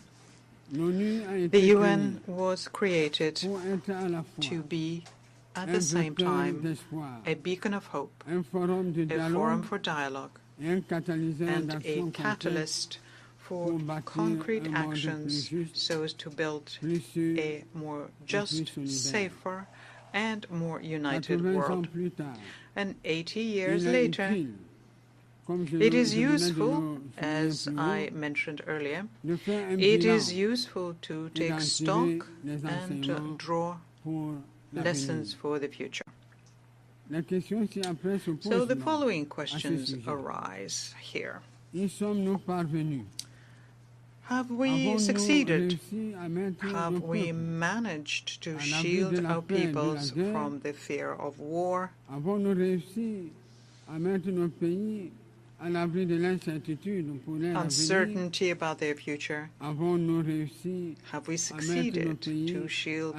the UN was created to be, at the same time, a beacon of hope, a forum for dialogue, and a catalyst for concrete actions so as to build a more just, safer, and more united world. And 80 years later, It is useful, as I mentioned earlier, it is useful to take stock and draw lessons for the future. So the following questions arise here. Have we succeeded? Have we managed to shield our peoples from the fear of war? Uncertainty about their future? Have we succeeded to shield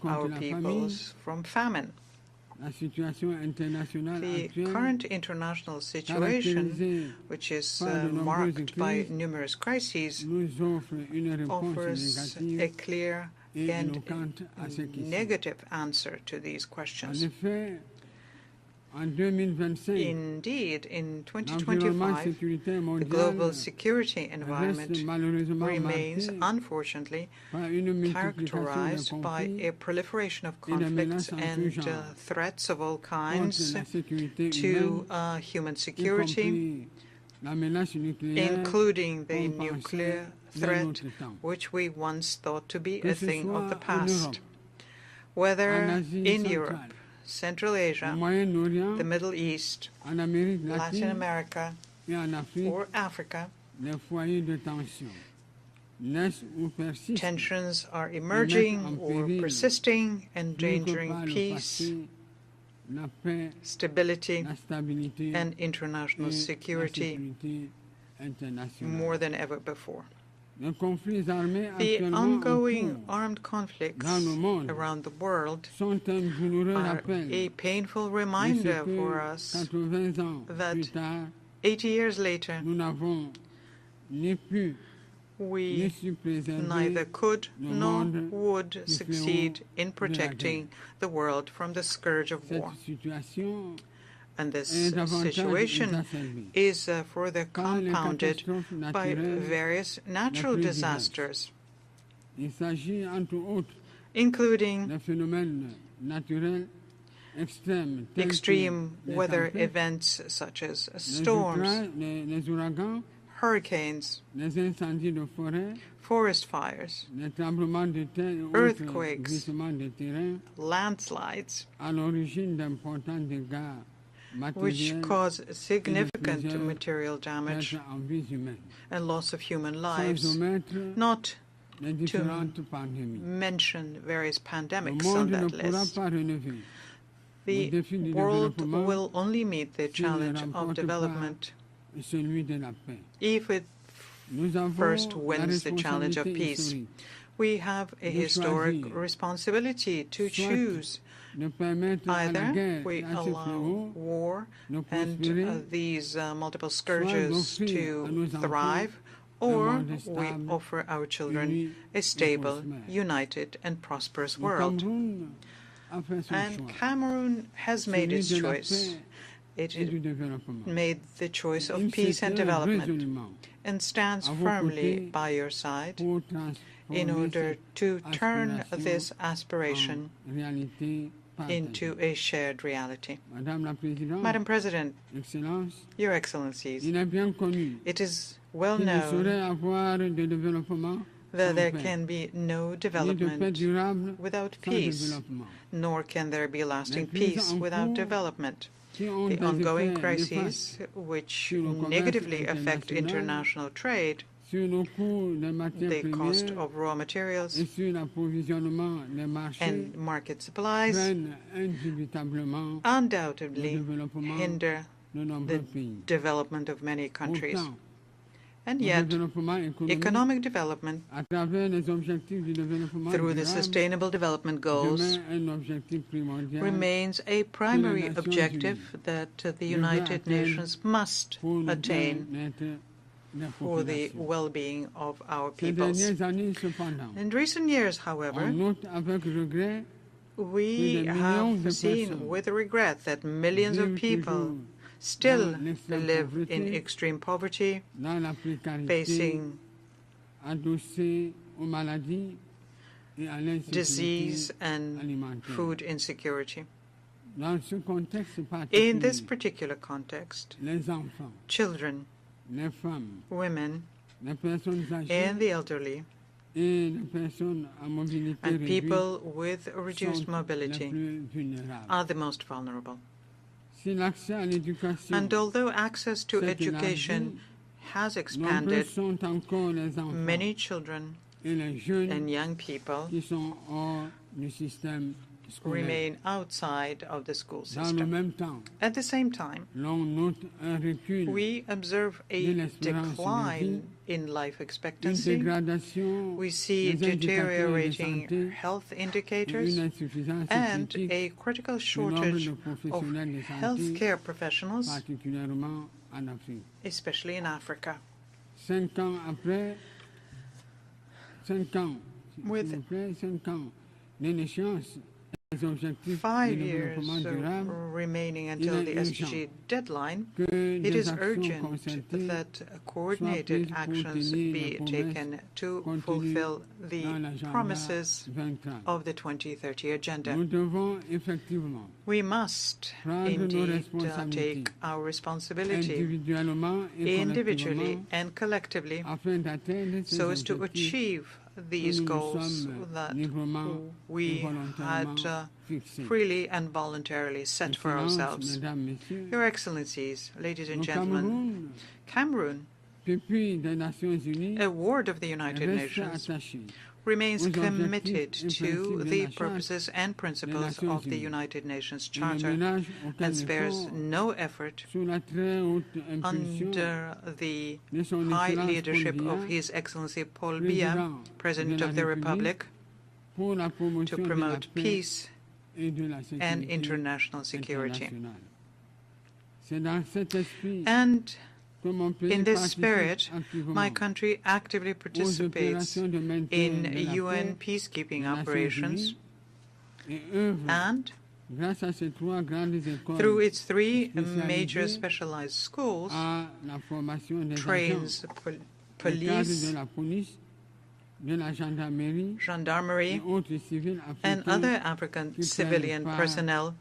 our peoples from famine? The current international situation, which is marked by numerous crises, offers a clear and negative answer to these questions. Indeed, in 2025, the global security environment remains, unfortunately, characterized by a proliferation of conflicts and threats of all kinds to human security, including the nuclear threat, which we once thought to be a thing of the past. Whether in Europe, Central Asia, the Middle East, Latin America, or Africa, tensions are emerging or persisting, endangering peace, stability, and international security more than ever before. The ongoing armed conflicts around the world are a painful reminder for us that 80 years later, we neither could nor would succeed in protecting the world from the scourge of war. And this situation is further compounded by various natural disasters, including extreme weather events such as storms, hurricanes, forest fires, earthquakes, landslides, which cause significant material damage and loss of human lives, not to mention various pandemics on that list. The world will only meet the challenge of development if it first wins the challenge of peace. We have a historic responsibility to choose. Either we allow war and these multiple scourges to thrive, or we offer our children a stable, united, and prosperous world. And Cameroon has made its choice. It made the choice of peace and development and stands firmly by your side in order to turn this aspiration into a shared reality. Madam President, Your Excellencies, it is well known that there can be no development without peace, nor can there be lasting peace without development. The ongoing crises, which negatively affect international trade, the cost of raw materials and market supplies, undoubtedly hinder the development of many countries. And yet, economic development through the Sustainable Development Goals remains a primary objective that the United Nations must attain for the well-being of our peoples. In recent years, however, we have seen with regret that millions of people still live in extreme poverty, facing disease and food insecurity. In this particular context, children, women, and the elderly, and people with reduced mobility are the most vulnerable. And although access to education has expanded, many children and young people remain outside of the school system. At the same time, we observe a decline in life expectancy. We see deteriorating health indicators and a critical shortage of healthcare professionals, especially in Africa. With 5 years remaining until the SDG deadline, it is urgent that coordinated actions be taken to fulfill the promises of the 2030 Agenda. We must indeed take our responsibility individually and collectively so as to achieve these goals that we had freely and voluntarily set for ourselves. Your Excellencies, ladies and gentlemen, Cameroon, a ward of the United Nations, remains committed to the purposes and principles of the United Nations Charter and spares no effort under the high leadership of His Excellency Paul Biya, President of the Republic, to promote peace and international security. And in this spirit, my country actively participates in UN peacekeeping operations and, through its 3 major specialized schools, trains police, gendarmerie, and other African civilian personnel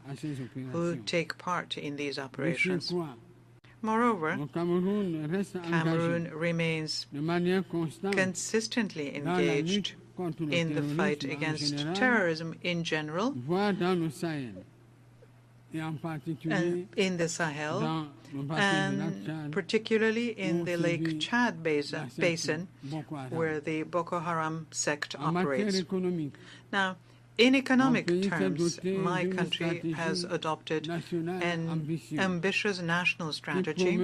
who take part in these operations. Moreover, Cameroon remains consistently engaged in the fight against terrorism in general, and in the Sahel, and particularly in the Lake Chad basin, where the Boko Haram sect operates. Now, in economic terms, my country has adopted an ambitious national strategy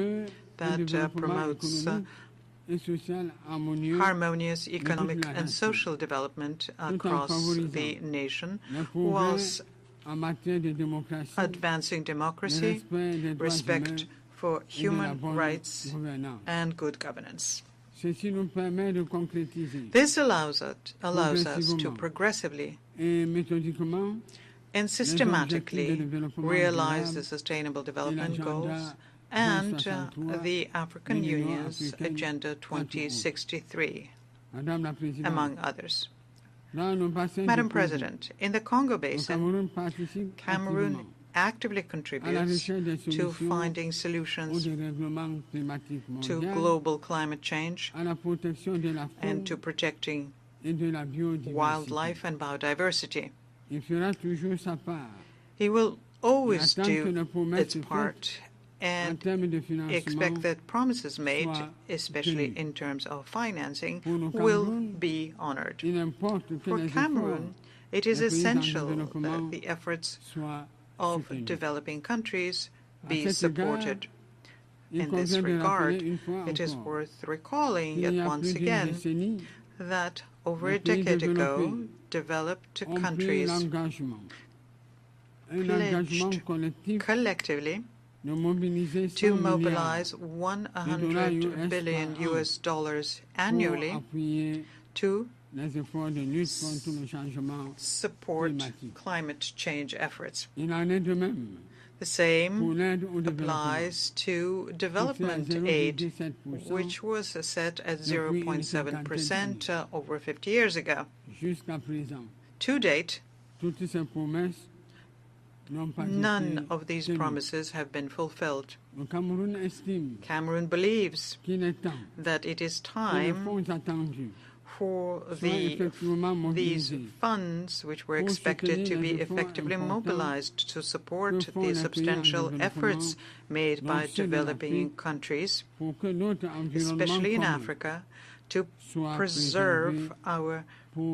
that promotes harmonious economic and social development across the nation, whilst advancing democracy, respect for human rights, and good governance. This allows us to progressively and systematically realize the Sustainable Development Goals and the African Union's Agenda 2063, among others. Madam President, in the Congo Basin, Cameroon actively contributes to finding solutions to global climate change and to protecting wildlife and biodiversity. He will always do its part and expect that promises made, especially in terms of financing, will be honored. For Cameroon, it is essential that the efforts of developing countries be supported. In this regard, it is worth recalling yet once again that over a decade ago, developed countries pledged collectively to mobilize $100 billion annually to support climate change efforts. The same applies to development aid, which was set at 0.7% over 50 years ago. To date, None of these promises have been fulfilled. Cameroon believes that it is time for these funds, which were expected to be effectively mobilized to support the substantial efforts made by developing countries, especially in Africa, to preserve our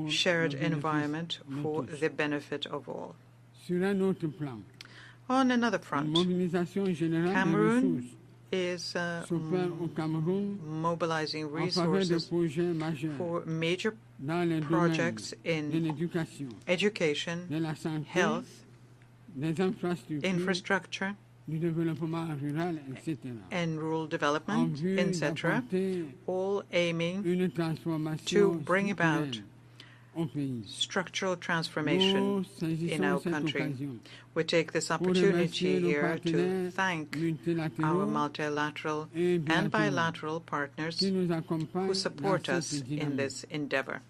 shared environment for the benefit of all. On another front, Cameroon is mobilizing resources for major projects in education, health, infrastructure, and rural development, etc., all aiming to bring about structural transformation in our country. We take this opportunity here to thank our multilateral and bilateral partners who support us in this endeavor.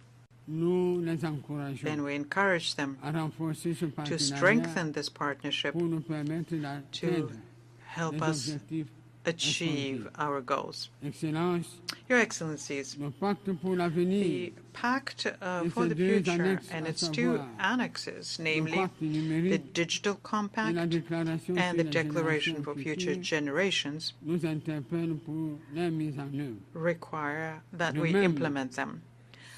And we encourage them to strengthen this partnership to help us achieve our goals. Your Excellencies, the Pact for the Future and its two annexes, namely the Digital Compact and the Declaration for Future Generations, require that we implement them.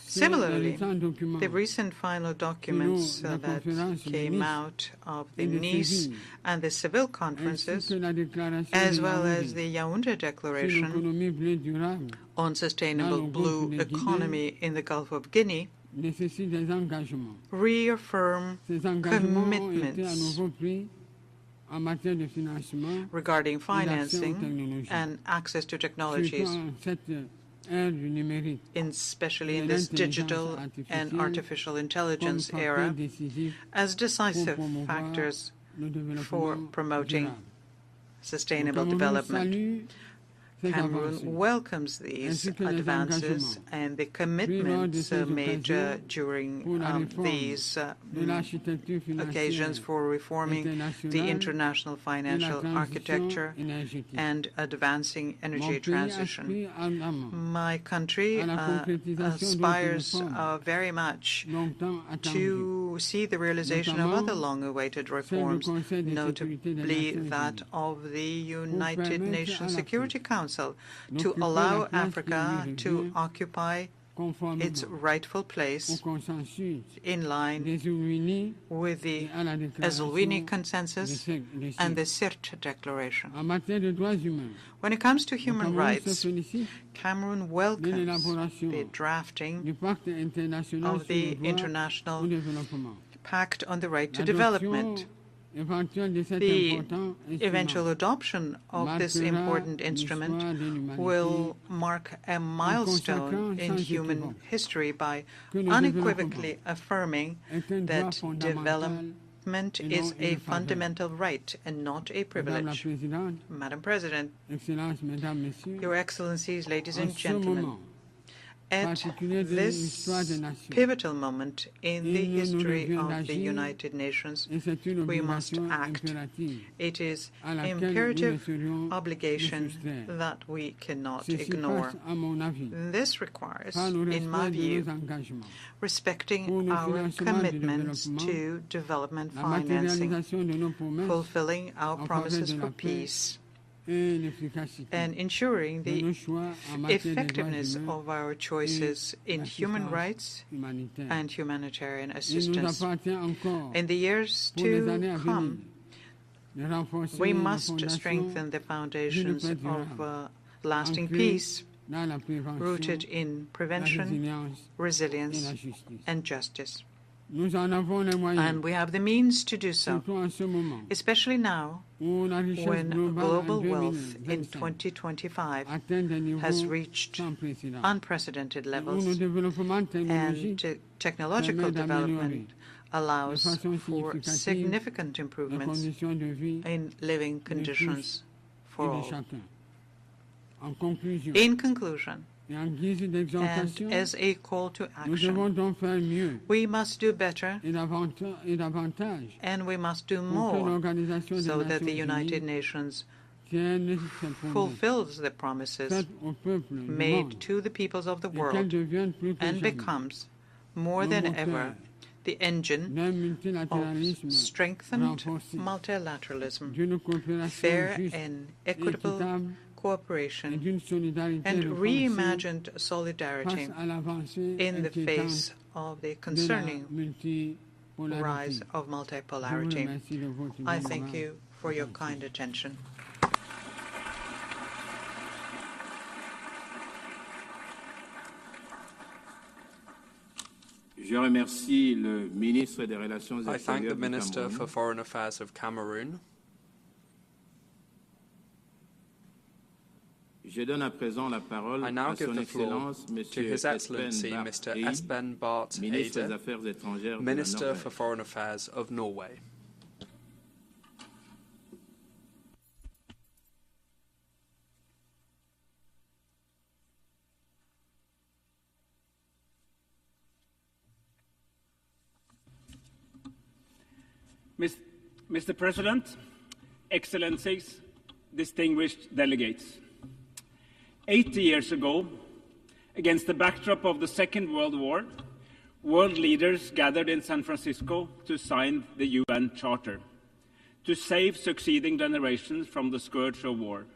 Similarly, the recent final documents that came out of the Nice and the Seville conferences, as well as the Yaoundé Declaration on Sustainable Blue Economy in the Gulf of Guinea, reaffirm commitments regarding financing and access to technologies, especially in this digital and artificial intelligence era, as decisive factors for promoting sustainable development. Cameroon welcomes these advances and the commitments made during these occasions for reforming the international financial architecture and advancing energy transition. My country aspires very much to see the realization of other long-awaited reforms, notably that of the United Nations Security Council, to allow Africa to occupy its rightful place in line with the Eswini Consensus and the CIRT Declaration. When it comes to human rights, Cameroon welcomes the drafting of the International Pact on the Right to Development. The eventual adoption of this important instrument will mark a milestone in human history by unequivocally affirming that development is a fundamental right and not a privilege. Madam President, Your Excellencies, ladies and gentlemen, at this pivotal moment in the history of the United Nations, we must act. It is an imperative obligation that we cannot ignore. This requires, in my view, respecting our commitments to development financing, fulfilling our promises for peace, and ensuring the effectiveness of our choices in human rights and humanitarian assistance. In the years to come, we must strengthen the foundations of lasting peace, rooted in prevention, resilience, and justice. And we have the means to do so, especially now when global wealth in 2025 has reached unprecedented levels and technological development allows for significant improvements in living conditions for all. In conclusion, and as a call to action. We must do better, and we must do more so that the United Nations fulfills the promises made to the peoples of the world and becomes, more than ever, the engine of strengthened multilateralism, fair and equitable cooperation, and reimagined solidarity in the face of the concerning rise of multipolarity. I thank you for your kind attention. I thank the Minister for Foreign Affairs of Cameroon. I now give the floor to His Excellency Mr. Espen Barth Eide, Minister for Foreign Affairs of Norway. Mr. President, Excellencies, distinguished delegates. 80 years ago, against the backdrop of the Second World War, world leaders gathered in San Francisco to sign the UN Charter, to save succeeding generations from the scourge of war.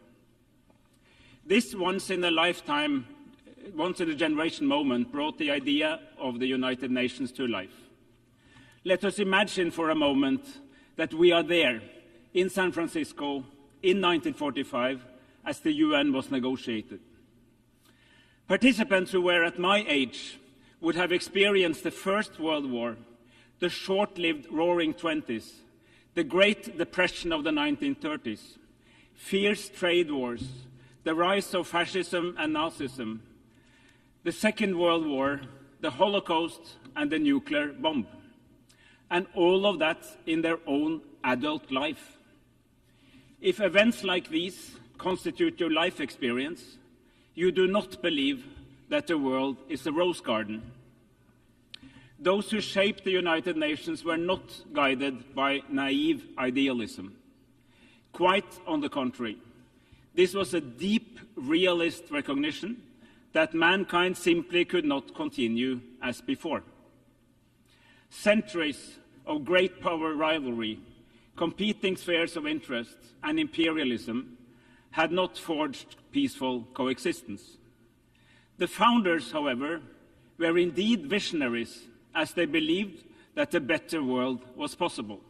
This once-in-a-generation moment brought the idea of the United Nations to life. Let us imagine for a moment that we are there in San Francisco in 1945 as the UN was negotiated. Participants who were at my age would have experienced the First World War, the short-lived Roaring Twenties, the Great Depression of the 1930s, fierce trade wars, the rise of fascism and Nazism, the Second World War, the Holocaust, and the nuclear bomb. And all of that in their own adult life. If events like these constitute your life experience, you do not believe that the world is a rose garden. Those who shaped the United Nations were not guided by naive idealism. Quite on the contrary, this was a deep realist recognition that mankind simply could not continue as before. Centuries of great power rivalry, competing spheres of interest, and imperialism had not forged peaceful coexistence. The founders, however, were indeed visionaries, as they believed that a better world was possible.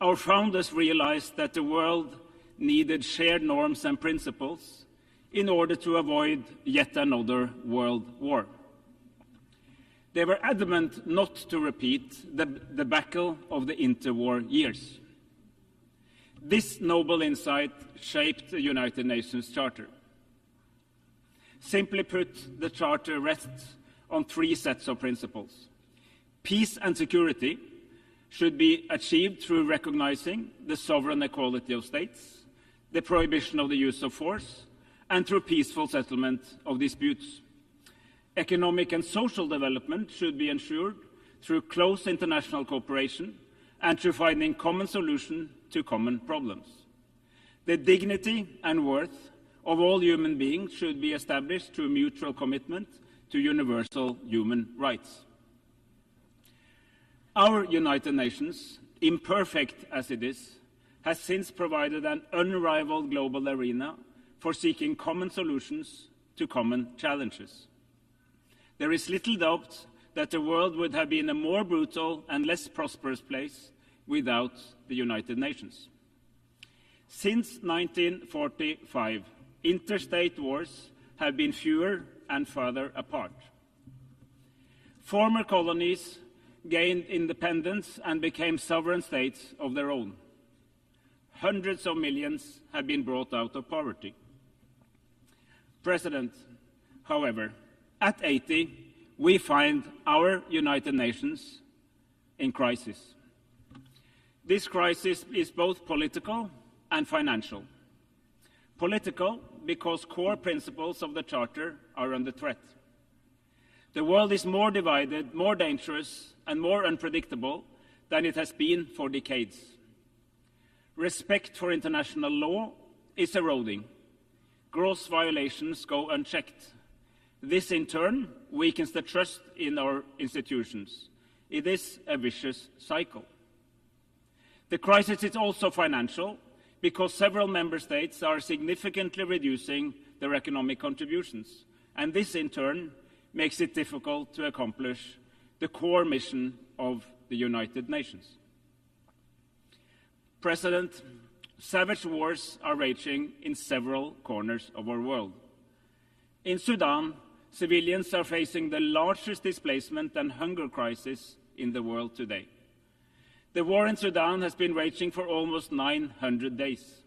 Our founders realized that the world needed shared norms and principles in order to avoid yet another world war. They were adamant not to repeat the debacle of the interwar years. This noble insight shaped the United Nations Charter. Simply put, the Charter rests on three sets of principles. Peace and security should be achieved through recognizing the sovereign equality of states, the prohibition of the use of force, and through peaceful settlement of disputes. Economic and social development should be ensured through close international cooperation and through finding common solutions to common problems. The dignity and worth of all human beings should be established through mutual commitment to universal human rights. Our United Nations, imperfect as it is, has since provided an unrivaled global arena for seeking common solutions to common challenges. There is little doubt that the world would have been a more brutal and less prosperous place without the United Nations. Since 1945, interstate wars have been fewer and farther apart. Former colonies gained independence and became sovereign states of their own. Hundreds of millions have been brought out of poverty. President, however, at 80, we find our United Nations in crisis. This crisis is both political and financial. Political, because core principles of the Charter are under threat. The world is more divided, more dangerous, and more unpredictable than it has been for decades. Respect for international law is eroding. Gross violations go unchecked. This, in turn, weakens the trust in our institutions. It is a vicious cycle. The crisis is also financial, because several member states are significantly reducing their economic contributions, and this, in turn, makes it difficult to accomplish the core mission of the United Nations. President, savage wars are raging in several corners of our world. In Sudan, civilians are facing the largest displacement and hunger crisis in the world today. The war in Sudan has been raging for almost 900 days.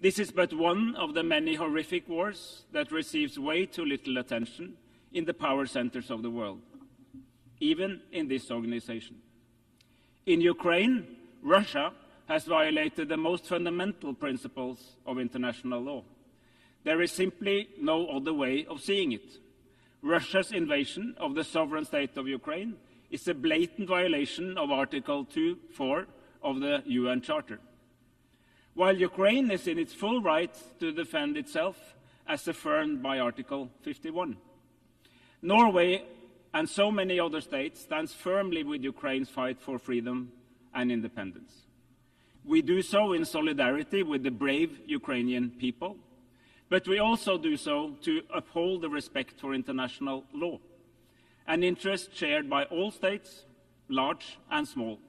This is but one of the many horrific wars that receives way too little attention in the power centers of the world, even in this organization. In Ukraine, Russia has violated the most fundamental principles of international law. There is simply no other way of seeing it. Russia's invasion of the sovereign state of Ukraine is a blatant violation of Article 2.4 of the UN Charter. While Ukraine is in its full right to defend itself, as affirmed by Article 51. Norway and so many other states stand firmly with Ukraine's fight for freedom and independence. We do so in solidarity with the brave Ukrainian people, but we also do so to uphold the respect for international law, an interest shared by all states, large and small.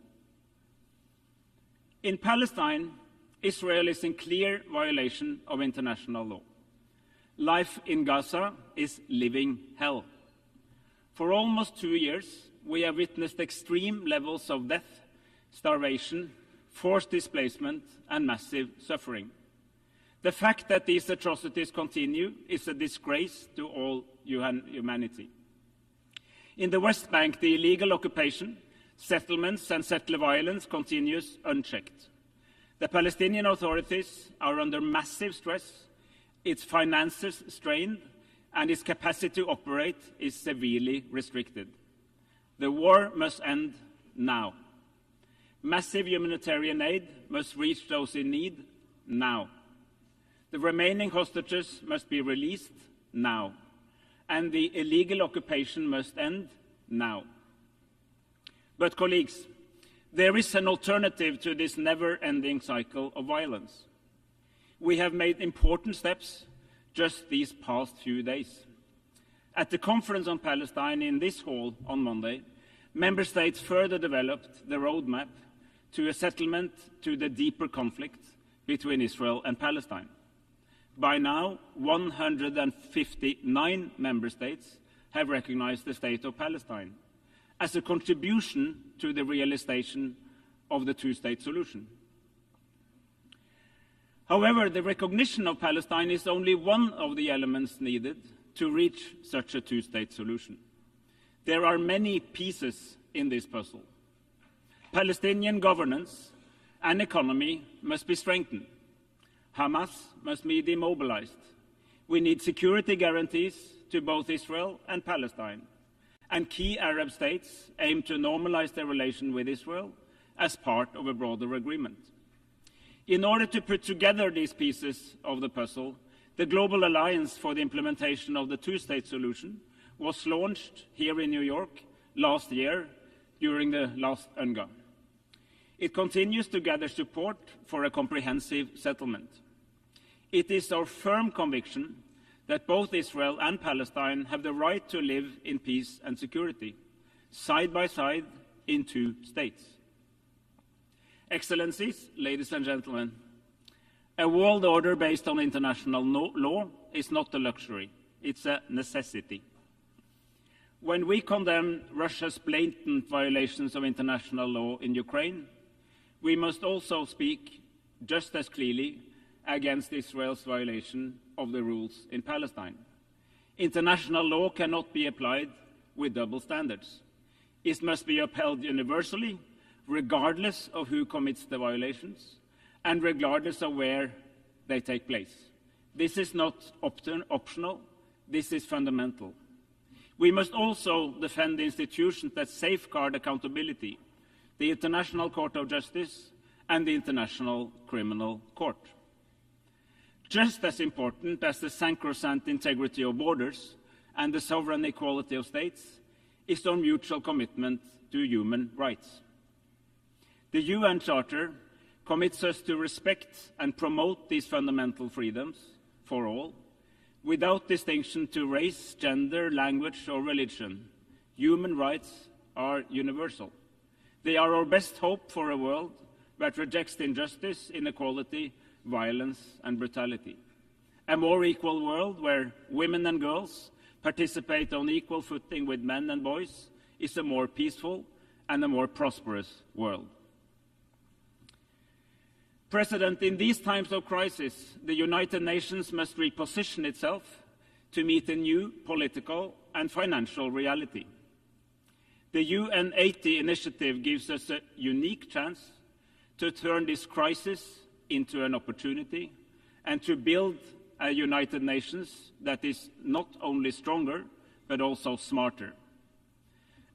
In Palestine, Israel is in clear violation of international law. Life in Gaza is living hell. For almost 2 years, we have witnessed extreme levels of death, starvation, forced displacement, and massive suffering. The fact that these atrocities continue is a disgrace to all humanity. In the West Bank, the illegal occupation, settlements, and settler violence continues unchecked. The Palestinian authorities are under massive stress, its finances strained, and its capacity to operate is severely restricted. The war must end now. Massive humanitarian aid must reach those in need now. The remaining hostages must be released now, and the illegal occupation must end now. But, colleagues, there is an alternative to this never-ending cycle of violence. We have made important steps just these past few days. At the conference on Palestine in this hall on Monday, member states further developed the roadmap to a settlement to the deeper conflict between Israel and Palestine. By now, 159 member states have recognized the state of Palestine as a contribution to the realization of the two-state solution. However, the recognition of Palestine is only one of the elements needed to reach such a two-state solution. There are many pieces in this puzzle. Palestinian governance and economy must be strengthened. Hamas must be demobilized. We need security guarantees to both Israel and Palestine. And key Arab states aim to normalize their relation with Israel as part of a broader agreement. In order to put together these pieces of the puzzle, the Global Alliance for the Implementation of the Two-State Solution was launched here in New York last year during the last UNGA. It continues to gather support for a comprehensive settlement. It is our firm conviction that both Israel and Palestine have the right to live in peace and security, side by side in two states. Excellencies, ladies and gentlemen, a world order based on international law is not a luxury, it's a necessity. When we condemn Russia's blatant violations of international law in Ukraine, we must also speak just as clearly against Israel's violation of the rules in Palestine. International law cannot be applied with double standards. It must be upheld universally, regardless of who commits the violations and regardless of where they take place. This is not optional, this is fundamental. We must also defend the institutions that safeguard accountability, the International Court of Justice and the International Criminal Court. Just as important as the sacrosanct integrity of borders and the sovereign equality of states is our mutual commitment to human rights. The UN Charter commits us to respect and promote these fundamental freedoms for all, without distinction to race, gender, language, or religion. Human rights are universal. They are our best hope for a world that rejects injustice, inequality, violence, and brutality. A more equal world where women and girls participate on equal footing with men and boys is a more peaceful and a more prosperous world. President, in these times of crisis, the United Nations must reposition itself to meet a new political and financial reality. The UN 80 initiative gives us a unique chance to turn this crisis into an opportunity and to build a United Nations that is not only stronger, but also smarter.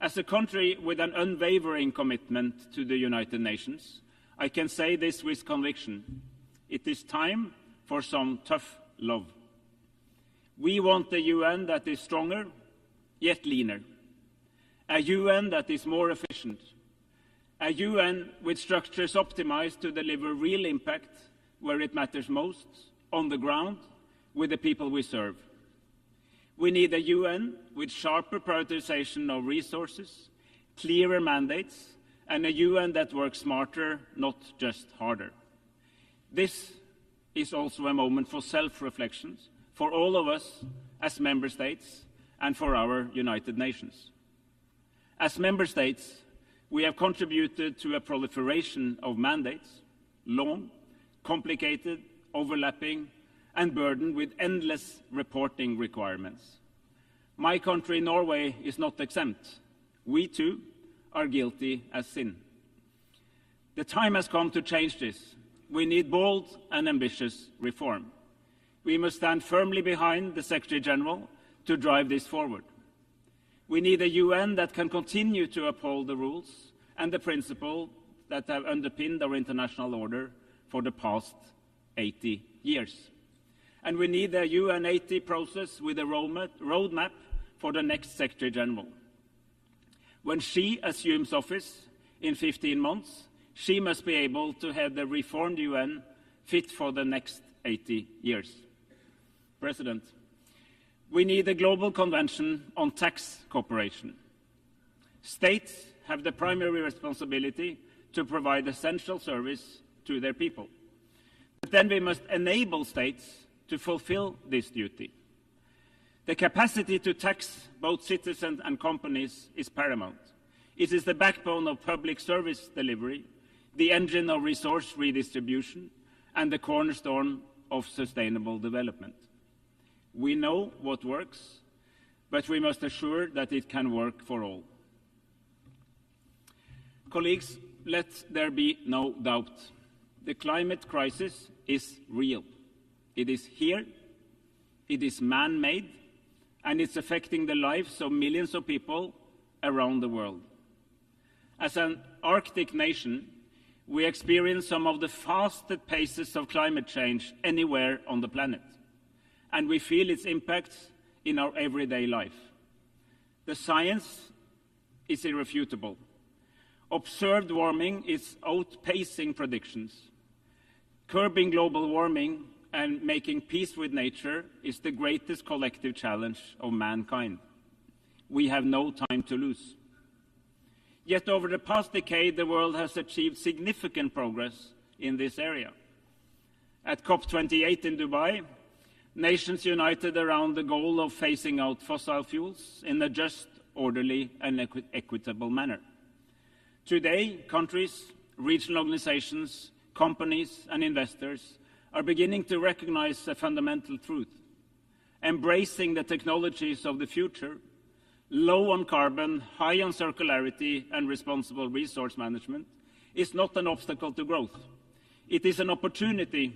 As a country with an unwavering commitment to the United Nations, I can say this with conviction. It is time for some tough love. We want a UN that is stronger, yet leaner. A UN that is more efficient. A UN with structures optimized to deliver real impact where it matters most, on the ground, with the people we serve. We need a UN with sharper prioritization of resources, clearer mandates, and a UN that works smarter, not just harder. This is also a moment for self-reflection for all of us as member states and for our United Nations. As member states, we have contributed to a proliferation of mandates, long, complicated, overlapping, and burdened with endless reporting requirements. My country, Norway, is not exempt. We too are guilty as sin. The time has come to change this. We need bold and ambitious reform. We must stand firmly behind the Secretary General to drive this forward. We need a UN that can continue to uphold the rules and the principles that have underpinned our international order for the past 80 years. And we need a UN 80 process with a roadmap for the next Secretary General. When she assumes office in 15 months, she must be able to have the reformed UN fit for the next 80 years. President, we need a global convention on tax cooperation. States have the primary responsibility to provide essential service to their people. But then we must enable states to fulfill this duty. The capacity to tax both citizens and companies is paramount. It is the backbone of public service delivery, the engine of resource redistribution, and the cornerstone of sustainable development. We know what works, but we must assure that it can work for all. Colleagues, let there be no doubt. The climate crisis is real. It is here, it is man-made, and it's affecting the lives of millions of people around the world. As an Arctic nation, we experience some of the fastest paces of climate change anywhere on the planet, and we feel its impacts in our everyday life. The science is irrefutable. Observed warming is outpacing predictions. Curbing global warming and making peace with nature is the greatest collective challenge of mankind. We have no time to lose. Yet over the past decade, the world has achieved significant progress in this area. At COP28 in Dubai, nations united around the goal of phasing out fossil fuels in a just, orderly, and equitable manner. Today, countries, regional organizations, companies, and investors are beginning to recognize a fundamental truth. Embracing the technologies of the future, low on carbon, high on circularity, and responsible resource management, is not an obstacle to growth. It is an opportunity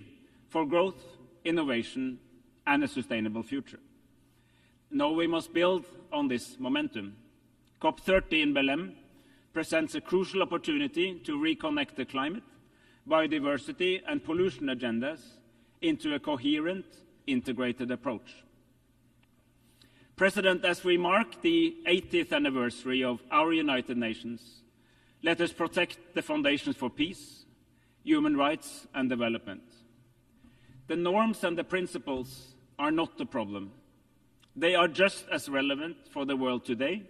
for growth, innovation, and a sustainable future. Now we must build on this momentum. COP30 in Belém presents a crucial opportunity to reconnect the climate, biodiversity and pollution agendas into a coherent, integrated approach. President, as we mark the 80th anniversary of our United Nations, let us protect the foundations for peace, human rights and development. The norms and the principles are not the problem. They are just as relevant for the world today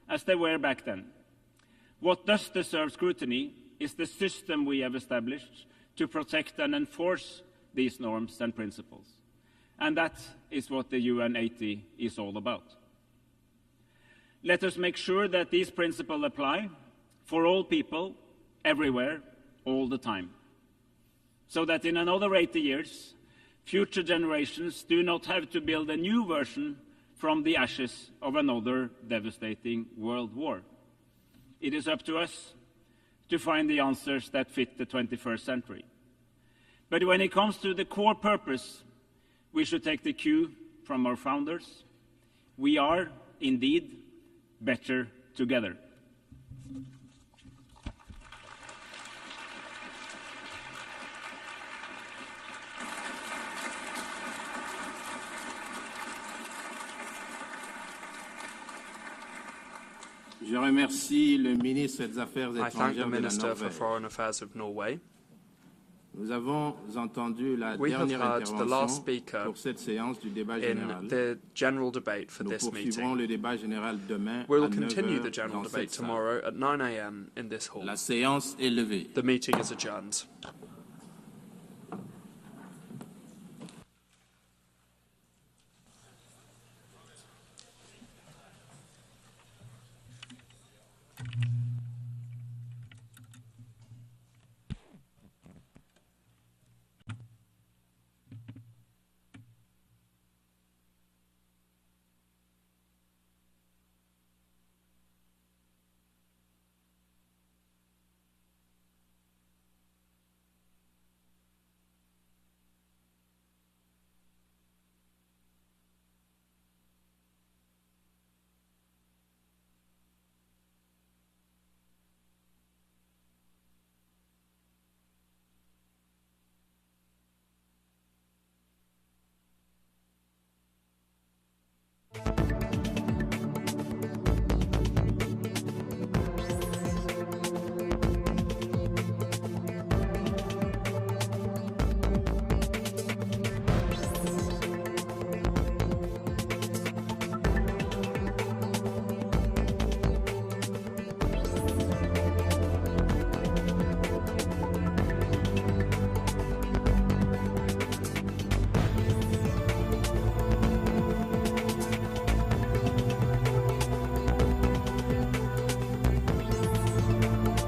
as they were back then. What does deserve scrutiny is the system we have established to protect and enforce these norms and principles. And that is what the UN 80 is all about. Let us make sure that these principles apply for all people, everywhere, all the time, so that in another 80 years, future generations do not have to build a new version from the ashes of another devastating world war. It is up to us to find the answers that fit the 21st century. But when it comes to the core purpose, we should take the cue from our founders. We are, indeed, better together. Je remercie le ministre des Affaires I thank the étrangères de la Minister for Norvège. Foreign Affairs of Norway. Nous avons entendu la We have dernière heard the last intervention speaker pour cette séance du débat in général. the general debate for Nous this poursuivrons meeting. le débat général demain We à will 9 continue heures the general dans debate cette salle. tomorrow at 9 a.m. in this hall. La séance est levée. The meeting is adjourned.